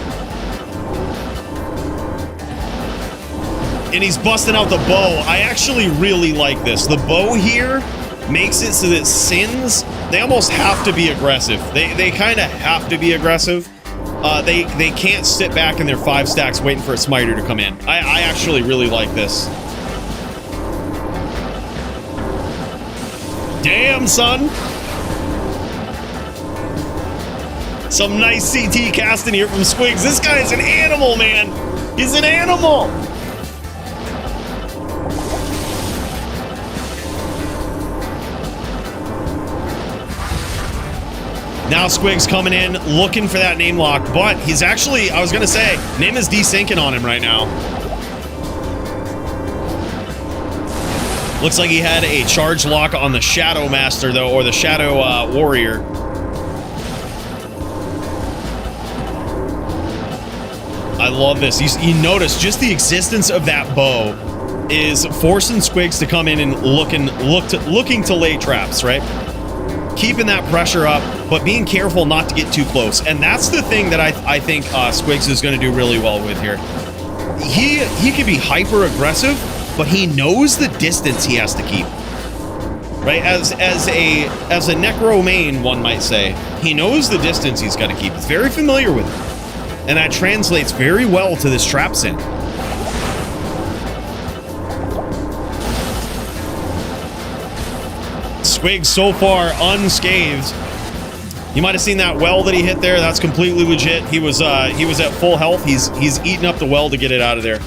And he's busting out the bow. I actually really like this. The bow here makes it so that Sins, they almost have to be aggressive. They kind of have to be aggressive. They can't sit back in their 5 stacks waiting for a smiter to come in. I actually really like this. Damn, son. Some nice CT casting here from Squigs. This guy is an animal, man. He's an animal. Now Squigs coming in, looking for that name lock, but he's actually, I was going to say, name is desyncing on him right now. Looks like he had a charge lock on the Shadow Master, though, or the Shadow Warrior. I love this. You notice just the existence of that bow is forcing Squigs to come in and looking to lay traps, right? Keeping that pressure up, but being careful not to get too close. And that's the thing that I think Squigs is going to do really well with here. He can be hyper aggressive, but he knows the distance he has to keep. Right? As a Necro main, one might say, he knows the distance he's got to keep. He's very familiar with it. And that translates very well to this trap sin. Squigs so far unscathed. You might have seen that well that he hit there. That's completely legit. He was at full health. He's eating up the well to get it out of there.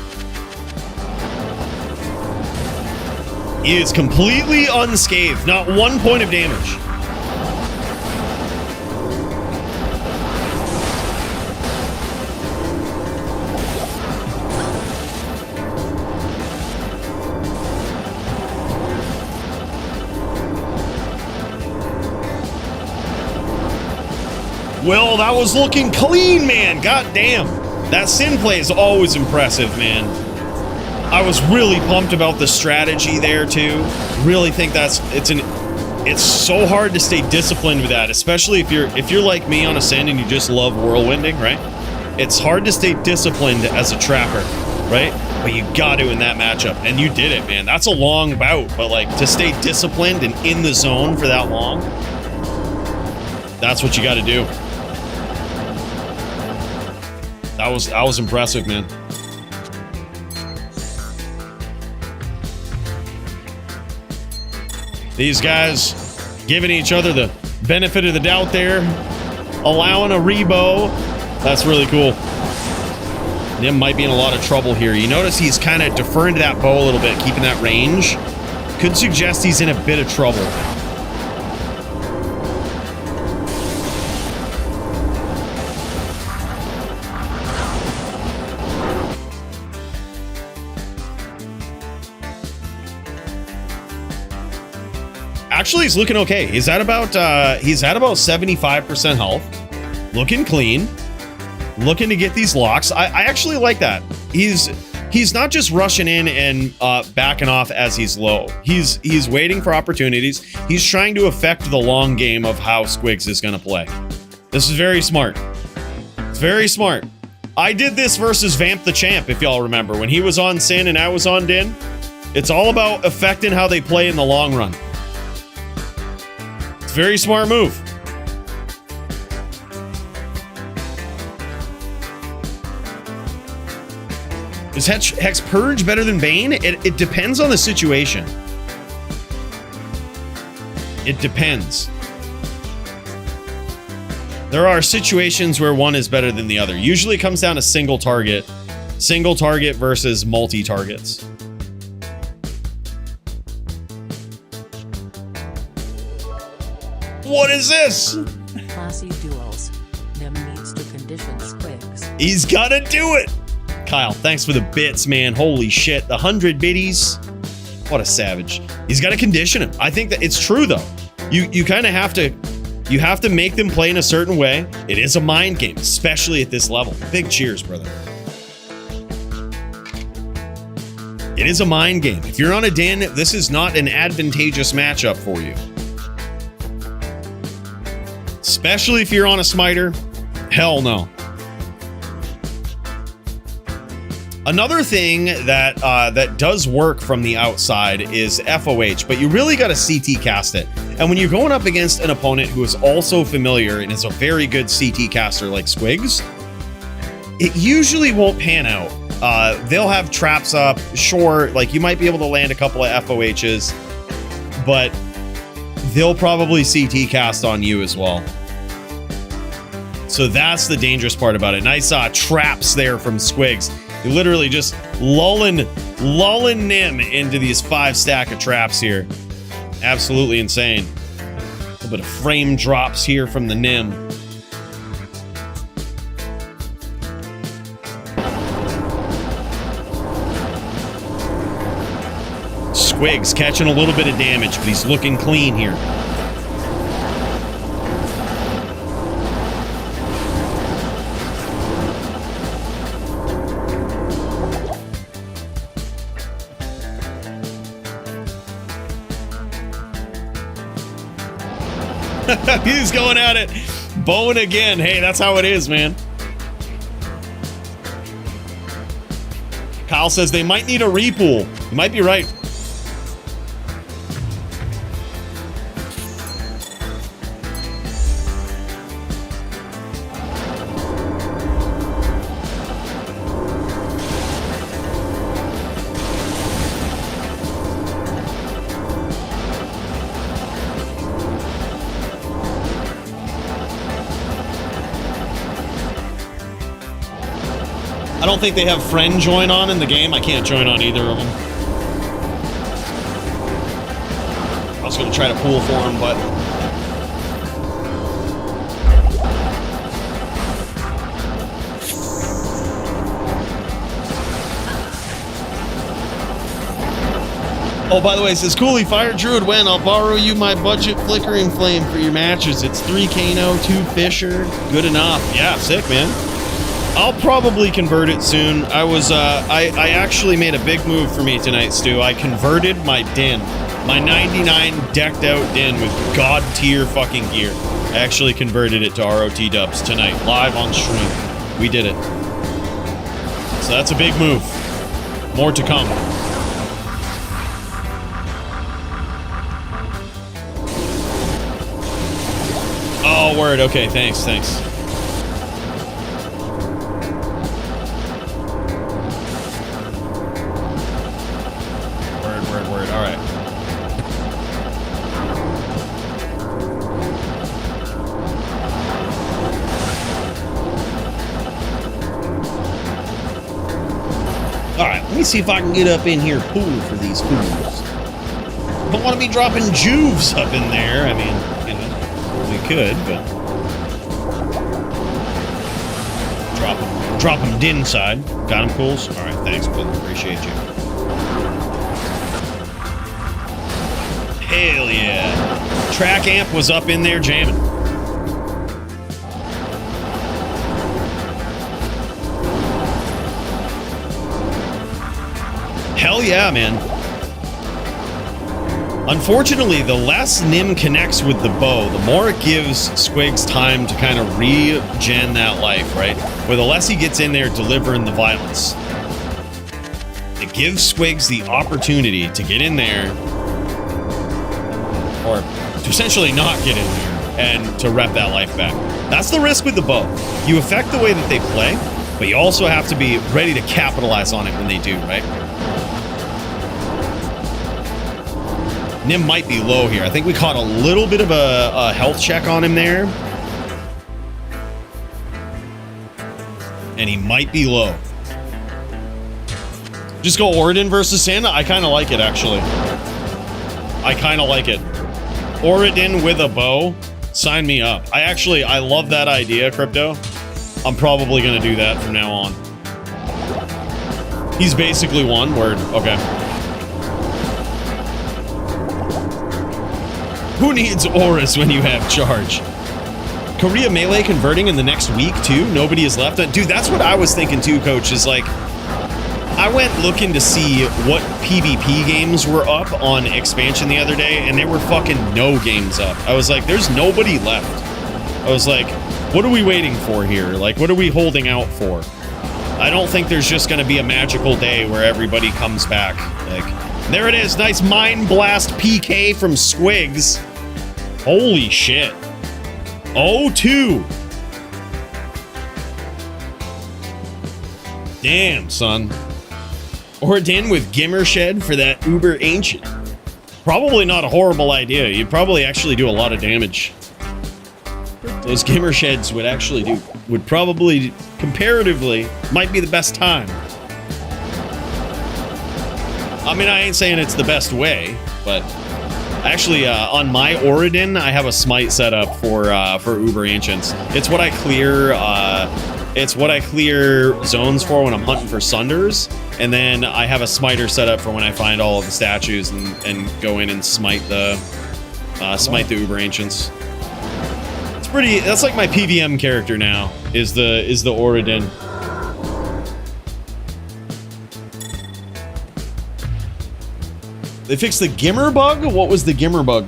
He is completely unscathed. Not 1 point of damage. Well, that was looking clean, man. God damn. That Sin play is always impressive, man. I was really pumped about the strategy there, too. Really think it's so hard to stay disciplined with that, especially if you're like me on a Sin and you just love whirlwinding, right? It's hard to stay disciplined as a trapper, right? But you got to in that matchup, and you did it, man. That's a long bout, but like to stay disciplined and in the zone for that long, that's what you got to do. That was impressive, man. These guys giving each other the benefit of the doubt there, allowing a rebo. That's really cool. Nim might be in a lot of trouble here. You notice he's kind of deferring to that bow a little bit, keeping that range. Could suggest he's in a bit of trouble. Actually, he's looking okay. He's at about 75% health. Looking clean. Looking to get these locks. I actually like that. He's not just rushing in and backing off as he's low. He's waiting for opportunities. He's trying to affect the long game of how Squigs is going to play. This is very smart. It's very smart. I did this versus Vamp the Champ, if y'all remember. When he was on Sin and I was on Din. It's all about affecting how they play in the long run. It's a very smart move. Is Hex Purge better than Bane? It depends on the situation. It depends. There are situations where one is better than the other. Usually it comes down to single target versus multi-targets. What is this? Classy duels. Nim needs to condition Squigs. He's gotta do it. Kyle, thanks for the bits, man. Holy shit. The 100 biddies. What a savage. He's got to condition him. I think that it's true, though. You kind of have to make them play in a certain way. It is a mind game, especially at this level. Big cheers, brother. It is a mind game. If you're on a Din, this is not an advantageous matchup for you. Especially if you're on a smiter. Hell no. Another thing that that does work from the outside is FOH, but you really got to CT cast it. And when you're going up against an opponent who is also familiar and is a very good CT caster like Squigs, it usually won't pan out. They'll have traps up, sure, like you might be able to land a couple of FOHs, but they'll probably CT cast on you as well. So that's the dangerous part about it. Nice traps there from Squigs. You literally just lulling Nim into these 5 stack of traps here. Absolutely insane. A little bit of frame drops here from the Nim. Squigs catching a little bit of damage, but he's looking clean here. He's going at it. Bowing again. Hey, that's how it is, man. Kyle says they might need a repool. You might be right. I don't think they have friend join on in the game. I can't join on either of them. I was going to try to pool for him, but... Oh, by the way, it says, Coooley, Fire Druid when? I'll borrow you my budget Flickering Flame for your matches. It's 3 Kano, 2 Fisher. Good enough. Yeah, sick, man. I'll probably convert it soon. I was, I actually made a big move for me tonight, Stu. I converted my Din. My 99 decked out Din with god tier fucking gear. I actually converted it to ROT dubs tonight, live on stream. We did it. So that's a big move. More to come. Oh, word. Okay, thanks. Word. All right. All right, let me see if I can get up in here pool for these pools. Don't want to be dropping juves up in there. I mean, you know, we could, but drop them din side. Got him, Cools? All right, thanks, brother. Appreciate you. Hell yeah. Track amp was up in there jamming. Hell yeah, man. Unfortunately, the less Nim connects with the bow, the more it gives Squigs time to kind of regen that life, right? Where the less he gets in there delivering the violence. It gives Squigs the opportunity to get in there, or to essentially not get in there, and to rep that life back. That's the risk with the bow. You affect the way that they play, but you also have to be ready to capitalize on it when they do, right? Nim might be low here. I think we caught a little bit of a health check on him there. And he might be low. Just go Oridin versus Santa? I kind of like it, actually. I kind of like it. Oridin with a bow? Sign me up. I love that idea, Crypto. I'm probably going to do that from now on. He's basically one word. Okay. Who needs auras when you have charge? Korea Melee converting in the next week, too? Nobody is left. Dude, that's what I was thinking, too, Coach, is like, I went looking to see what PvP games were up on expansion the other day, and there were fucking no games up. I was like, there's nobody left. I was like, what are we waiting for here? Like, what are we holding out for? I don't think there's just going to be a magical day where everybody comes back. Like, there it is. Nice Mind Blast PK from Squigs. Holy shit. 0-2. Damn, son. Ordin with Gimmershed for that Uber Ancient. Probably not a horrible idea. You'd probably actually do a lot of damage. Those Gimmersheds would probably, comparatively, might be the best time. I mean, I ain't saying it's the best way, but actually, on my Oridin, I have a smite set up for Uber Ancients. It's what I clear. It's what I clear zones for when I'm hunting for Sunders, and then I have a smiter set up for when I find all of the statues and go in and smite the Uber Ancients. It's pretty. That's like my PVM character now. Is the Oridin. They fixed the Gimmer bug? What was the Gimmer bug?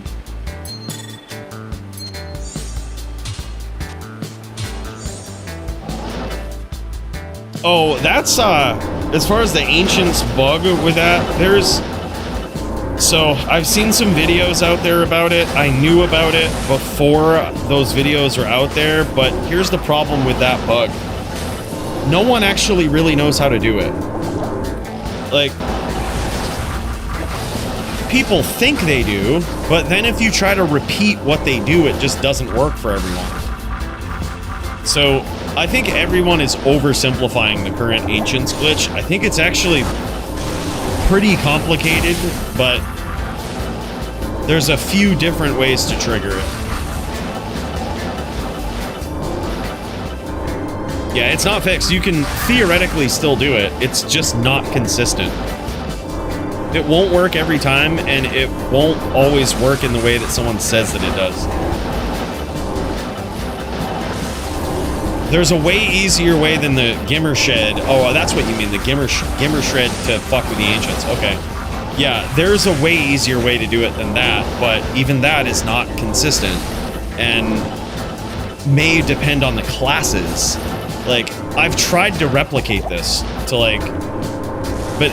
Oh, that's, as far as the Ancients bug with that, so I've seen some videos out there about it. I knew about it before those videos were out there, but here's the problem with that bug. No one actually really knows how to do it. Like, people think they do, but then if you try to repeat what they do, it just doesn't work for everyone. So I think everyone is oversimplifying the current Ancients glitch. I think it's actually pretty complicated, but there's a few different ways to trigger it. Yeah, it's not fixed. You can theoretically still do it. It's just not consistent. It won't work every time, and it won't always work in the way that someone says that it does. There's a way easier way than the Gimmershed. Oh, that's what you mean, the Gimmershred to fuck with the Ancients. Okay. Yeah, there's a way easier way to do it than that, but even that is not consistent and may depend on the classes. Like, I've tried to replicate this to, like, but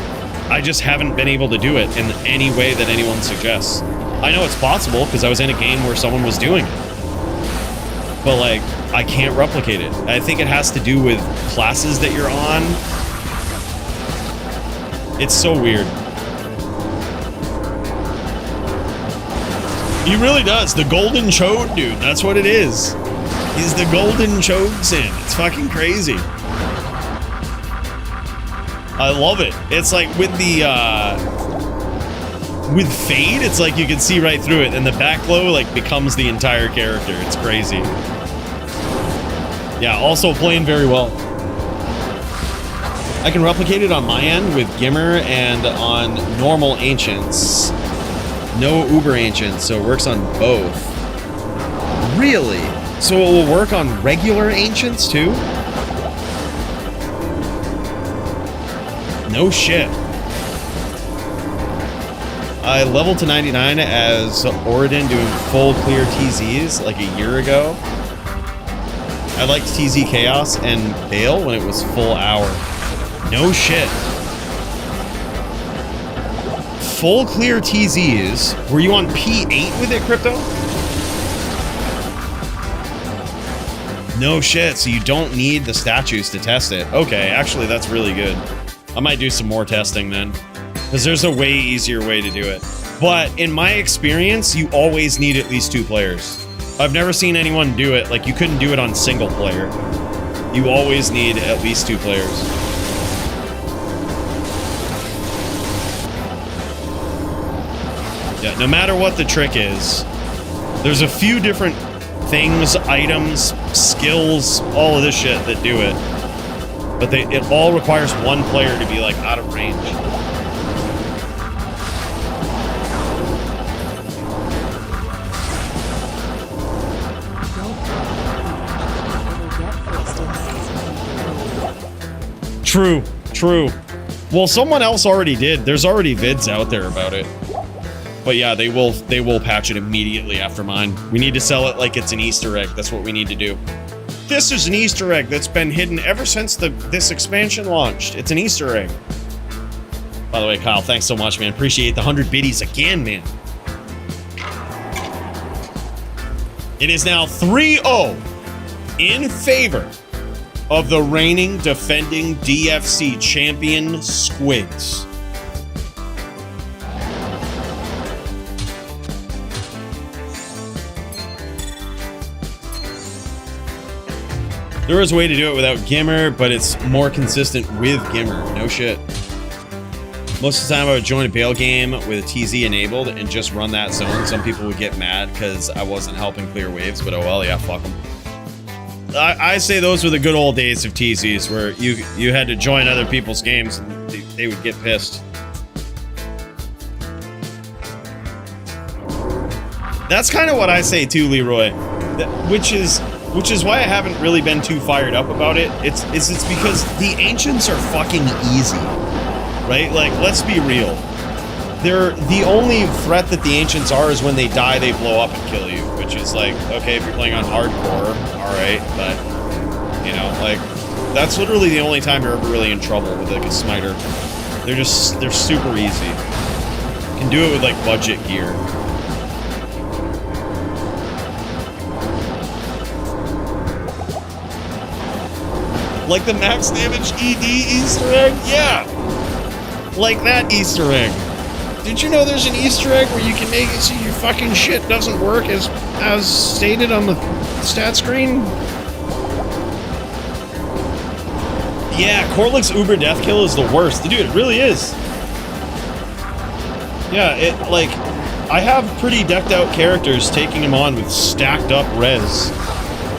I just haven't been able to do it in any way that anyone suggests. I know it's possible because I was in a game where someone was doing it. But, like, I can't replicate it. I think it has to do with classes that you're on. It's so weird. He really does. The Golden Chode, dude. That's what it is. He's the Golden Chodesin. It's fucking crazy. I love it. It's like with the, with Fade, it's like you can see right through it, and the back glow, like, becomes the entire character. It's crazy. Yeah, also playing very well. I can replicate it on my end with Gimmer and on normal Ancients. No Uber Ancients, so it works on both. Really? So it will work on regular Ancients too? No shit. I leveled to 99 as Oridin doing full clear TZs like a year ago. I liked TZ Chaos and Bale when it was full hour. No shit. Full clear TZs. Were you on P8 with it, Crypto? No shit, so you don't need the statues to test it. Okay, actually that's really good. I might do some more testing then, because there's a way easier way to do it. But in my experience, you always need at least 2 players. I've never seen anyone do it. Like, you couldn't do it on single player. You always need at least 2 players. Yeah, no matter what the trick is, there's a few different things, items, skills, all of this shit that do it. But it all requires one player to be, like, out of range. True, true. Well, someone else already did. There's already vids out there about it. But yeah, they will patch it immediately after mine. We need to sell it like it's an Easter egg. That's what we need to do. This is an Easter egg that's been hidden ever since this expansion launched. It's an Easter egg. By the way, Kyle, thanks so much, man. Appreciate the 100 biddies again, man. It is now 3-0 in favor of the reigning defending DFC champion Squigs. There was a way to do it without Gimmer, but it's more consistent with Gimmer. No shit. Most of the time I would join a bail game with a TZ enabled and just run that zone. Some people would get mad because I wasn't helping clear waves, but oh well, yeah, fuck them. I say those were the good old days of TZs where you had to join other people's games and they would get pissed. That's kind of what I say too, Leroy. Which is why I haven't really been too fired up about it. It's because the Ancients are fucking easy. Right? Like, let's be real. They're the only threat that the Ancients are is when they die, they blow up and kill you. Which is like, okay, if you're playing on hardcore, alright, but, you know, like, that's literally the only time you're ever really in trouble with, like, a smiter. They're super easy. You can do it with, like, budget gear. Like the max damage ED Easter egg? Yeah! Like that Easter egg. Did you know there's an Easter egg where you can make it so your fucking shit doesn't work as stated on the stat screen? Yeah, Korlik's Uber death kill is the worst. Dude, it really is. Yeah, like, I have pretty decked out characters taking him on with stacked up res.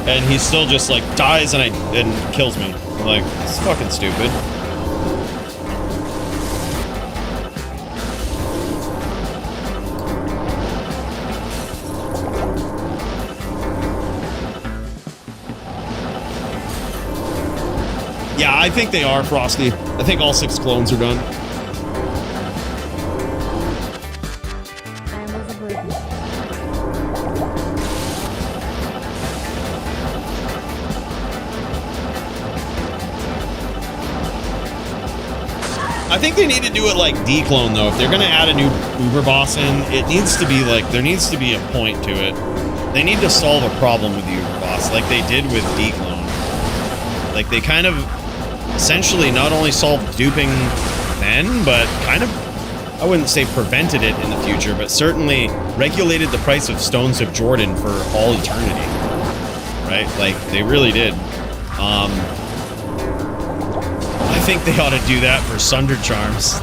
And he still just, like, dies and kills me. I'm like, it's fucking stupid. Yeah, I think they are, Frosty. I think all 6 clones are done. I think they need to do it like D-Clone, though. If they're going to add a new Uber boss in, it needs to be like, there needs to be a point to it. They need to solve a problem with the Uber boss, like they did with D-Clone. Like, they kind of essentially not only solved duping then, but kind of, I wouldn't say prevented it in the future, but certainly regulated the price of Stones of Jordan for all eternity. Right? Like, they really did. I think they ought to do that for Sunder Charms.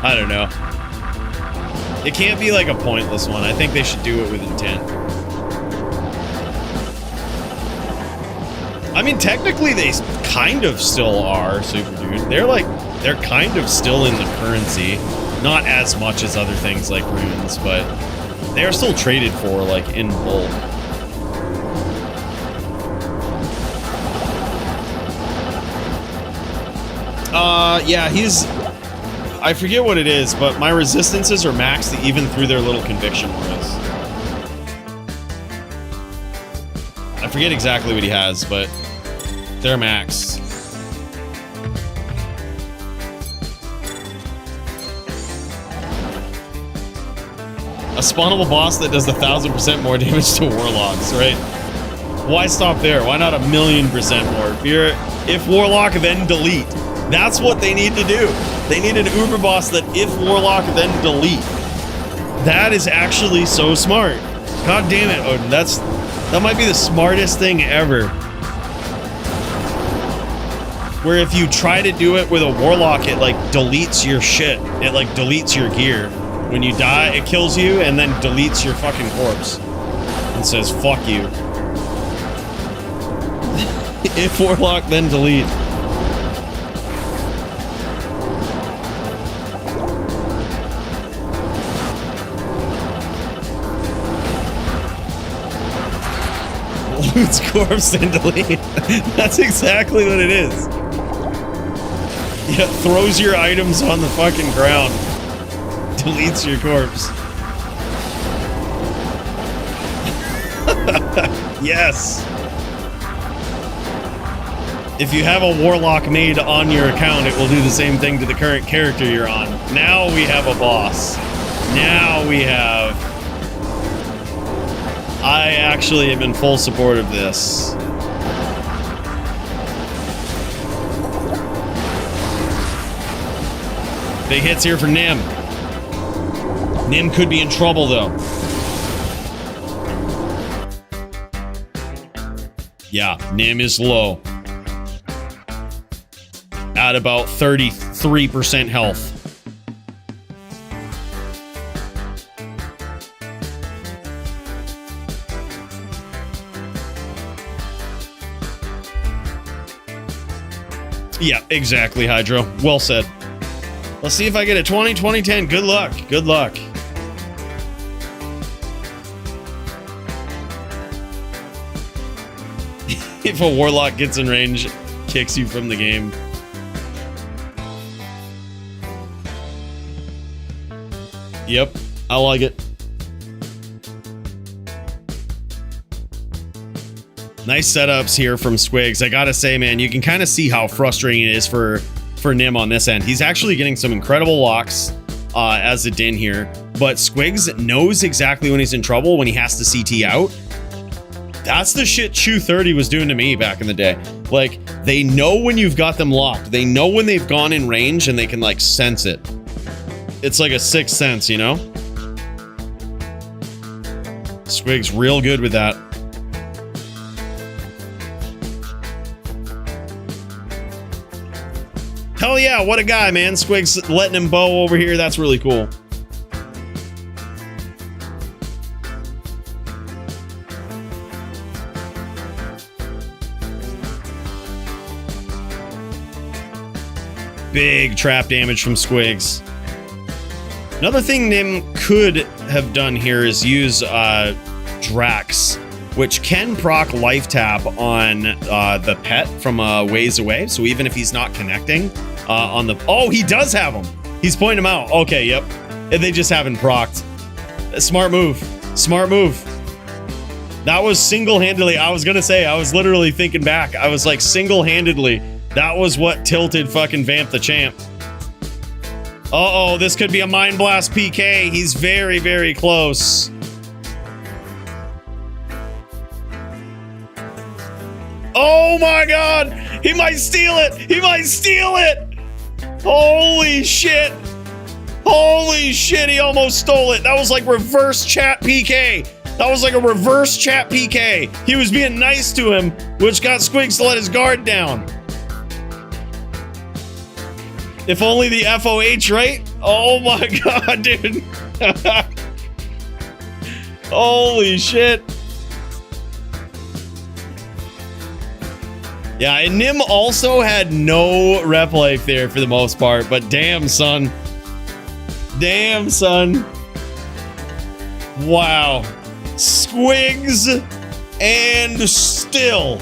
I don't know. It can't be like a pointless one. I think they should do it with intent. I mean, technically they kind of still are, Super Dude. They're kind of still in the currency. Not as much as other things like runes, but they are still traded for, like, in bulk. Yeah, I forget what it is, but my resistances are maxed even through their little conviction auras. I forget exactly what he has, but they're maxed. A spawnable boss that does 1,000% more damage to warlocks, right? Why stop there? Why not 1,000,000% more? If warlock, then delete. That's what they need to do. They need an Uber boss that if warlock, then delete. That is actually so smart. God damn it, Odin. That might be the smartest thing ever. Where if you try to do it with a warlock, it like deletes your shit. It like deletes your gear. When you die, it kills you and then deletes your fucking corpse. And says, fuck you. If warlock, then delete. Loot's corpse and delete. That's exactly what it is. Yeah, throws your items on the fucking ground. Deletes your corpse. Yes. If you have a warlock made on your account, it will do the same thing to the current character you're on. Now we have a boss. Now we have... I actually am in full support of this. Big hits here for Nim. Nim could be in trouble, though. Yeah, Nim is low. At about 33% health. Yeah, exactly, Hydro. Well said. Let's see if I get a 20, 2010. Good luck. Good luck. If a warlock gets in range, kicks you from the game. Yep, I like it. Nice setups here from Squigs. I gotta say, man, you can kind of see how frustrating it is for Nim on this end. He's actually getting some incredible locks as a Din here, but Squigs knows exactly when he's in trouble, when he has to CT out. That's the shit Chew 30 was doing to me back in the day. Like, they know when you've got them locked. They know when they've gone in range and they can, like, sense it. It's like a sixth sense, you know? Squig's real good with that. Hell yeah, what a guy, man. Squig's letting him bow over here. That's really cool. Big trap damage from Squigs. Another thing Nim could have done here is use Drax, which can proc life tap on the pet from ways away. So even if he's not connecting on the... Oh, he does have him. He's pointing him out. Okay, yep. They just haven't procced. Smart move. Smart move. That was single-handedly... I was going to say, I was literally thinking back. I was like, single-handedly, that was what tilted fucking Vamp the Champ. Uh-oh, this could be a Mind Blast PK. He's very, very close. Oh my god! He might steal it! He might steal it! Holy shit! Holy shit, he almost stole it. That was like reverse chat PK. That was like a reverse chat PK. He was being nice to him, which got Squigs to let his guard down. If only the FOH, right? Oh my god, dude. Holy shit. Yeah, and Nim also had no rep life there for the most part, but damn, son. Damn, son. Wow. Squigs and still.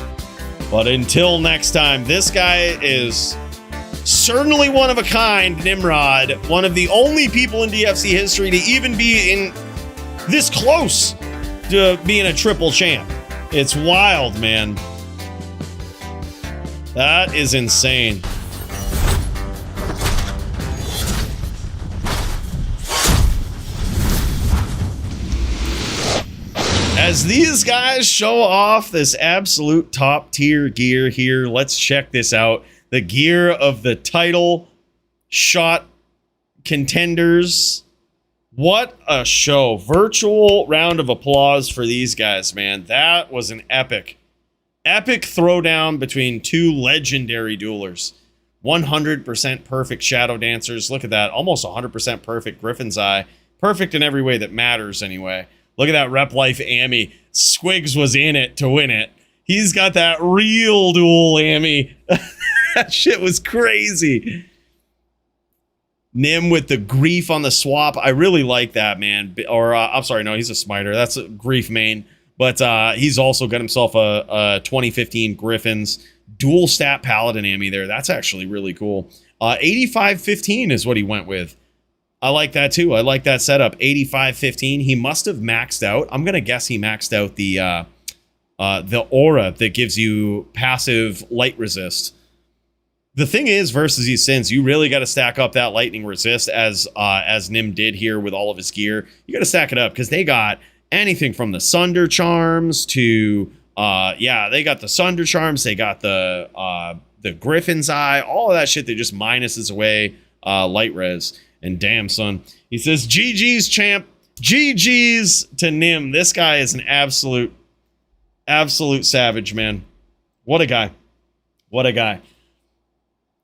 But until next time, this guy is certainly one of a kind, Nimrod. One of the only people in DFC history to even be in this close to being a triple champ. It's wild, man. That is insane. As these guys show off this absolute top tier gear here, let's check this out. The gear of the title shot contenders. What a show. Virtual round of applause for these guys, man. That was an epic throwdown between two legendary duelers. 100% perfect Shadow Dancers. Look at that. Almost 100% perfect Griffin's Eye. Perfect in every way that matters, anyway. Look at that rep life Ammy. Squigs was in it to win it. He's got that real duel Ammy. That shit was crazy. Nim with the grief on the swap. I really like that, man. Or, I'm sorry, no, he's a smiter. That's a grief main. But he's also got himself a 2015 Griffins dual stat Paladin Ammy there. That's actually really cool. 85-15 is what he went with. I like that too. I like that setup. 85-15. He must have maxed out. I'm going to guess he maxed out the the aura that gives you passive light resist. The thing is, versus these Sins, you really got to stack up that lightning resist as Nim did here with all of his gear. You got to stack it up because they got anything from the Sunder Charms to they got the Sunder Charms, they got the Griffin's Eye, all of that shit that just minuses away light res. And damn, son, he says GG's, champ. GG's to Nim. This guy is an absolute savage, man. What a guy. What a guy.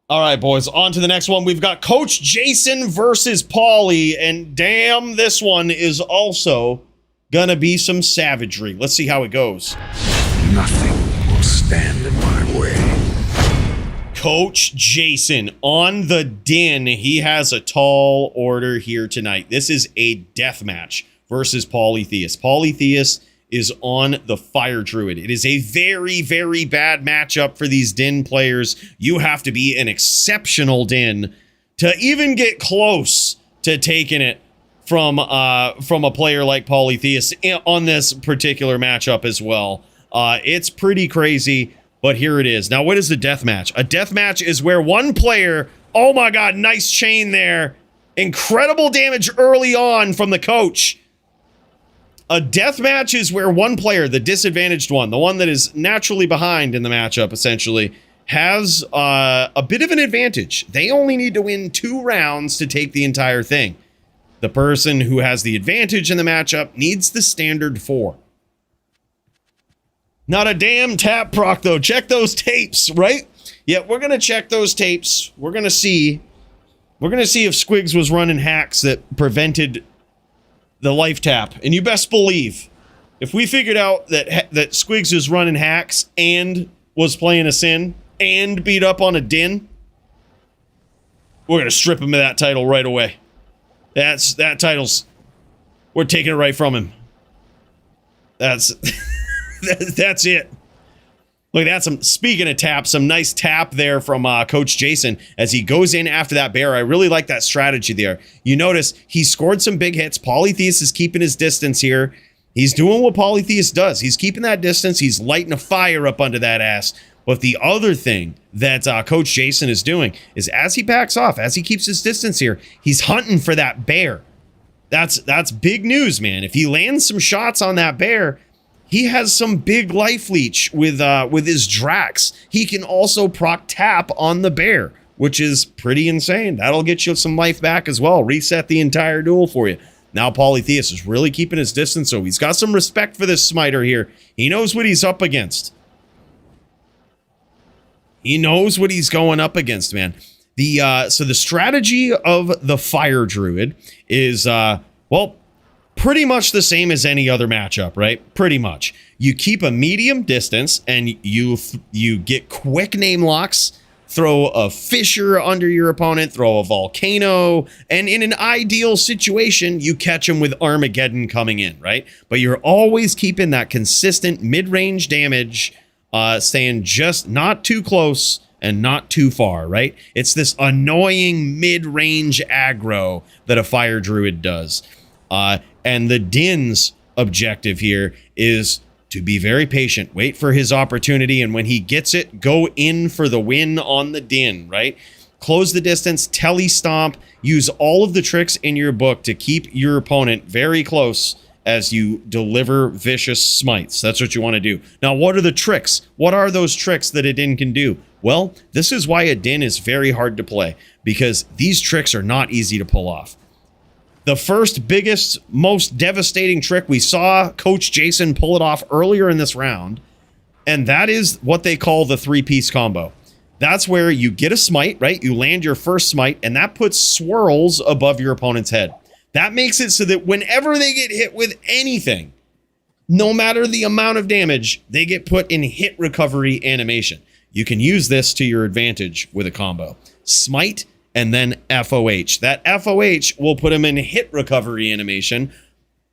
All right, boys, on to the next one. We've got Coach Jason versus Paulie, and damn, this one is also gonna be some savagery. Let's see how it goes. Nothing will stand in my way. Coach Jason on the Din. He has a tall order here tonight. This is a death match versus Polytheus. Polytheus is on the Fire Druid. It is a very, very bad matchup for these Din players. You have to be an exceptional Din to even get close to taking it from a player like Polytheus on this particular matchup as well. It's pretty crazy, but here it is. Now, what is the death match? A death match is where one player, oh my god, nice chain there. Incredible damage early on from the coach. A death match is where one player, the disadvantaged one, the one that is naturally behind in the matchup, essentially, has a bit of an advantage. They only need to win 2 rounds to take the entire thing. The person who has the advantage in the matchup needs the standard 4. Not a damn tap proc, though. Check those tapes, right? Yeah, we're going to check those tapes. We're going to see if Squigs was running hacks that prevented the life tap. And you best believe, if we figured out that Squigs is running hacks and was playing a Sin and beat up on a Din, we're going to strip him of that title right away. That title's, we're taking it right from him. That's that's it. Look, that's speaking of tap, some nice tap there from Coach Jason as he goes in after that bear. I really like that strategy there. You notice he scored some big hits. Polytheus is keeping his distance here. He's doing what Polytheus does. He's keeping that distance. He's lighting a fire up under that ass. But the other thing that Coach Jason is doing is as he backs off, as he keeps his distance here, he's hunting for that bear. That's big news, man. If he lands some shots on that bear, he has some big life leech with his Drax. He can also proc tap on the bear, which is pretty insane. That'll get you some life back as well. Reset the entire duel for you. Now Polytheus is really keeping his distance, so he's got some respect for this smiter here. He knows what he's up against. He knows what he's going up against, man. So the strategy of the Fire Druid is, pretty much the same as any other matchup, right? Pretty much. You keep a medium distance and you get quick name locks, throw a fissure under your opponent, throw a volcano, and in an ideal situation, you catch him with Armageddon coming in, right? But you're always keeping that consistent mid-range damage, staying just not too close and not too far, right? It's this annoying mid-range aggro that a Fire Druid does. And the Din's objective here is to be very patient, wait for his opportunity, and when he gets it, go in for the win on the Din, right? Close the distance, telly stomp, use all of the tricks in your book to keep your opponent very close as you deliver vicious smites. That's what you want to do. Now, what are the tricks? What are those tricks that a Din can do? Well, this is why a Din is very hard to play, because these tricks are not easy to pull off. The first, biggest, most devastating trick, we saw Coach Jason pull it off earlier in this round, and that is what they call the 3-piece combo. That's where you get a smite, right? You land your first smite, and that puts swirls above your opponent's head. That makes it so that whenever they get hit with anything, no matter the amount of damage, they get put in hit recovery animation. You can use this to your advantage with a combo. Smite, and then FOH. That FOH will put them in hit recovery animation,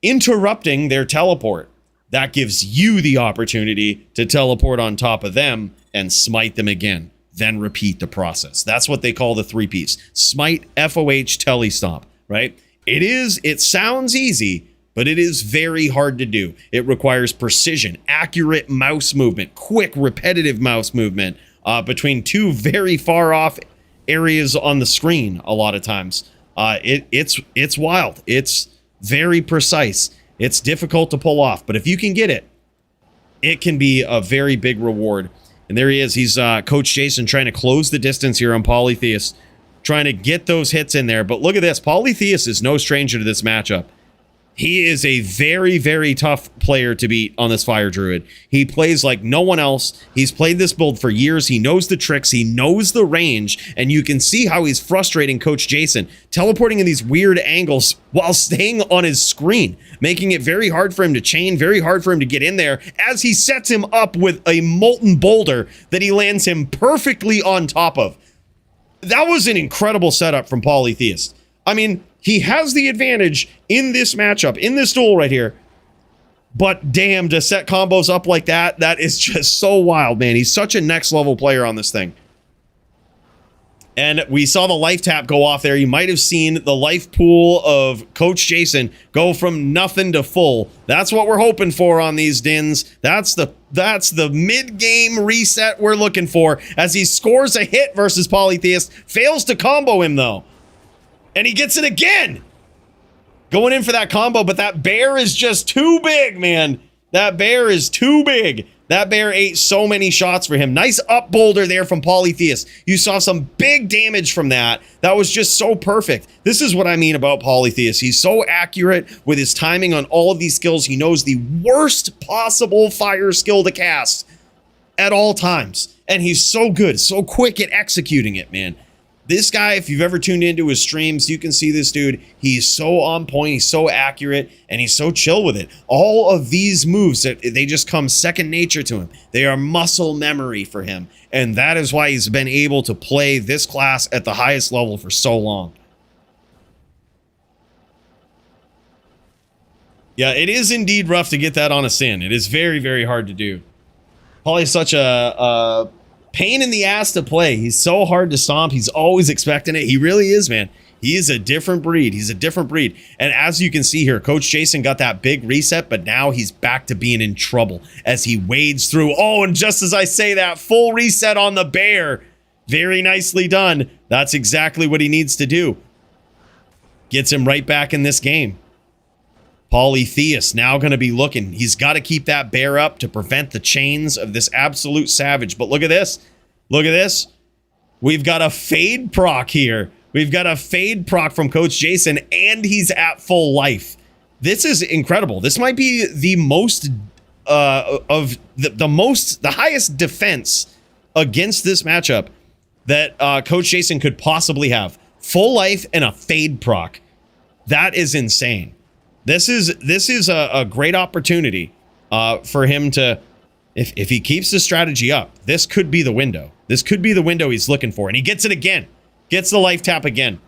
interrupting their teleport. That gives you the opportunity to teleport on top of them and smite them again. Then repeat the process. That's what they call the 3-piece. Smite, FOH, telestomp, right? It sounds easy, but it is very hard to do. It requires precision, accurate mouse movement, quick, repetitive mouse movement between two very far off areas on the screen a lot of times. It's wild. It's very precise. It's difficult to pull off, but if you can get it, it can be a very big reward. And there he is. He's Coach Jason trying to close the distance here on Polytheus, trying to get those hits in there. But look at this. Polytheus is no stranger to this matchup. He is a very, very tough player to beat on this Fire Druid. He plays like no one else. He's played this build for years. He knows the tricks. He knows the range. And you can see how he's frustrating Coach Jason, teleporting in these weird angles while staying on his screen, making it very hard for him to chain, very hard for him to get in there as he sets him up with a molten boulder that he lands him perfectly on top of. That was an incredible setup from Polytheist. I mean, he has the advantage in this matchup, in this duel right here. But damn, to set combos up like that, that is just so wild, man. He's such a next level player on this thing. And we saw the life tap go off there. You might have seen the life pool of Coach Jason go from nothing to full. That's what we're hoping for on these Dins. That's the mid-game reset we're looking for as he scores a hit versus Polytheist. Fails to combo him, though. And he gets it again. Going in for that combo, but that bear is just too big, man. That bear is too big. That bear ate so many shots for him. Nice up boulder there from Polytheus. You saw some big damage from that. That was just so perfect. This is what I mean about Polytheus. He's so accurate with his timing on all of these skills. He knows the worst possible fire skill to cast at all times. And he's so good, so quick at executing it, man. This guy, if you've ever tuned into his streams, you can see this dude. He's so on point, he's so accurate, and he's so chill with it. All of these moves, they just come second nature to him. They are muscle memory for him. And that is why he's been able to play this class at the highest level for so long. Yeah, it is indeed rough to get that on a Sin. It is very, very hard to do. Poly's such a pain in the ass to play. He's so hard to stomp. He's always expecting it. He really is, man. He is a different breed. He's a different breed. And as you can see here, Coach Jason got that big reset, but now he's back to being in trouble as he wades through. Oh, and just as I say that, full reset on the bear. Very nicely done. That's exactly what he needs to do. Gets him right back in this game. Polytheus now going to be looking. He's got to keep that bear up to prevent the chains of this absolute savage. But look at this. Look at this. We've got a fade proc here. We've got a fade proc from Coach Jason, and he's at full life. This is incredible. This might be the most the highest defense against this matchup that Coach Jason could possibly have. Full life and a fade proc. That is insane. This is a great opportunity for him to, if he keeps the strategy up, this could be the window. This could be the window he's looking for. And he gets it again. Gets the life tap again.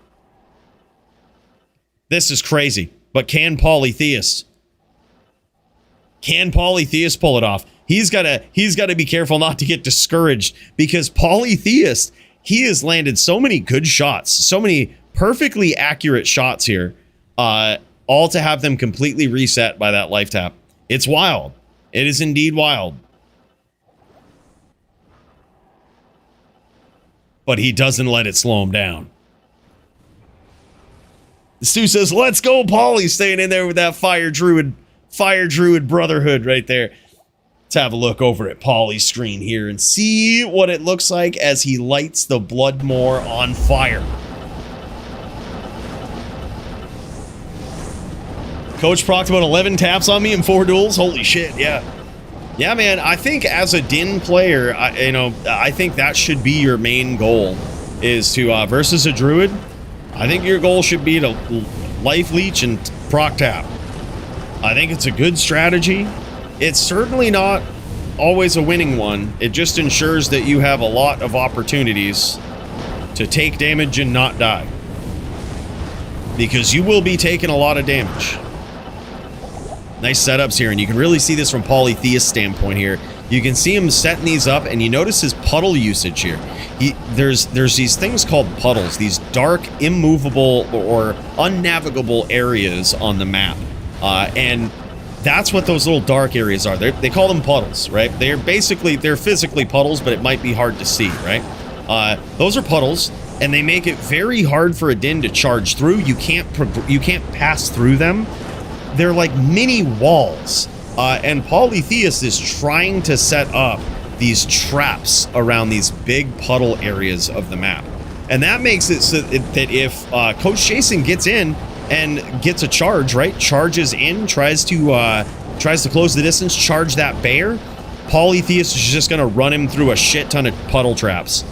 This is crazy. But can Polytheist pull it off? He's gotta be careful not to get discouraged, because Polytheist, he has landed so many good shots, so many perfectly accurate shots here. All to have them completely reset by that life tap. It's wild. It is indeed wild. But he doesn't let it slow him down. Stu says, let's go, Paulie, staying in there with that Fire Druid brotherhood right there. Let's have a look over at Paulie's screen here and see what it looks like as he lights the Bloodmoor on fire. Coach procced about 11 taps on me in 4 duels. Holy shit, yeah. Yeah, man, I think as a Din player, I think that should be your main goal, is to, versus a Druid, I think your goal should be to life leech and proc tap. I think it's a good strategy. It's certainly not always a winning one. It just ensures that you have a lot of opportunities to take damage and not die. Because you will be taking a lot of damage. Nice setups here, and you can really see this from Polytheist's standpoint here. You can see him setting these up, and you notice his puddle usage here. There's these things called puddles, these dark, immovable, or unnavigable areas on the map. And that's what those little dark areas are. They call them puddles, right? They're physically puddles, but it might be hard to see, right? Those are puddles, and they make it very hard for a Din to charge through. You can't pass through them. They're like mini walls. And Polytheus is trying to set up these traps around these big puddle areas of the map. And that makes it so that if Coach Jason gets in and gets a charge, right? Charges in, tries to close the distance, charge that bear, Polytheus is just going to run him through a shit ton of puddle traps.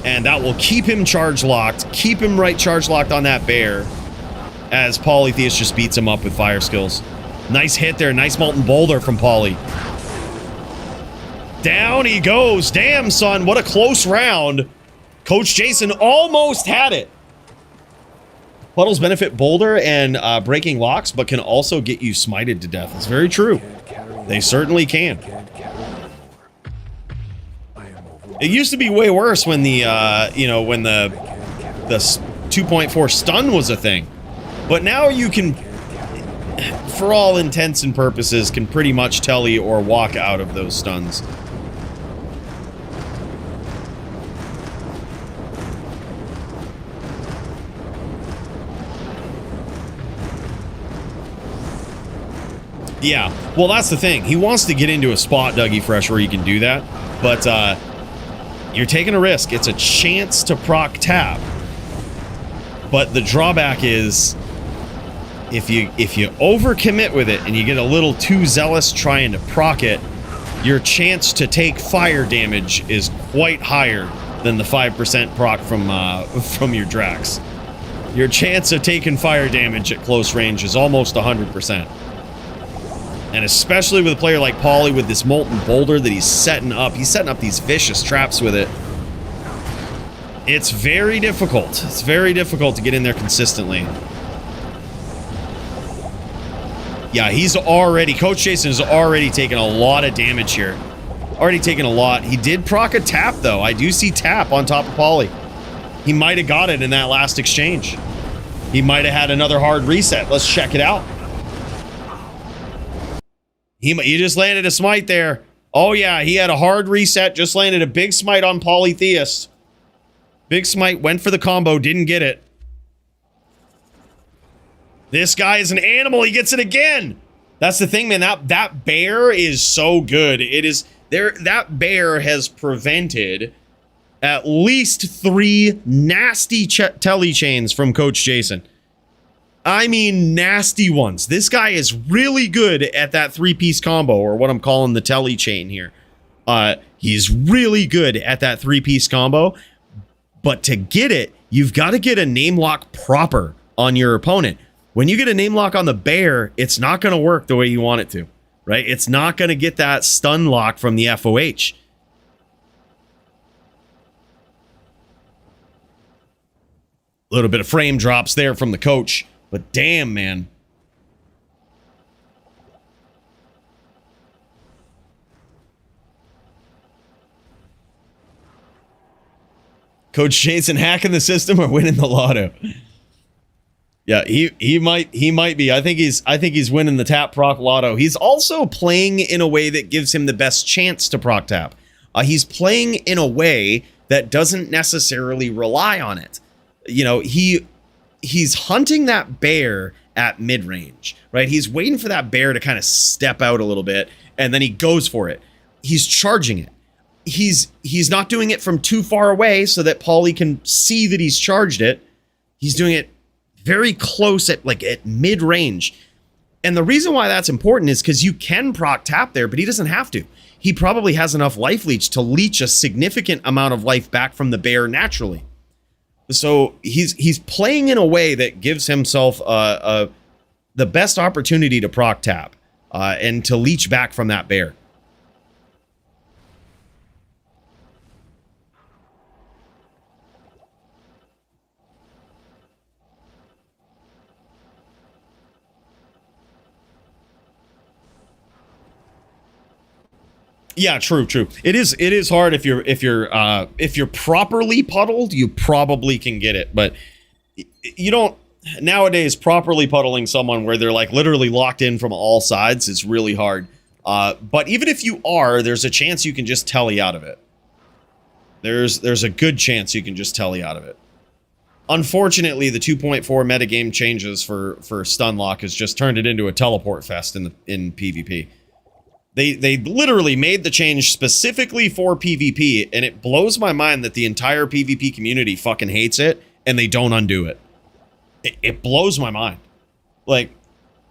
And that will keep him charge locked, keep him right charge locked on that bear, as Polytheus just beats him up with fire skills. Nice hit there, nice molten boulder from Poly. Down he goes. Damn, son, what a close round. Coach Jason almost had it. Puddles benefit boulder and breaking locks, but can also get you smited to death. It's very true. They certainly can. It used to be way worse when the, when the 2.4 stun was a thing. But now you can, for all intents and purposes, can pretty much telly or walk out of those stuns. Yeah, well, that's the thing. He wants to get into a spot, Dougie Fresh, where he can do that. But you're taking a risk. It's a chance to proc tap. But the drawback is, if you overcommit with it and you get a little too zealous trying to proc it, your chance to take fire damage is quite higher than the 5% proc from your Drax. Your chance of taking fire damage at close range is almost 100%. And especially with a player like Pauly with this molten boulder that he's setting up these vicious traps with it. It's very difficult. It's very difficult to get in there consistently. Yeah, Coach Jason has already taken a lot of damage here. Already taken a lot. He did proc a tap, though. I do see tap on top of Pauly. He might have got it in that last exchange. He might have had another hard reset. Let's check it out. He just landed a smite there. Oh, yeah, he had a hard reset. Just landed a big smite on Polytheus. Big smite, went for the combo, didn't get it. This guy is an animal. He gets it again. That's the thing, man. That bear is so good. It is there. That bear has prevented at least 3 nasty telly chains from Coach Jason. I mean, nasty ones. This guy is really good at that 3-piece combo, or what I'm calling the telly chain here. He's really good at that 3-piece combo, but to get it, you've got to get a name lock proper on your opponent. When you get a name lock on the bear, it's not going to work the way you want it to, right? It's not going to get that stun lock from the FOH. A little bit of frame drops there from the coach. But damn, man. Coach Jason hacking the system or winning the lotto? Yeah, he might be. I think he's winning the tap proc lotto. He's also playing in a way that gives him the best chance to proc tap. He's playing in a way that doesn't necessarily rely on it. You know, he's hunting that bear at mid-range, right? He's waiting for that bear to kind of step out a little bit, and then he goes for it. He's charging it. He's not doing it from too far away so that Pauly can see that he's charged it. He's doing it very close at mid-range. And the reason why that's important is because you can proc tap there, but he doesn't have to. He probably has enough life leech to leech a significant amount of life back from the bear naturally. So he's playing in a way that gives himself the best opportunity to proc tap and to leech back from that bear. Yeah, true. It is hard if you're properly puddled, you probably can get it, but you don't nowadays, properly puddling someone where they're like literally locked in from all sides is really hard. But even if you are, there's a chance you can just telly out of it. There's a good chance you can just telly out of it. Unfortunately, the 2.4 metagame changes for Stunlock has just turned it into a teleport fest in PvP. They literally made the change specifically for PvP, and it blows my mind that the entire PvP community fucking hates it, and they don't undo it. It blows my mind. Like,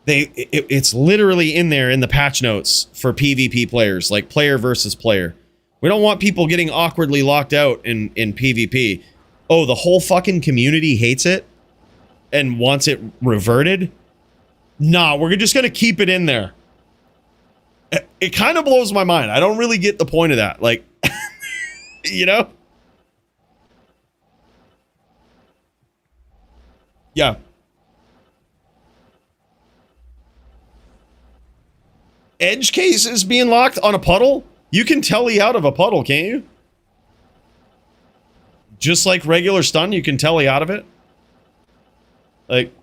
it's literally in there in the patch notes for PvP players, like player versus player. We don't want people getting awkwardly locked out in PvP. Oh, the whole fucking community hates it and wants it reverted? Nah, we're just gonna keep it in there. It kind of blows my mind. I don't really get the point of that. Like, you know? Yeah. Edge cases being locked on a puddle? You can telly out of a puddle, can't you? Just like regular stun, you can telly out of it. Like,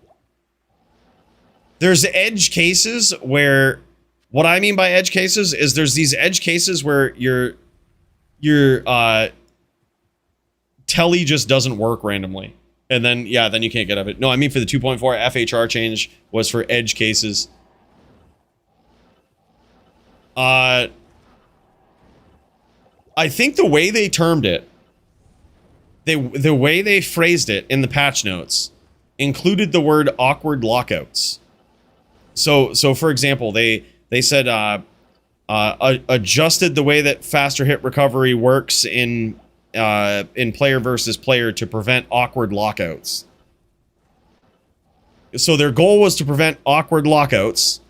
there's edge cases where, what I mean by edge cases is there's these edge cases where your telly just doesn't work randomly. And then, yeah, then you can't get out of it. No, I mean for the 2.4 FHR change was for edge cases. I think the way they termed it, the way they phrased it in the patch notes included the word awkward lockouts. So for example, they said adjusted the way that faster hit recovery works in player versus player to prevent awkward lockouts. So their goal was to prevent awkward lockouts.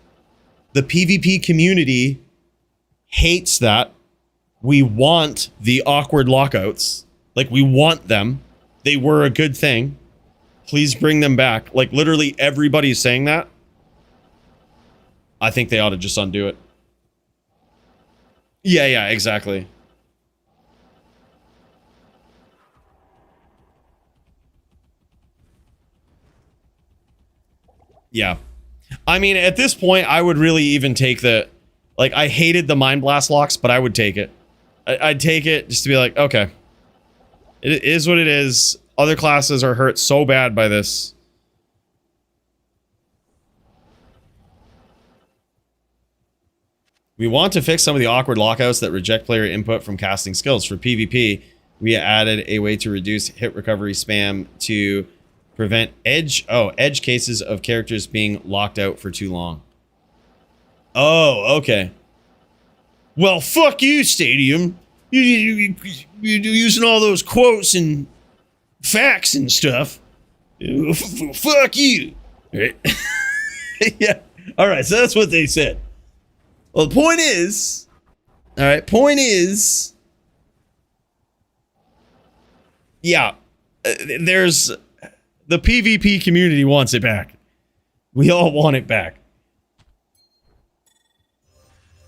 The PvP community hates that. We want the awkward lockouts. Like, we want them. They were a good thing. Please bring them back. Like, literally everybody's saying that. I think they ought to just undo it. Yeah, exactly. Yeah. I mean, at this point, I would really even take the... Like, I hated the Mind Blast locks, but I would take it. I'd take it just to be like, okay. It is what it is. Other classes are hurt so bad by this. We want to fix some of the awkward lockouts that reject player input from casting skills. For PvP, we added a way to reduce hit recovery spam to prevent edge cases of characters being locked out for too long. Oh, okay. Well, fuck you, Stadium. You're using all those quotes and facts and stuff. Fuck you. Right? Yeah. All right. So that's what they said. Well, the point is, all right. Point is, yeah. There's the PvP community wants it back. We all want it back.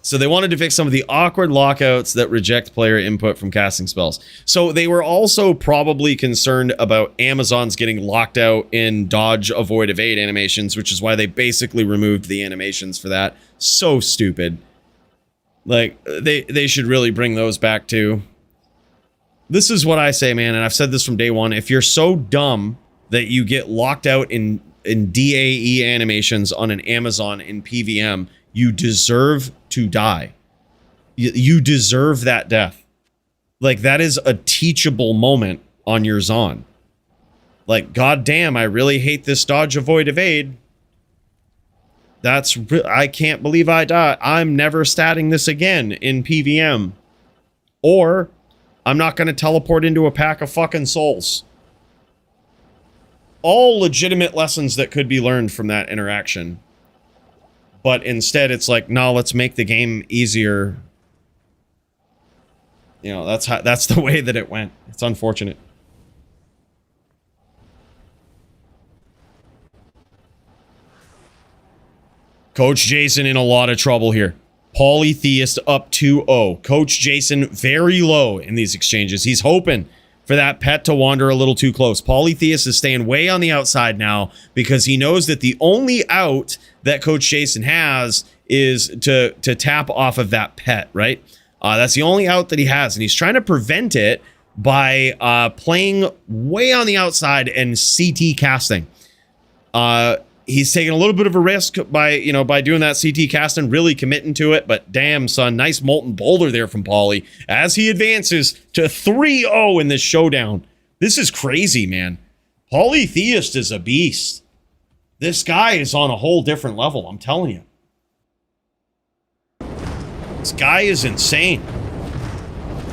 So they wanted to fix some of the awkward lockouts that reject player input from casting spells. So they were also probably concerned about Amazons getting locked out in dodge, avoid, evade animations, which is why they basically removed the animations for that. So stupid. Like, they should really bring those back too. This is what I say, man, and I've said this from day one. If you're so dumb that you get locked out in DAE animations on an Amazon in PVM, you deserve to die. You deserve that death. Like, that is a teachable moment on your Zon. Like, goddamn, I really hate this dodge, avoid, evade. I can't believe I died. I'm never statting this again in PVM. Or, I'm not going to teleport into a pack of fucking souls. All legitimate lessons that could be learned from that interaction. But instead, it's like, no, let's make the game easier. You know, that's the way that it went. It's unfortunate. Coach Jason in a lot of trouble here. Polytheist up 2-0. Coach Jason very low in these exchanges. He's hoping for that pet to wander a little too close. Polytheist is staying way on the outside now because he knows that the only out that Coach Jason has is to tap off of that pet, right? That's the only out that he has, and he's trying to prevent it by playing way on the outside and CT casting. He's taking a little bit of a risk by doing that CT casting, really committing to it. But damn, son, nice molten boulder there from Pauly as he advances to 3-0 in this showdown. This is crazy, man. Polytheist is a beast. This guy is on a whole different level, I'm telling you. This guy is insane.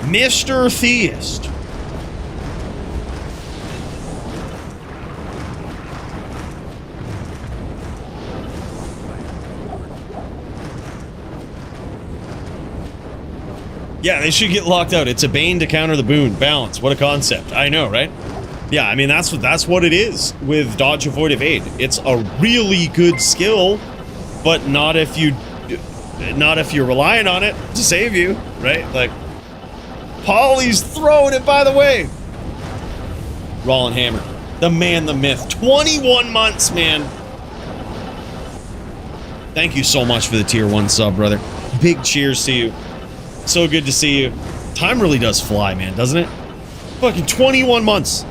Mr. Theist. Yeah, they should get locked out. It's a bane to counter the boon. Balance. What a concept. I know, right? Yeah, I mean, that's what it is with dodge, avoid, evade. It's a really good skill, but not if you're relying on it to save you, right? Like, Pauly's throwing it, by the way. Rollin Hammer. The man, the myth. 21 months, man. Thank you so much for the tier 1 sub, brother. Big cheers to you. So good to see you. Time really does fly, man, doesn't it? Fucking 21 months.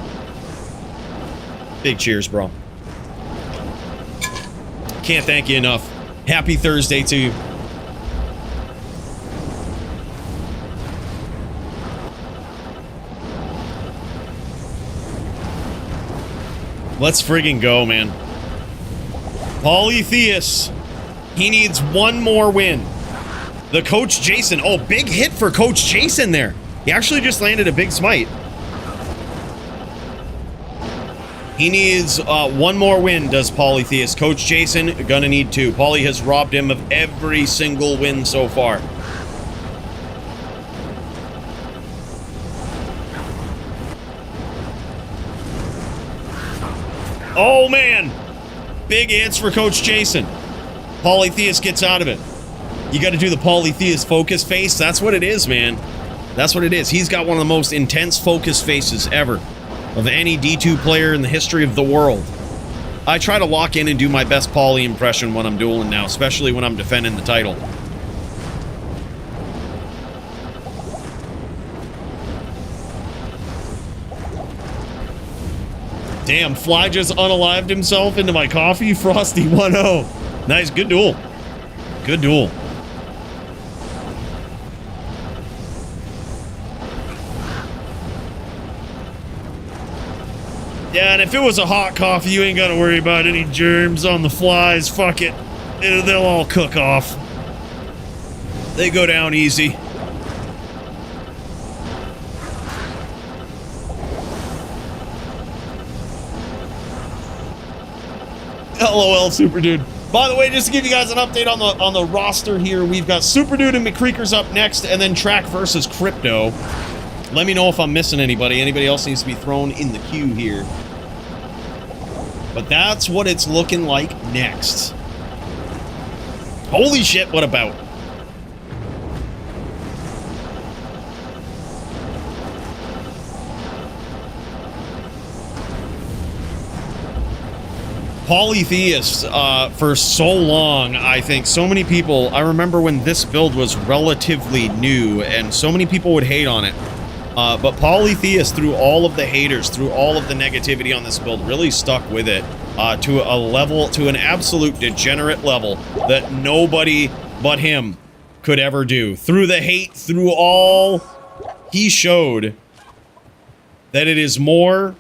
Big cheers, bro. Can't thank you enough. Happy Thursday to you. Let's friggin' go, man. Polytheist. He needs one more win. The Coach Jason. Oh, big hit for Coach Jason there. He actually just landed a big smite. He needs one more win, does Polytheist. Coach Jason, gonna need 2. Pauly has robbed him of every single win so far. Oh, man. Big hits for Coach Jason. Polytheist gets out of it. You got to do the Polytheist focus face. That's what it is, man. That's what it is. He's got one of the most intense focus faces ever of any D2 player in the history of the world. I try to lock in and do my best Pauly impression when I'm dueling now, especially when I'm defending the title. Damn, Fly just unalived himself into my coffee. Frosty 1-0. Nice, good duel. Good duel. Yeah, and if it was a hot coffee, you ain't got to worry about any germs on the flies. Fuck it. They'll all cook off. They go down easy. LOL, Super Dude. By the way, just to give you guys an update on the roster here, we've got Super Dude and McCreakers up next, and then Track versus Crypto. Let me know if I'm missing anybody. Anybody else needs to be thrown in the queue here. But that's what it's looking like next. Holy shit, what about? Polytheist, for so long, I think so many people, I remember when this build was relatively new and so many people would hate on it. But Polytheist, through all of the haters, through all of the negativity on this build, really stuck with it to a level, to an absolute degenerate level that nobody but him could ever do. Through the hate, through all, he showed that it is more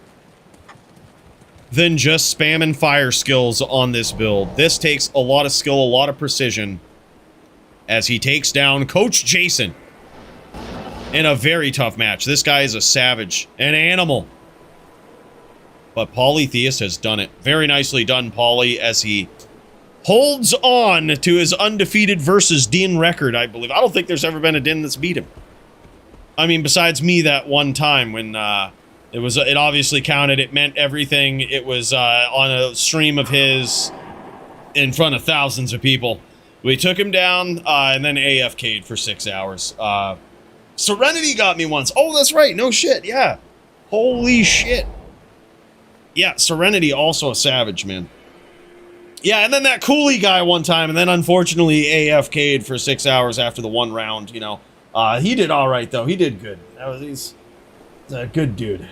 than just spam and fire skills on this build. This takes a lot of skill, a lot of precision, as he takes down Coach Jason in a very tough match. This guy is a savage, an animal. But Polytheist has done it. Very nicely done, Pauly, as he holds on to his undefeated versus Din record, I believe. I don't think there's ever been a Din that's beat him. I mean, besides me that one time when it obviously counted. It meant everything. It was on a stream of his in front of thousands of people. We took him down and then AFK'd for 6 hours. Serenity got me once. Oh, that's right. No shit. Yeah. Holy shit. Yeah, Serenity also a savage, man. Yeah, and then that Coooley guy one time, and then unfortunately AFK'd for 6 hours after the one round, you know. He did all right, though. He did good. He's a good dude.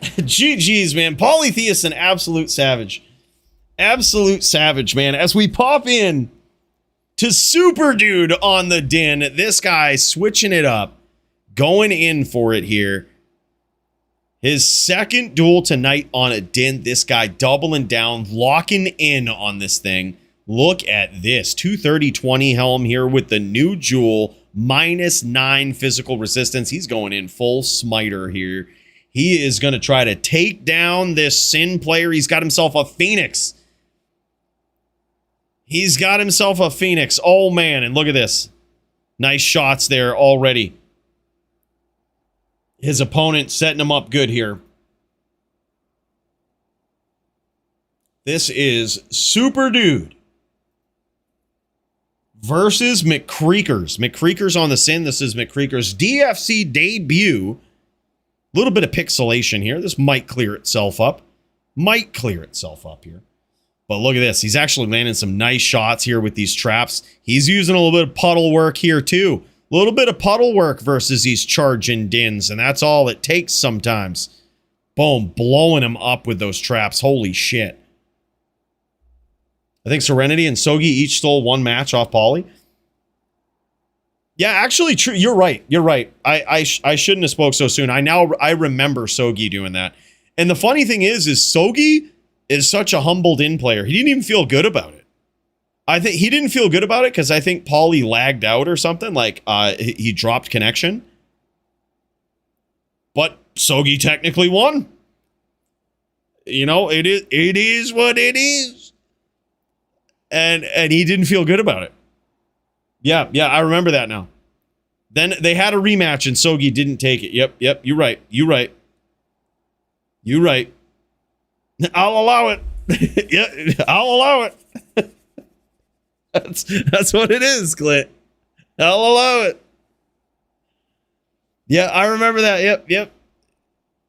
GG's, man. Polytheist, an absolute savage. Absolute savage, man. As we pop in to Super Dude on the Din, this guy switching it up, going in for it here. His second duel tonight on a Din. This guy doubling down, locking in on this thing. Look at this. 230-20 helm here with the new jewel. -9 physical resistance. He's going in full smiter here. He is going to try to take down this Sin player. He's got himself a Phoenix. He's got himself a Phoenix. Oh, man. And look at this. Nice shots there already. His opponent setting him up good here. This is Super Dude versus McCreakers. McCreakers on the Sin. This is McCreakers' DFC debut. A little bit of pixelation here. This might clear itself up. Might clear itself up here. But look at this. He's actually landing some nice shots here with these traps. He's using a little bit of puddle work here too. A little bit of puddle work versus these charging Dins, and that's all it takes sometimes. Boom, blowing him up with those traps. Holy shit. I think Serenity and Sogi each stole one match off Poly. Yeah, actually, true. You're right. You're right. I shouldn't have spoke so soon. I remember Sogi doing that. And the funny thing is Sogi is such a humbled in player. He didn't even feel good about it. I think he didn't feel good about it because I think Poly lagged out or something. Like he dropped connection. But Sogi technically won. You know, it is what it is. And he didn't feel good about it. Yeah, I remember that now. Then they had a rematch and Sogi didn't take it. Yep, you're right. I'll allow it. Yeah, I'll allow it. That's what it is, Clint. I'll allow it. Yeah, I remember that. Yep.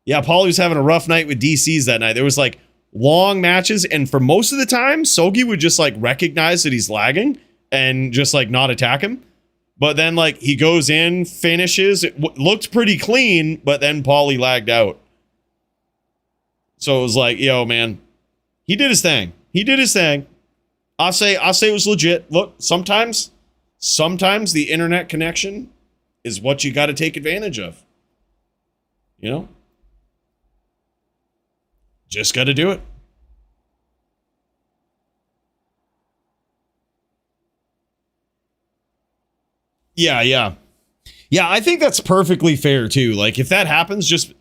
Yeah, Paulie was having a rough night with DCs that night. There was like long matches, and for most of the time, Sogi would just like recognize that he's lagging and just like not attack him. But then like he goes in, finishes, it looked pretty clean, but then Paulie lagged out. So it was like, yo, man, he did his thing. I'll say it was legit. Look, sometimes the internet connection is what you got to take advantage of. You know? Just got to do it. Yeah, I think that's perfectly fair too. Like if that happens, just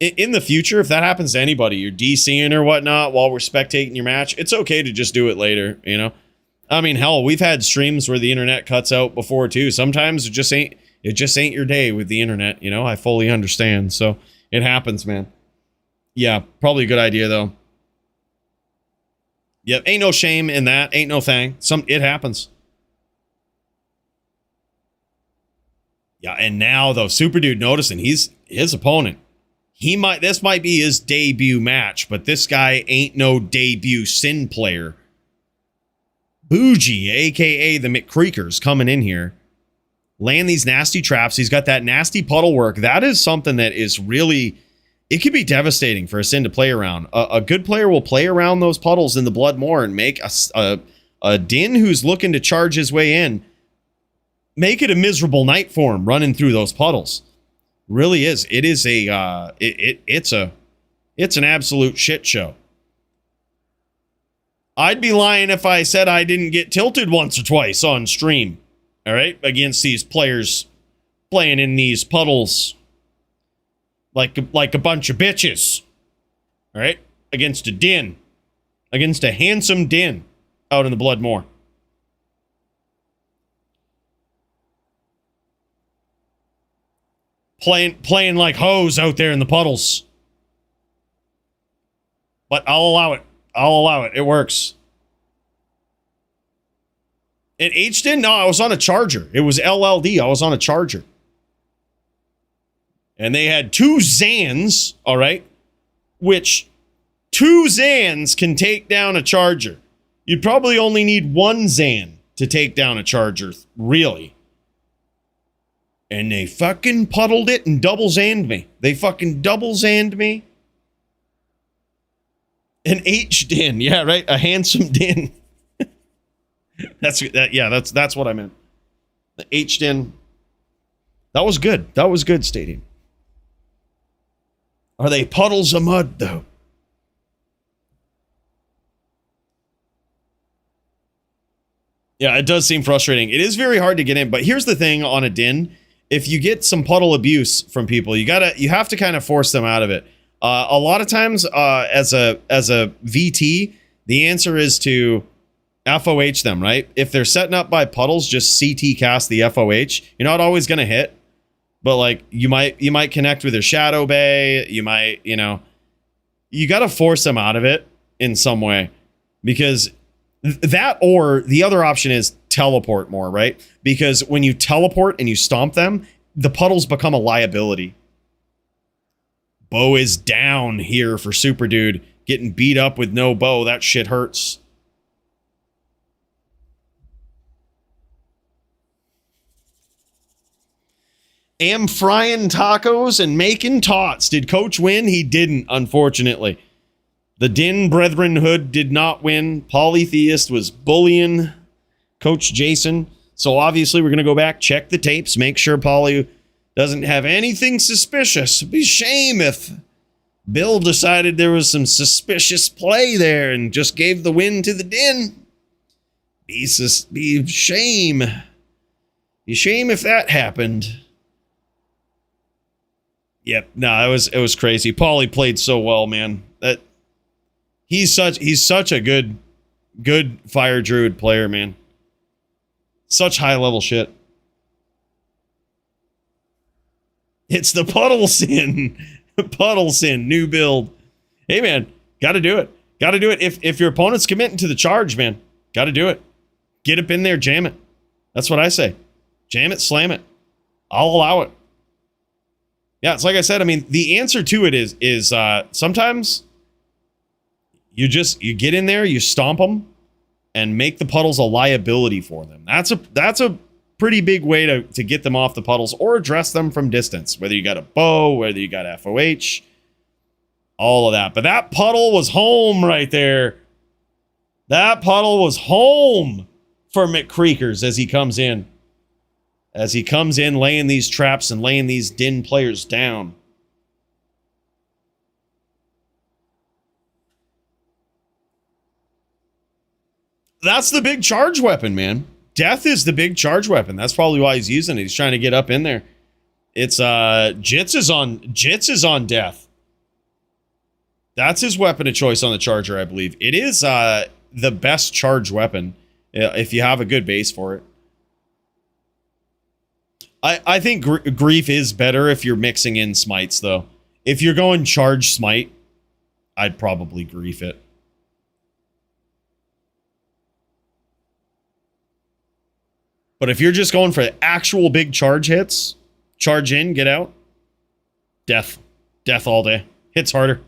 in the future, if that happens to anybody, you're DCing or whatnot while we're spectating your match, it's okay to just do it later, you know? I mean, hell, we've had streams where the internet cuts out before too. Sometimes it just ain't your day with the internet, you know? I fully understand. So it happens, man. Yeah, probably a good idea though. Yep, ain't no shame in that. Ain't no thing. It happens. Yeah, and now though, Super Dude noticing his opponent. This might be his debut match, but this guy ain't no debut Sin player. Bougie, aka the McCreakers, coming in here. Land these nasty traps. He's got that nasty puddle work. That is something that is really, it could be devastating for a Sin to play around. A good player will play around those puddles in the Blood more and make a Din who's looking to charge his way in, make it a miserable night for him running through those puddles. Really is. It is it's an absolute shit show. I'd be lying if I said I didn't get tilted once or twice on stream. All right, against these players playing in these puddles like a bunch of bitches. All right, against a Din, against a handsome Din out in the Bloodmoor. Playing like hoes out there in the puddles. But I'll allow it. It works. And H-Din? No, I was on a charger. It was LLD. I was on a charger. And they had 2 Zans, all right, which 2 Zans can take down a charger. You'd probably only need 1 Zan to take down a charger, really. And they fucking puddled it and double Zanned me. They fucking double Zanned me. An H din, yeah, right, a handsome din. That's what I meant. The H din. That was good. That was good, Stadium. Are they puddles of mud, though? Yeah, it does seem frustrating. It is very hard to get in, but here's the thing on a din. If you get some puddle abuse from people, you have to kind of force them out of it. A lot of times, as a VT, the answer is to FOH them, right? If they're setting up by puddles, just CT cast the FOH. You're not always going to hit, but like you might connect with their shadow bay. You might, you got to force them out of it in some way, because that, or the other option is teleport more, right? Because when you teleport and you stomp them, the puddles become a liability. Bow is down here for Super Dude. Getting beat up with no bow. That shit hurts. Am frying tacos and making tots. Did Coach win? He didn't, unfortunately. The Din Brethrenhood did not win. Polytheist was bullying Coach Jason. So obviously we're going to go back, check the tapes, make sure Poly doesn't have anything suspicious. It'd be a shame if Bill decided there was some suspicious play there and just gave the win to the Din. Be shame. Be shame if that happened. Yep, no, it was crazy. Paulie played so well, man. That he's such a good Fire Druid player, man. Such high level shit. It's the Puddle Sin. Puddle Sin, new build. Hey man, gotta do it. Gotta do it. If your opponent's committing to the charge, man, gotta do it. Get up in there, jam it. That's what I say. Jam it, slam it. I'll allow it. Yeah, it's like I said, I mean, the answer to it is sometimes you get in there, you stomp them, and make the puddles a liability for them. That's a pretty big way to get them off the puddles or address them from distance, whether you got a bow, whether you got FOH, all of that. But that puddle was home right there. That puddle was home for McCreakers as he comes in. As he comes in, laying these traps and laying these Din players down. That's the big charge weapon, man. Death is the big charge weapon. That's probably why he's using it. He's trying to get up in there. It's Jits is on death. That's his weapon of choice on the charger, I believe. It is the best charge weapon if you have a good base for it. I think Grief is better if you're mixing in smites, though. If you're going charge smite, I'd probably Grief it. But if you're just going for actual big charge hits, charge in, get out, death. Death all day. Hits harder.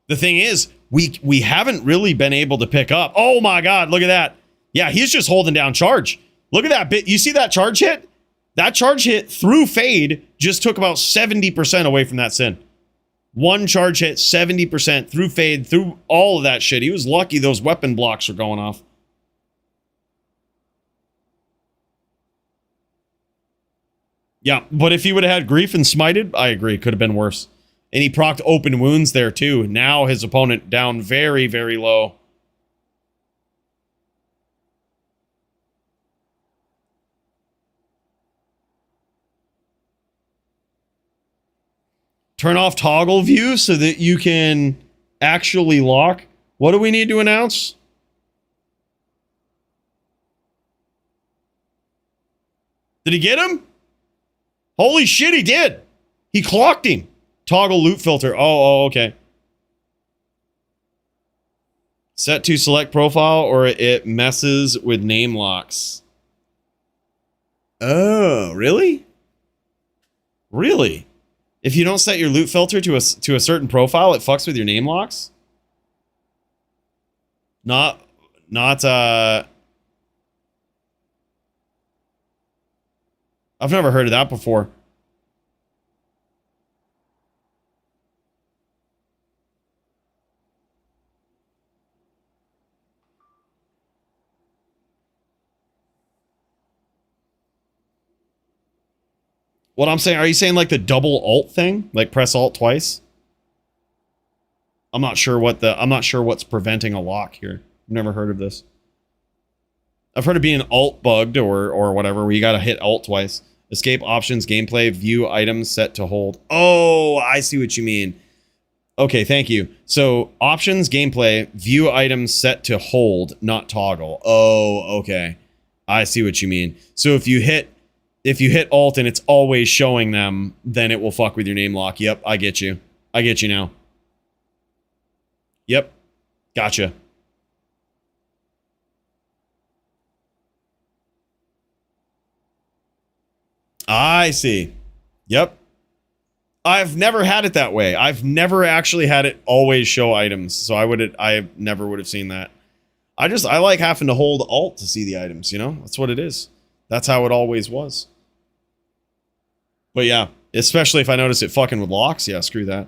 The thing is, we haven't really been able to pick up. Oh my God, look at that. Yeah, he's just holding down charge. Look at that bit. You see that charge hit? That charge hit through fade just took about 70% away from that sin. One charge hit, 70% through fade, through all of that shit. He was lucky those weapon blocks were going off. Yeah, but if he would have had Grief and smited, I agree, could have been worse. And he procced open wounds there too. Now his opponent down very, very low. Turn off toggle view so that you can actually lock. What do we need to announce? Did he get him? Holy shit, he did. He clocked him. Toggle loot filter. Oh, okay. Set to select profile or it messes with name locks. Oh, really? Really? If you don't set your loot filter to a certain profile, it fucks with your name locks? Not I've never heard of that before. What I'm saying, are you saying like the double alt thing? Like press alt twice? I'm not sure what's preventing a lock here. I've never heard of this. I've heard of being alt bugged or whatever, where you gotta hit alt twice. Escape options, gameplay, view items set to hold. Oh, I see what you mean. Okay, thank you. So options, gameplay, view items set to hold, not toggle. Oh, okay. I see what you mean. So if you hit alt and it's always showing them, then it will fuck with your name lock. Yep, I get you. I get you now. Yep. Gotcha. I see. Yep. I've never had it that way. I've never actually had it always show items, so I never would have seen that. I like having to hold alt to see the items, you know? That's what it is. That's how it always was. But yeah, especially if I notice it fucking with locks, yeah, screw that.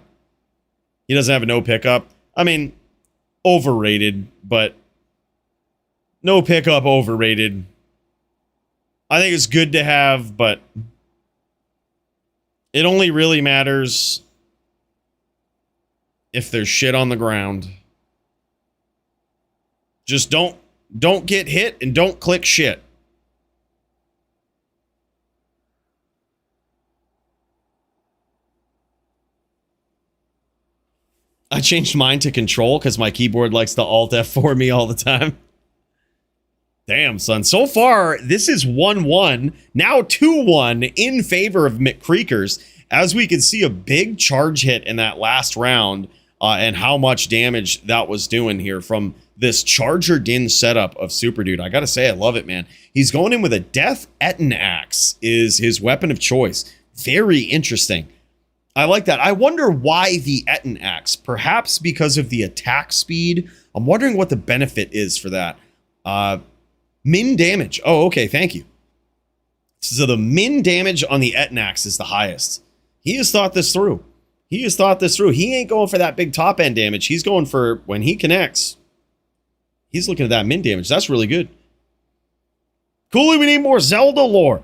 He doesn't have a no pickup. I mean, overrated, but no pickup overrated. I think it's good to have, but it only really matters if there's shit on the ground. Just don't get hit and don't click shit. I changed mine to control because my keyboard likes to alt F4 me all the time. Damn, son. So far, this is 1-1, now 2-1 in favor of McCreekers. As we can see, a big charge hit in that last round and how much damage that was doing here from this Charger Din setup of Super Dude. I gotta say, I love it, man. He's going in with a Death Etten Axe is his weapon of choice. Very interesting. I like that. I wonder why the Etten Axe. Perhaps because of the attack speed. I'm wondering what the benefit is for that. Min damage. Oh, okay. Thank you. So the min damage on the Etten Axe is the highest. He has thought this through. He has thought this through. He ain't going for that big top end damage. He's going for when he connects. He's looking at that min damage. That's really good. Coooley, we need more Zelda lore.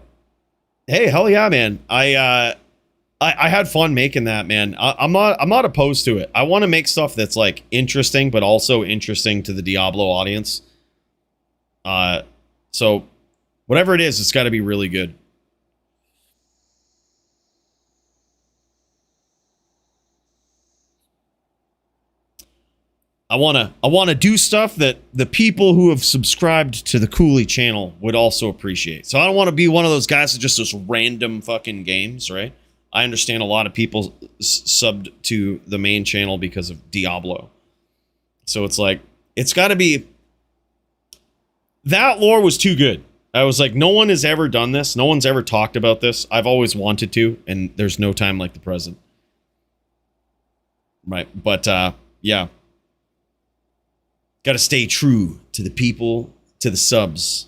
Hey, hell yeah, man. I had fun making that, man. I'm not opposed to it. I want to make stuff that's like interesting, but also interesting to the Diablo audience. So whatever it is, it's got to be really good. I want to do stuff that the people who have subscribed to the Coooley channel would also appreciate. So I don't want to be one of those guys that just does random fucking games, right? I understand a lot of people subbed to the main channel because of Diablo. So it's like, it's got to be... That lore was too good. I was like, no one has ever done this. No one's ever talked about this. I've always wanted to, and there's no time like the present. Right, but yeah. Got to stay true to the people, to the subs.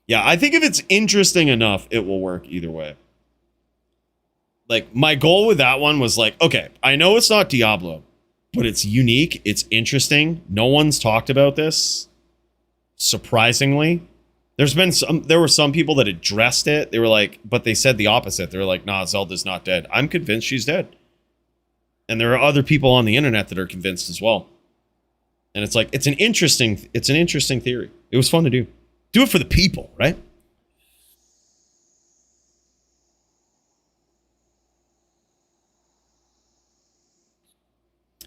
Yeah, I think if it's interesting enough, it will work either way. Like, my goal with that one was like, okay, I know it's not Diablo, but it's unique, it's interesting. No one's talked about this, surprisingly. There were some people that addressed it. They were like, but they said the opposite. They were like, nah, Zelda's not dead. I'm convinced she's dead. And there are other people on the internet that are convinced as well. And it's like, it's an interesting theory. It was fun to do. Do it for the people, right?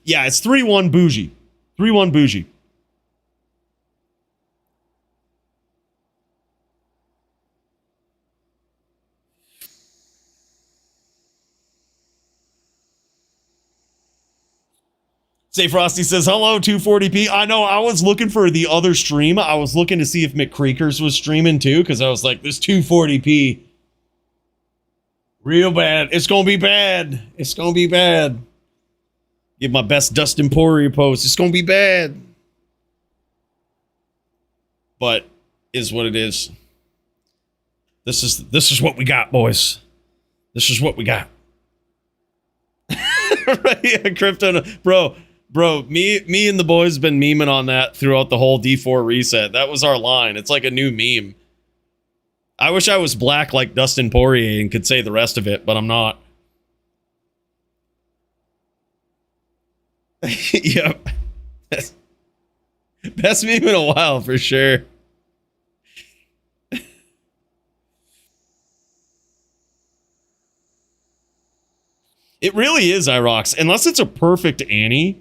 Yeah, it's 3-1 bougie. 3-1 bougie. Say Frosty says, hello, 240p. I know, I was looking for the other stream. I was looking to see if McCreakers was streaming too, because I was like, this 240p. Real bad. It's going to be bad. It's going to be bad. Give my best Dustin Poirier post. It's going to be bad. But is what it is. This is what we got, boys. This is what we got. Right? Yeah, Crypto, bro, me and the boys been memeing on that throughout the whole D4 reset. That was our line. It's like a new meme. I wish I was black like Dustin Poirier and could say the rest of it, but I'm not. Yep. Best meme in a while for sure. It really is, Irox. Unless it's a perfect Annie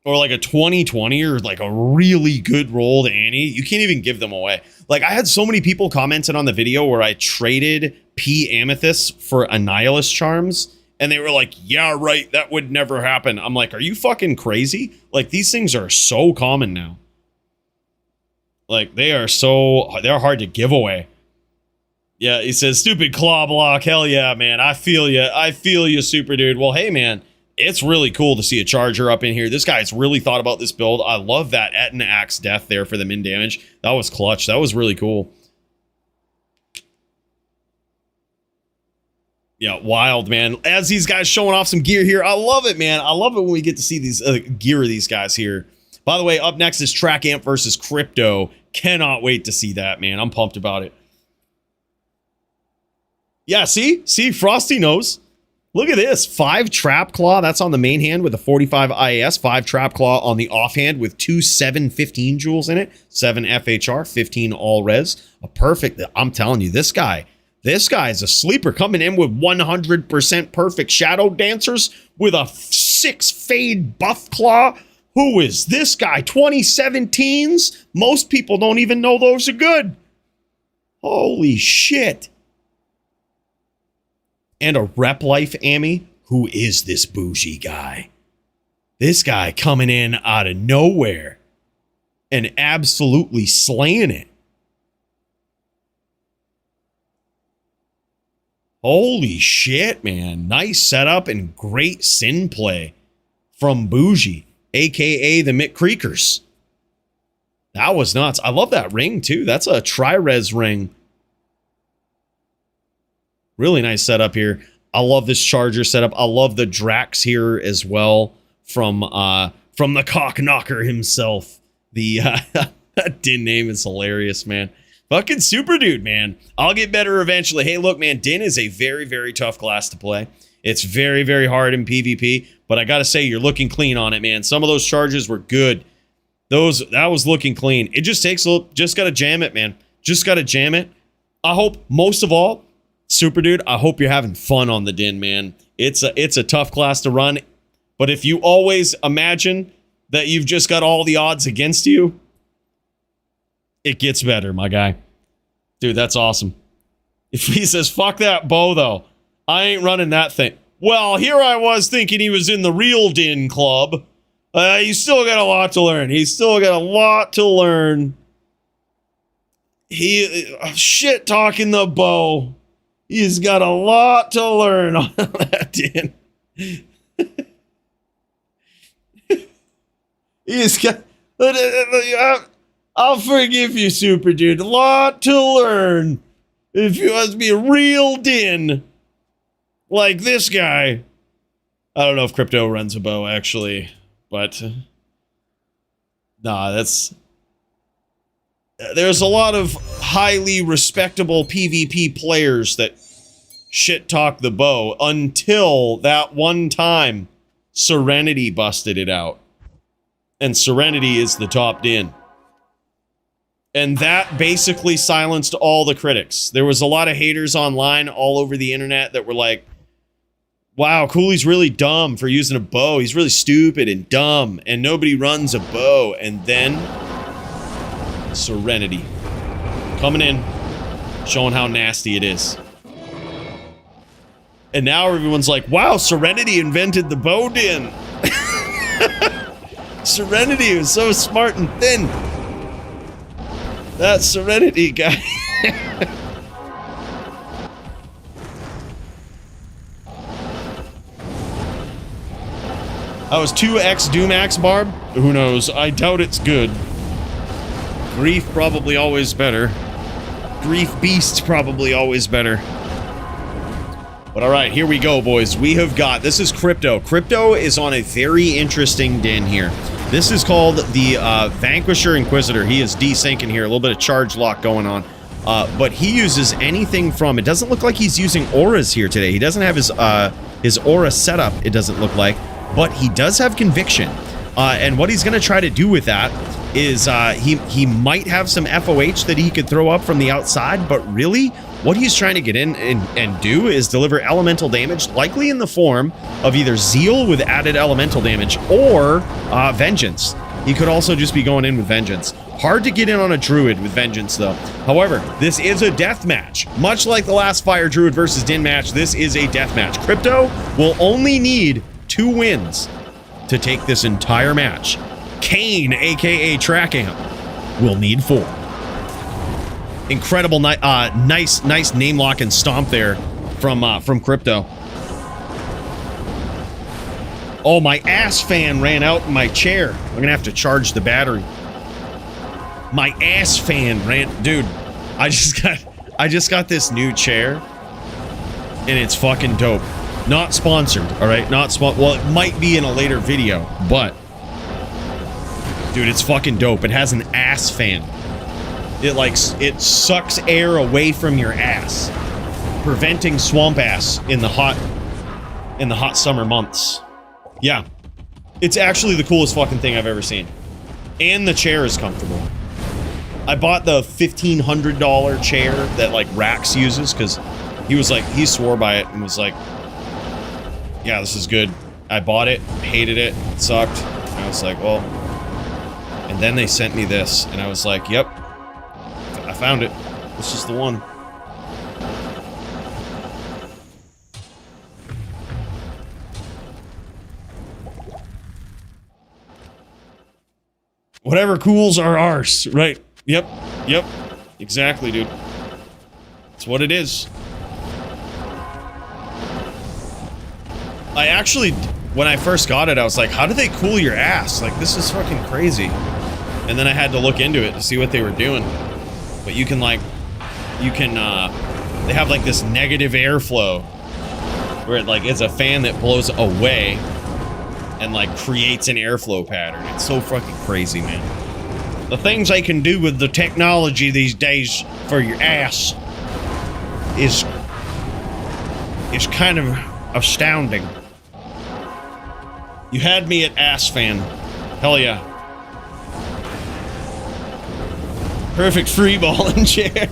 or like a 2020 or like a really good rolled Annie, you can't even give them away. Like, I had so many people commenting on the video where I traded P Amethyst for Annihilus Charms, and they were like, yeah, right, that would never happen. I'm like, are you fucking crazy? Like, these things are so common now. Like, they're hard to give away. Yeah, he says, stupid claw block. Hell yeah, man. I feel you. I feel you, super dude. Well, hey, man, it's really cool to see a charger up in here. This guy's really thought about this build. I love that Etna Axe death there for the min damage. That was clutch. That was really cool. Yeah, wild, man. As these guys showing off some gear here. I love it, man. I love it when we get to see these gear of these guys here. By the way, up next is Track Amp versus Crypto. Cannot wait to see that, man. I'm pumped about it. Yeah, see, Frosty knows. Look at this, 5 Trap Claw. That's on the main hand with a 45 IAS. 5 Trap Claw on the offhand with 2 715 jewels in it. 7 FHR, 15 all res. A perfect. I'm telling you, this guy is a sleeper coming in with 100% perfect Shadow Dancers with a 6 Fade Buff Claw. Who is this guy? 2017s? Most people don't even know those are good. Holy shit. And a Rep Life Ammy. Who is this bougie guy? This guy coming in out of nowhere and absolutely slaying it. Holy shit, man. Nice setup and great sin play from Bougie, aka the McCreakers. That was nuts. I love that ring too. That's a tri-res ring. Really nice setup here. I love this charger setup. I love the Drax here as well from the cock knocker himself. The that Din name is hilarious, man. Fucking super dude, man. I'll get better eventually. Hey, look, man, Din is a very, very tough class to play. It's very, very hard in PvP, but I gotta say, you're looking clean on it, man. Some of those charges were good. That was looking clean. It just takes a little, just gotta jam it, man. Just gotta jam it. I hope, most of all, super dude, I hope you're having fun on the Din, man. It's a tough class to run, but if you always imagine that you've just got all the odds against you, it gets better, my guy. Dude, that's awesome. If he says, fuck that bow, though, I ain't running that thing. Well, here I was thinking he was in the real Din club. He's still got a lot to learn. He's still got a lot to learn. He shit talking the bow. He's got a lot to learn on that Din. He's got. I'll forgive you, super dude. A lot to learn if you want to be a real Din like this guy. I don't know if Crypto runs a bow actually, but nah, there's a lot of highly respectable PvP players that shit talk the bow until that one time Serenity busted it out. And Serenity is the top Din. And that basically silenced all the critics. There was a lot of haters online all over the internet that were like, wow, Coooley's really dumb for using a bow. He's really stupid and dumb, and nobody runs a bow. And then Serenity coming in, showing how nasty it is. And now everyone's like, wow, Serenity invented the bow Din. Serenity was so smart and thin. That Serenity guy. I was 2x Doomax Barb? Who knows? I doubt it's good. Grief probably always better. Grief Beast probably always better. But alright, here we go, boys. We have got... This is Crypto. Crypto is on a very interesting din here. This is called the Vanquisher Inquisitor. He is desyncing here. A little bit of charge lock going on. But he uses anything from... It doesn't look like he's using auras here today. He doesn't have his aura set up, it doesn't look like. But he does have Conviction. And what he's going to try to do with that is he might have some FOH that he could throw up from the outside, but really what he's trying to get in and do is deliver elemental damage, likely in the form of either Zeal with added elemental damage or Vengeance. He could also just be going in with Vengeance. Hard to get in on a Druid with Vengeance, though. However, this is a death match. Much like the last Fire Druid versus Din match, this is a death match. Crypto will only need 2 wins to take this entire match. Kane, aka Track Amp, will need 4. Incredible, nice name lock and stomp there from Crypto. Oh, my ass fan ran out in my chair. I'm gonna have to charge the battery. My ass fan ran, dude. I just got this new chair, and it's fucking dope. Not sponsored, all right? Well, it might be in a later video, but dude, it's fucking dope. It has an ass fan. It sucks air away from your ass, preventing swamp ass in the hot summer months. Yeah, it's actually the coolest fucking thing I've ever seen. And the chair is comfortable. I bought the $1,500 chair that like Rax uses because he swore by it and was like, yeah, this is good. I bought it, hated it, it sucked. And I was like, well, and then they sent me this and I was like, yep, I found it. This is the one. Whatever cools are ours, right? Yep, exactly, dude. That's what it is. I actually, when I first got it, I was like, how do they cool your ass? Like, this is fucking crazy. And then I had to look into it to see what they were doing. But you can, they have, like, this negative airflow where it, it's a fan that blows away and, creates an airflow pattern. It's so fucking crazy, man. The things they can do with the technology these days for your ass is kind of astounding. You had me at ass fan. Hell yeah. Perfect free balling chair.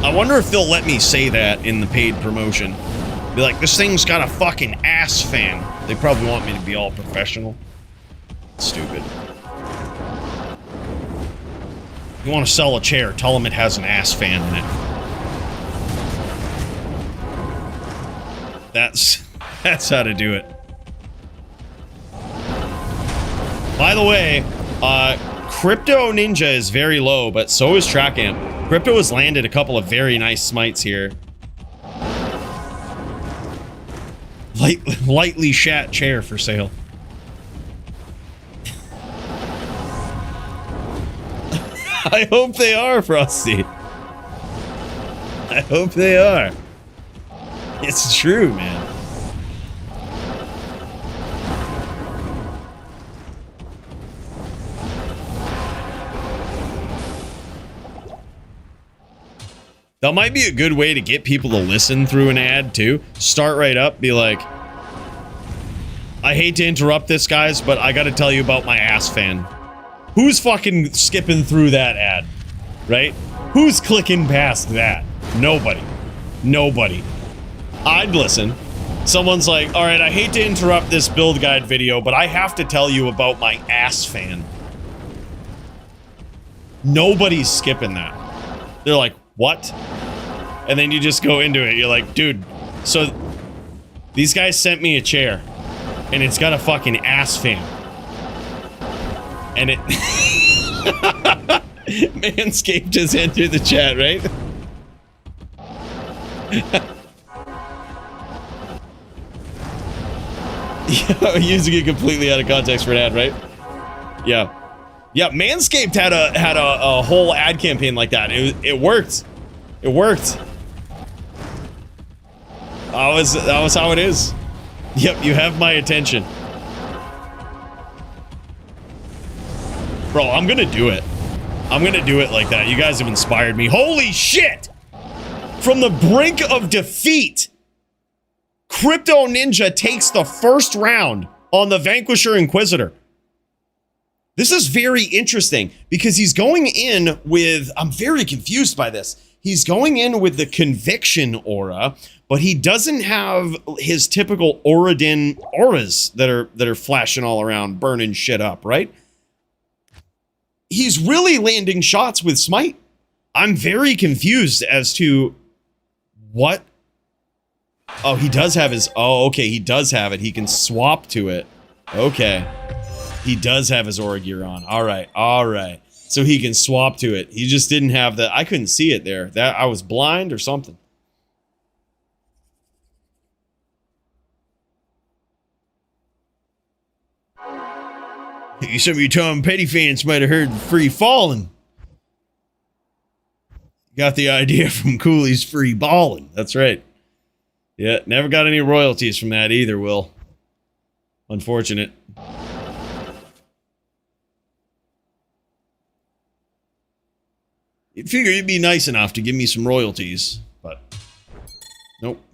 I wonder if they'll let me say that in the paid promotion. Be like, this thing's got a fucking ass fan. They probably want me to be all professional. Stupid. You want to sell a chair, tell them it has an ass fan in it. That's how to do it. By the way, Crypto Ninja is very low, but so is Track Amp. Crypto has landed a couple of very nice smites here. Lightly shat chair for sale. I hope they are, Frosty. I hope they are. It's true, man. That might be a good way to get people to listen through an ad, too. Start right up, be like, I hate to interrupt this, guys, but I gotta tell you about my ass fan. Who's fucking skipping through that ad, right? Who's clicking past that? Nobody. Nobody. I'd listen. Someone's like, all right, I hate to interrupt this build guide video, but I have to tell you about my ass fan. Nobody's skipping that. They're like, what? And then you just go into it. You're like, dude, so these guys sent me a chair and it's got a fucking ass fan. And it Manscaped just entered the chat, right? Yeah, using it completely out of context for an ad, right? Yeah. Yeah, Manscaped had a whole ad campaign like that. It worked. It worked. That was how it is. Yep, you have my attention. Bro, I'm gonna do it. I'm gonna do it like that. You guys have inspired me. Holy shit! From the brink of defeat, Crypto Ninja takes the first round on the Vanquisher Inquisitor. This is very interesting because he's going in with, I'm very confused by this. He's going in with the Conviction aura, but he doesn't have his typical Auradin auras that are flashing all around, burning shit up, right? He's really landing shots with Smite. I'm very confused as to what. Oh, he does have his, oh, okay, he does have it. He can swap to it. Okay. He does have his aura gear on. All right, all right. So he can swap to it. He just didn't have the, I couldn't see it there. That I was blind or something. Some of you Tom Petty fans might have heard Free Falling. Got the idea from Coooley's Free Ballin'. That's right. Yeah, never got any royalties from that either, Will. Unfortunate. You'd figure you'd be nice enough to give me some royalties, but nope.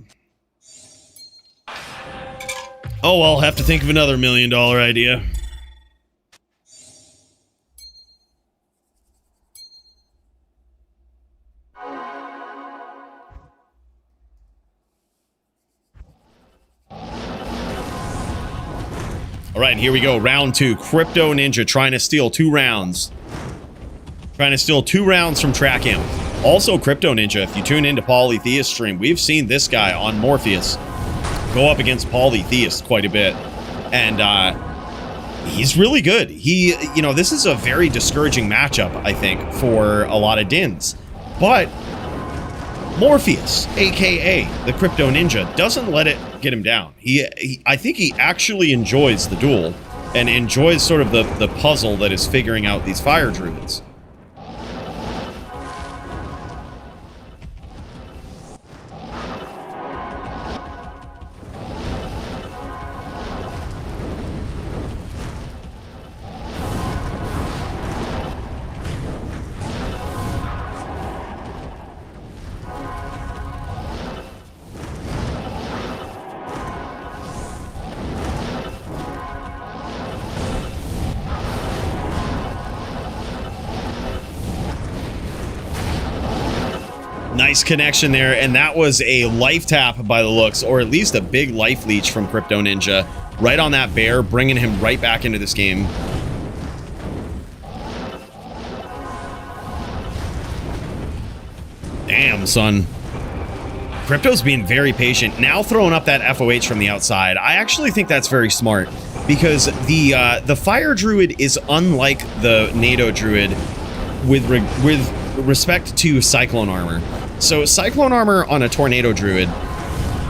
Oh, I'll have to think of another $1 million idea. All right, here we go. Round 2. Crypto Ninja trying to steal 2 rounds. Trying to steal 2 rounds from Trackham. Also, Crypto Ninja, if you tune into Polytheist stream, we've seen this guy on Morpheus go up against Polytheist quite a bit. And he's really good. He, you know, this is a very discouraging matchup, I think, for a lot of Dins. But Morpheus, aka the Crypto Ninja, doesn't let it get him down. I think he actually enjoys the duel and enjoys sort of the puzzle that is figuring out these fire druids. Nice connection there, and that was a life tap by the looks, or at least a big life leech from Crypto Ninja right on that bear, bringing him right back into this game. Damn, son. Crypto's being very patient, now throwing up that FOH from the outside. I actually think that's very smart, because the Fire Druid is unlike the NATO Druid with respect to Cyclone Armor. So Cyclone Armor on a Tornado Druid,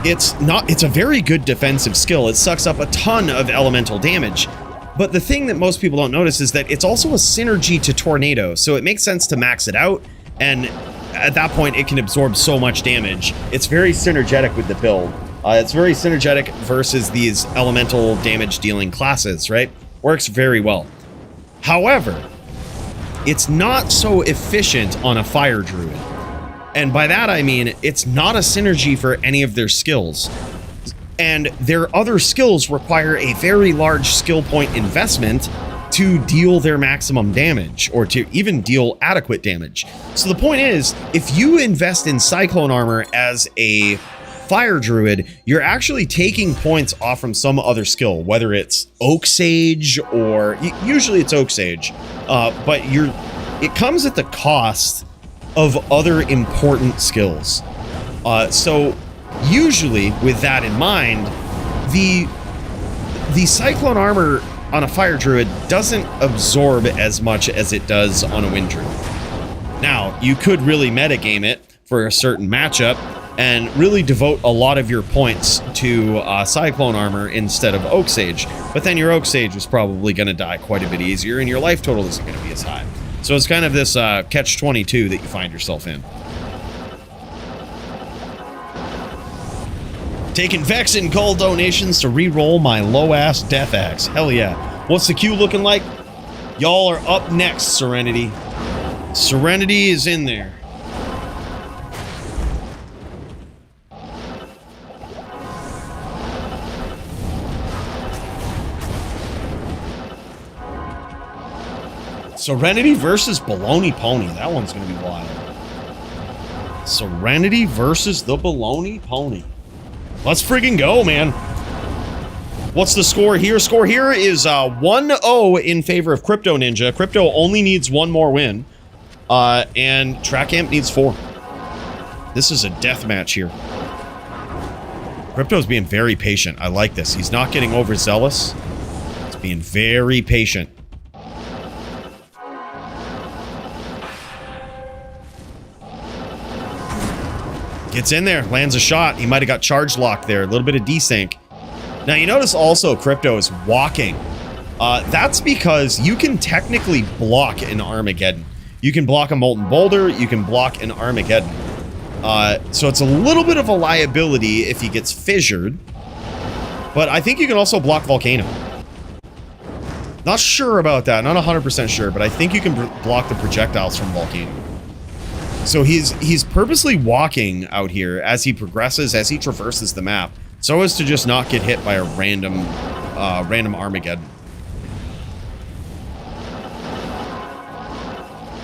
it's a very good defensive skill. It sucks up a ton of elemental damage. But the thing that most people don't notice is that it's also a synergy to Tornado, so it makes sense to max it out, and at that point it can absorb so much damage. It's very synergetic with the build. It's very synergetic versus these elemental damage dealing classes, right? Works very well. However, it's not so efficient on a Fire Druid. And by that I mean, it's not a synergy for any of their skills. And their other skills require a very large skill point investment to deal their maximum damage, or to even deal adequate damage. So the point is, if you invest in Cyclone Armor as a Fire Druid, you're actually taking points off from some other skill, whether it's Oak Sage, or usually it's Oak Sage, but it comes at the cost of other important skills. So usually with that in mind, the Cyclone armor on a Fire Druid doesn't absorb as much as it does on a Wind Druid. Now, you could really metagame it for a certain matchup and really devote a lot of your points to Cyclone armor instead of Oak Sage, but then your Oak Sage is probably going to die quite a bit easier and your life total isn't going to be as high. So it's kind of this catch-22 that you find yourself in. Taking Vex and Gold donations to re-roll my low-ass Death Axe. Hell yeah. What's the queue looking like? Y'all are up next, Serenity. Serenity is in there. Serenity versus Baloney Pony. That one's going to be wild. Serenity versus the Baloney Pony. Let's friggin' go, man. What's the score here? Score here is 1-0 in favor of Crypto Ninja. Crypto only needs one more win. And Trackamp needs 4. This is a death match here. Crypto's being very patient. I like this. He's not getting overzealous. He's being very patient. Gets in there, lands a shot. He might have got charge locked there. A little bit of desync. Now, you notice also Crypto is walking. That's because you can technically block an Armageddon. You can block a Molten Boulder. You can block an Armageddon. So it's a little bit of a liability if he gets fissured. But I think you can also block Volcano. Not sure about that. Not 100% sure, but I think you can block the projectiles from Volcano. So he's purposely walking out here as he progresses, as he traverses the map, so as to just not get hit by a random Armageddon.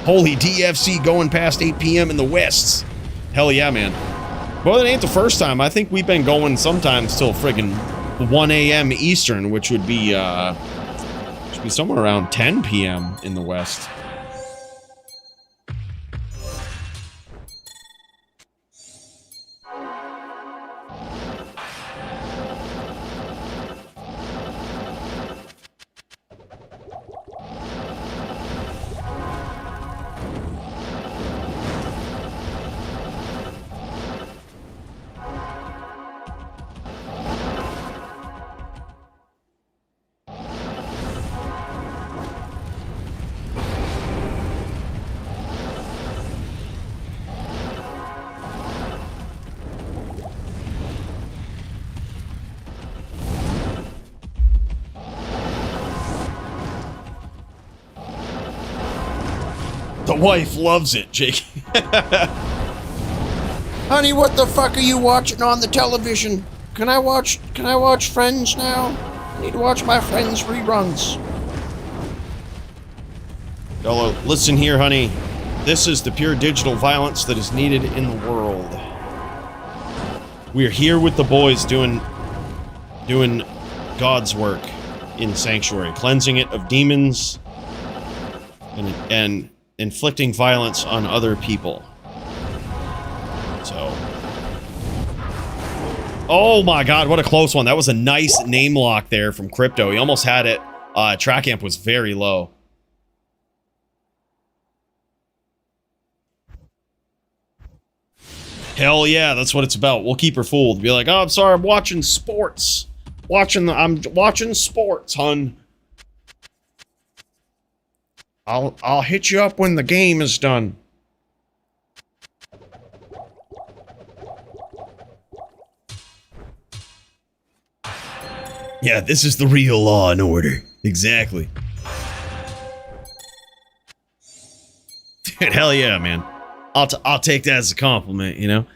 Holy DFC going past 8 p.m. in the West. Hell yeah, man. Well, it ain't the first time. I think we've been going sometimes till friggin' 1 a.m. Eastern, which would be somewhere around 10 p.m. in the West. The wife loves it, Jake. Honey, what the fuck are you watching on the television? Can I watch Friends now? I need to watch my Friends reruns. Y'all, listen here, honey. This is the pure digital violence that is needed in the world. We are here with the boys doing God's work in Sanctuary, cleansing it of demons and inflicting violence on other people. So, oh my god, what a close one. That was a nice name lock there from Crypto. He almost had it. Track amp was very low. Hell yeah, that's what it's about. We'll keep her fooled. Be like, oh, I'm sorry, I'm watching sports. I'm watching sports, hun. I'll hit you up when the game is done. Yeah, this is the real Law and Order. Exactly. Dude, hell yeah, man. I'll take that as a compliment, you know?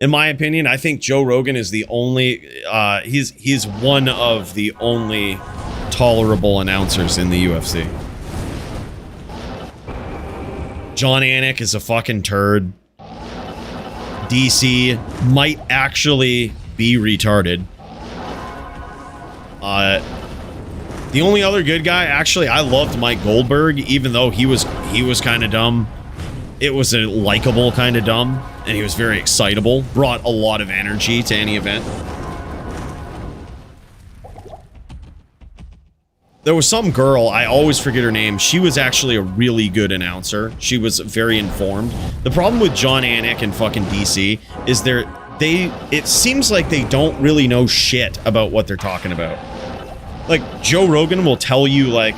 In my opinion, I think Joe Rogan is the only, he's one of the only tolerable announcers in the UFC. John Anik is a fucking turd. DC might actually be retarded. The only other good guy, actually, I loved Mike Goldberg, even though he was kind of dumb. it was a likable kind of dumb, and he was very excitable, brought a lot of energy to any event. There was some girl, I always forget her name. She was actually a really good announcer. She was very informed. The problem with John Anik and fucking DC is it seems like they don't really know shit about what they're talking about. Like, Joe Rogan will tell you, like,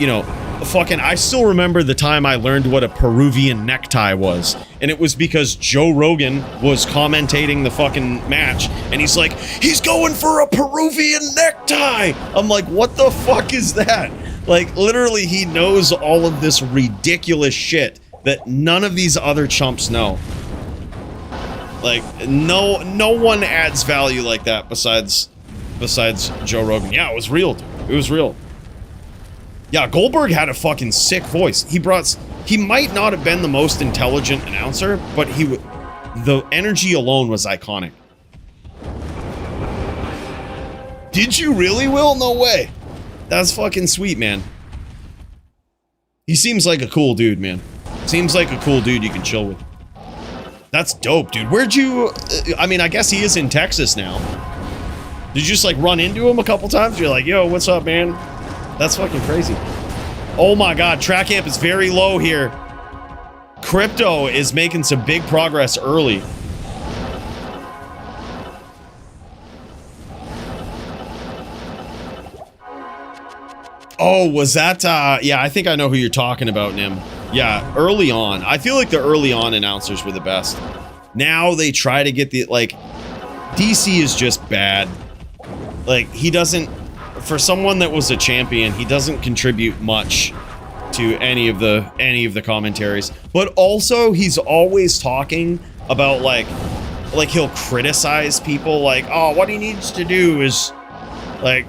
you know, fucking, I still remember the time I learned what a Peruvian necktie was. And it was because Joe Rogan was commentating the fucking match. And he's like, he's going for a Peruvian necktie. I'm like, what the fuck is that? Like, literally, he knows all of this ridiculous shit that none of these other chumps know. Like, no one adds value like that besides Joe Rogan. Yeah, it was real, dude. It was real. Yeah, Goldberg had a fucking sick voice. He might not have been the most intelligent announcer, but the energy alone was iconic. Did you really, Will? No way. That's fucking sweet, man. He seems like a cool dude, man. Seems like a cool dude you can chill with. That's dope, dude. Where'd you... I mean, I guess he is in Texas now. Did you just, like, run into him a couple times? You're like, yo, what's up, man? That's fucking crazy. Oh my god, track amp is very low here. Crypto is making some big progress early. Oh, was that, yeah, I think I know who you're talking about, Nim. Yeah, early on. I feel like the early on announcers were the best. Now they try to get the, like, DC is just bad. Like, he doesn't, for someone that was a champion, he doesn't contribute much to any of the commentaries. But also, he's always talking about, like he'll criticize people, like, oh, what he needs to do is, like,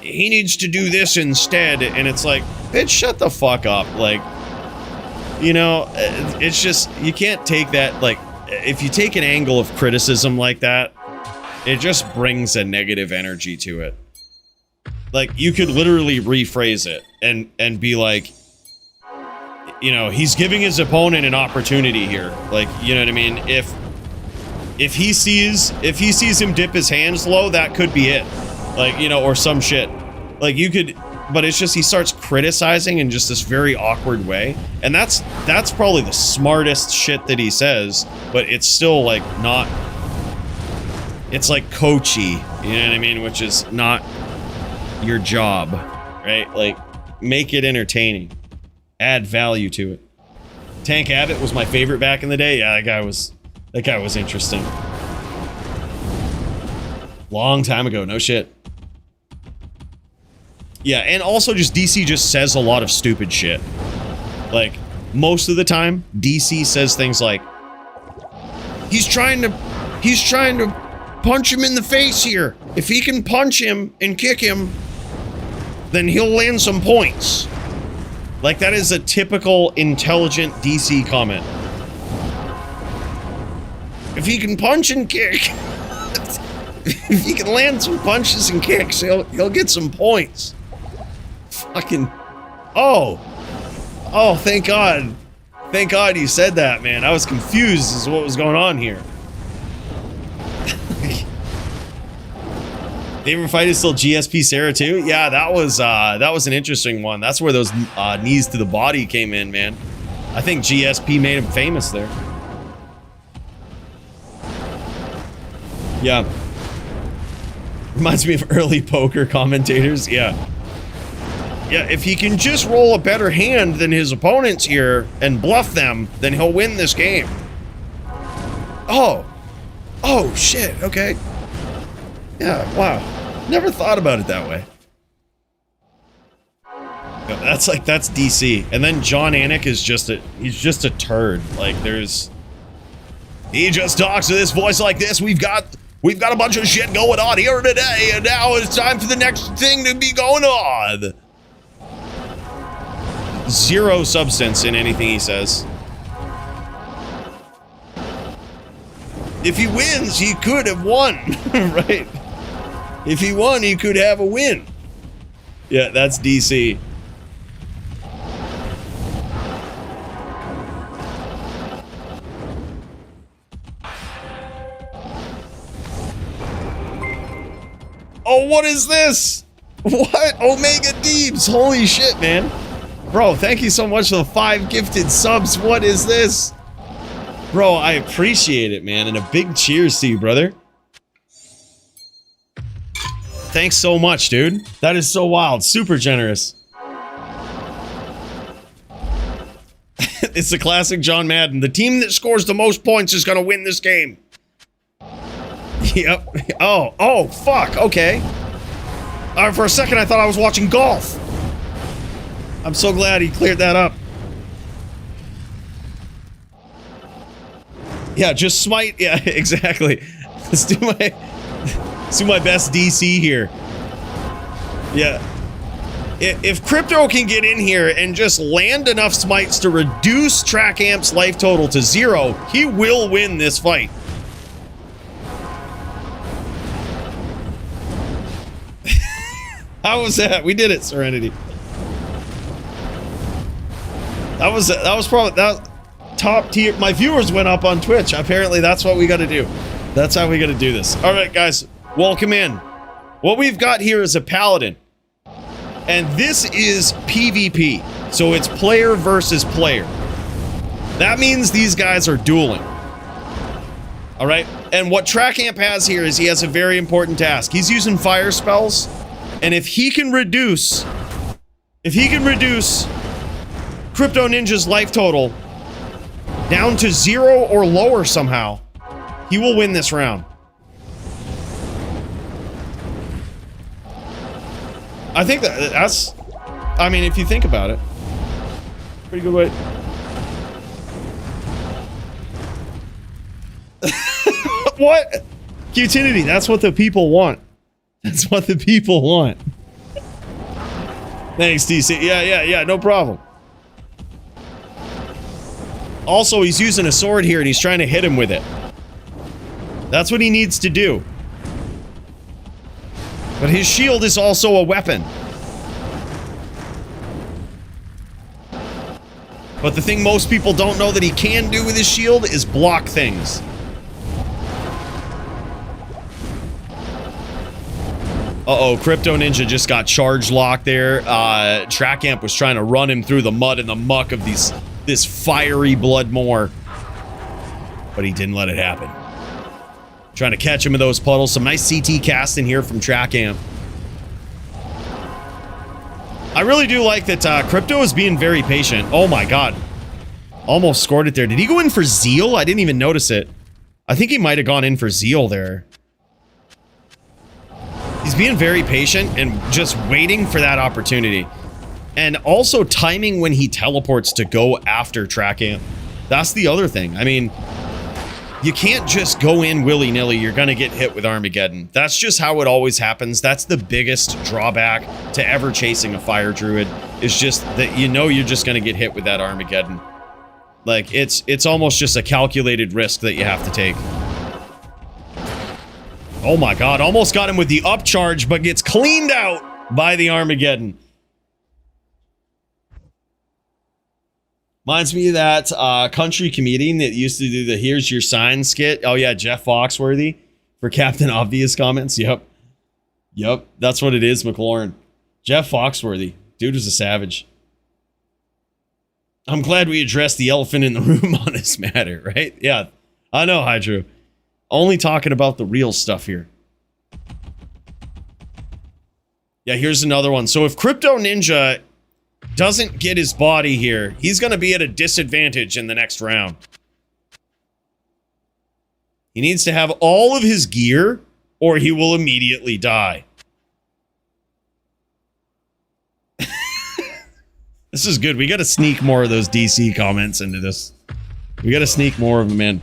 he needs to do this instead. And it's like, bitch, shut the fuck up. Like, you know, it's just, you can't take that, like, if you take an angle of criticism like that, it just brings a negative energy to it. Like, you could literally rephrase it and be like, you know, he's giving his opponent an opportunity here. Like, you know what I mean? If he sees him dip his hands low, that could be it. Like, you know, or some shit. Like, you could, but it's just he starts criticizing in just this very awkward way. And that's probably the smartest shit that he says, but it's still, like, not, it's like coachy, you know what I mean? Which is not your job, right? Like, make it entertaining. Add value to it. Tank Abbott was my favorite back in the day. Yeah, that guy was interesting. Long time ago, no shit. Yeah, and also just DC just says a lot of stupid shit. Like, most of the time, DC says things like, he's trying to punch him in the face here. If he can punch him and kick him, then he'll land some points. Like, that is a typical intelligent DC comment. If he can punch and kick, if he can land some punches and kicks, he'll get some points. Fucking, oh, thank God you said that, man. I was confused as to what was going on here. Favorite fight is still GSP Sarah too? Yeah, that was an interesting one. That's where those knees to the body came in, man. I think GSP made him famous there. Yeah. Reminds me of early poker commentators. Yeah. Yeah, if he can just roll a better hand than his opponents here and bluff them, then he'll win this game. Oh, shit, okay. Yeah, wow. Never thought about it that way. Yeah, that's DC. And then John Anik is he's just a turd. Like, he just talks with this voice like this. We've got a bunch of shit going on here today, and now it's time for the next thing to be going on. Zero substance in anything he says. If he wins, he could have won, right? If he won, he could have a win. Yeah, that's DC. Oh, what is this? What? Omega Deebs. Holy shit, man. Bro, thank you so much for the 5 gifted subs. What is this? Bro, I appreciate it, man. And a big cheers to you, brother. Thanks so much, dude. That is so wild. Super generous. It's the classic John Madden. The team that scores the most points is going to win this game. Yep. Oh, fuck. Okay. For a second, I thought I was watching golf. I'm so glad he cleared that up. Yeah, just smite. Yeah, exactly. Let's do my best DC here. Yeah. If Crypto can get in here and just land enough smites to reduce Track Amp's life total to 0, he will win this fight. How was that? We did it, Serenity. That was probably that top tier. My viewers went up on Twitch. Apparently, that's what we got to do. That's how we got to do this. All right, guys, welcome in. What we've got here is a paladin, and this is PvP. So it's player versus player. That means these guys are dueling. All right, and what Track Amp has here is he has a very important task. He's using fire spells, and if he can reduce Crypto Ninja's life total down to 0 or lower somehow, he will win this round. I think that's, I mean, if you think about it, pretty good way. What? Utility, that's what the people want. That's what the people want. Thanks, DC. Yeah, no problem. Also, he's using a sword here and he's trying to hit him with it. That's what he needs to do. But his shield is also a weapon. But the thing most people don't know that he can do with his shield is block things. Uh-oh, Crypto Ninja just got charge locked there. Track Amp was trying to run him through the mud and the muck of this fiery blood moor. But he didn't let it happen. Trying to catch him in those puddles. Some nice CT casting here from Track Amp. I really do like that Crypto is being very patient. Oh my god. Almost scored it there. Did he go in for Zeal? I didn't even notice it. I think he might have gone in for Zeal there. He's being very patient and just waiting for that opportunity. And also timing when he teleports to go after Track Amp. That's the other thing. I mean, you can't just go in willy-nilly. You're going to get hit with Armageddon. That's just how it always happens. That's the biggest drawback to ever chasing a Fire Druid. Is just that you know you're just going to get hit with that Armageddon. Like, it's almost just a calculated risk that you have to take. Oh my god, almost got him with the upcharge, but gets cleaned out by the Armageddon. Reminds me of that country comedian that used to do the Here's Your Sign skit. Oh yeah, Jeff Foxworthy for Captain Obvious comments. Yep, that's what it is, McLaurin. Jeff Foxworthy. Dude was a savage. I'm glad we addressed the elephant in the room on this matter, right? Yeah, I know, Hydro. Only talking about the real stuff here. Yeah, here's another one. So if Crypto Ninja doesn't get his body here, he's going to be at a disadvantage in the next round. He needs to have all of his gear, or he will immediately die. This is good. We got to sneak more of those DC comments into this. We got to sneak more of them in.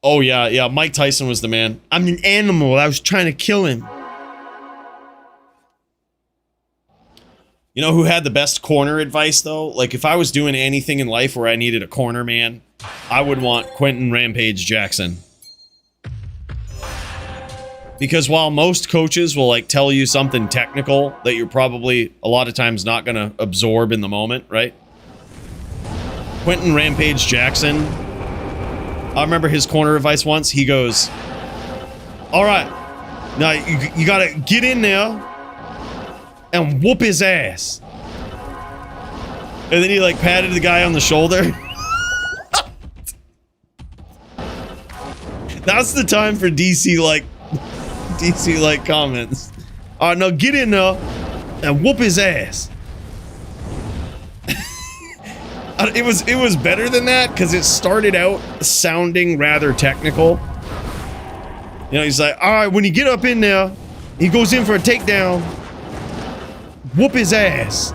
Oh, yeah, Mike Tyson was the man. I'm an animal. I was trying to kill him. You know who had the best corner advice, though? Like, if I was doing anything in life where I needed a corner man, I would want Quentin Rampage Jackson. Because while most coaches will, like, tell you something technical that you're probably, a lot of times, not going to absorb in the moment, right? Quentin Rampage Jackson I remember his corner advice once. He goes, all right, now you gotta get in there and whoop his ass. And then he like patted the guy on the shoulder. That's the time for DC like comments. All right, now get in there and whoop his ass. It was better than that because it started out sounding rather technical. You know, he's like, all right, when you get up in there, he goes in for a takedown. Whoop his ass.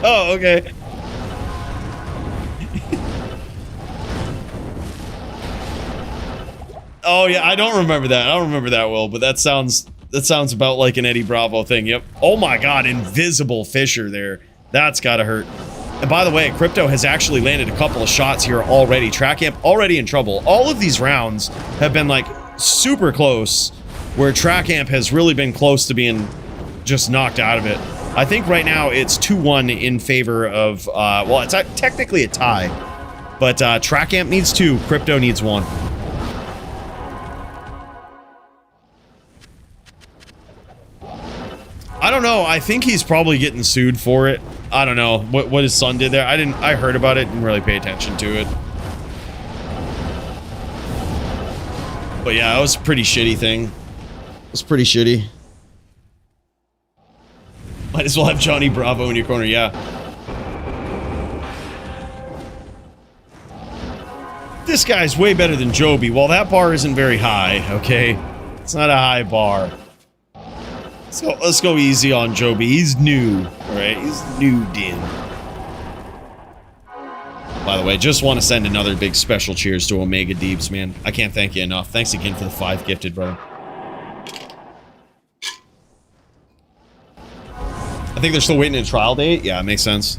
Oh, okay. Oh yeah, I don't remember that. I don't remember that well, but that sounds about like an Eddie Bravo thing. Yep. Oh my God, invisible fissure there. That's gotta hurt. And by the way, Crypto has actually landed a couple of shots here already. Track Amp already in trouble. All of these rounds have been like super close, where Track Amp has really been close to being just knocked out of it. I think right now it's 2-1 in favor of, well, it's technically a tie, but Track Amp needs 2, Crypto needs 1. I don't know. I think he's probably getting sued for it. I don't know what his son did there. I heard about it, didn't really pay attention to it. But yeah, it was a pretty shitty thing. It was pretty shitty. Might as well have Johnny Bravo in your corner, yeah. This guy's way better than Joby. Well, that bar isn't very high, okay? It's not a high bar. So let's go easy on Joby. He's new, alright? He's new, in. By the way, just want to send another big special cheers to Omega Deebs, man. I can't thank you enough. Thanks again for the 5 gifted, brother. I think they're still waiting a trial date. Yeah, it makes sense.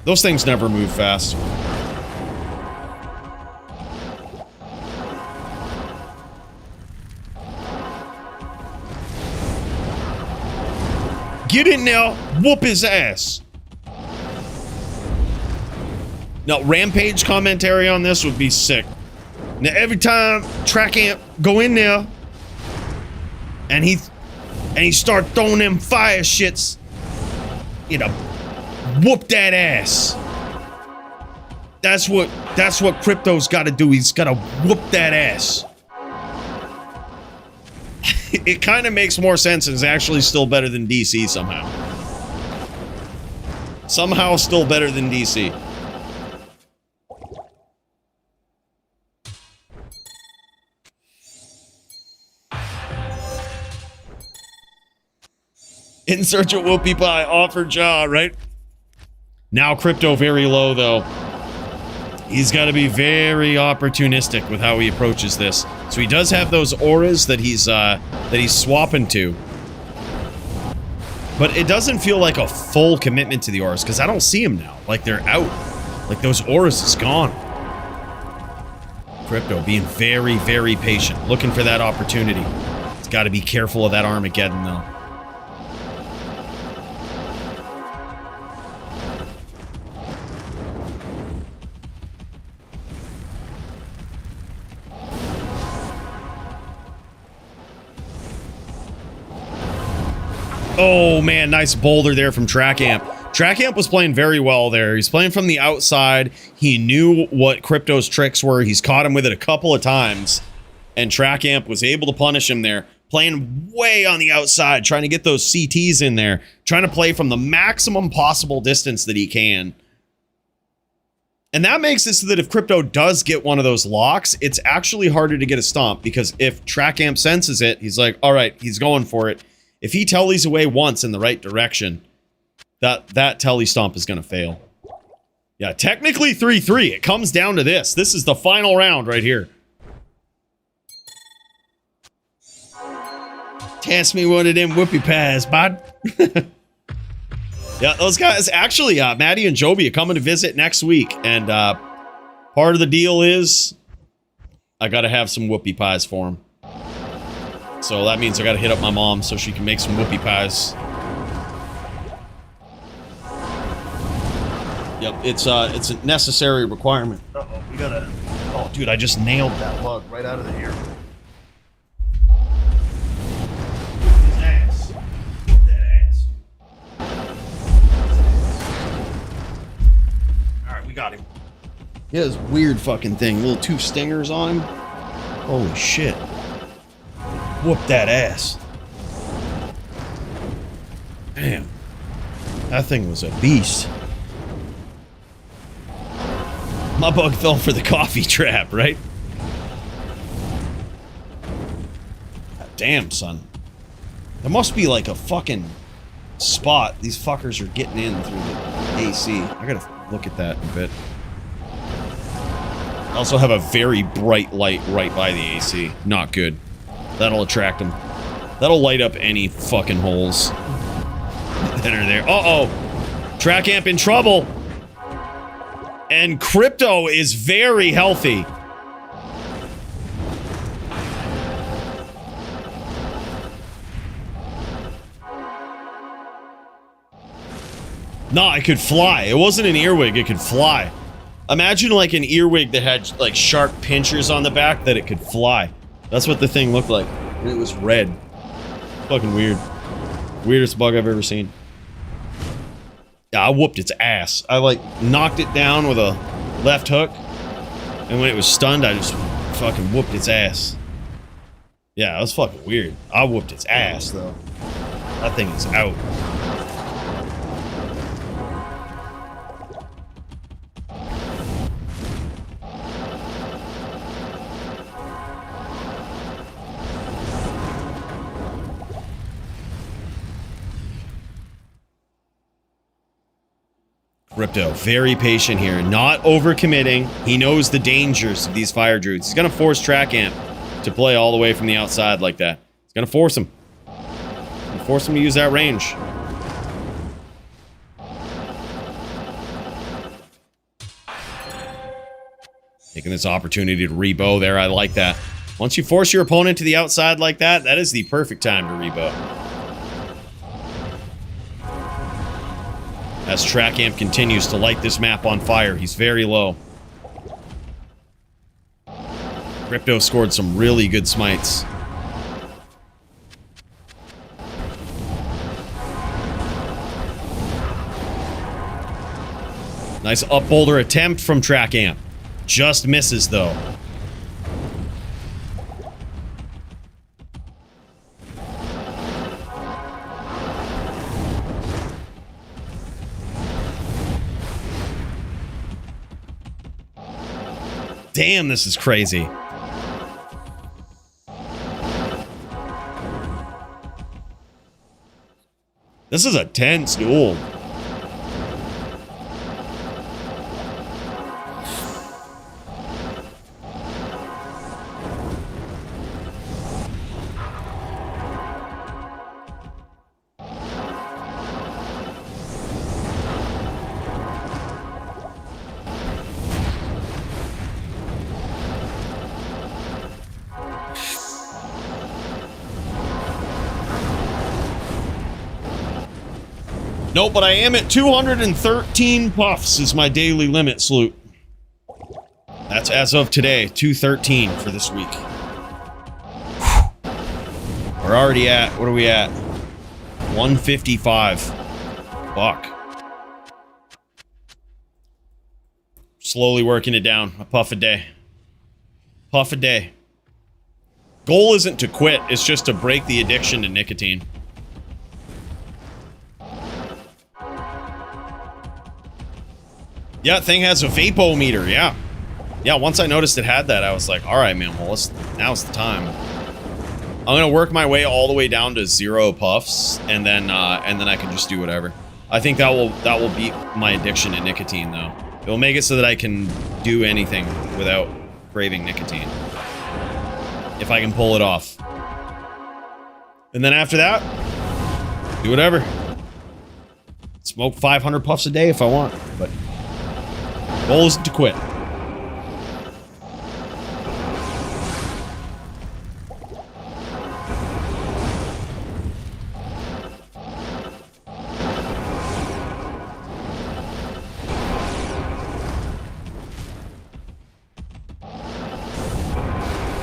Those things never move fast. Get in there, whoop his ass. Now, Rampage commentary on this would be sick. Now, every time Track Amp go in there and he start throwing them fire shits, you know, whoop that ass. That's what Crypto's got to do. He's got to whoop that ass. It kind of makes more sense and is actually still better than DC somehow. Somehow still better than DC. In search of whoopie pie, offer jaw, right? Now Crypto very low though. He's got to be very opportunistic with how he approaches this. So he does have those auras that he's swapping to. But it doesn't feel like a full commitment to the auras, because I don't see him now. Like, they're out. Like, those auras is gone. Crypto being very, very patient. Looking for that opportunity. He's got to be careful of that Armageddon, though. Oh man, nice boulder there from Track Amp. Track Amp was playing very well there. He's playing from the outside. He knew what Crypto's tricks were. He's caught him with it a couple of times. And Track Amp was able to punish him there. Playing way on the outside, trying to get those CTs in there. Trying to play from the maximum possible distance that he can. And that makes it so that if Crypto does get one of those locks, it's actually harder to get a stomp. Because if Track Amp senses it, he's like, all right, he's going for it. If he tellies away once in the right direction, that telly stomp is going to fail. Yeah, technically 3-3. It comes down to this. This is the final round right here. Test me one of them whoopie pies, bud. Yeah, those guys, actually, Maddie and Joby are coming to visit next week. And part of the deal is I got to have some whoopie pies for them. So that means I gotta hit up my mom so she can make some whoopie pies. Yep, it's a necessary requirement. Uh-oh, we gotta... Oh, dude, I just nailed that lug right out of the air. His ass. That ass. Alright, we got him. He has weird fucking thing. Little 2 stingers on him. Holy shit. Whoop that ass. Damn. That thing was a beast. My bug fell for the coffee trap, right? God damn, son. There must be like a fucking spot. These fuckers are getting in through the AC. I gotta look at that in a bit. I also have a very bright light right by the AC. Not good. That'll attract them. That'll light up any fucking holes that are there. Uh-oh! Track amp in trouble! And Crypto is very healthy. Nah, it could fly. It wasn't an earwig, it could fly. Imagine like an earwig that had like sharp pinchers on the back that it could fly. That's what the thing looked like. And it was red. Fucking weird. Weirdest bug I've ever seen. Yeah, I whooped its ass. I like knocked it down with a left hook. And when it was stunned, I just fucking whooped its ass. Yeah, it was fucking weird. I whooped its ass though. That thing is out. Crypto, very patient here, not overcommitting. He knows the dangers of these fire druids. He's gonna force Track Amp to play all the way from the outside like that. He's gonna force him. Force him to use that range. Taking this opportunity to rebow there, I like that. Once you force your opponent to the outside like that, that is the perfect time to rebow. As Track Amp continues to light this map on fire, he's very low. Crypto scored some really good smites. Nice up boulder attempt from Track Amp. Just misses though. Damn, this is crazy. This is a tense duel. Nope, but I am at 213 puffs is my daily limit, Salute. That's as of today, 213 for this week. We're already at, what are we at? 155. Fuck. Slowly working it down, a puff a day. Puff a day. Goal isn't to quit, it's just to break the addiction to nicotine. Yeah, thing has a vapometer, yeah. Yeah, once I noticed it had that, I was like, alright, man, well, now's the time. I'm gonna work my way all the way down to 0 puffs, and then I can just do whatever. I think that will beat my addiction to nicotine, though. It'll make it so that I can do anything without craving nicotine. If I can pull it off. And then after that, do whatever. Smoke 500 puffs a day if I want, but goal isn't to quit.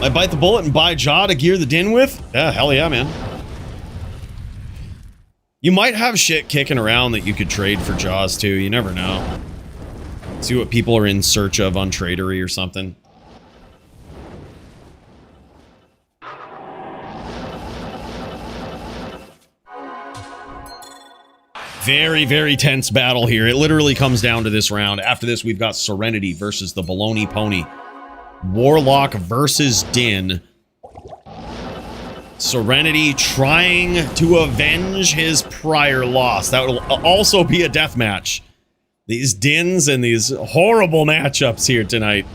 I bite the bullet and buy Jaw to gear the Din with? Yeah, hell yeah, man. You might have shit kicking around that you could trade for Jaws too. You never know. See what people are in search of on Tradery or something. Very, very tense battle here. It literally comes down to this round. After this, we've got Serenity versus the Baloney Pony. Warlock versus Din. Serenity trying to avenge his prior loss. That will also be a death match. These Dins and these horrible matchups here tonight.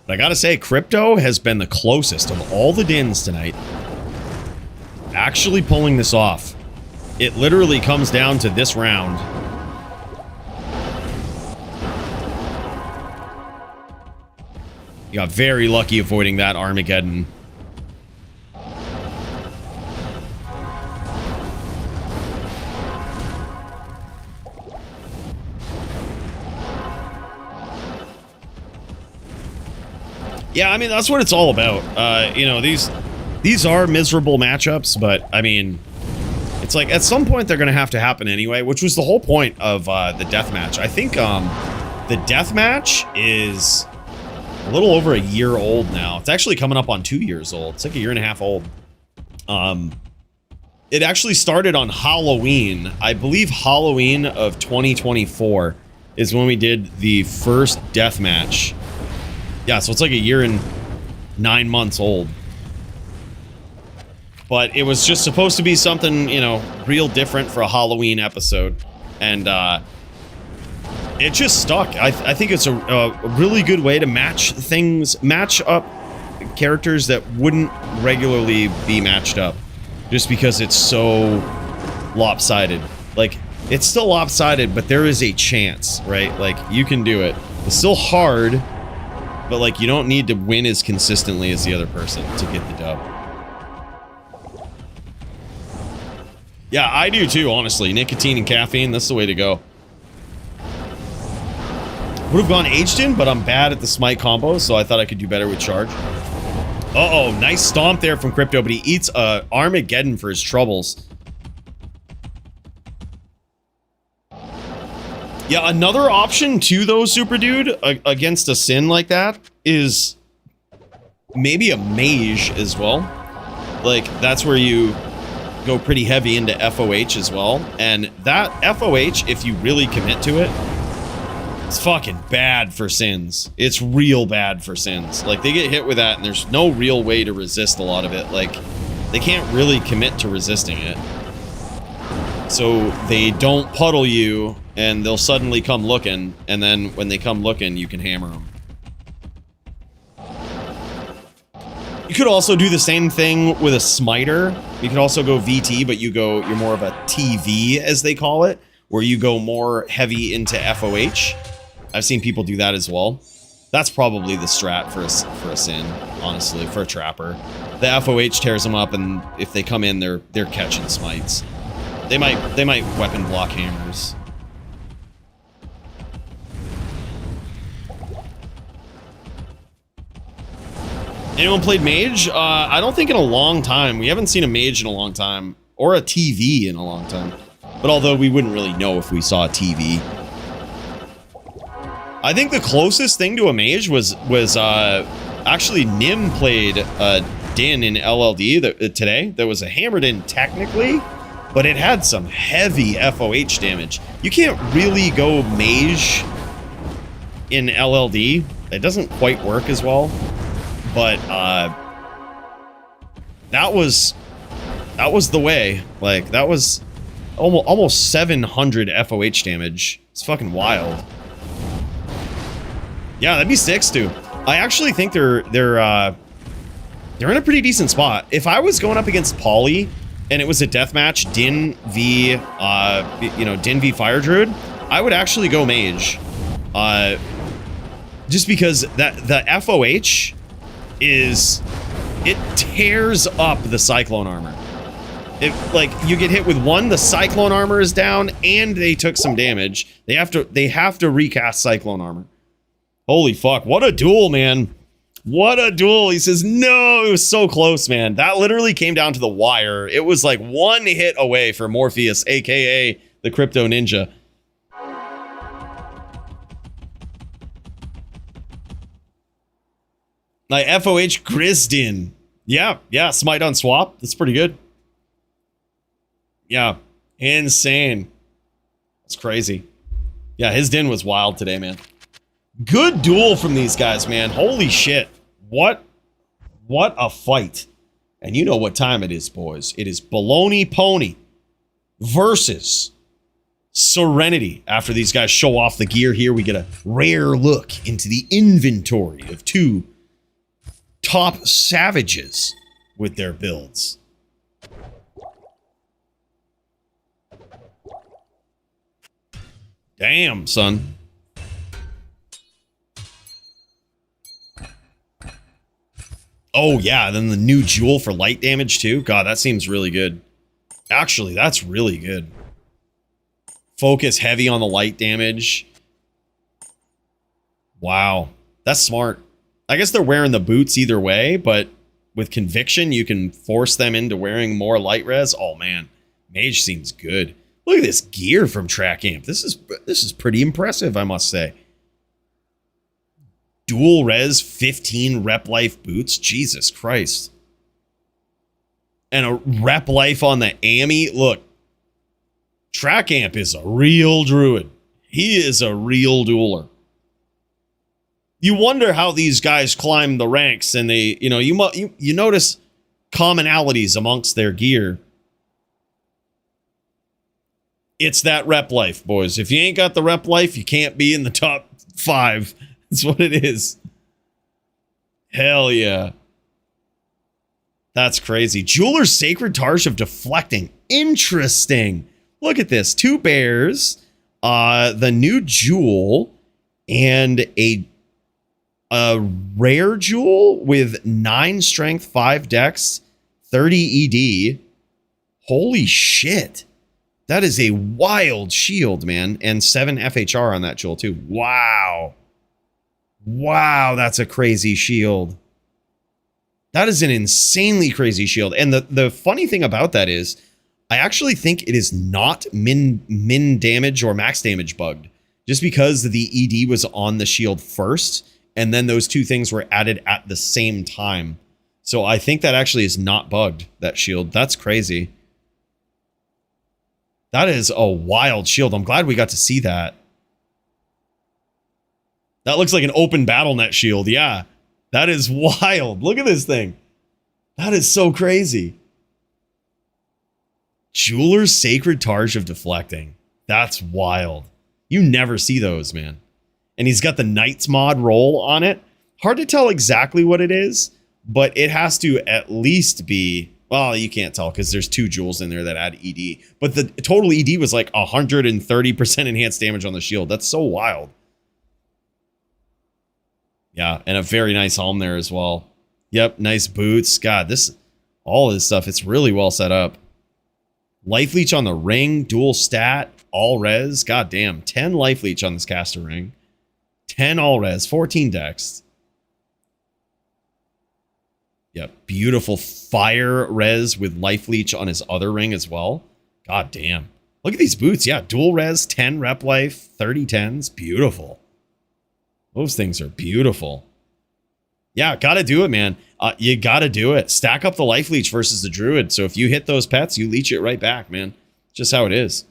But I gotta say, Crypto has been the closest of all the Dins tonight. Actually pulling this off. It literally comes down to this round. You got very lucky avoiding that Armageddon. Yeah, I mean, that's what it's all about. You know, these are miserable matchups, but, I mean, it's like, at some point they're going to happen anyway, which was the whole point of the deathmatch. I think the deathmatch is a little over a year old now. It's actually coming up on 2 years old. It's like a year and a half old. It actually started on Halloween. I believe Halloween of 2024 is when we did the first deathmatch. Yeah, so it's like a year and 9 months old. But it was just supposed to be something, you know, real different for a Halloween episode. And it just stuck. I think it's a really good way to match up characters that wouldn't regularly be matched up. Just because it's so lopsided. Like, it's still lopsided, but there is a chance, right? Like, you can do it. It's still hard, but, like, you don't need to win as consistently as the other person to get the dub. Yeah, I do too, honestly. Nicotine and caffeine, that's the way to go. Would have gone aged in, but I'm bad at the smite combo, so I thought I could do better with charge. Uh-oh, nice stomp there from Crypto, but he eats Armageddon for his troubles. Yeah, another option too, though, Super Dude, against a Sin like that, is maybe a Mage as well. Like, that's where you go pretty heavy into FOH as well. And that FOH, if you really commit to it, it's fucking bad for Sins. It's real bad for Sins. Like, they get hit with that and there's no real way to resist a lot of it. Like, they can't really commit to resisting it. So they don't puddle you and they'll suddenly come looking, and then when they come looking, you can hammer them. You could also do the same thing with a smiter. You could also go VT, but you're more of a TV, as they call it, where you go more heavy into FOH. I've seen people do that as well. That's probably the strat for a Sin, honestly, for a trapper. The FOH tears them up, and if they come in, they're catching smites. They might weapon block hammers. Anyone played Mage? I don't think in a long time. We haven't seen a Mage in a long time. Or a TV in a long time. But although we wouldn't really know if we saw a TV. I think the closest thing to a Mage was actually Nim played Din in LLD today. That was a hammered in technically, but it had some heavy FOH damage. You can't really go Mage in LLD. It doesn't quite work as well. But that was the way. Like, that was almost 700 FOH damage. It's fucking wild. Yeah, that'd be 6 too. I actually think they're in a pretty decent spot. If I was going up against Polly and it was a deathmatch, Din v Din v Fire Druid, I would actually go Mage. Just because the FOH it tears up the Cyclone armor. If, like, you get hit with one, the Cyclone armor is down, and they took some damage. They have to recast Cyclone armor. Holy fuck. What a duel, man. What a duel. He says, no, it was so close, man. That literally came down to the wire. It was like one hit away for Morpheus, aka the Crypto Ninja. Like FOH Grizdin. Yeah, smite on swap. That's pretty good. Yeah, insane. That's crazy. Yeah, his din was wild today, man. Good duel from these guys, man. Holy shit. What a fight. And you know what time it is, boys. It is Baloney Pony versus Serenity. After these guys show off the gear here, we get a rare look into the inventory of two top savages with their builds. Damn, son. Oh, yeah, then the new jewel for light damage, too. God, that seems really good. Actually, that's really good. Focus heavy on the light damage. Wow, that's smart. I guess they're wearing the boots either way, but with conviction, you can force them into wearing more light res. Oh, man. Mage seems good. Look at this gear from Track Amp. This is pretty impressive, I must say. Dual res 15 rep life boots. Jesus Christ. And a rep life on the AMI. Look, Track Amp is a real druid. He is a real dueler. You wonder how these guys climb the ranks, and they, you notice commonalities amongst their gear. It's that rep life, boys. If you ain't got the rep life, you can't be in the top 5. That's what it is. Hell yeah. That's crazy. Jeweler's Sacred Targe of Deflecting. Interesting. Look at this. 2 bears, the new jewel, and a rare jewel with 9 strength, 5 dex, 30 ED. Holy shit. That is a wild shield, man. And 7 FHR on that jewel, too. Wow. Wow, that's a crazy shield. That is an insanely crazy shield. And the funny thing about that is, I actually think it is not min damage or max damage bugged. Just because the ED was on the shield first, and then those 2 things were added at the same time. So I think that actually is not bugged, that shield. That's crazy. That is a wild shield. I'm glad we got to see that. That looks like an open BattleNet shield. Yeah, that is wild. Look at this thing. That is so crazy. Jeweler's Sacred Targe of Deflecting. That's wild. You never see those, man. And he's got the Knights mod roll on it. Hard to tell exactly what it is, but it has to at least be... Well, you can't tell because there's 2 jewels in there that add ED. But the total ED was like 130% enhanced damage on the shield. That's so wild. Yeah, and a very nice helm there as well. Yep, nice boots. God, all this stuff, it's really well set up. Life leech on the ring, dual stat, all res. God damn, 10 life leech on this caster ring. 10 all res, 14 dex. Yep, beautiful fire res with life leech on his other ring as well. God damn. Look at these boots. Yeah, dual res, 10 rep life, 30 10s. Beautiful. Those things are beautiful. Yeah, gotta do it, man. You gotta do it. Stack up the life leech versus the druid. So if you hit those pets, you leech it right back, man. Just how it is.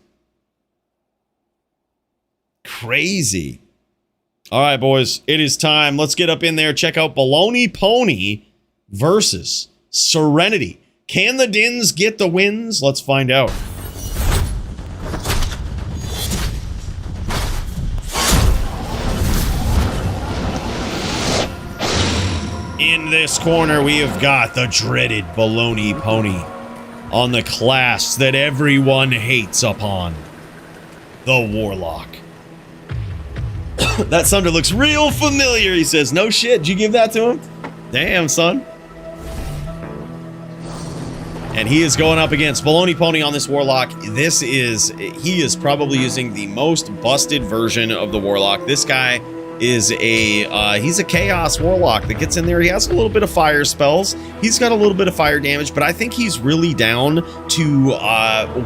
Crazy. All right, boys. It is time. Let's get up in there. Check out Baloney Pony versus Serenity. Can the Dins get the wins? Let's find out. In this corner, we have got the dreaded Baloney Pony on the class that everyone hates upon, the Warlock. That Sunder looks real familiar, he says. No shit, did you give that to him? Damn, son. And he is going up against Baloney Pony on this Warlock. He is probably using the most busted version of the Warlock. This guy is he's a Chaos Warlock that gets in there. He has a little bit of fire spells. He's got a little bit of fire damage, but I think he's really down to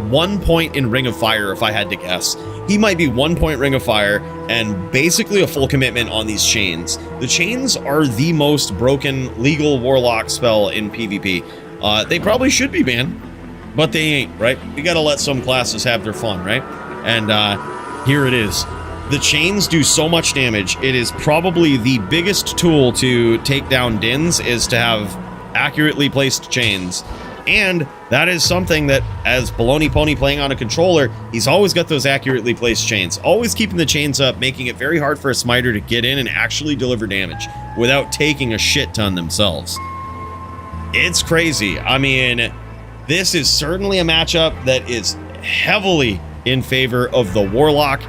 1 point in Ring of Fire, if I had to guess. He might be 1 point Ring of Fire and basically a full commitment on these chains. The chains are the most broken legal Warlock spell in PvP. They probably should be banned, but they ain't, right? We gotta let some classes have their fun, right? And here it is. The chains do so much damage. It is probably the biggest tool to take down Dins is to have accurately placed chains. And that is something that, as Baloney Pony playing on a controller, he's always got those accurately placed chains. Always keeping the chains up, making it very hard for a smiter to get in and actually deliver damage without taking a shit ton themselves. It's crazy. I mean, this is certainly a matchup that is heavily in favor of the Warlock,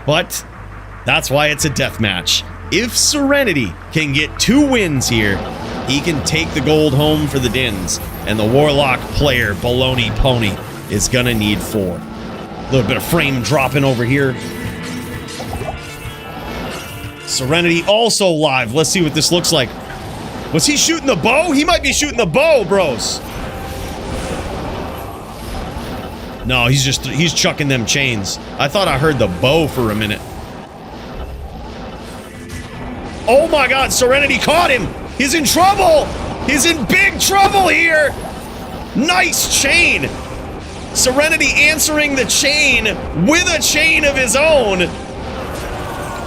but that's why it's a death match. If Serenity can get 2 wins here, he can take the gold home for the Dins, and the Warlock player, Baloney Pony, is gonna need 4. A little bit of frame dropping over here. Serenity also live. Let's see what this looks like. Was he shooting the bow? He might be shooting the bow, bros. No, he's chucking them chains. I thought I heard the bow for a minute. Oh my God, Serenity caught him. He's in trouble. He's in big trouble here. Nice chain. Serenity answering the chain with a chain of his own.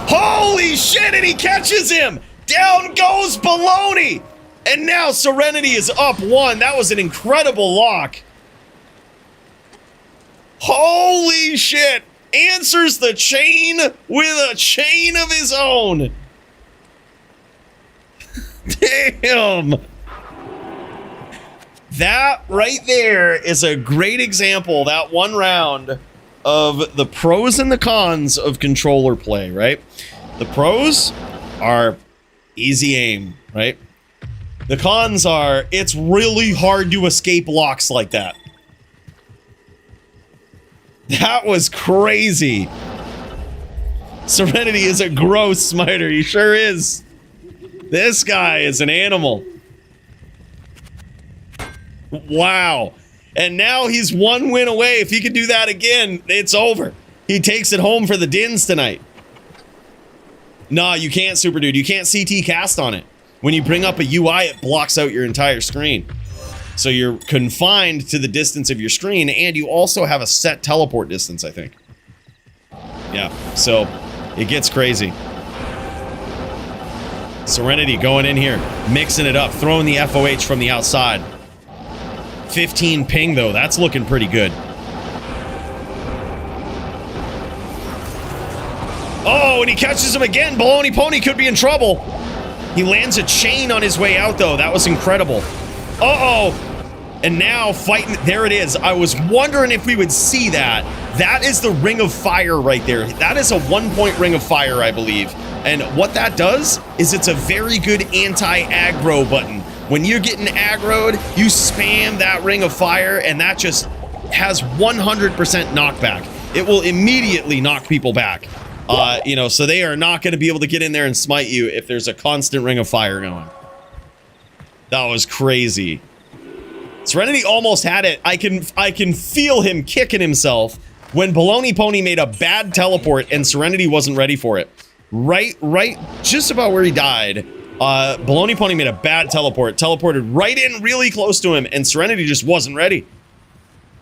Holy shit, and he catches him. Down goes Baloney. And now Serenity is up 1. That was an incredible lock. Holy shit! Answers the chain with a chain of his own. Damn. That right there is a great example, that one round, of the pros and the cons of controller play, right? The pros are easy aim, right? The cons are it's really hard to escape locks like that. That was crazy. Serenity is a gross smiter. He sure is. This guy is an animal. Wow. And now he's 1 win away. If he could do that again, it's over. He takes it home for the Dins tonight. Nah, you can't, Super Dude. You can't CT cast on it. When you bring up a UI, it blocks out your entire screen. So you're confined to the distance of your screen, and you also have a set teleport distance, I think. Yeah, so it gets crazy. Serenity going in here, mixing it up, throwing the FOH from the outside. 15 ping, though. That's looking pretty good. Oh, and he catches him again. Baloney Pony could be in trouble. He lands a chain on his way out, though. That was incredible. Uh-oh. And now fighting, there it is. I was wondering if we would see that. That is the Ring of Fire right there. That is a 1 point Ring of Fire, I believe. And what that does is it's a very good anti-aggro button. When you're getting aggroed, you spam that Ring of Fire, and that just has 100% knockback. It will immediately knock people back. You know, so they are not going to be able to get in there and smite you if there's a constant Ring of Fire going. That was crazy. Serenity almost had it. I can feel him kicking himself when Baloney Pony made a bad teleport and Serenity wasn't ready for it. Right, just about where he died. Baloney Pony made a bad teleport, teleported right in really close to him, and Serenity just wasn't ready.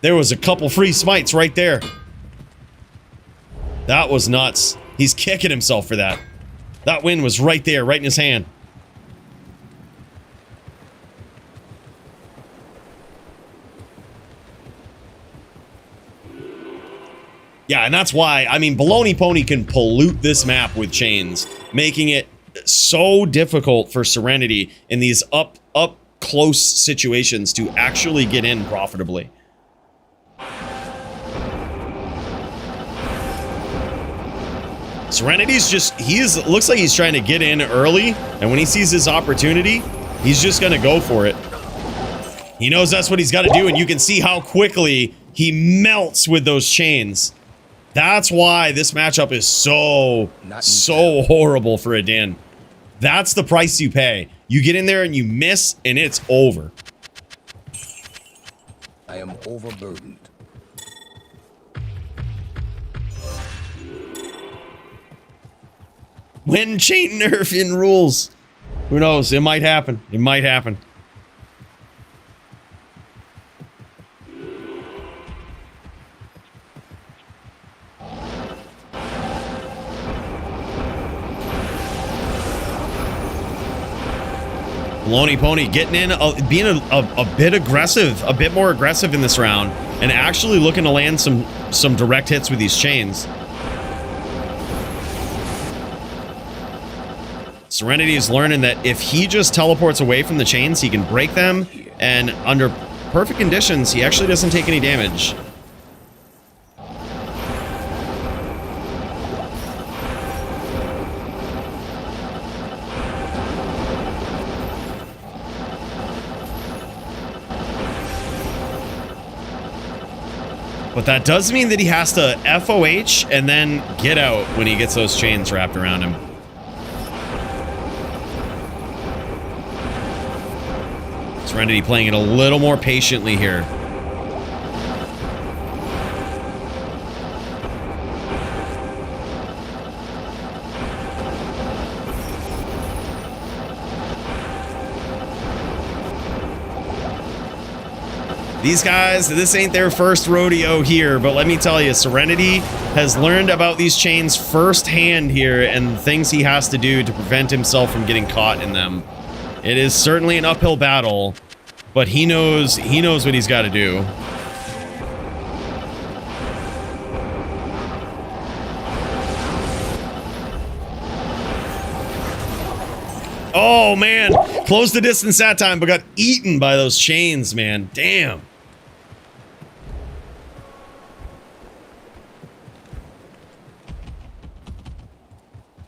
There was a couple free smites right there. That was nuts. He's kicking himself for that. That win was right there, right in his hand. Yeah, and that's why, I mean, Baloney Pony can pollute this map with chains, making it so difficult for Serenity in these up close situations to actually get in profitably. Serenity's just, looks like he's trying to get in early, and when he sees his opportunity, he's just gonna go for it. He knows that's what he's got to do, and you can see how quickly he melts with those chains. That's why this matchup is so horrible for a Din. That's the price you pay. You get in there and you miss, and it's over. I am overburdened. When chain nerf in rules. Who knows? It might happen. It might happen. Loney Pony getting in, being a bit aggressive, a bit more aggressive in this round, and actually looking to land some direct hits with these chains. Serenity is learning that if he just teleports away from the chains, he can break them, and under perfect conditions, he actually doesn't take any damage. But that does mean that he has to FOH and then get out when he gets those chains wrapped around him. Serenity playing it a little more patiently here. These guys, this ain't their first rodeo here, but let me tell you, Serenity has learned about these chains firsthand here and things he has to do to prevent himself from getting caught in them. It is certainly an uphill battle, but he knows what he's got to do. Oh man, closed the distance that time, but got eaten by those chains, man. Damn.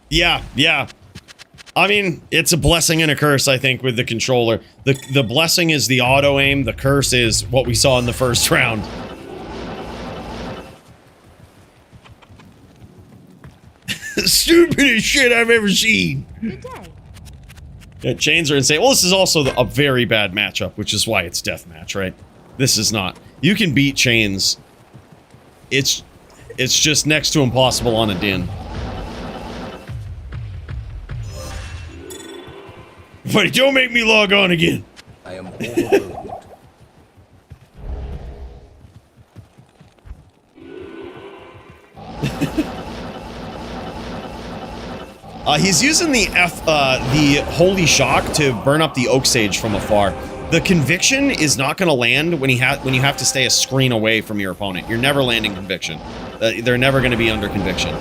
Yeah. I mean, it's a blessing and a curse, I think, with the controller. The blessing is the auto aim. The curse is what we saw in the first round. Stupidest shit I've ever seen. Good day. Yeah, chains are insane. Well, this is also a very bad matchup, which is why it's deathmatch, right? This is not. You can beat chains. It's just next to impossible on a Din. But don't make me log on again. I am overburdened. He's using the Holy Shock to burn up the Oak Sage from afar. The Conviction is not going to land when you have to stay a screen away from your opponent. You're never landing Conviction. They're never going to be under Conviction.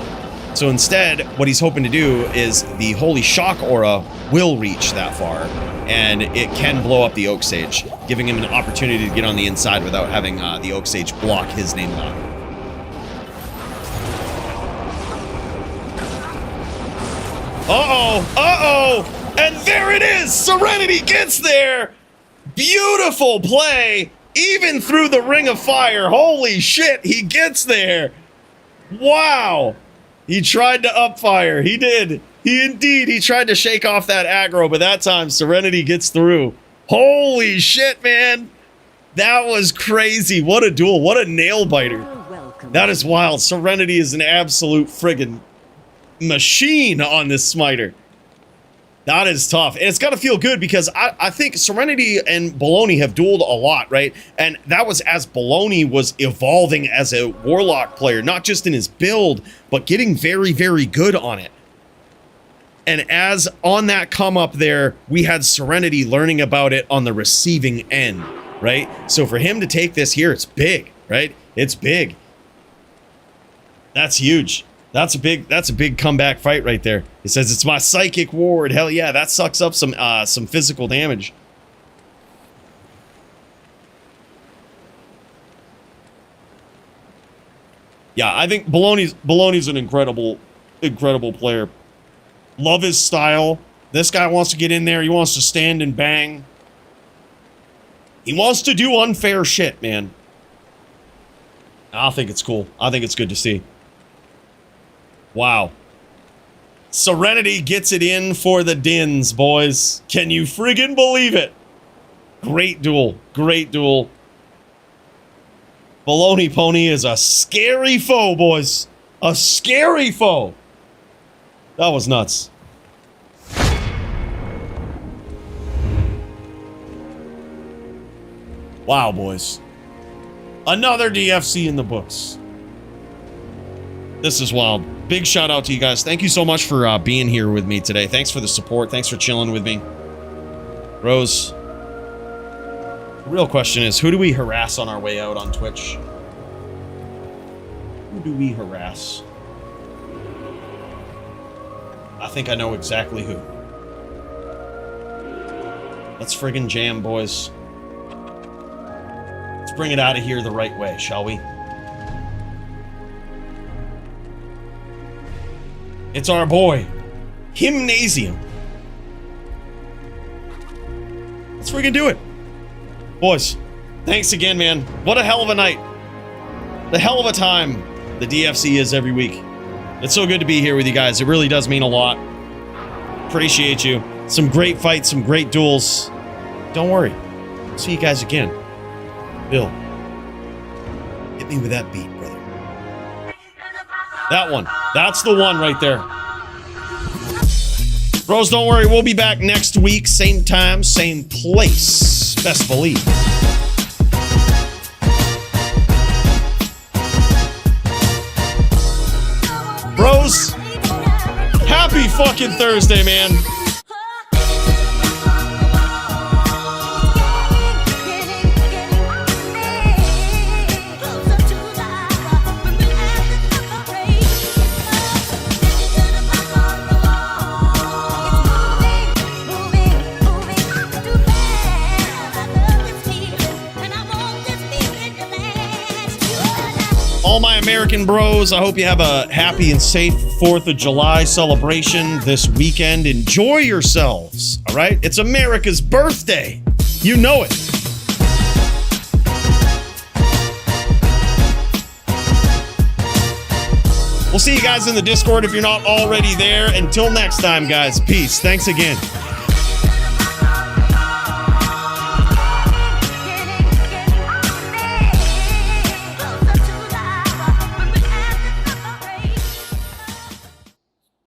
So instead, what he's hoping to do is the Holy Shock aura will reach that far, and it can blow up the Oak Sage, giving him an opportunity to get on the inside without having the Oak Sage block his name lock. Uh-oh! And there it is! Serenity gets there! Beautiful play! Even through the Ring of Fire. Holy shit, he gets there! Wow! He tried to upfire. He did. He tried to shake off that aggro, but that time Serenity gets through. Holy shit, man! That was crazy. What a duel. What a nail biter. That is wild. Serenity is an absolute friggin' machine on this smiter. That is tough. And it's got to feel good because I think Serenity and Baloney have dueled a lot, right? And that was as Baloney was evolving as a Warlock player, not just in his build, but getting very, very good on it. And as on that come up there, we had Serenity learning about it on the receiving end, right? So for him to take this here, it's big, right? It's big. That's huge. That's a big comeback fight right there. He says it's my psychic ward. Hell yeah, that sucks up some physical damage. Yeah, I think Baloney's an incredible player. Love his style. This guy wants to get in there. He wants to stand and bang. He wants to do unfair shit, man. I think it's cool. I think it's good to see. Wow. Serenity gets it in for the Dins, boys. Can you friggin' believe it? Great duel. Great duel. Baloney Pony is a scary foe, boys. A scary foe. That was nuts. Wow, boys. Another DFC in the books. This is wild. Big shout out to you guys. Thank you so much for being here with me today. Thanks for the support. Thanks for chilling with me. Rose, the real question is, who do we harass on our way out on Twitch? Who do we harass? I think I know exactly who. Let's friggin' jam, boys. Let's bring it out of here the right way, shall we? It's our boy, Hymnasium. Let's friggin' do it. Boys, thanks again, man. What a hell of a night. The hell of a time the DFC is every week. It's so good to be here with you guys. It really does mean a lot. Appreciate you. Some great fights, some great duels. Don't worry. See you guys again. Bill, hit me with that beat, brother. That one. That's the one right there. Bros, don't worry. We'll be back next week. Same time, same place. Best believe. Bros, happy fucking Thursday, man. All my American bros, I hope you have a happy and safe 4th of July celebration this weekend. Enjoy yourselves, all right? It's America's birthday. You know it. We'll see you guys in the Discord if you're not already there. Until next time, guys. Peace. Thanks again.